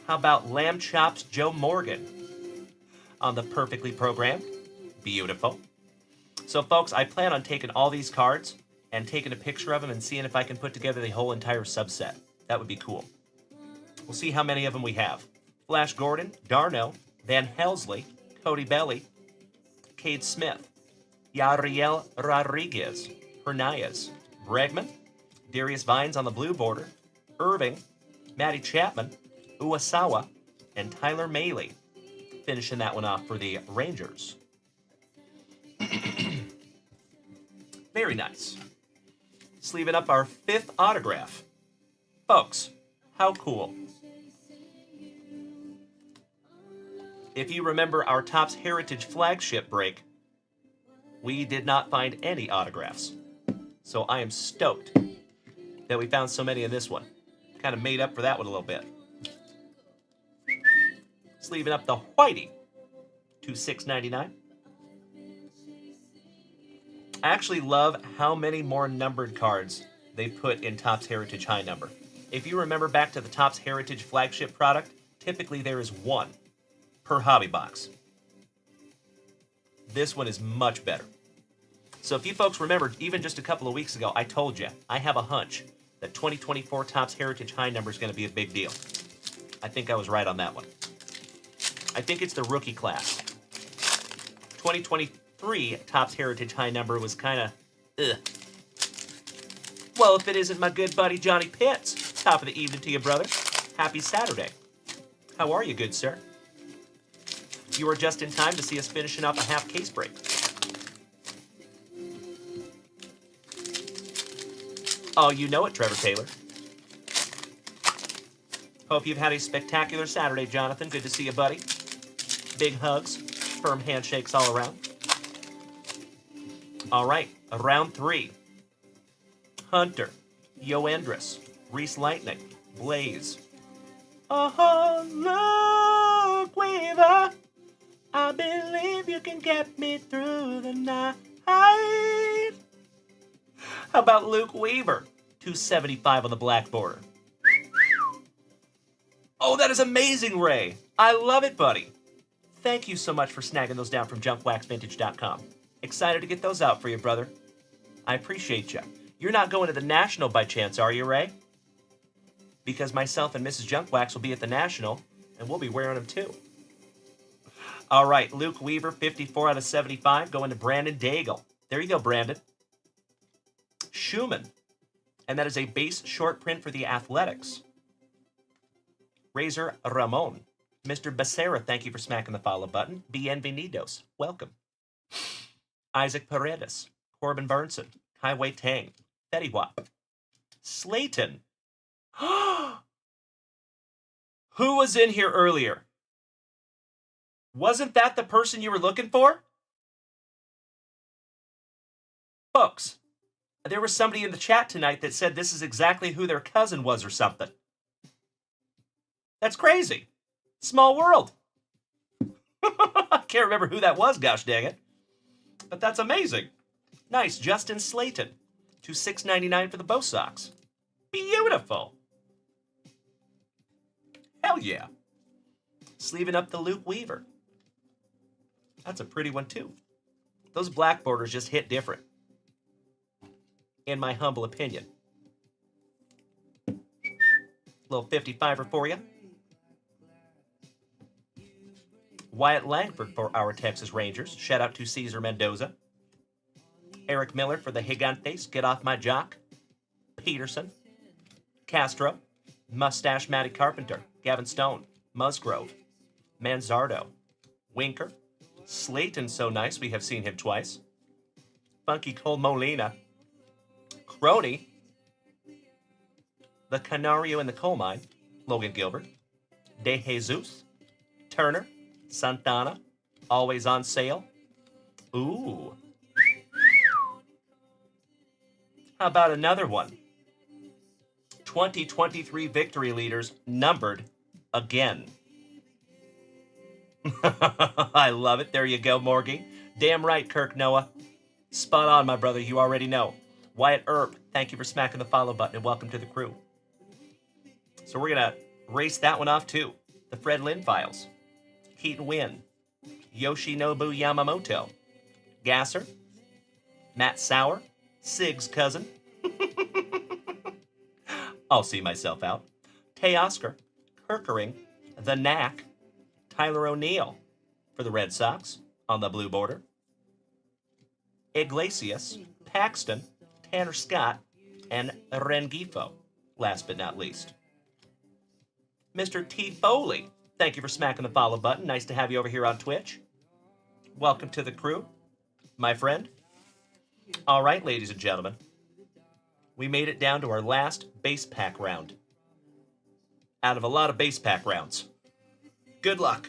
How about Lamb Chops Joe Morgan on the perfectly programmed? Beautiful. So, folks, I plan on taking all these cards and taking a picture of them and seeing if I can put together the whole entire subset. That would be cool. We'll see how many of them we have. Flash Gordon, Darno, Van Helsley, Cody Belly, Cade Smith, Yariel Rodriguez, Hernandez, Bregman, Darius Vines on the blue border, Irving, Matty Chapman, Uwasawa, and Tyler Mahle. Finishing that one off for the Rangers. Very nice. Sleeving up our 5th autograph. Folks, how cool. If you remember our Topps Heritage flagship break, we did not find any autographs. So I am stoked that we found so many in this one. Kind of made up for that one a little bit. Sleeving up the Whitey to $6.99. I actually love how many more numbered cards they put in Topps Heritage High Number. If you remember back to the Topps Heritage flagship product, typically there is 1 per hobby box. This one is much better. So if you folks remember, even just a couple of weeks ago, I told you, I have a hunch that 2024 Topps Heritage High Number is going to be a big deal. I think I was right on that one. I think it's the rookie class. 2023 Topps Heritage High Number was kind of, ugh. Well, if it isn't my good buddy Johnny Pitts, top of the evening to you, brother. Happy Saturday. How are you, good sir? You are just in time to see us finishing up a half case break. Oh, you know it, Trevor Taylor. Hope you've had a spectacular Saturday, Jonathan. Good to see you, buddy. Big hugs, firm handshakes all around. All right, round 3. Hunter, Yoendris, Reese Lightning, Blaze. Oh, look, Weaver, I believe you can get me through the night. How about Luke Weaver, 275 on the black border. Oh, that is amazing, Ray. I love it, buddy. Thank you so much for snagging those down from junkwaxvintage.com. Excited to get those out for you, brother. I appreciate you. You're not going to the National by chance, are you, Ray? Because myself and Mrs. Junkwax will be at the National, and we'll be wearing them too. All right, Luke Weaver, 54 out of 75, going to Brandon Daigle. There you go, Brandon. Schumann, and that is a base short print for the Athletics. Razor Ramon. Mr. Becerra, thank you for smacking the follow button. Bienvenidos. Welcome. Isaac Paredes. Corbin Burnson. Highway Tang. Betty Wap. Slayton. Who was in here earlier? Wasn't that the person you were looking for? Folks, there was somebody in the chat tonight that said this is exactly who their cousin was or something. That's crazy. Small world. I can't remember who that was, gosh dang it. But that's amazing. Nice, Justin Slayton. To $6.99 for the Bo Sox. Beautiful. Hell yeah. Sleeving up the Luke Weaver. That's a pretty one too. Those black borders just hit different. In my humble opinion. Little 55er for you. Wyatt Langford for our Texas Rangers. Shout out to Cesar Mendoza. Eric Miller for the Gigantes. Get off my jock. Peterson. Castro. Mustache Matty Carpenter. Gavin Stone. Musgrove. Manzardo. Winker. Slayton, so nice. We have seen him twice. Funky Cole Molina. Crony, the Canario in the Coal Mine, Logan Gilbert, De Jesus, Turner, Santana, Always on Sale. Ooh. How about another one? 2023 victory leaders numbered again. I love it. There you go, Morgie. Damn right, Kirk Noah. Spot on, my brother. You already know. Wyatt Earp, thank you for smacking the follow button and welcome to the crew. So we're going to race that one off too. The Fred Lynn Files. Keaton Wynn. Yoshinobu Yamamoto. Gasser. Matt Sauer. Sig's cousin. I'll see myself out. Tay Oscar. Kirkering. The Knack. Tyler O'Neill for the Red Sox on the blue border. Iglesias, Paxton, Tanner Scott, and Rengifo, last but not least. Mr. T. Foley, thank you for smacking the follow button. Nice to have you over here on Twitch. Welcome to the crew, my friend. All right, ladies and gentlemen, we made it down to our last base pack round. Out of a lot of base pack rounds. Good luck.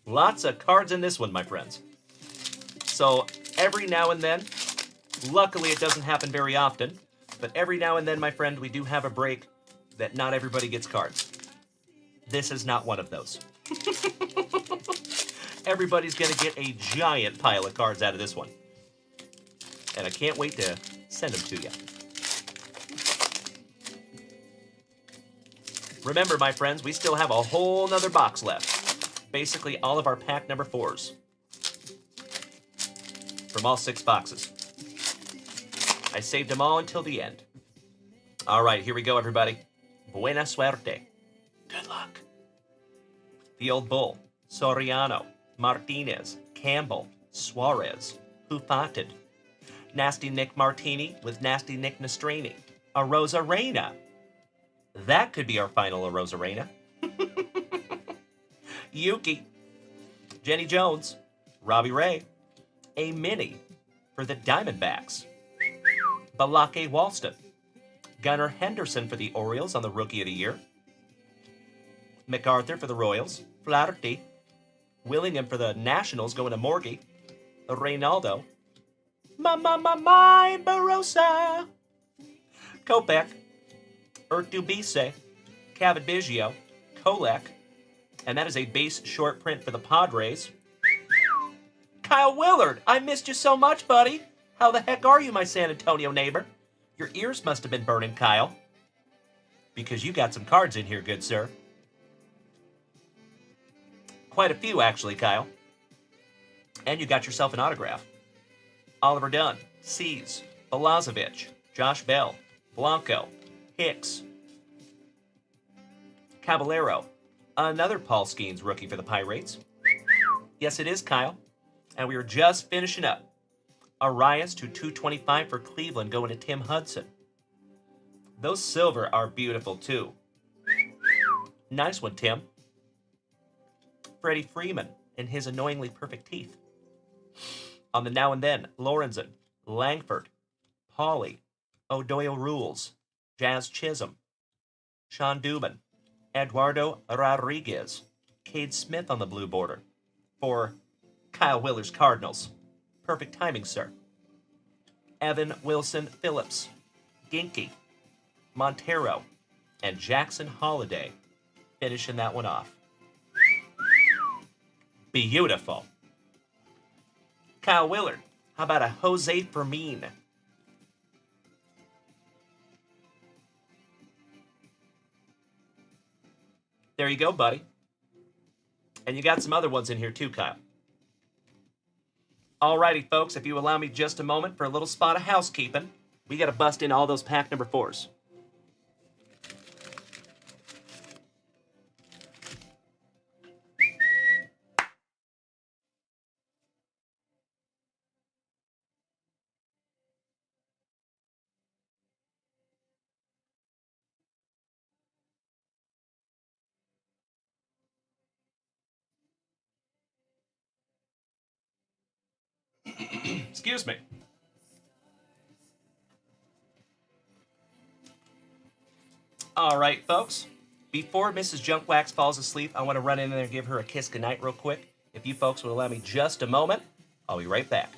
Lots of cards in this one, my friends. So every now and then, luckily it doesn't happen very often, but every now and then, my friend, we do have a break that not everybody gets cards. This is not one of those. Everybody's going to get a giant pile of cards out of this one. And I can't wait to send them to you. Remember, my friends, we still have a whole nother box left. Basically, all of our pack number 4s. From all 6 boxes. I saved them all until the end. All right, here we go, everybody. Buena suerte. Good luck. The Old Bull, Soriano, Martinez, Campbell, Suarez, Hufated. Nasty Nick Martini with Nasty Nick Nastrini. A Rosarena. That could be our final Rosarena. Yuki. Jenny Jones. Robbie Ray. A Mini for the Diamondbacks. Balake Walston. Gunnar Henderson for the Orioles on the Rookie of the Year. MacArthur for the Royals. Flaherty. Willingham for the Nationals going to Morgie. Reynaldo. My Barossa. Kopech. Urtubise. Cavadbigio. Kolek. And that is a base short print for the Padres. Kyle Willard, I missed you so much, buddy. How the heck are you, my San Antonio neighbor? Your ears must have been burning, Kyle. Because you got some cards in here, good sir. Quite a few, actually, Kyle. And you got yourself an autograph. Oliver Dunn, Cease, Balazovic, Josh Bell, Blanco, Hicks, Caballero, another Paul Skeens rookie for the Pirates. Yes, it is, Kyle. And we were just finishing up. Arias to 225 for Cleveland going to Tim Hudson. Those silver are beautiful, too. Nice one, Tim. Freddie Freeman and his annoyingly perfect teeth. On the Now and Then, Lorenzen, Langford, Pauly, O'Doyle Rules, Jazz Chisholm, Sean Dubin, Eduardo Rodriguez, Cade Smith on the blue border for Kyle Willer's Cardinals. Perfect timing, sir. Evan Wilson Phillips, Ginky, Montero, and Jackson Holiday finishing that one off. Beautiful. Kyle Willard, how about a Jose Fermin? There you go, buddy. And you got some other ones in here too, Kyle. Alrighty, folks, if you allow me just a moment for a little spot of housekeeping, we got to bust in all those pack number 4s. Excuse me. All right, folks. Before Mrs. Junkwax falls asleep, I want to run in there and give her a kiss goodnight real quick. If you folks would allow me just a moment, I'll be right back.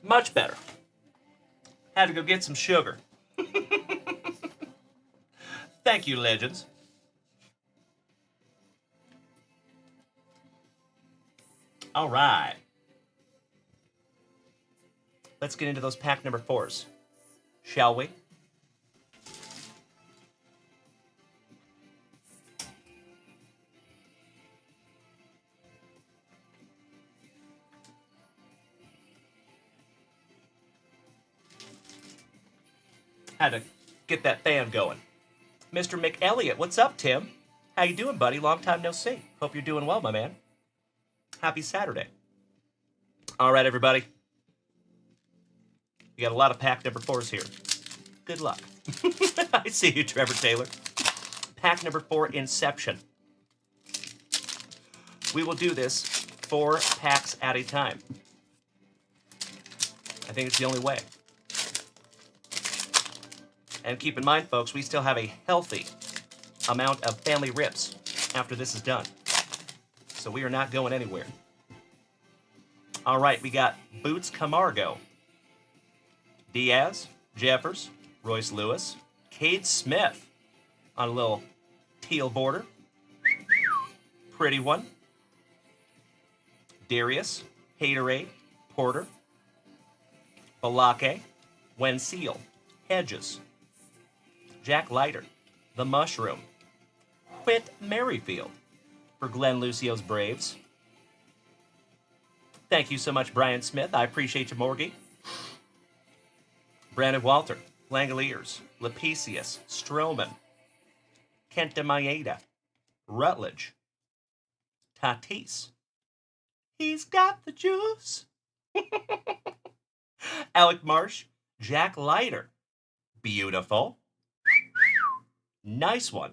Much better. Had to go get some sugar. Thank you, legends. All right. Let's get into those pack number 4s, shall we? Had to get that fan going. Mr. McElliott, what's up, Tim? How you doing, buddy? Long time no see. Hope you're doing well, my man. Happy Saturday. All right, everybody. We got a lot of pack number 4s here. Good luck. I see you, Trevor Taylor. Pack number 4, Inception. We will do this 4 packs at a time. I think it's the only way. And keep in mind, folks, we still have a healthy amount of family rips after this is done. So we are not going anywhere. All right, we got Boots Camargo, Diaz, Jeffers, Royce Lewis, Cade Smith on a little teal border. Pretty one. Darius, Haterade, Porter, Balake, Wenseal, Hedges, Jack Leiter, The Mushroom, Whit Merrifield for Glenn Lucio's Braves. Thank you so much, Brian Smith. I appreciate you, Morgie. Brandon Walter, Langoliers, Lepesius, Stroman, Kenta Maeda, Rutledge, Tatis. He's got the juice. Alec Marsh, Jack Leiter. Beautiful. Nice one.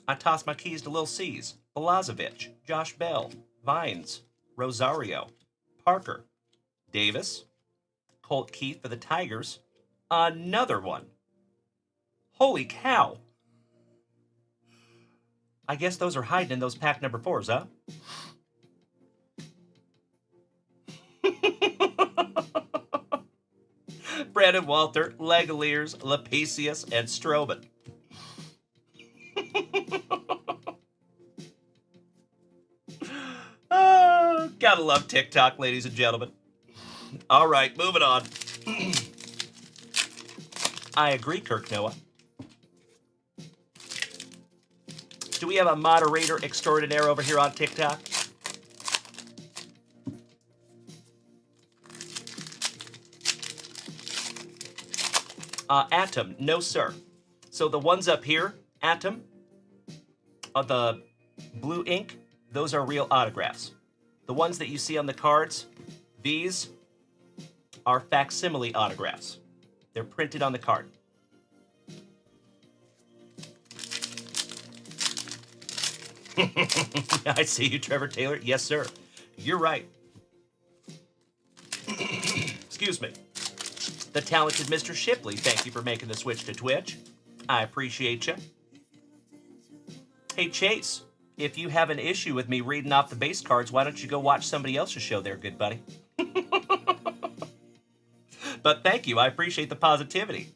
I tossed my keys to Lil C's, Balazovic, Josh Bell, Vines, Rosario, Parker, Davis, Colt Keith for the Tigers. Another one. Holy cow. I guess those are hiding in those pack number 4s, huh? Brandon Walter, Legoliers, Lepesius, and Strobin. Oh, gotta love TikTok, ladies and gentlemen. All right, moving on. I agree, Kirk Noah. Do we have a moderator extraordinaire over here on TikTok? Atom, no sir. So the ones up here, Atom, the blue ink, those are real autographs. The ones that you see on the cards, these are facsimile autographs. They're printed on the card. I see you, Trevor Taylor. Yes, sir. You're right. Excuse me. The talented Mr. Shipley, thank you for making the switch to Twitch. I appreciate you. Hey, Chase, if you have an issue with me reading off the base cards, why don't you go watch somebody else's show there, good buddy? But thank you. I appreciate the positivity.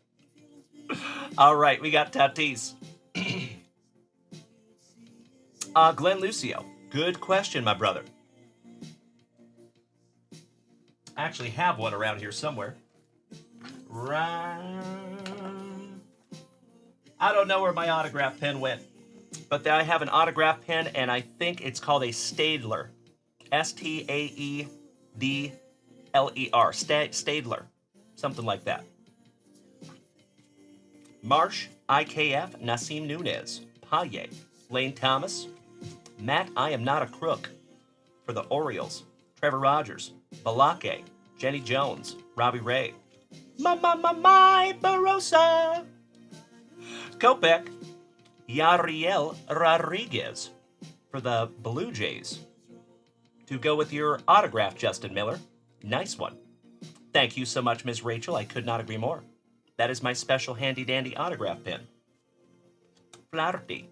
All right, we got Tatis. Glenn Lucio. Good question, my brother. I actually have one around here somewhere. I don't know where my autograph pen went, but I have an autograph pen, and I think it's called a Staedler. Staedler. Staedler. Something like that. Marsh, IKF, Nassim Nunez, Paye, Lane Thomas, Matt, I am not a crook for the Orioles, Trevor Rogers, Balake, Jenny Jones, Robbie Ray, my Barossa, Kopech, Yariel Rodriguez for the Blue Jays. To go with your autograph, Justin Miller. Nice one. Thank you so much, Ms. Rachel. I could not agree more. That is my special handy-dandy autograph pin. Flaherty,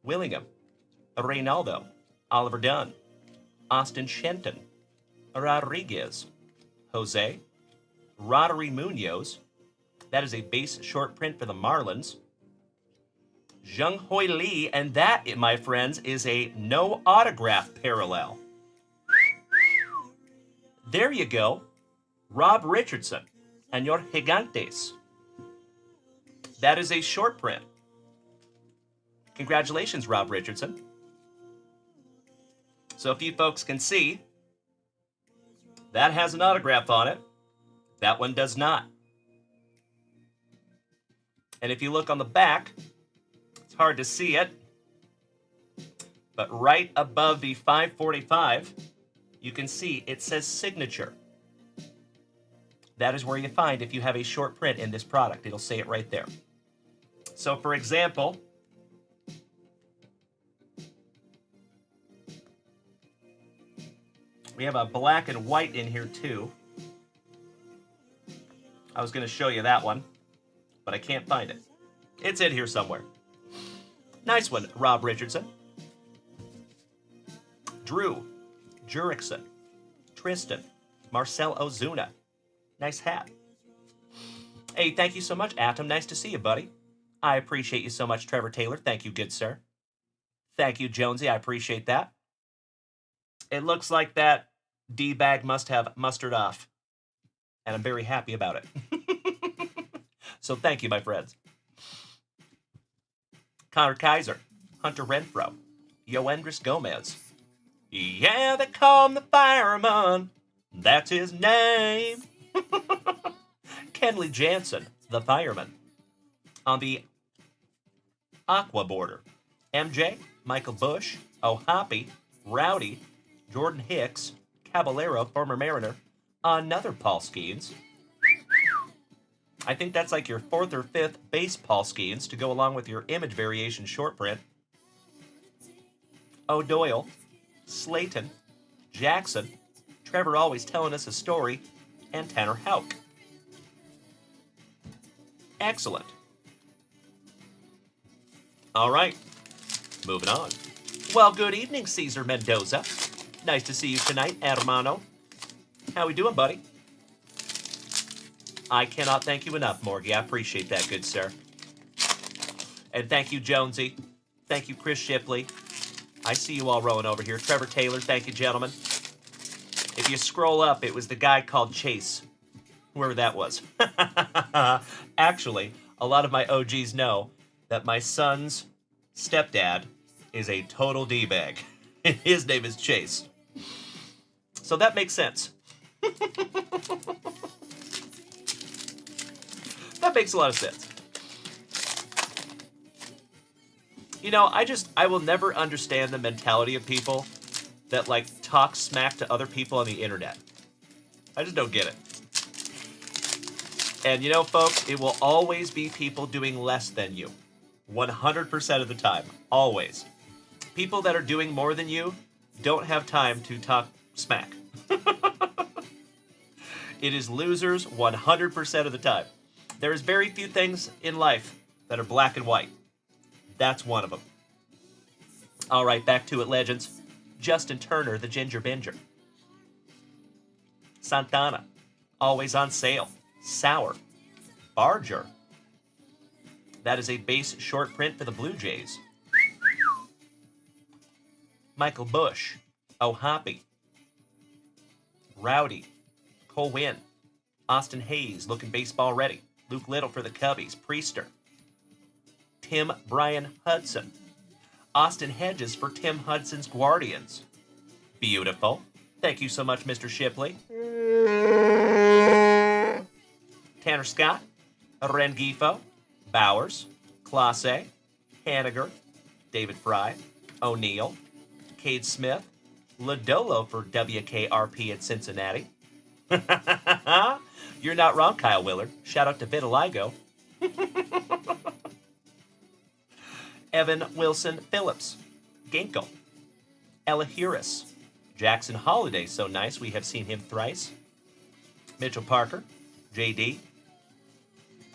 Willingham, Reynaldo, Oliver Dunn, Austin Shenton, Rodriguez, Jose, Roddery Munoz. That is a base short print for the Marlins. Jung Hoi Lee, and that, my friends, is a no autograph parallel. There you go. Rob Richardson and your Gigantes. That is a short print. Congratulations, Rob Richardson. So if you folks can see, that has an autograph on it. That one does not. And if you look on the back, it's hard to see it, but right above the 545, you can see it says signature. That is where you find if you have a short print in this product. It'll say it right there. So for example, we have a black and white in here too. I was going to show you that one, but I can't find it. It's in here somewhere. Nice one, Rob Richardson. Drew Jurickson, Tristan, Marcel Ozuna. Nice hat. Hey, thank you so much, Atom. Nice to see you, buddy. I appreciate you so much, Trevor Taylor. Thank you, good sir. Thank you, Jonesy. I appreciate that. It looks like that D-bag must have mustered off, and I'm very happy about it. So thank you, my friends. Connor Kaiser, Hunter Renfro, Yoendris Gomez. Yeah, they call him the fireman. That's his name. Kenley Jansen, the fireman. On the aqua border, MJ, Michael Bush, O'Hoppy, Rowdy, Jordan Hicks, Caballero, former Mariner, another Paul Skeens. I think that's like your 4th or 5th base Paul Skeens to go along with your image variation short print. O'Doyle, Slayton, Jackson, Trevor always telling us a story, and Tanner Houck. Excellent. All right, moving on. Well, good evening, Cesar Mendoza. Nice to see you tonight, hermano. How we doing, buddy? I cannot thank you enough, Morgie. I appreciate that, good sir. And thank you, Jonesy. Thank you, Chris Shipley. I see you all rolling over here. Trevor Taylor, thank you, gentlemen. If you scroll up, it was the guy called Chase. Whoever that was. Actually, a lot of my OGs know that my son's stepdad is a total D-bag. His name is Chase. So that makes sense. That makes a lot of sense. You know, I will never understand the mentality of people that, like, talk smack to other people on the internet. I just don't get it. And you know, folks, it will always be people doing less than you. 100% of the time. Always. People that are doing more than you don't have time to talk smack. It is losers 100% of the time. There's very few things in life that are black and white. That's one of them. All right, back to it, legends. Justin Turner, the Ginger Binger. Santana, always on sale. Sour. Barger. That is a base short print for the Blue Jays. Michael Bush. O'Hoppy. Rowdy. Cole Wynn. Austin Hayes looking baseball ready. Luke Little for the Cubbies. Priester. Tim Brian Hudson. Austin Hedges for Tim Hudson's Guardians. Beautiful. Thank you so much, Mr. Shipley. Tanner Scott. Rengifo. Bowers. Clase. Haniger. David Fry. O'Neill. Cade Smith. Lodolo for WKRP at Cincinnati. You're not wrong, Kyle Willard. Shout out to Vitiligo. Evan Wilson Phillips. Ginkle. Elahiris. Jackson Holiday, so nice. We have seen him thrice. Mitchell Parker. JD.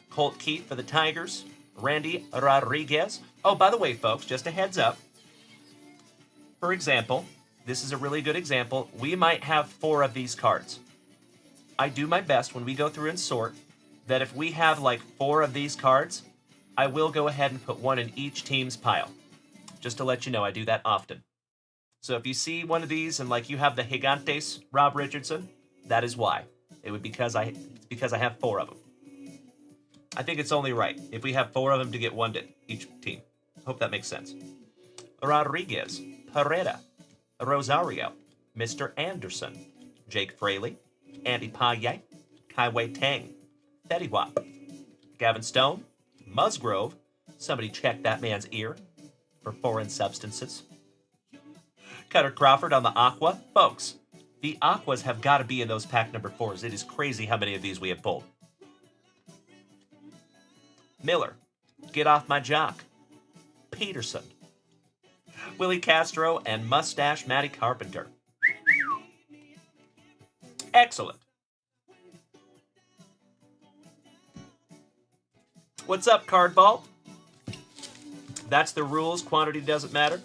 Colt Keith for the Tigers. Randy Rodriguez. Oh, by the way, folks, just a heads up. For example, this is a really good example. We might have 4 of these cards. I do my best when we go through and sort that if we have like 4 of these cards, I will go ahead and put 1 in each team's pile. Just to let you know, I do that often. So if you see one of these and like you have the Gigantes, Rob Richardson, that is why. It would because I have 4 of them. I think it's only right if we have 4 of them to get 1 to each team. Hope that makes sense. Rodriguez, Pereda, Rosario, Mr. Anderson, Jake Fraley, Andy Paye, Kaiwei Tang, Fetty Wap, Gavin Stone, Musgrove, somebody check that man's ear for foreign substances. Cutter Crawford on the Aqua. Folks, the Aquas have got to be in those pack number 4s. It is crazy how many of these we have pulled. Miller, get off my jock. Peterson, Willie Castro, and Mustache Matty Carpenter. Excellent. What's up, Card Vault? That's the rules. Quantity doesn't matter.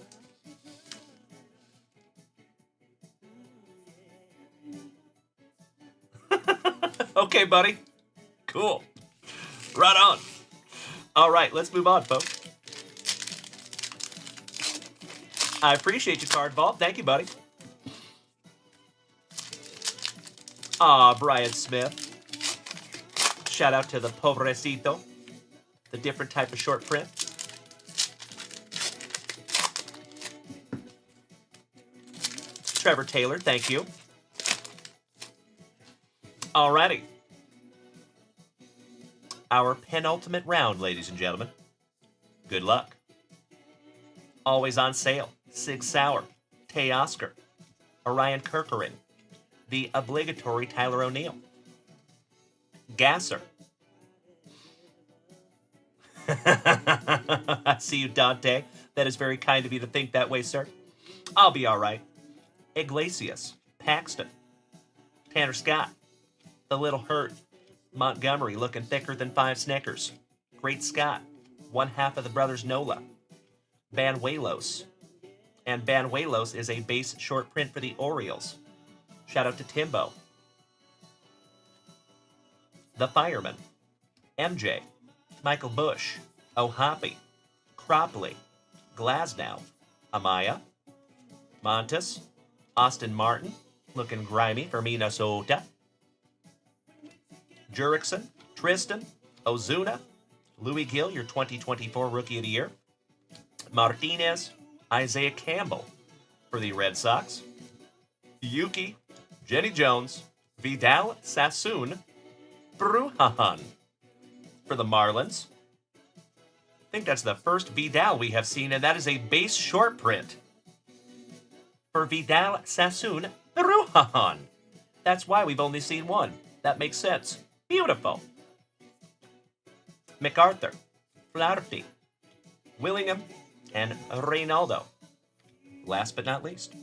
Okay, buddy. Cool. Right on. All right, let's move on, folks. I appreciate you, Card Vault. Thank you, buddy. Brian Smith. Shout out to the Pobrecito, the different type of short print. Trevor Taylor, thank you. Alrighty. Our penultimate round, ladies and gentlemen. Good luck. Always on sale. Sig Sauer, Tay Oscar, Orion Kirkerin, the obligatory Tyler O'Neill, Gasser. I see you, Dante. That is very kind of you to think that way, sir. I'll be all right. Iglesias, Paxton, Tanner Scott, The Little Hurt, Montgomery looking thicker than 5 Snickers, Great Scott, 1/2 of the brothers Nola, Banuelos, and Banuelos is a base short print for the Orioles. Shout out to Timbo. The Fireman, MJ, Michael Bush, O'Hoppy, Cropley, Glasnow, Amaya, Montes, Austin Martin, looking grimy for Minnesota, Jurickson, Tristan, Ozuna, Louis Gill, your 2024 Rookie of the Year, Martinez, Isaiah Campbell for the Red Sox, Yuki, Jenny Jones, Vidal Sassoon, Brujahan for the Marlins. I think that's the first Vidal we have seen, and that is a base short print for Vidal Sassoon Brujahan. That's why we've only seen one. That makes sense. Beautiful. MacArthur, Flaherty, Willingham, and Reynaldo. Last but not least.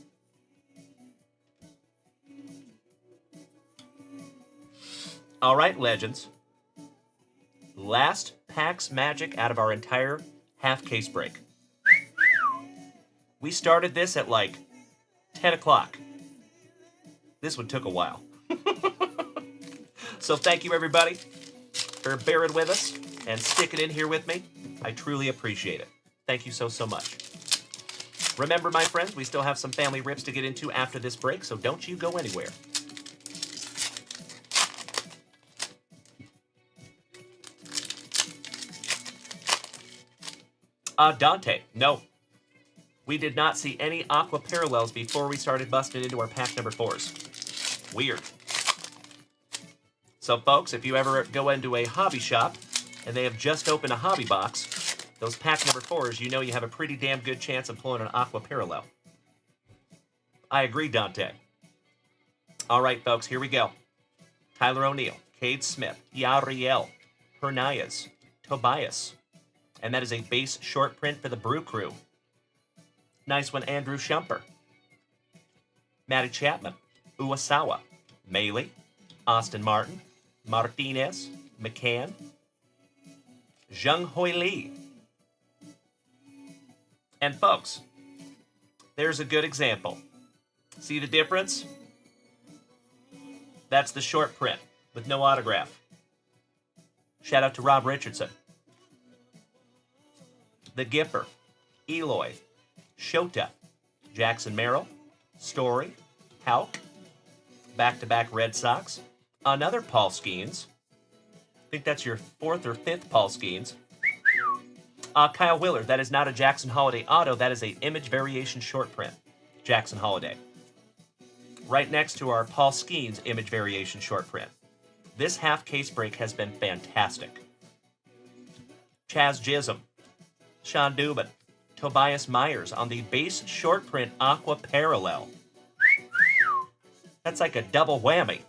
All right, legends. Last Pax Magic out of our entire half case break. We started this at like 10 o'clock. This one took a while. So thank you, everybody, for bearing with us and sticking in here with me. I truly appreciate it. Thank you so, so much. Remember, my friends, we still have some family rips to get into after this break, so don't you go anywhere. Dante, no. We did not see any Aqua Parallels before we started busting into our pack number 4s. Weird. So, folks, if you ever go into a hobby shop and they have just opened a hobby box, those pack number 4s, you know you have a pretty damn good chance of pulling an Aqua Parallel. I agree, Dante. All right, folks, here we go. Tyler O'Neill, Cade Smith, Yariel, Hernandez, Tobias. And that is a base short print for the Brew Crew. Nice one, Andrew Shumper. Matty Chapman, Uwasawa, Maley, Austin Martin, Martinez, McCann, Zheng Hoi Lee. And folks, there's a good example. See the difference? That's the short print with no autograph. Shout out to Rob Richardson. The Gipper, Eloy, Shota, Jackson Merrill, Story, Hauk, back-to-back Red Sox, another Paul Skeens. I think that's your 4th or 5th Paul Skeens. Kyle Willard, that is not a Jackson Holiday auto, that is a image variation short print. Jackson Holiday. Right next to our Paul Skeens image variation short print. This half case break has been fantastic. Chaz Jism, Sean Dubin, Tobias Myers on the base short print Aqua Parallel. That's like a double whammy.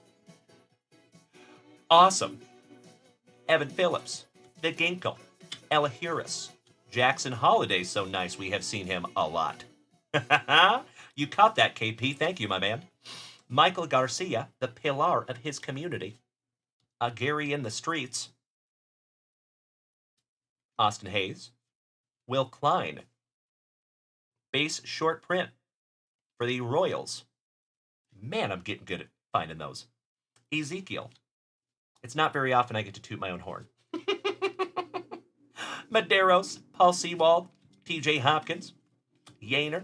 Awesome. Evan Phillips, Vic Ginkle, Ella Harris, Jackson Holiday, so nice we have seen him a lot. You caught that, KP. Thank you, my man. Michael Garcia, the pillar of his community. Gary in the streets. Austin Hayes. Will Klein. Base short print for the Royals. Man, I'm getting good at finding those. Ezekiel. It's not very often I get to toot my own horn. Medeiros, Paul Sewald, TJ Hopkins, Yainer,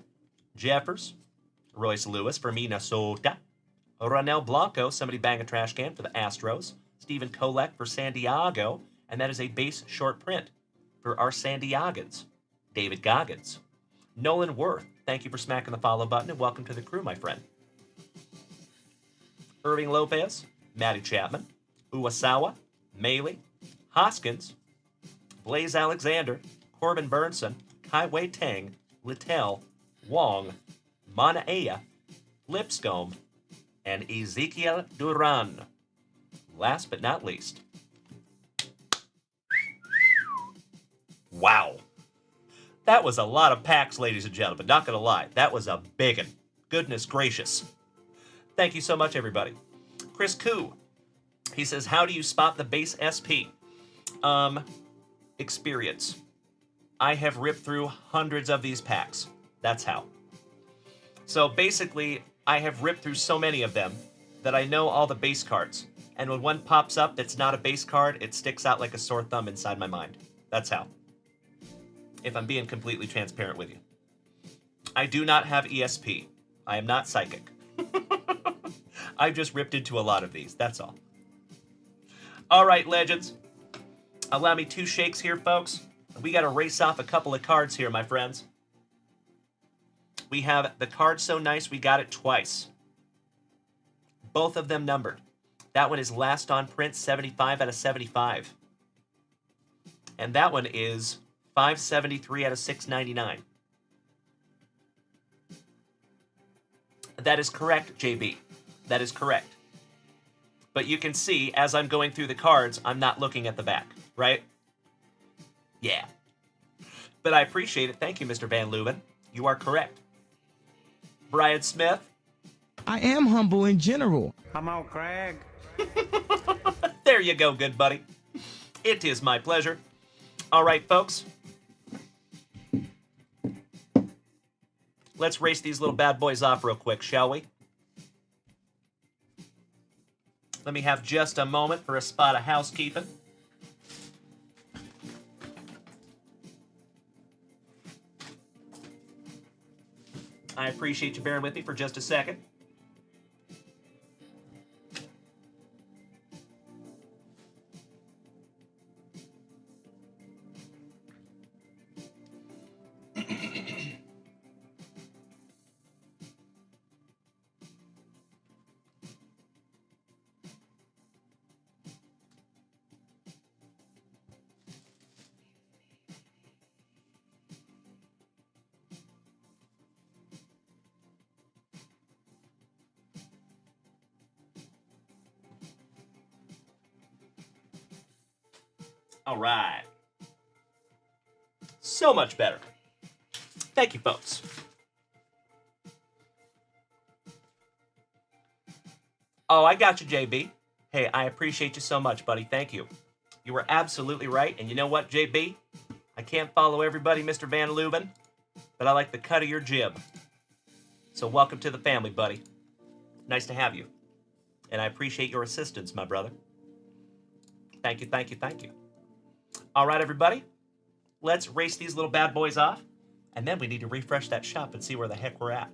Jeffers, Royce Lewis for Minnesota, Ronel Blanco, somebody bang a trash can for the Astros, Stephen Kolek for San Diego, and that is a base short print for our San Diegans, David Goggins. Nolan Worth, thank you for smacking the follow button and welcome to the crew, my friend. Irving Lopez, Matty Chapman, Uwasawa, Maley, Hoskins, Blaze Alexander, Corbin Burnson, Kai Wei Tang, Littell, Wong, Manaea, Lipscomb, and Ezekiel Duran. Last but not least. Wow. That was a lot of packs, ladies and gentlemen. Not going to lie. That was a biggin. Goodness gracious. Thank you so much, everybody. Chris Koo. He says, how do you spot the base SP? Experience. I have ripped through hundreds of these packs. That's how. So basically, I have ripped through so many of them that I know all the base cards. And when one pops up that's not a base card, it sticks out like a sore thumb inside my mind. That's how. If I'm being completely transparent with you. I do not have ESP. I am not psychic. I've just ripped into a lot of these. That's all. All right, legends. Allow me 2 shakes here, folks. We got to race off a couple of cards here, my friends. We have the card so nice we got it twice. Both of them numbered. That one is last on print, 75 out of 75. And that one is 573 out of 699. That is correct, JB. That is correct. But you can see, as I'm going through the cards, I'm not looking at the back, right? Yeah. But I appreciate it. Thank you, Mr. Van Leuven. You are correct. Brian Smith. I am humble in general. Come on, Craig. There you go, good buddy. It is my pleasure. All right, folks. Let's race these little bad boys off real quick, shall we? Let me have just a moment for a spot of housekeeping. I appreciate you bearing with me for just a second. All right. So much better. Thank you, folks. Oh, I got you, JB. Hey, I appreciate you so much, buddy. Thank you. You were absolutely right. And you know what, JB? I can't follow everybody, Mr. Van Leuven, but I like the cut of your jib. So welcome to the family, buddy. Nice to have you. And I appreciate your assistance, my brother. Thank you, thank you, thank you. All right, everybody. Let's race these little bad boys off. And then we need to refresh that shop and see where the heck we're at.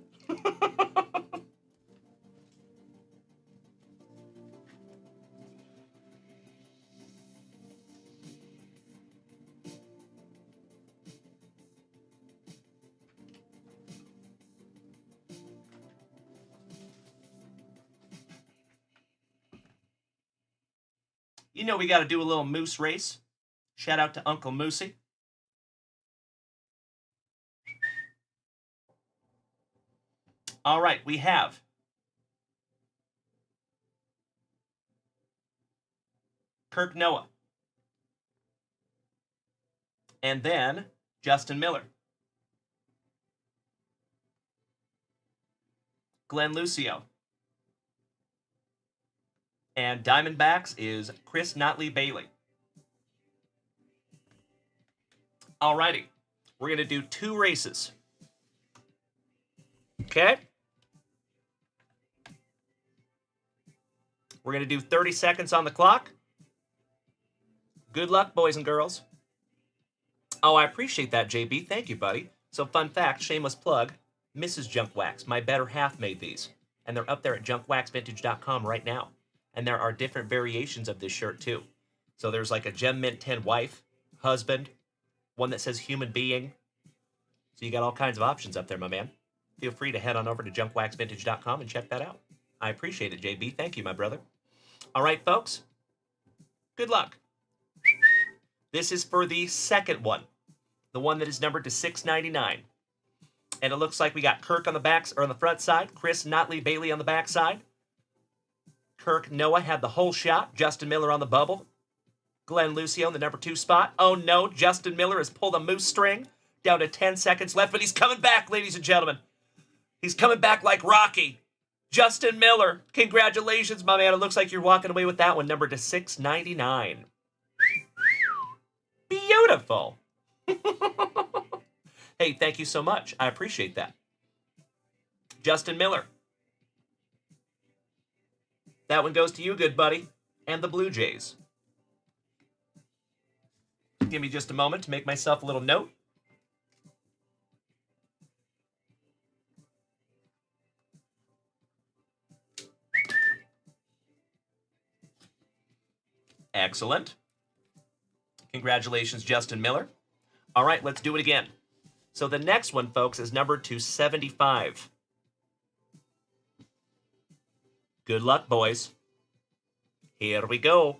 You know we got to do a little moose race. Shout out to Uncle Moosey. All right, we have Kirk Noah. And then Justin Miller. Glenn Lucio. And Diamondbacks is Chris Notley Bailey. Alrighty. We're going to do 2 races. Okay? We're going to do 30 seconds on the clock. Good luck, boys and girls. Oh, I appreciate that, JB. Thank you, buddy. So, fun fact, shameless plug, Mrs. Junkwax, my better half, made these. And they're up there at junkwaxvintage.com right now. And there are different variations of this shirt, too. So there's like a Gem Mint 10 wife, husband, one that says human being. So you got all kinds of options up there, my man. Feel free to head on over to junkwaxvintage.com and check that out. I appreciate it, JB. Thank you, my brother. All right, folks. Good luck. This is for the second one. The one that is numbered to 699. And it looks like we got Kirk on the back, or on the front side, Chris Notley Bailey on the back side. Kirk Noah had the whole shot. Justin Miller on the bubble. Glenn Lucio in the number 2 spot. Oh no, Justin Miller has pulled a moose string. Down to 10 seconds left, but he's coming back, ladies and gentlemen. He's coming back like Rocky. Justin Miller, congratulations, my man. It looks like you're walking away with that one, numbered to 699. Beautiful. Hey, thank you so much. I appreciate that. Justin Miller. That one goes to you, good buddy, and the Blue Jays. Give me just a moment to make myself a little note. Excellent. Congratulations, Justin Miller. All right, let's do it again. So the next one, folks, is numbered to 75. Good luck, boys. Here we go.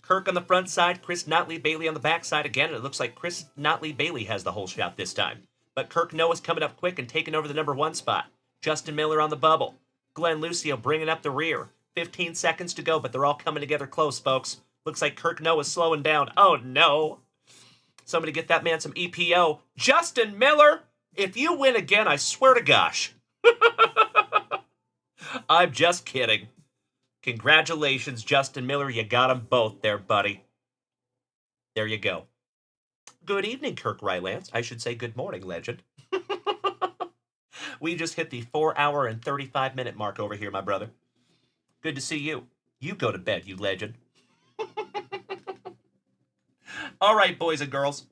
Kirk on the front side, Chris Notley Bailey on the back side again, and it looks like Chris Notley Bailey has the whole shot this time. But Kirk Noah's coming up quick and taking over the number 1 spot. Justin Miller on the bubble. Glenn Lucio bringing up the rear. 15 seconds to go, but they're all coming together close, folks. Looks like Kirk Noah's slowing down. Oh, no. Somebody get that man some EPO. Justin Miller, if you win again, I swear to gosh. I'm just kidding. Congratulations, Justin Miller. You got them both there, buddy. There you go. Good evening, Kirk Rylance. I should say good morning, legend. We just hit the 4-hour and 35-minute mark over here, my brother. Good to see you. You go to bed, you legend. All right, boys and girls.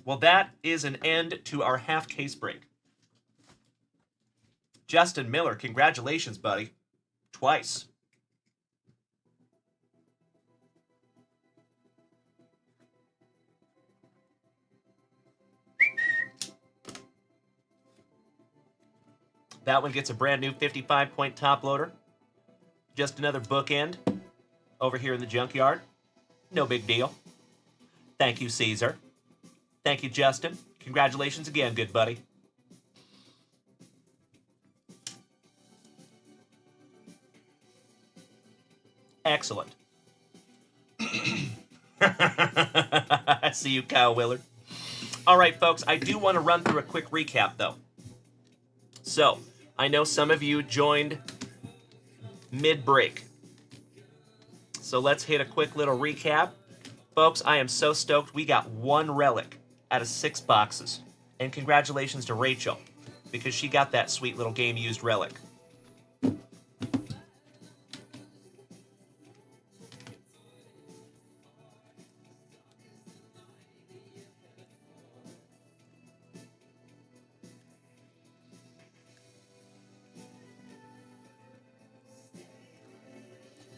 Well, that is an end to our half-case break. Justin Miller, congratulations, buddy. Twice. That one gets a brand new 55-point top loader. Just another bookend over here in the junkyard. No big deal. Thank you, Caesar. Thank you, Justin. Congratulations again, good buddy. Excellent. I see you, Kyle Willard. All right, folks, I do want to run through a quick recap, though. So, I know some of you joined mid-break. So let's hit a quick little recap. Folks, I am so stoked. We got 1 relic out of 6 boxes. And congratulations to Rachel, because she got that sweet little game-used relic.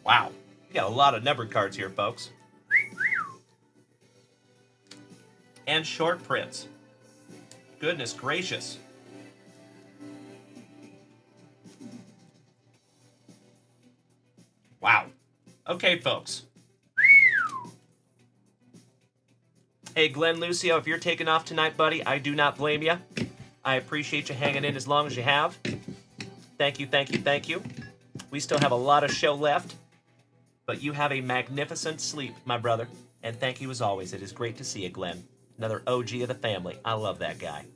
Wow, we got a lot of numbered cards here, folks. And short prints. Goodness gracious. Wow. Okay, folks. Hey, Glenn Lucio, if you're taking off tonight, buddy, I do not blame you. I appreciate you hanging in as long as you have. Thank you, thank you, thank you. We still have a lot of show left. But you have a magnificent sleep, my brother. And thank you as always. It is great to see you, Glenn. Another OG of the family. I love that guy.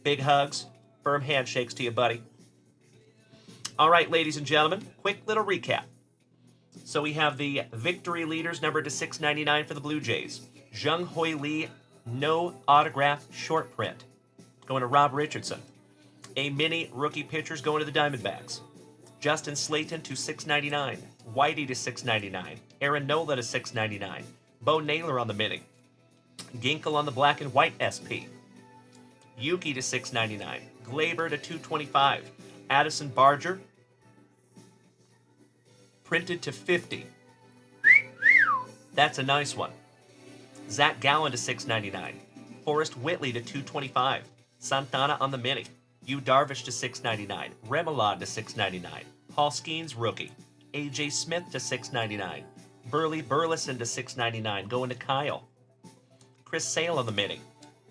Big hugs. Firm handshakes to you, buddy. All right, ladies and gentlemen. Quick little recap. So we have the victory leaders numbered to 699 for the Blue Jays. Jung Hoi Lee, no autograph short print. Going to Rob Richardson. A mini rookie pitchers going to the Diamondbacks. Justin Slayton to 699. Whitey to 699. Aaron Nola to 699. Bo Naylor on the mini. Ginkel on the black and white SP. Yuki to 699. Glaber to 225. Addison Barger printed to 50. That's a nice one. Zach Gallen to 699. Forrest Whitley to 225. Santana on the mini. Yu Darvish to 699. Remillard to 699. Paul Skeens rookie. AJ Smith to 699. Burley Burleson to 699. Going to Kyle. Chris Sale on the mini.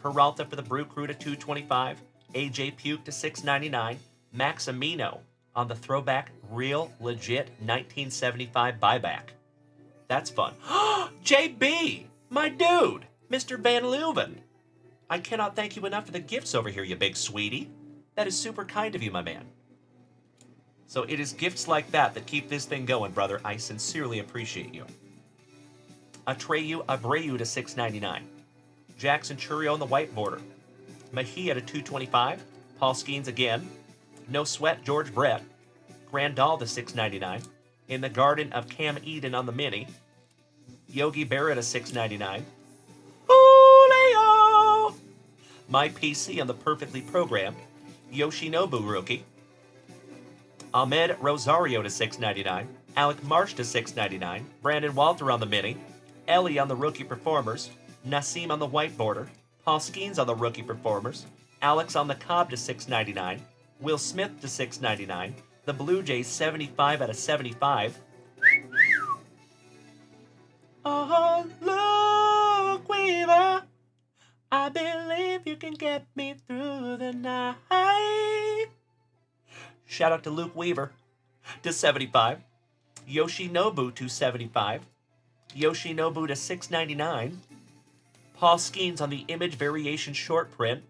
Peralta for the Brew Crew to 225. AJ Puke to 699. Max Amino on the throwback real legit 1975 buyback. That's fun. JB, my dude, Mr. Van Leuven. I cannot thank you enough for the gifts over here, you big sweetie. That is super kind of you, my man. So it is gifts like that that keep this thing going, brother. I sincerely appreciate you. Atreyu Abreu to 699. Jackson Churio on the white border. Mejia to 225. Paul Skeens again. No Sweat George Brett. Grandal to 699. In the Garden of Cam Eden on the mini. Yogi Berra to 699. Julio! My PC on the perfectly programmed. Yoshinobu rookie. Ahmed Rosario to 699. Alec Marsh to 699. Brandon Walter on the mini. Ellie on the rookie performers. Nassim on the white border. Paul Skeens on the rookie performers. Alex on the Cobb to 699. Will Smith to 699. The Blue Jays 75 out of 75. Oh, look, Weaver. I believe you can get me through the night. Shout out to Luke Weaver to 75. Yoshinobu to 75. Yoshinobu to 699. Paul Skeens on the image variation short print.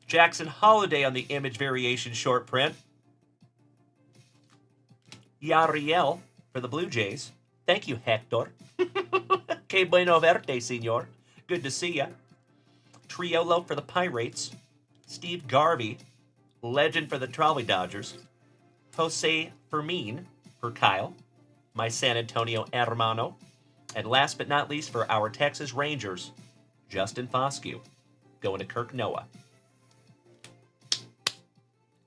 Jackson Holiday on the image variation short print. Yariel for the Blue Jays. Thank you, Hector. Que bueno verte, senor. Good to see ya. Triolo for the Pirates. Steve Garvey, legend for the Trolley Dodgers. Jose Fermin for Kyle. My San Antonio hermano. And last but not least for our Texas Rangers, Justin Foscue. Going to Kirk Noah.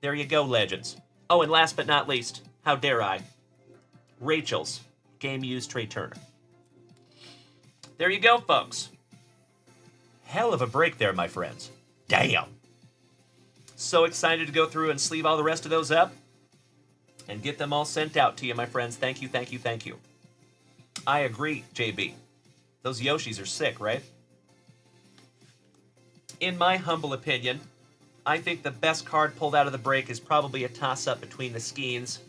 There you go, legends. Oh, and last but not least, how dare I, Rachel's game-used Trey Turner. There you go, folks. Hell of a break there, my friends. Damn. So excited to go through and sleeve all the rest of those up and get them all sent out to you, my friends. Thank you, thank you, thank you. I agree, JB. Those Yoshis are sick, right? In my humble opinion, I think the best card pulled out of the break is probably a toss-up between the Skeens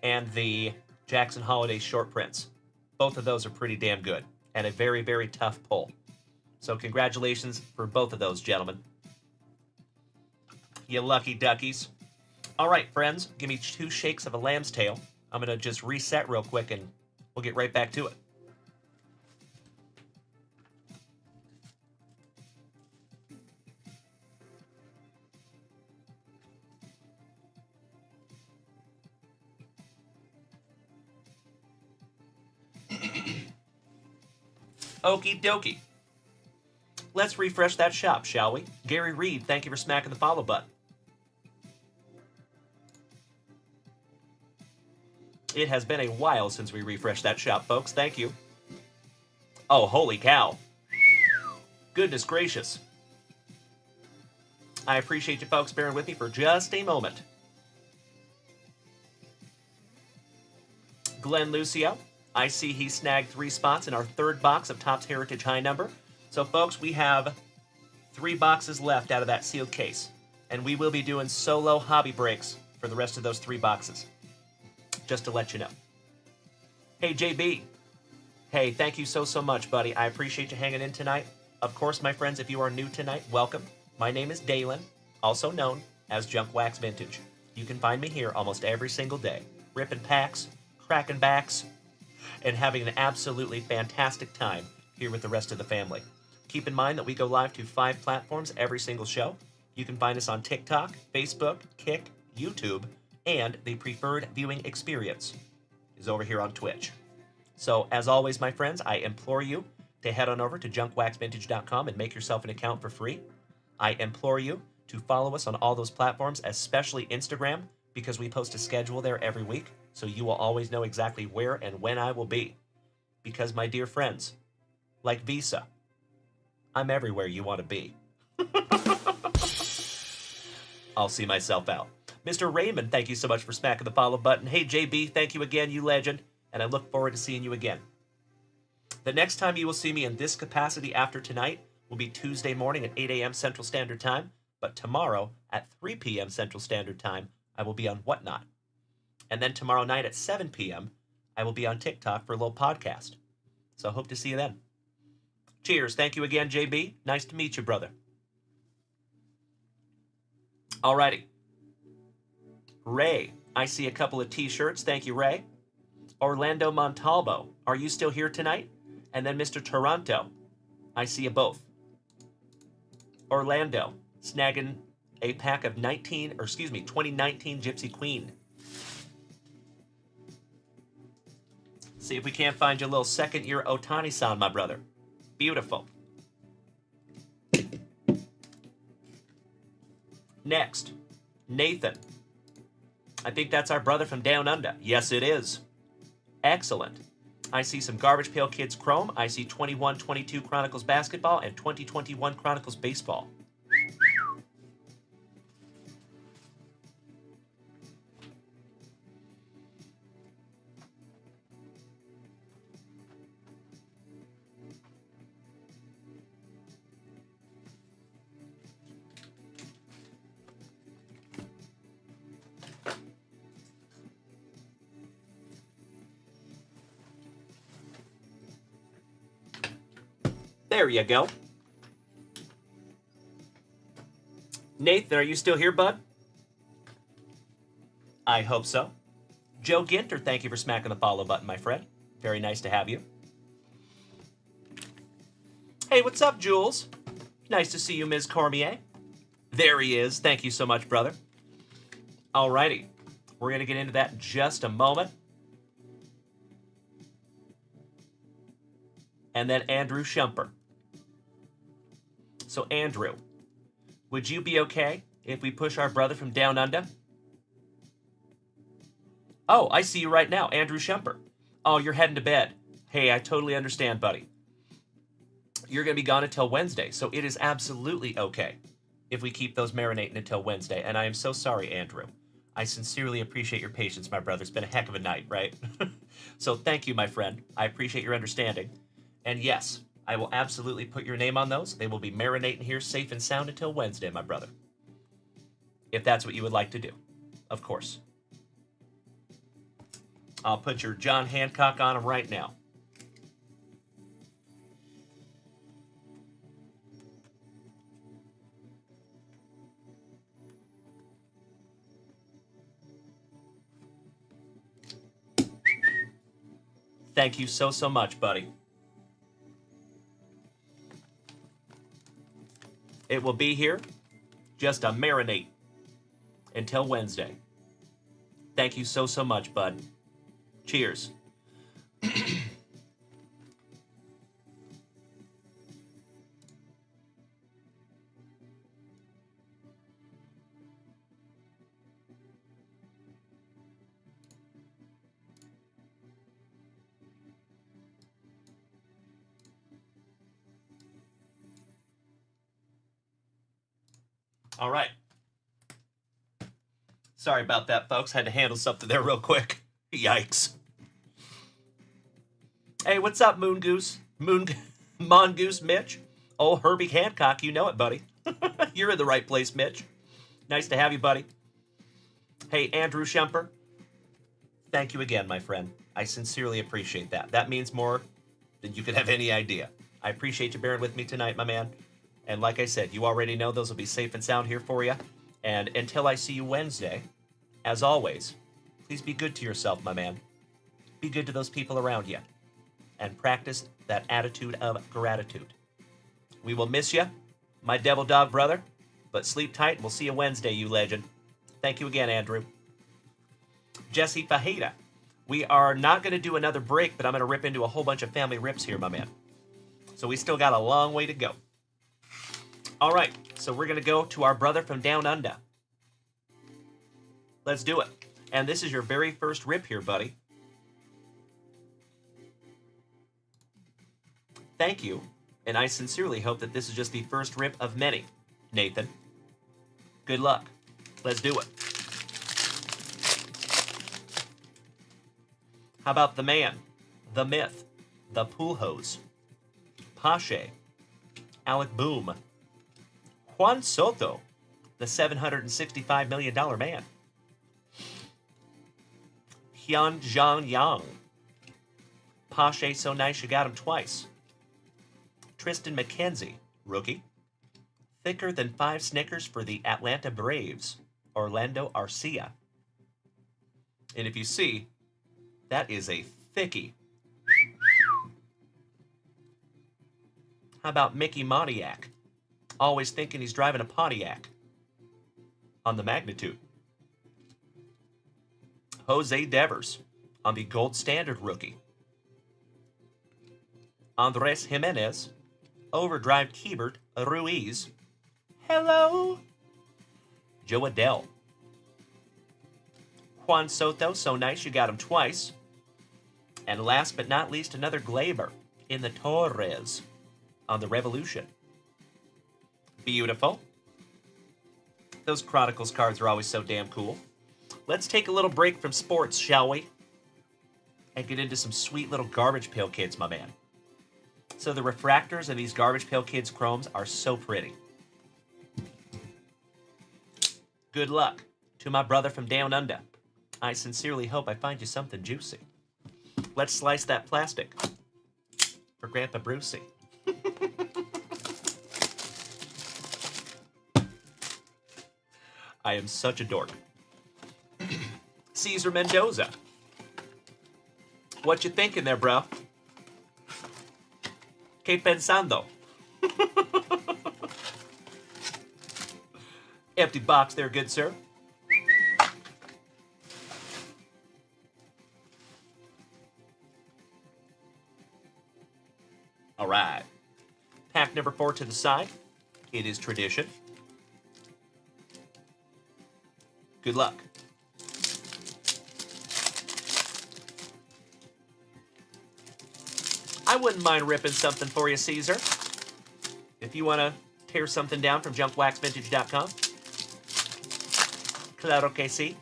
and the Jackson Holiday short prints. Both of those are pretty damn good and a very, very tough pull. So congratulations for both of those, gentlemen. You lucky duckies. All right, friends, give me 2 shakes of a lamb's tail. I'm going to just reset real quick and we'll get right back to it. Okie dokie. Let's refresh that shop, shall we? Gary Reed, thank you for smacking the follow button. It has been a while since we refreshed that shop, folks. Thank you. Oh, holy cow. Goodness gracious. I appreciate you folks bearing with me for just a moment. Glenn Lucio, I see he snagged 3 spots in our 3rd box of Topps Heritage High Number. So, folks, we have 3 boxes left out of that sealed case. And we will be doing solo hobby breaks for the rest of those 3 boxes. Just to let you know. Hey, JB. Hey, thank you so much, buddy. I appreciate you hanging in tonight. Of course, my friends, if you are new tonight, welcome. My name is Dalen, also known as Junkwax Vintage. You can find me here almost every single day, ripping packs, cracking backs, and having an absolutely fantastic time here with the rest of the family. Keep in mind that we go live to 5 platforms every single show. You can find us on TikTok, Facebook, Kick, YouTube, and the preferred viewing experience is over here on Twitch. So, as always, my friends, I implore you to head on over to junkwaxvintage.com and make yourself an account for free. I implore you to follow us on all those platforms, especially Instagram, because we post a schedule there every week, so you will always know exactly where and when I will be. Because, my dear friends, like Visa, I'm everywhere you want to be. I'll see myself out. Mr. Raymond, thank you so much for smacking the follow button. Hey, JB, thank you again, you legend, and I look forward to seeing you again. The next time you will see me in this capacity after tonight will be Tuesday morning at 8 a.m. Central Standard Time, but tomorrow at 3 p.m. Central Standard Time, I will be on Whatnot. And then tomorrow night at 7 p.m., I will be on TikTok for a little podcast. So I hope to see you then. Cheers. Thank you again, JB. Nice to meet you, brother. Alrighty. Ray, I see a couple of t-shirts. Thank you, Ray. Orlando Montalvo, are you still here tonight? And then Mr. Toronto, I see you both. Orlando, snagging a pack of 2019 Gypsy Queen. See if we can't find you a little second-year Otani-san, my brother. Beautiful. Next, Nathan. I think that's our brother from Down Under. Yes, it is. Excellent. I see some Garbage Pail Kids Chrome. I see 21-22 Chronicles Basketball and 2021 Chronicles Baseball. There you go. Nathan, are you still here, bud? I hope so. Joe Ginter, thank you for smacking the follow button, my friend. Very nice to have you. Hey, what's up, Jules? Nice to see you, Ms. Cormier. There he is. Thank you so much, brother. Alrighty. We're going to get into that in just a moment. And then Andrew Shumper. So, Andrew, would you be okay if we push our brother from Down Under? Oh, I see you right now, Andrew Shumper. Oh, you're heading to bed. Hey, I totally understand, buddy. You're going to be gone until Wednesday, so it is absolutely okay if we keep those marinating until Wednesday. And I am so sorry, Andrew. I sincerely appreciate your patience, my brother. It's been a heck of a night, right? So thank you, my friend. I appreciate your understanding. And yes, I will absolutely put your name on those. They will be marinating here safe and sound until Wednesday, my brother. If that's what you would like to do, of course. I'll put your John Hancock on them right now. Thank you so, so much, buddy. It will be here, just a marinate, until Wednesday. Thank you so, so much, bud. Cheers. All right. Sorry about that, folks. Had to handle something there real quick. Yikes. Hey, what's up, Mongoose Mitch? Oh, Herbie Hancock, you know it, buddy. You're in the right place, Mitch. Nice to have you, buddy. Hey, Andrew Shumper. Thank you again, my friend. I sincerely appreciate that. That means more than you could have any idea. I appreciate you bearing with me tonight, my man. And like I said, you already know those will be safe and sound here for you. And until I see you Wednesday, as always, please be good to yourself, my man. Be good to those people around you. And practice that attitude of gratitude. We will miss you, my devil dog brother. But sleep tight, and we'll see you Wednesday, you legend. Thank you again, Andrew. Jesse Fajeda. We are not going to do another break, but I'm going to rip into a whole bunch of family rips here, my man. So we still got a long way to go. All right, so we're going to go to our brother from down under. Let's do it. And this is your very first rip here, buddy. Thank you, and I sincerely hope that this is just the first rip of many, Nathan. Good luck. Let's do it. How about the man, the myth, the pool hose, Pache, Alec Boom, Juan Soto, the $765 million man, Hyun Jong Yang, Pache so nice you got him twice, Tristan McKenzie, rookie, thicker than 5 Snickers for the Atlanta Braves, Orlando Arcia. And if you see, that is a thickie. How about Mickey Pontiac? Always thinking he's driving a Pontiac. On the magnitude. Jose Devers on the gold standard rookie. Andres Jimenez, overdrive Keibert Ruiz. Hello. Joe Adele. Juan Soto, so nice you got him twice. And last but not least, another Glaber in the Torres on the Revolution. Beautiful. Those Chronicles cards are always so damn cool. Let's take a little break from sports, shall we? And get into some sweet little Garbage Pail Kids, my man. So the refractors in these Garbage Pail Kids chromes are so pretty. Good luck to my brother from down under. I sincerely hope I find you something juicy. Let's slice that plastic for Grandpa Brucey. I am such a dork. Cesar Mendoza. What you thinking there, bro? Que pensando? Empty box there, good sir. All right. Pack number 4 to the side. It is tradition. Good luck. I wouldn't mind ripping something for you, Caesar. If you want to tear something down from junkwaxvintage.com. Claro que sí.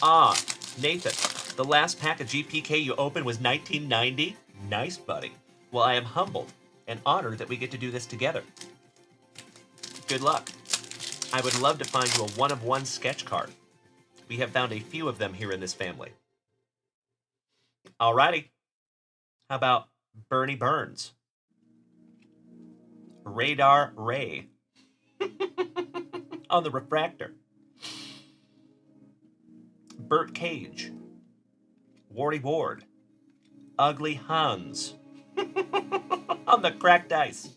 Ah, Nathan, the last pack of GPK you opened was 1990? Nice, buddy. Well, I am humbled and honored that we get to do this together. Good luck. I would love to find you a one-of-one sketch card. We have found a few of them here in this family. Alrighty. How about Bernie Burns? Radar Ray. On the refractor. Bert Cage. Wardy Ward. Ugly Hans. On the cracked ice.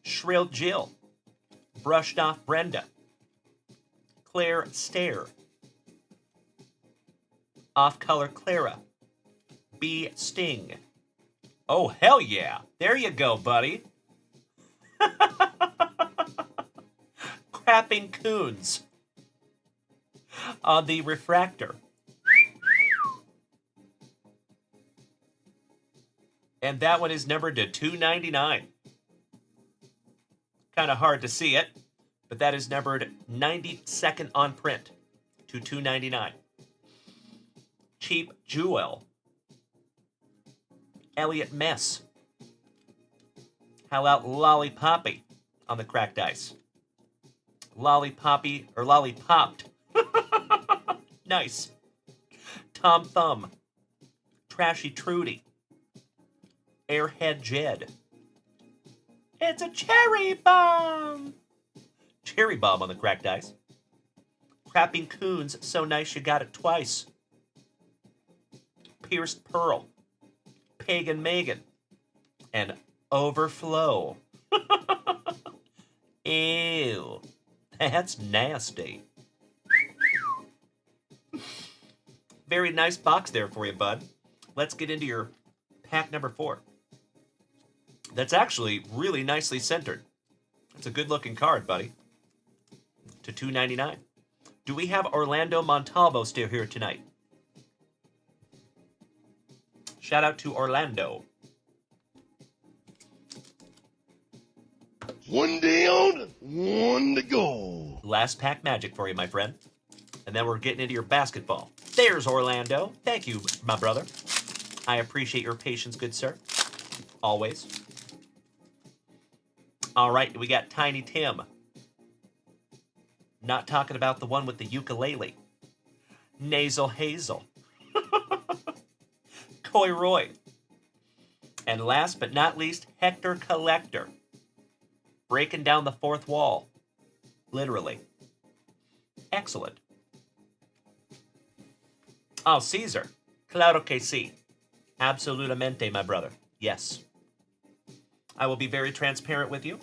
Shrill Jill. Brushed off Brenda. Claire Stare. Off color Clara. B Sting. Oh, hell yeah. There you go, buddy. Crapping Coons. On the refractor. And that one is numbered to 299. Kind of hard to see it, but that is numbered 92nd on print to 299. Cheap Jewel. Elliot Mess. How about Lollipoppy on the cracked ice? Lollipoppy, or Lollipopped. Nice. Tom Thumb. Trashy Trudy. Airhead Jed. It's a cherry bomb. Cherry bomb on the cracked ice. Crapping Coons, so nice you got it twice. Pierced Pearl. Pagan Megan. And Overflow. Ew. That's nasty. Very nice box there for you, bud. Let's get into your pack number 4. That's actually really nicely centered. It's a good-looking card, buddy. To $2.99. Do we have Orlando Montalvo still here tonight? Shout out to Orlando. One down, one to go. Last pack magic for you, my friend. And then we're getting into your basketball. There's Orlando. Thank you, my brother. I appreciate your patience, good sir. Always. All right, we got Tiny Tim. Not talking about the one with the ukulele. Nasal Hazel. Coy Roy. And last but not least, Hector Collector. Breaking down the fourth wall. Literally. Excellent. Oh, Caesar. Claro que sí. Absolutamente, my brother. Yes. I will be very transparent with you.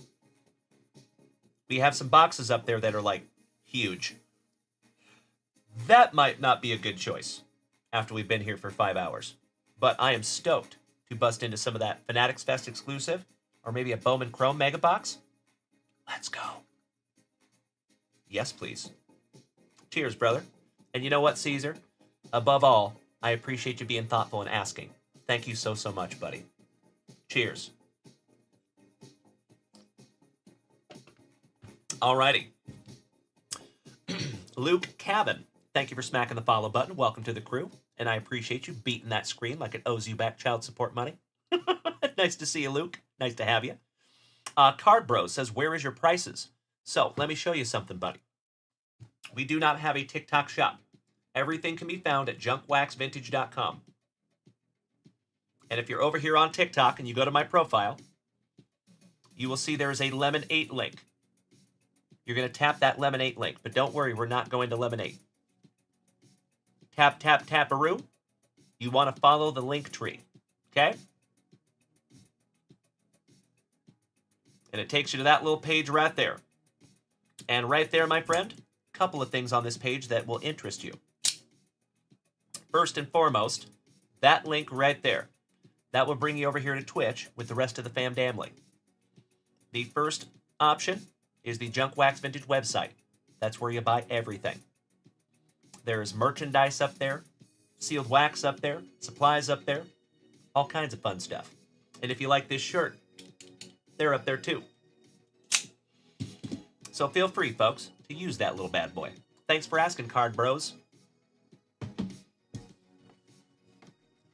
We have some boxes up there that are, like, huge. That might not be a good choice after we've been here for 5 hours. But I am stoked to bust into some of that Fanatics Fest exclusive, or maybe a Bowman Chrome Mega Box. Let's go. Yes, please. Cheers, brother. And you know what, Caesar? Above all, I appreciate you being thoughtful and asking. Thank you so, so much, buddy. Cheers. Alrighty. Luke Cabin, thank you for smacking the follow button. Welcome to the crew. And I appreciate you beating that screen like it owes you back child support money. Nice to see you, Luke. Nice to have you. Card Bros says, where is your prices? So, let me show you something, buddy. We do not have a TikTok shop. Everything can be found at junkwaxvintage.com. And if you're over here on TikTok and you go to my profile, you will see there is a Lemon 8 link. You're going to tap that Lemon 8 link, but don't worry, we're not going to Lemon 8. Tap, tap, tap-a-roo. You want to follow the link tree, okay? And it takes you to that little page right there. And right there, my friend, a couple of things on this page that will interest you. First and foremost, that link right there. That will bring you over here to Twitch with the rest of the famdamly. The first option is the Junk Wax Vintage website. That's where you buy everything. There's merchandise up there, sealed wax up there, supplies up there, all kinds of fun stuff. And if you like this shirt, they're up there too. So feel free, folks, to use that little bad boy. Thanks for asking, Card Bros.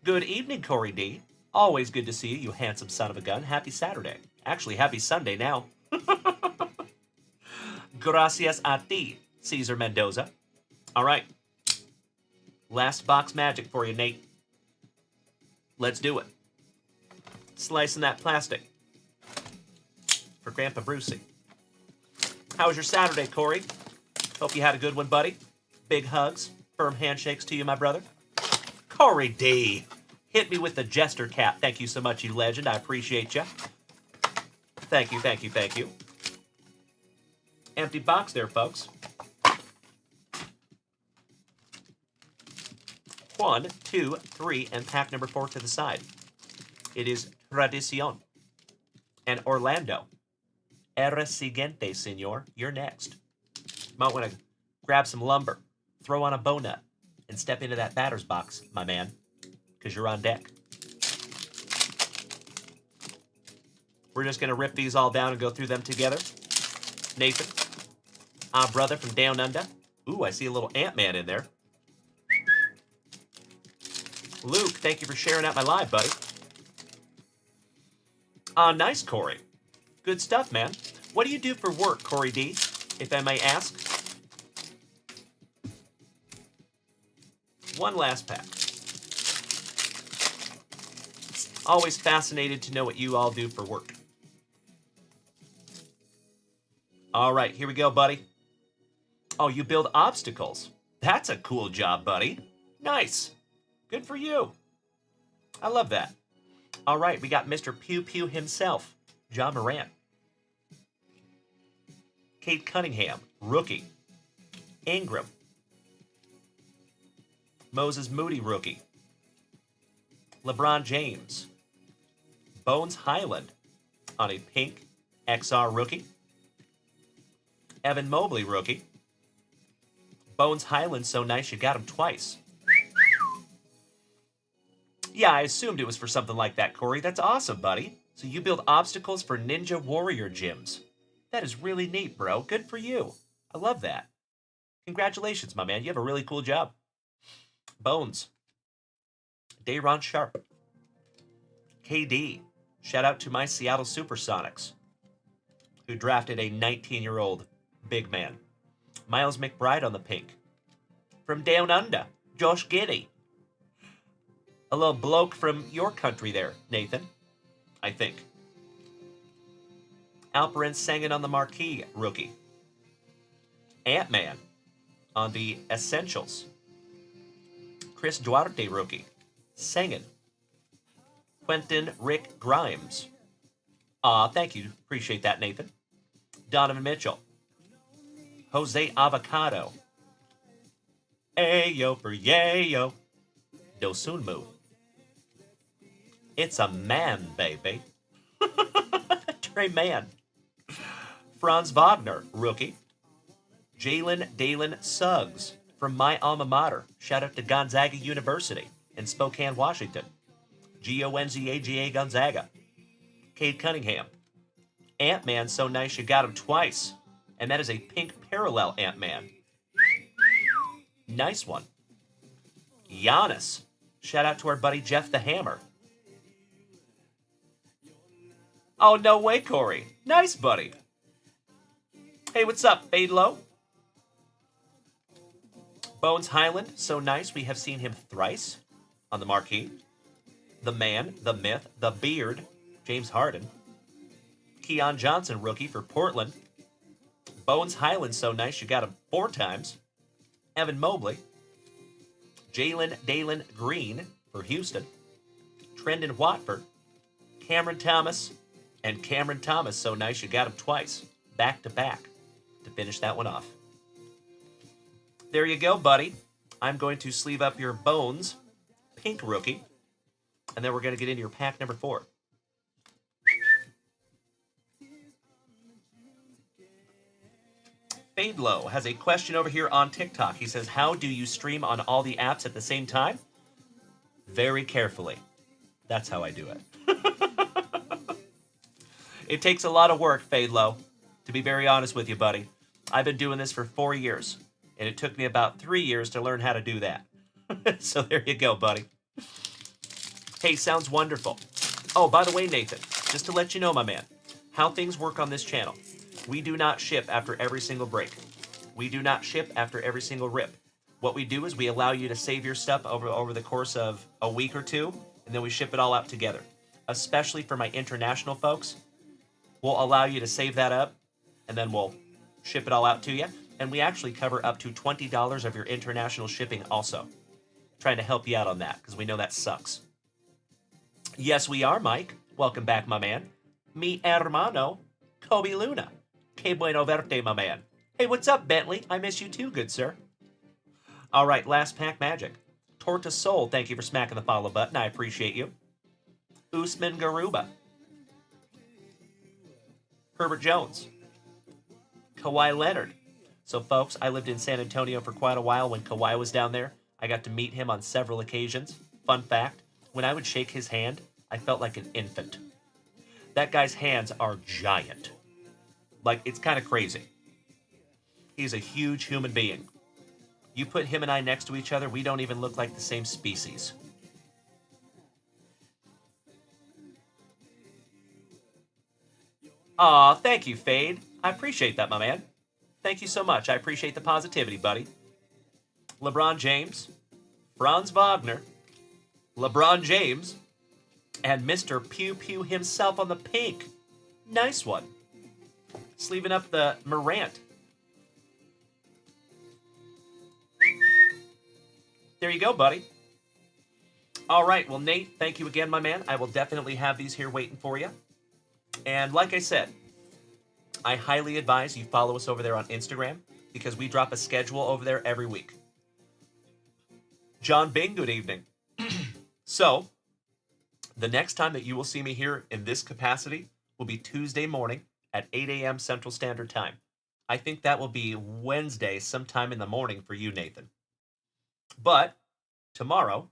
Good evening, Corey D. Always good to see you, you handsome son of a gun. Happy Saturday. Actually, happy Sunday now. Gracias a ti, Cesar Mendoza. All right. Last box magic for you, Nate. Let's do it. Slicing that plastic. For Grandpa Brucey. How was your Saturday, Corey? Hope you had a good one, buddy. Big hugs. Firm handshakes to you, my brother. Corey D. Hit me with the jester cap. Thank you so much, you legend. I appreciate you. Thank you, thank you, thank you. Empty box there, folks. 1, 2, 3, and pack number 4 to the side. It is Tradicion. And Orlando. Era siguiente, senor. You're next. Might want to grab some lumber, throw on a bow nut, and step into that batter's box, my man, because you're on deck. We're just going to rip these all down and go through them together. Nathan, our brother from down under. Ooh, I see a little Ant-Man in there. Luke, thank you for sharing out my live, buddy. Nice, Corey. Good stuff, man. What do you do for work, Corey D, if I may ask? One last pack. Always fascinated to know what you all do for work. All right, here we go, buddy. Oh, you build obstacles. That's a cool job, buddy. Nice. Good for you. I love that. All right, we got Mr. Pew Pew himself, John Morant. Kate Cunningham, rookie. Ingram. Moses Moody, rookie. LeBron James. Bones Highland on a pink XR rookie. Evan Mobley, rookie. Bones Highland, so nice you got him twice. Yeah, I assumed it was for something like that, Corey. That's awesome, buddy. So you build obstacles for Ninja Warrior gyms. That is really neat, bro. Good for you. I love that. Congratulations, my man. You have a really cool job. Bones. Dayron Sharp. KD. Shout out to my Seattle Supersonics, who drafted a 19-year-old big man. Miles McBride on the pink. From down under, Josh Giddey. A little bloke from your country there, Nathan, I think. Alperen Sengun on the marquee, rookie. Ant-Man on the Essentials. Chris Duarte, rookie. Sengun. Quentin Rick Grimes. Aw, thank you. Appreciate that, Nathan. Donovan Mitchell. Jose Avocado. Ayo for yayo. Dosunmu. It's a man, baby. Trey Mann. Franz Wagner, rookie. Jalen Dalen Suggs from my alma mater. Shout out to Gonzaga University in Spokane, Washington. Gonzaga Gonzaga. Cade Cunningham. Ant-Man, so nice you got him twice. And that is a pink parallel Ant-Man. Nice one. Giannis. Shout out to our buddy Jeff the Hammer. Oh, no way, Corey. Nice, buddy. Hey, what's up, Fade Low? Bones Highland, so nice. We have seen him thrice on the marquee. The man, the myth, the beard, James Harden. Keon Johnson, rookie for Portland. Bones Highland, so nice. You got him 4 times. Evan Mobley. Jalen Dalen Green for Houston. Trendon Watford. Cameron Thomas. And Cameron Thomas, so nice. You got him twice. Back to back to finish that one off. There you go, buddy. I'm going to sleeve up your Bones pink rookie. And then we're going to get into your pack number 4. Fadelo has a question over here on TikTok. He says, how do you stream on all the apps at the same time? Very carefully. That's how I do it. It takes a lot of work, Fadelo, to be very honest with you, buddy. I've been doing this for 4 years, and it took me about 3 years to learn how to do that. So there you go, buddy. Hey, sounds wonderful. Oh, by the way, Nathan, just to let you know, my man, how things work on this channel. We do not ship after every single break. We do not ship after every single rip. What we do is we allow you to save your stuff over the course of a week or 2, and then we ship it all out together. Especially for my international folks, we'll allow you to save that up, and then we'll ship it all out to you. And we actually cover up to $20 of your international shipping also. Trying to help you out on that, because we know that sucks. Yes, we are, Mike. Welcome back, my man. Mi hermano, Kobe Luna. Que bueno verte, my man. Hey, what's up, Bentley? I miss you too, good sir. All right, last pack magic. Torta Soul, thank you for smacking the follow button. I appreciate you. Usman Garuba. Herbert Jones. Kawhi Leonard. So, folks, I lived in San Antonio for quite a while when Kawhi was down there. I got to meet him on several occasions. Fun fact, when I would shake his hand, I felt like an infant. That guy's hands are giant. Like, it's kind of crazy. He's a huge human being. You put him and I next to each other, we don't even look like the same species. Aw, thank you, Fade. I appreciate that, my man. Thank you so much. I appreciate the positivity, buddy. LeBron James, Franz Wagner, LeBron James, and Mr. Pew Pew himself on the pink. Nice one. Sleeving up the Morant. There you go, buddy. All right, well, Nate, thank you again, my man. I will definitely have these here waiting for you. And like I said, I highly advise you follow us over there on Instagram because we drop a schedule over there every week. John Bing, good evening. So, the next time that you will see me here in this capacity will be Tuesday morning at 8 a.m. Central Standard Time. I think that will be Wednesday sometime in the morning for you, Nathan. But tomorrow,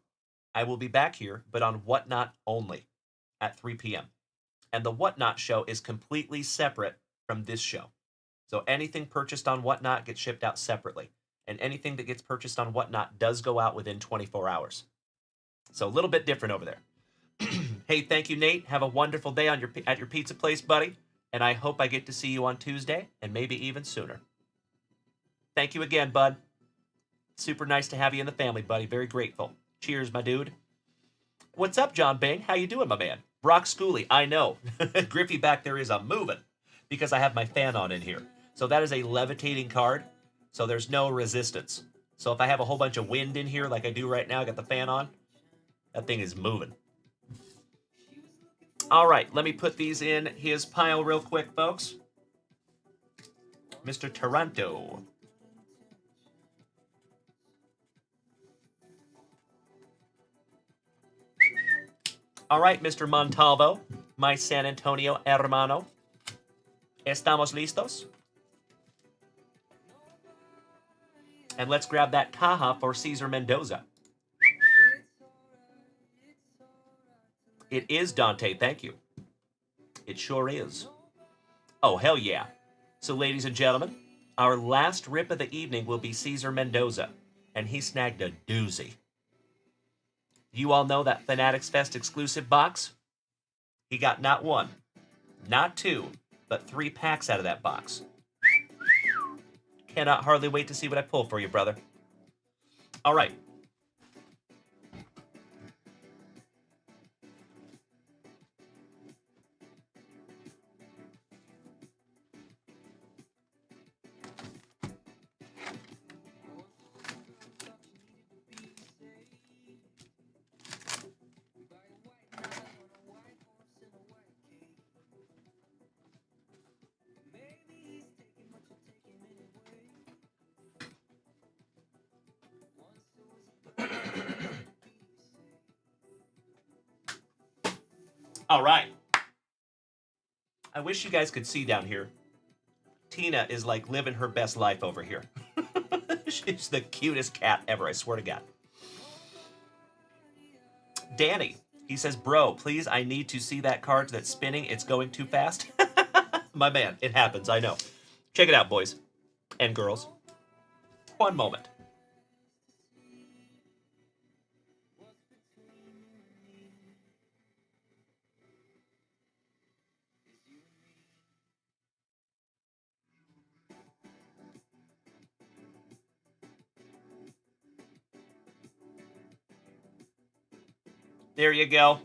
I will be back here, but on Whatnot only at 3 p.m. And the Whatnot show is completely separate from this show. So anything purchased on Whatnot gets shipped out separately. And anything that gets purchased on Whatnot does go out within 24 hours. So a little bit different over there. Hey, thank you, Nate. Have a wonderful day on at your pizza place, buddy. And I hope I get to see you on Tuesday and maybe even sooner. Thank you again, bud. Super nice to have you in the family, buddy. Very grateful. Cheers, my dude. What's up, John Bing? How you doing, my man? Brock Schooley, I know. Griffey back there is a moving because I have my fan on in here. So that is a levitating card. So there's no resistance. So if I have a whole bunch of wind in here like I do right now, I got the fan on, that thing is moving. All right, let me put these in his pile real quick, folks. Mr. Toronto. All right, Mr. Montalvo, my San Antonio hermano. ¿Estamos listos? And let's grab that caja for Cesar Mendoza. It is, Dante, thank you. It sure is. Oh, hell yeah. So, ladies and gentlemen, our last rip of the evening will be Cesar Mendoza, and he snagged a doozy. You all know that Fanatics Fest exclusive box? He got not one, not two, but 3 packs out of that box. Cannot hardly wait to see what I pull for you, brother. All right. All right. I wish you guys could see down here. Tina is like living her best life over here. She's the cutest cat ever, I swear to God. Danny, he says, bro, please, I need to see that card that's spinning. It's going too fast. My man, it happens, I know. Check it out, boys and girls. One moment. There you go.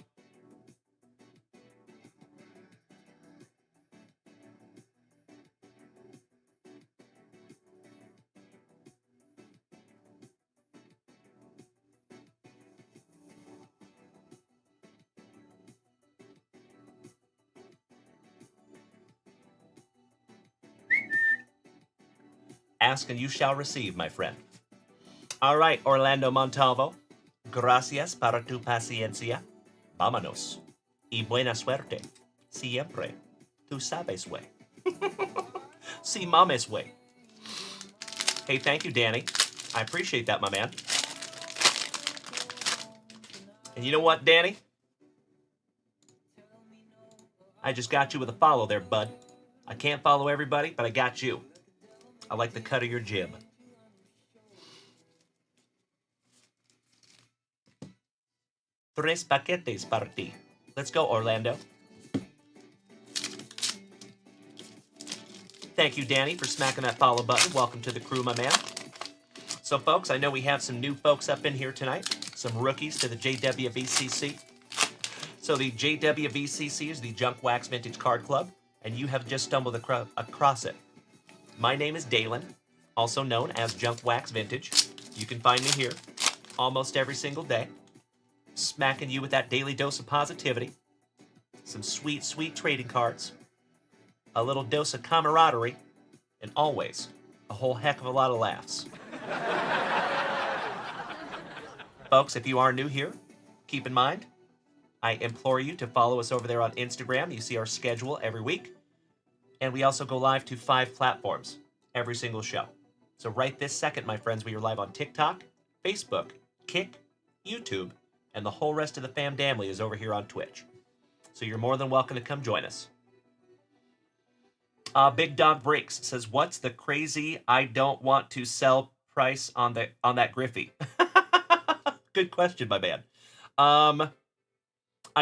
Ask and you shall receive, my friend. All right, Orlando Montalvo. Gracias para tu paciencia. Vámonos. Y buena suerte. Siempre. Tú sabes way. Si mames way. Hey, thank you, Danny. I appreciate that, my man. And you know what, Danny? I just got you with a follow there, bud. I can't follow everybody, but I got you. I like the cut of your jib. Tres paquetes para ti. Let's go, Orlando. Thank you, Danny, for smacking that follow button. Welcome to the crew, my man. So, folks, I know we have some new folks up in here tonight. Some rookies to the JWVCC. So the JWVCC is the Junk Wax Vintage Card Club, and you have just stumbled across it. My name is Dalen, also known as Junk Wax Vintage. You can find me here almost every single day, smacking you with that daily dose of positivity, some sweet, sweet trading cards, a little dose of camaraderie, and always a whole heck of a lot of laughs. Folks, if you are new here, keep in mind, I implore you to follow us over there on Instagram. You see our schedule every week. And we also go live to 5 platforms every single show. So right this second, my friends, we are live on TikTok, Facebook, Kick, YouTube, and the whole rest of the fam family is over here on Twitch. So you're more than welcome to come join us. Big Dog Breaks says, what's the crazy I don't want to sell price on that Griffey? Good question, my man.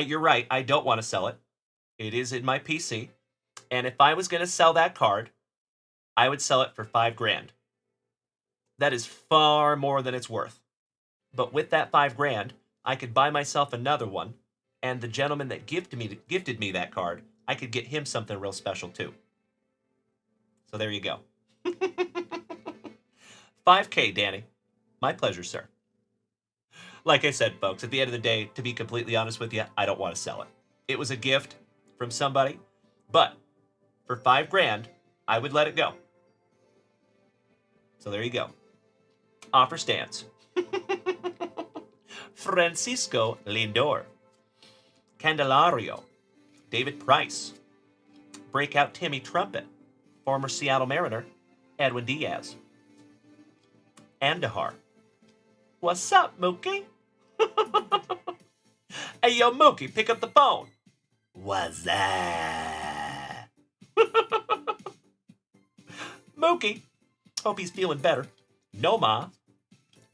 You're right. I don't want to sell it. It is in my PC. And if I was going to sell that card, I would sell it for $5,000. That is far more than it's worth. But with that $5,000, I could buy myself another one. And the gentleman that gifted me that card, I could get him something real special too. So there you go. $5,000, Danny. My pleasure, sir. Like I said, folks, at the end of the day, to be completely honest with you, I don't want to sell it. It was a gift from somebody, but for $5,000, I would let it go. So there you go. Offer stands. Francisco Lindor. Candelario. David Price. Breakout Timmy Trumpet. Former Seattle Mariner, Edwin Diaz. Andahar. What's up, Mookie? Hey, yo, Mookie, pick up the phone. What's that? Mookie, hope he's feeling better. Noma.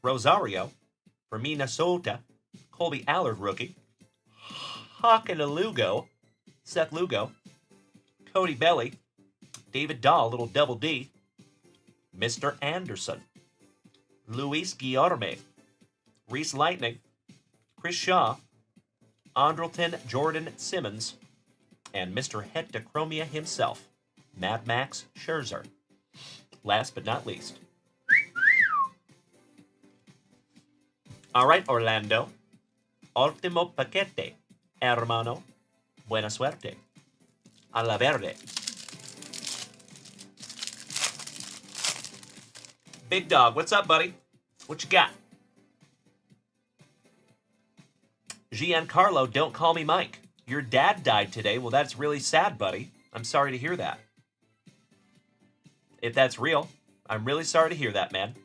Rosario. For Minnesota. Colby Allard, rookie. Hawkin' Lugo. Seth Lugo. Cody Belly. David Dahl, little double D. Mr. Anderson. Luis Guillorme. Reese Lightning. Chris Shaw. Andrelton Jordan Simmons. And Mr. Hectochromia himself, Mad Max Scherzer. Last but not least. All right, Orlando. Ultimo paquete, hermano. Buena suerte. A la verde. Big Dog, what's up, buddy? What you got? Giancarlo, don't call me Mike. Your dad died today. Well, that's really sad, buddy. I'm sorry to hear that. If that's real, I'm really sorry to hear that, man.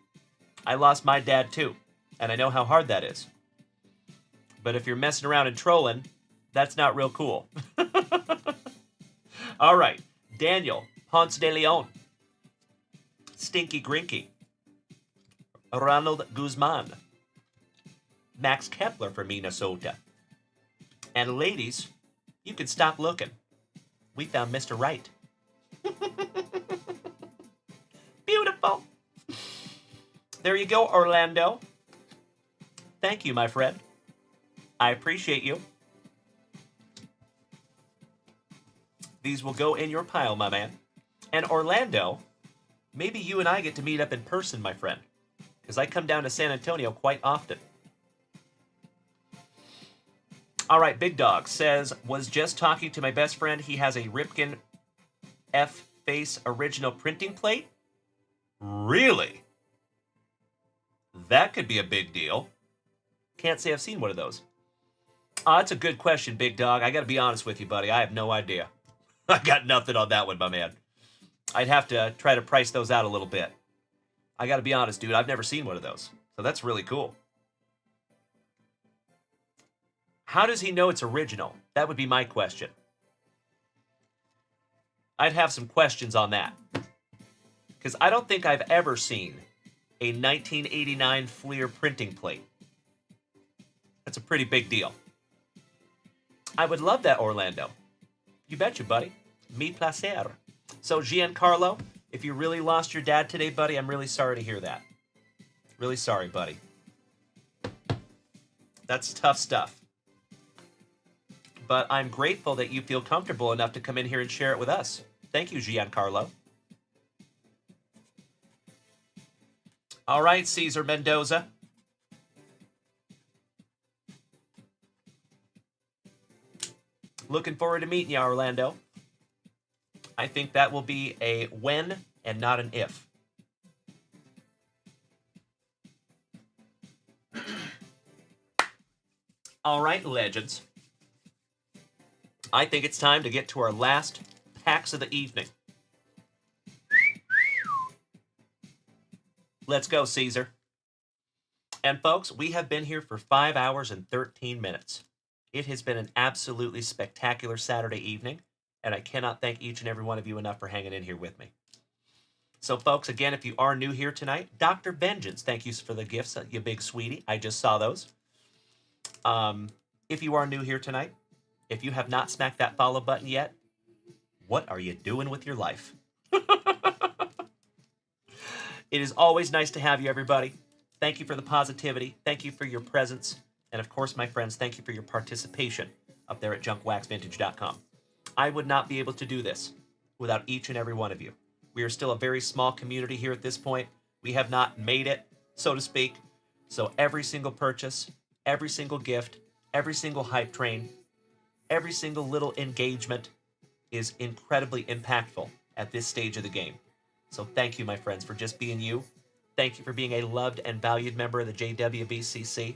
I lost my dad, too, and I know how hard that is. But if you're messing around and trolling, that's not real cool. All right, Daniel Ponce de Leon. Stinky Grinky. Ronald Guzman. Max Kepler for Minnesota. And ladies, you can stop looking. We found Mr. Right. Beautiful. There you go, Orlando. Thank you, my friend. I appreciate you. These will go in your pile, my man. And Orlando, maybe you and I get to meet up in person, my friend. Because I come down to San Antonio quite often. All right, Big Dog says, was just talking to my best friend. He has a Ripken F-Face original printing plate. Really? That could be a big deal. Can't say I've seen one of those. That's a good question, big dog. I got to be honest with you, buddy. I have no idea. I got nothing on that one, my man. I'd have to try to price those out a little bit. I got to be honest, dude. I've never seen one of those. So that's really cool. How does he know it's original? That would be my question. I'd have some questions on that. Because I don't think I've ever seen a 1989 Fleer printing plate. That's a pretty big deal. I would love that, Orlando. You betcha, buddy. Mi placer. So, Giancarlo, if you really lost your dad today, buddy, I'm really sorry to hear that. Really sorry, buddy. That's tough stuff. But I'm grateful that you feel comfortable enough to come in here and share it with us. Thank you, Giancarlo. All right, Cesar Mendoza. Looking forward to meeting you, Orlando. I think that will be a when and not an if. All right, legends. I think it's time to get to our last packs of the evening. Let's go, Caesar. And folks, we have been here for 5 hours and 13 minutes. It has been an absolutely spectacular Saturday evening, and I cannot thank each and every one of you enough for hanging in here with me. So, folks, again, if you are new here tonight, Dr. Vengeance, thank you for the gifts, you big sweetie. I just saw those. If you are new here tonight, if you have not smacked that follow button yet, what are you doing with your life? It is always nice to have you, everybody. Thank you for the positivity. Thank you for your presence. And of course, my friends, thank you for your participation up there at junkwaxvintage.com. I would not be able to do this without each and every one of you. We are still a very small community here at this point. We have not made it, so to speak. So every single purchase, every single gift, every single hype train, every single little engagement is incredibly impactful at this stage of the game. So thank you, my friends, for just being you. Thank you for being a loved and valued member of the JWVCC.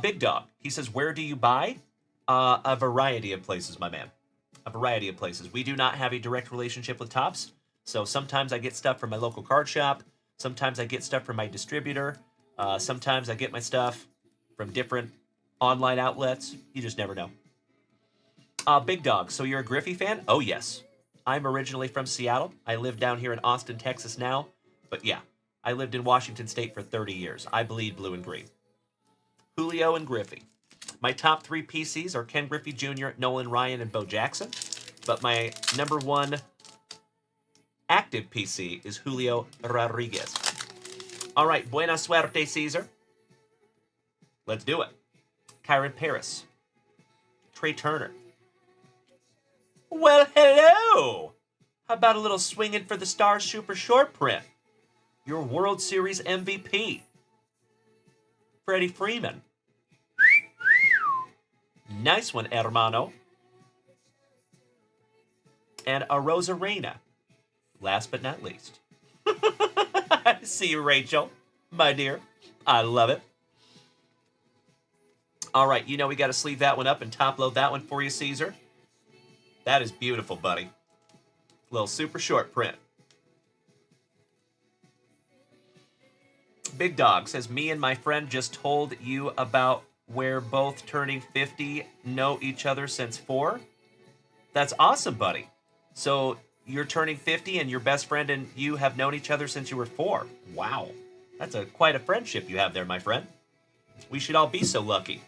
Big Dog, he says, where do you buy? A variety of places, my man. A variety of places. We do not have a direct relationship with Topps, so sometimes I get stuff from my local card shop. Sometimes I get stuff from my distributor. Sometimes I get my stuff from different online outlets. You just never know. Big Dog, so you're a Griffey fan? Oh, yes. I'm originally from Seattle. I live down here in Austin, Texas now. But yeah, I lived in Washington State for 30 years. I bleed blue and green. Julio and Griffey. My top 3 PCs are Ken Griffey Jr., Nolan Ryan, and Bo Jackson. But my number 1 active PC is Julio Rodriguez. All right, buena suerte, Caesar. Let's do it. Kyron Paris. Trey Turner. Well, hello! How about a little swinging for the stars super short print? Your World Series MVP. Freddie Freeman. Nice one, hermano. And a Rosa Reina. Last but not least. See you, Rachel. My dear. I love it. All right, you know we got to sleeve that one up and top load that one for you, Caesar. That is beautiful, buddy. Little super short print. Big Dog says, me and my friend just told you about where both turning 50 know each other since 4. That's awesome, buddy. So you're turning 50 and your best friend and you have known each other since you were 4. Wow. That's quite a friendship you have there, my friend. We should all be so lucky.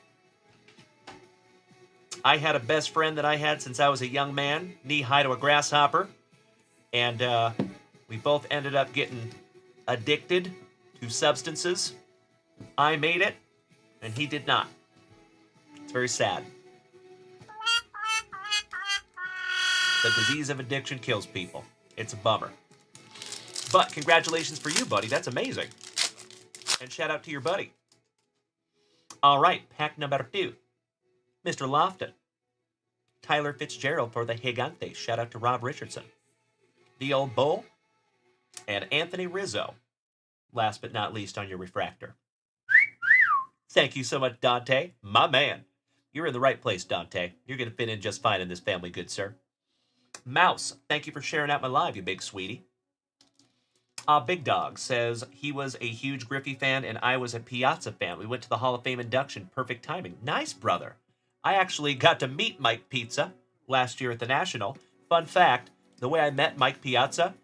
I had a best friend that I had since I was a young man, knee-high to a grasshopper. And we both ended up getting addicted to substances. I made it, and he did not. It's very sad. The disease of addiction kills people. It's a bummer. But congratulations for you, buddy. That's amazing. And shout out to your buddy. All right, pack number 2. Mr. Lofton. Tyler Fitzgerald for the Gigante. Shout out to Rob Richardson. The Old Bull. And Anthony Rizzo. Last but not least on your refractor. Thank you so much, Dante. My man. You're in the right place, Dante. You're going to fit in just fine in this family, good sir. Mouse, thank you for sharing out my live, you big sweetie. Big Dog says he was a huge Griffey fan and I was a Piazza fan. We went to the Hall of Fame induction. Perfect timing. Nice, brother. I actually got to meet Mike Pizza last year at the National. Fun fact, the way I met Mike Piazza,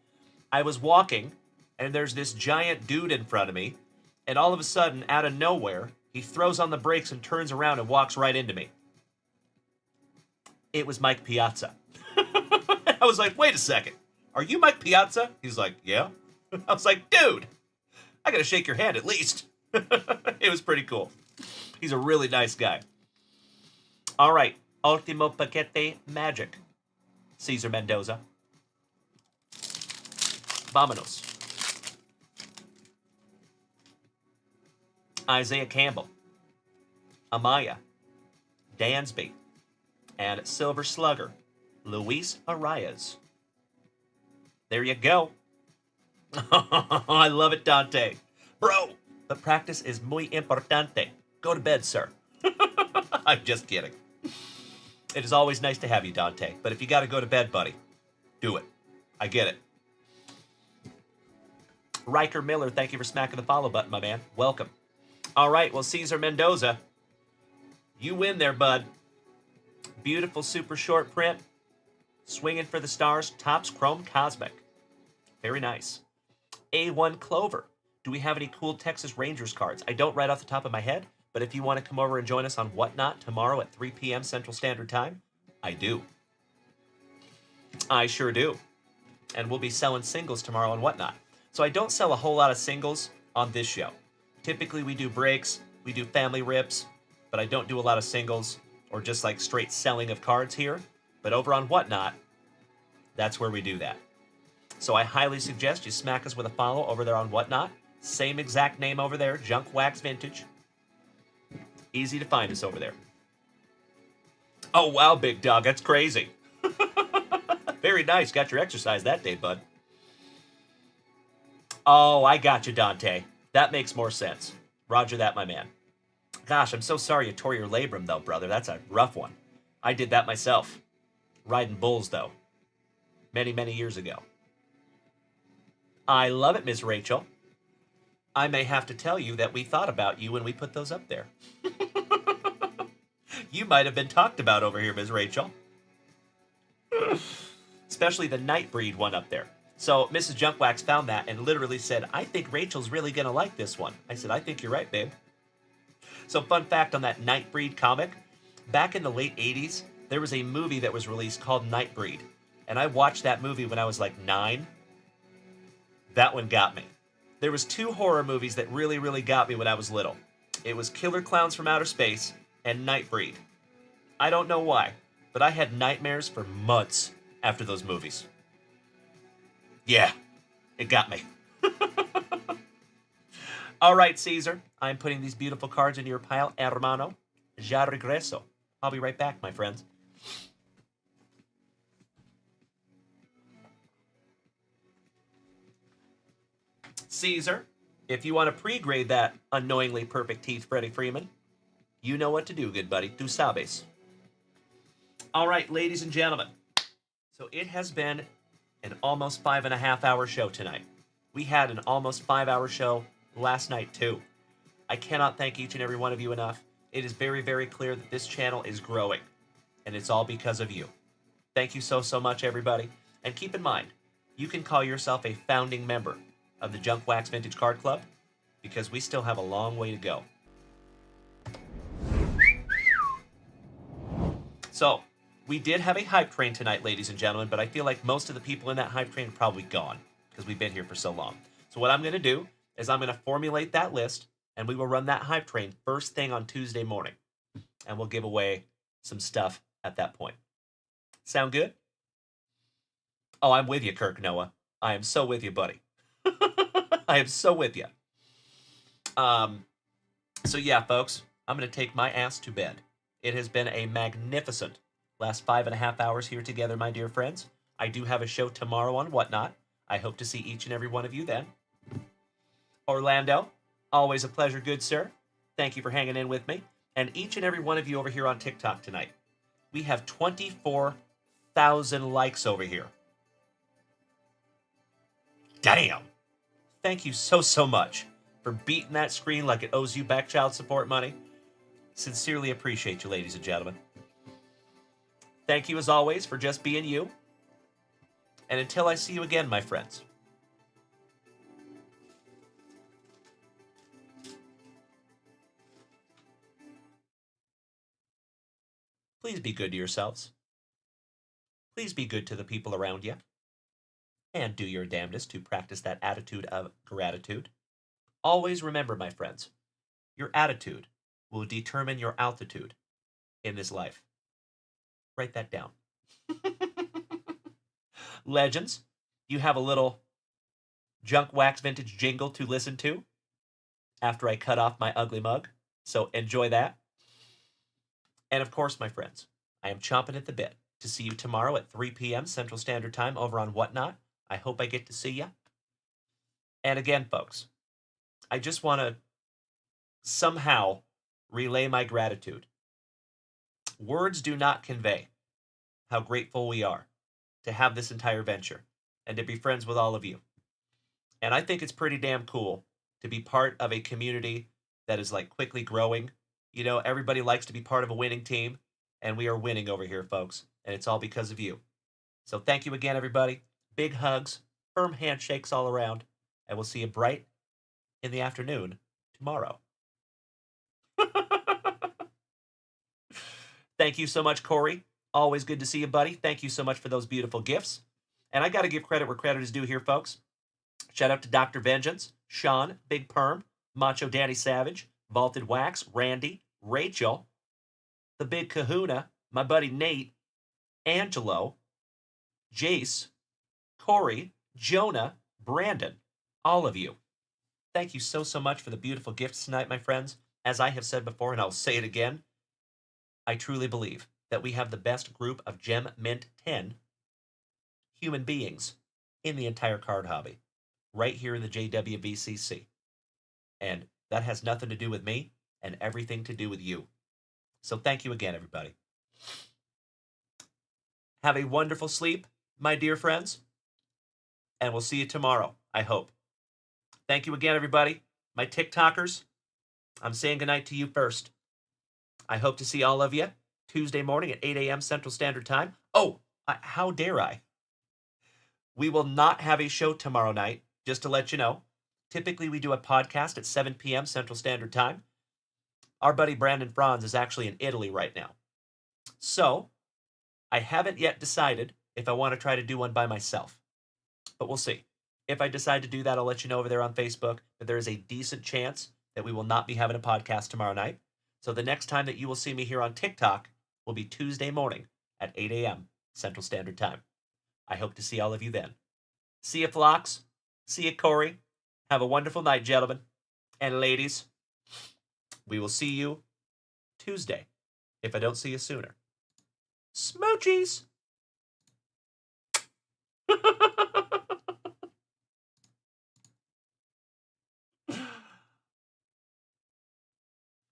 I was walking and there's this giant dude in front of me, and all of a sudden, out of nowhere, he throws on the brakes and turns around and walks right into me. It was Mike Piazza. I was like, wait a second. Are you Mike Piazza? He's like, yeah. I was like, dude, I gotta shake your hand at least. It was pretty cool. He's a really nice guy. All right. Ultimo Paquete Magic. Cesar Mendoza. Vámonos. Isaiah Campbell. Amaya. Dansby. And Silver Slugger. Luis Arias. There you go. I love it, Dante. Bro, but practice is muy importante. Go to bed, sir. I'm just kidding. It is always nice to have you, Dante. But if you got to go to bed, buddy, do it. I get it. Riker Miller, thank you for smacking the follow button, my man. Welcome. All right, well, Cesar Mendoza, you win there, bud. Beautiful super short print. Swinging for the stars. Topps Chrome Cosmic. Very nice. A1 Clover. Do we have any cool Texas Rangers cards? I don't right off the top of my head, but if you want to come over and join us on Whatnot tomorrow at 3 p.m. Central Standard Time, I do. I sure do. And we'll be selling singles tomorrow on Whatnot. So I don't sell a whole lot of singles on this show. Typically we do breaks, we do family rips, but I don't do a lot of singles or just like straight selling of cards here. But over on Whatnot, that's where we do that. So I highly suggest you smack us with a follow over there on Whatnot. Same exact name over there, Junkwax Vintage. Easy to find us over there. Oh, wow, Big Dog, that's crazy. Very nice. Got your exercise that day, bud. Oh, I got you, Dante. That makes more sense. Roger that, my man. Gosh, I'm so sorry you tore your labrum, though, brother. That's a rough one. I did that myself. Riding bulls, though. Many, many years ago. I love it, Miss Rachel. I may have to tell you that we thought about you when we put those up there. You might have been talked about over here, Miss Rachel. Especially the Nightbreed one up there. So Mrs. Junkwax found that and literally said, I think Rachel's really going to like this one. I said, I think you're right, babe. So fun fact on that Nightbreed comic, back in the late 80s, there was a movie that was released called Nightbreed. And I watched that movie when I was like 9. That one got me. There was 2 horror movies that really, really got me when I was little. It was Killer Clowns from Outer Space and Nightbreed. I don't know why, but I had nightmares for months after those movies. Yeah, it got me. All right, Caesar, I'm putting these beautiful cards into your pile, hermano. Ya regreso. I'll be right back, my friends. Caesar, if you want to pre-grade that unknowingly perfect teeth Freddie Freeman, you know what to do, good buddy. Tu sabes. All right, ladies and gentlemen. So it has been an almost 5.5-hour show tonight. We had an almost 5-hour show last night, too. I cannot thank each and every one of you enough. It is very, very clear that this channel is growing, and it's all because of you. Thank you so, so much, everybody. And keep in mind, you can call yourself a founding member of the Junkwax Vintage Card Club, because we still have a long way to go. So, we did have a hype train tonight, ladies and gentlemen, but I feel like most of the people in that hype train are probably gone, because we've been here for so long. So what I'm going to do is I'm going to formulate that list, and we will run that hype train first thing on Tuesday morning. And we'll give away some stuff at that point. Sound good? Oh, I'm with you, Kirk Noah. I am so with you, buddy. I am so with you. So yeah, folks, I'm going to take my ass to bed. It has been a magnificent Last 5.5 hours here together, my dear friends. I do have a show tomorrow on Whatnot. I hope to see each and every one of you then. Orlando, always a pleasure, good sir. Thank you for hanging in with me. And each and every one of you over here on TikTok tonight. We have 24,000 likes over here. Damn. Thank you so much for beating that screen like it owes you back child support money. Sincerely appreciate you, ladies and gentlemen. Thank you, as always, for just being you. And until I see you again, my friends, please be good to yourselves. Please be good to the people around you. And do your damnedest to practice that attitude of gratitude. Always remember, my friends, your attitude will determine your altitude in this life. Write that down. Legends, you have a little junkwax vintage jingle to listen to after I cut off my ugly mug. So enjoy that. And of course, my friends, I am chomping at the bit to see you tomorrow at 3 p.m. Central Standard Time over on Whatnot. I hope I get to see you. And again, folks, I just want to somehow relay my gratitude. Words do not convey how grateful we are to have this entire venture and to be friends with all of you. And I think it's pretty damn cool to be part of a community that is like quickly growing. You know, everybody likes to be part of a winning team, and we are winning over here, folks. And it's all because of you. So thank you again, everybody. Big hugs, firm handshakes all around, and we'll see you bright in the afternoon tomorrow. Thank you so much, Corey. Always good to see you, buddy. Thank you so much for those beautiful gifts. And I got to give credit where credit is due here, folks. Shout out to Dr. Vengeance, Sean, Big Perm, Macho Danny Savage, Vaulted Wax, Randy, Rachel, the Big Kahuna, my buddy Nate, Angelo, Jace, Corey, Jonah, Brandon, all of you. Thank you so much for the beautiful gifts tonight, my friends. As I have said before, and I'll say it again, I truly believe that we have the best group of Gem Mint 10 human beings in the entire card hobby, right here in the JWVCC. And that has nothing to do with me and everything to do with you. So thank you again, everybody. Have a wonderful sleep, my dear friends, and we'll see you tomorrow, I hope. Thank you again, everybody. My TikTokers, I'm saying goodnight to you first. I hope to see all of you Tuesday morning at 8 a.m. Central Standard Time. Oh, how dare I? We will not have a show tomorrow night, just to let you know. Typically, we do a podcast at 7 p.m. Central Standard Time. Our buddy Brandon Franz is actually in Italy right now. So, I haven't yet decided if I want to try to do one by myself. But we'll see. If I decide to do that, I'll let you know over there on Facebook. But there is a decent chance that we will not be having a podcast tomorrow night. So the next time that you will see me here on TikTok will be Tuesday morning at 8 a.m. Central Standard Time. I hope to see all of you then. See you, Phlox. See you, Corey. Have a wonderful night, gentlemen and ladies. We will see you Tuesday, if I don't see you sooner. Smoochies!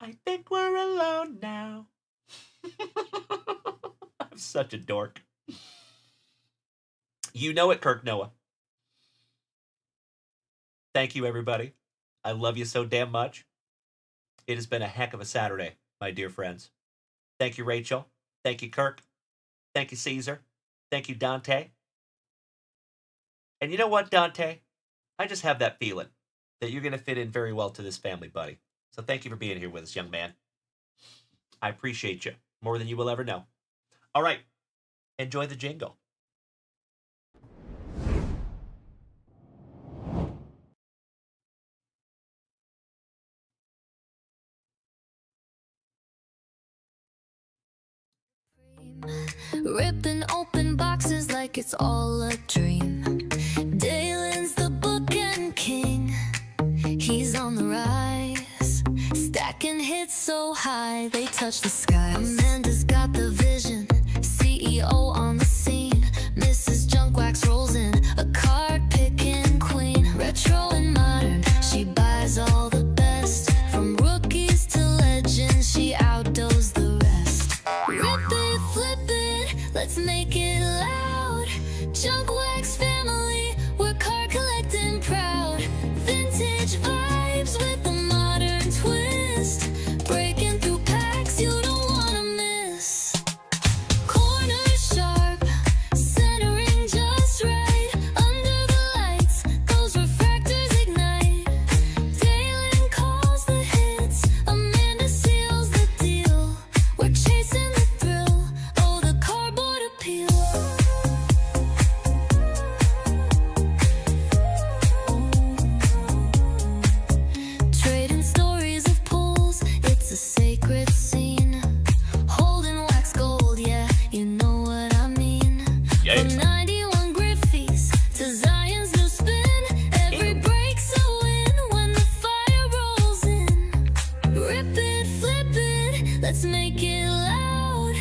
I think we're alone now. I'm such a dork. You know it, Kirk Noah. Thank you, everybody. I love you so damn much. It has been a heck of a Saturday, my dear friends. Thank you, Rachel. Thank you, Kirk. Thank you, Caesar. Thank you, Dante. And you know what, Dante? I just have that feeling that you're going to fit in very well to this family, buddy. So thank you for being here with us, young man. I appreciate you more than you will ever know. All right. Enjoy the jingle. Ripping open boxes like it's all a dream. Dalen's the bookend king. He's on the rise, stacking hits so high they touch the skies. Amanda's got the vision. See let's make it loud. Junkwax family, we're card collecting proud. Vintage vibes with a modern twist. Breaking through packs you don't wanna miss. Corners sharp, centering just right. Under the lights, those refractors ignite. Dalen calls the hits, Amanda seals the deal. We're chasing the thrill, oh the cardboard appeal. Trading stories of pulls, it's a sacred scene. Holding wax gold, yeah, you know what I mean. From 91 Griffies to Zion's new spin, every break's a win when the fire rolls in. Rip it, flip it, let's make it loud.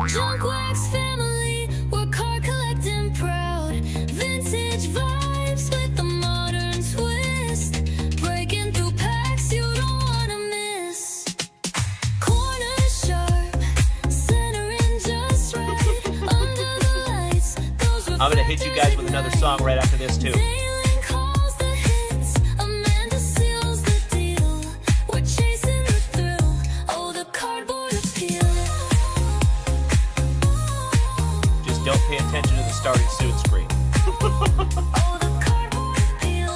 Junkwax family, we're card collecting proud. Vintage vibes with a modern twist. Breaking through packs you don't wanna miss. Corners sharp, centering just right. Under the lights, those I'm gonna hit you guys with another song right after this too. Dalen calls the hits, Amanda seals the deal. We're chasing the thrill, oh the cardboard appeal. Just don't pay attention to the starting soon screen. Oh the cardboard appeal.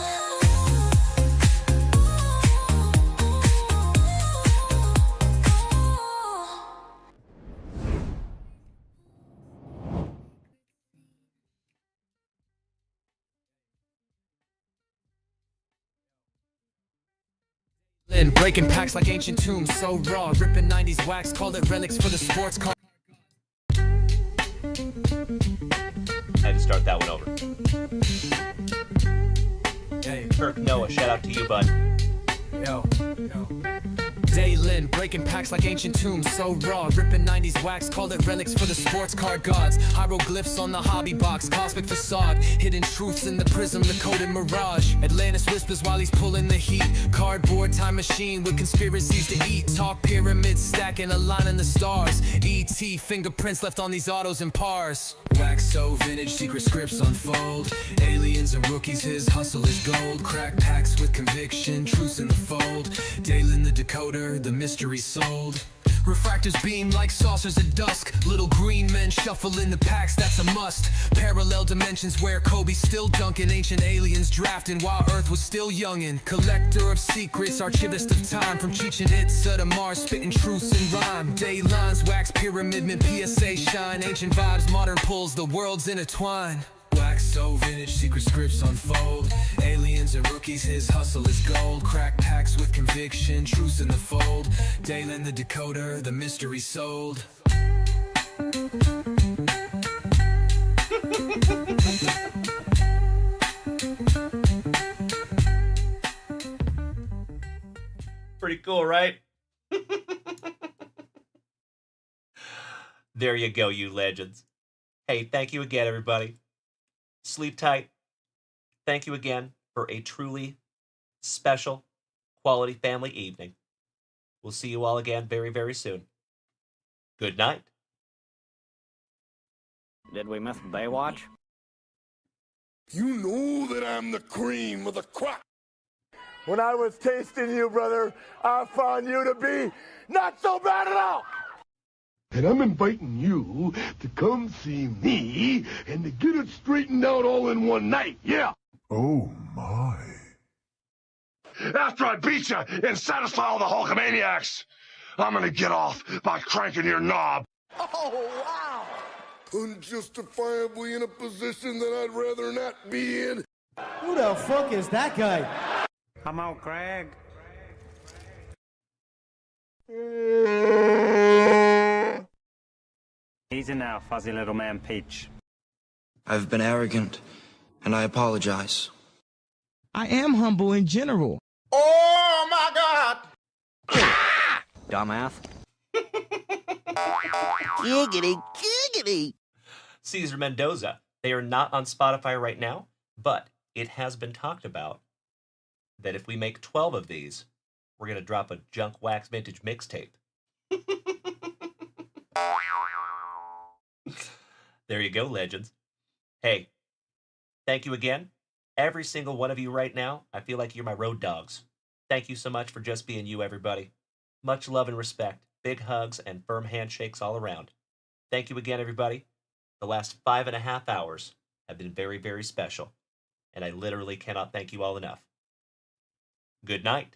And breaking packs like ancient tombs, so raw. Ripping 90s wax, call it relics for the sports car. I had to start that one over. Hey, Kirk Noah, shout out to you, bud. yo. Dalen, breaking packs like ancient tombs, so raw. Ripping 90s wax, call it relics for the sports card gods. Hieroglyphs on the hobby box, cosmic facade. Hidden truths in the prism, the coded mirage. Atlantis whispers while he's pulling the heat. Cardboard time machine with conspiracies to eat. Talk pyramids stacking, aligning the stars. E.T. fingerprints left on these autos and pars. Wax so vintage, secret scripts unfold. Aliens and rookies, his hustle is gold. Crack packs with conviction, truths in the fold. Dalen the decoder, the mystery sold. Refractors beam like saucers at dusk. Little green men shuffle in the packs, that's a must. Parallel dimensions where Kobe's still dunking. Ancient aliens drafting while Earth was still youngin'. Collector of secrets, archivist of time. From Chichen Itza to Mars, spitting truths in rhyme. Day lines, wax pyramid, mint PSA shine. Ancient vibes, modern pulls, the world's intertwined. Wax so vintage, secret scripts unfold. Aliens and rookies, his hustle is gold. Crack packs with conviction, truths in the fold. Dalen the decoder, the mystery sold. Pretty cool, right? There you go, you legends. Hey, thank you again, everybody. Sleep tight. Thank you again for a truly special quality family evening. We'll see you all again very, very soon. Good night. Did we miss Baywatch? You know that I'm the cream of the crop. When I was tasting you, brother, I found you to be not so bad at all. And I'm inviting you to come see me and to get it straightened out all in one night, yeah. Oh, my. After I beat you and satisfy all the Hulkamaniacs, I'm gonna get off by cranking your knob. Oh, wow. Unjustifiably in a position that I'd rather not be in. Who the fuck is that guy? Come out, Craig. Easy now, fuzzy little man Peach. I've been arrogant, and I apologize. I am humble in general. Oh my God! Dumbass. Giggity, giggity. Cesar Mendoza. They are not on Spotify right now, but it has been talked about that if we make 12 of these, we're going to drop a Junk Wax Vintage mixtape. There you go, legends. Hey, thank you again. Every single one of you right now, I feel like you're my road dogs. Thank you so much for just being you, everybody. Much love and respect. Big hugs and firm handshakes all around. Thank you again, everybody. The last 5.5 hours have been very, very special, and I literally cannot thank you all enough. Good night.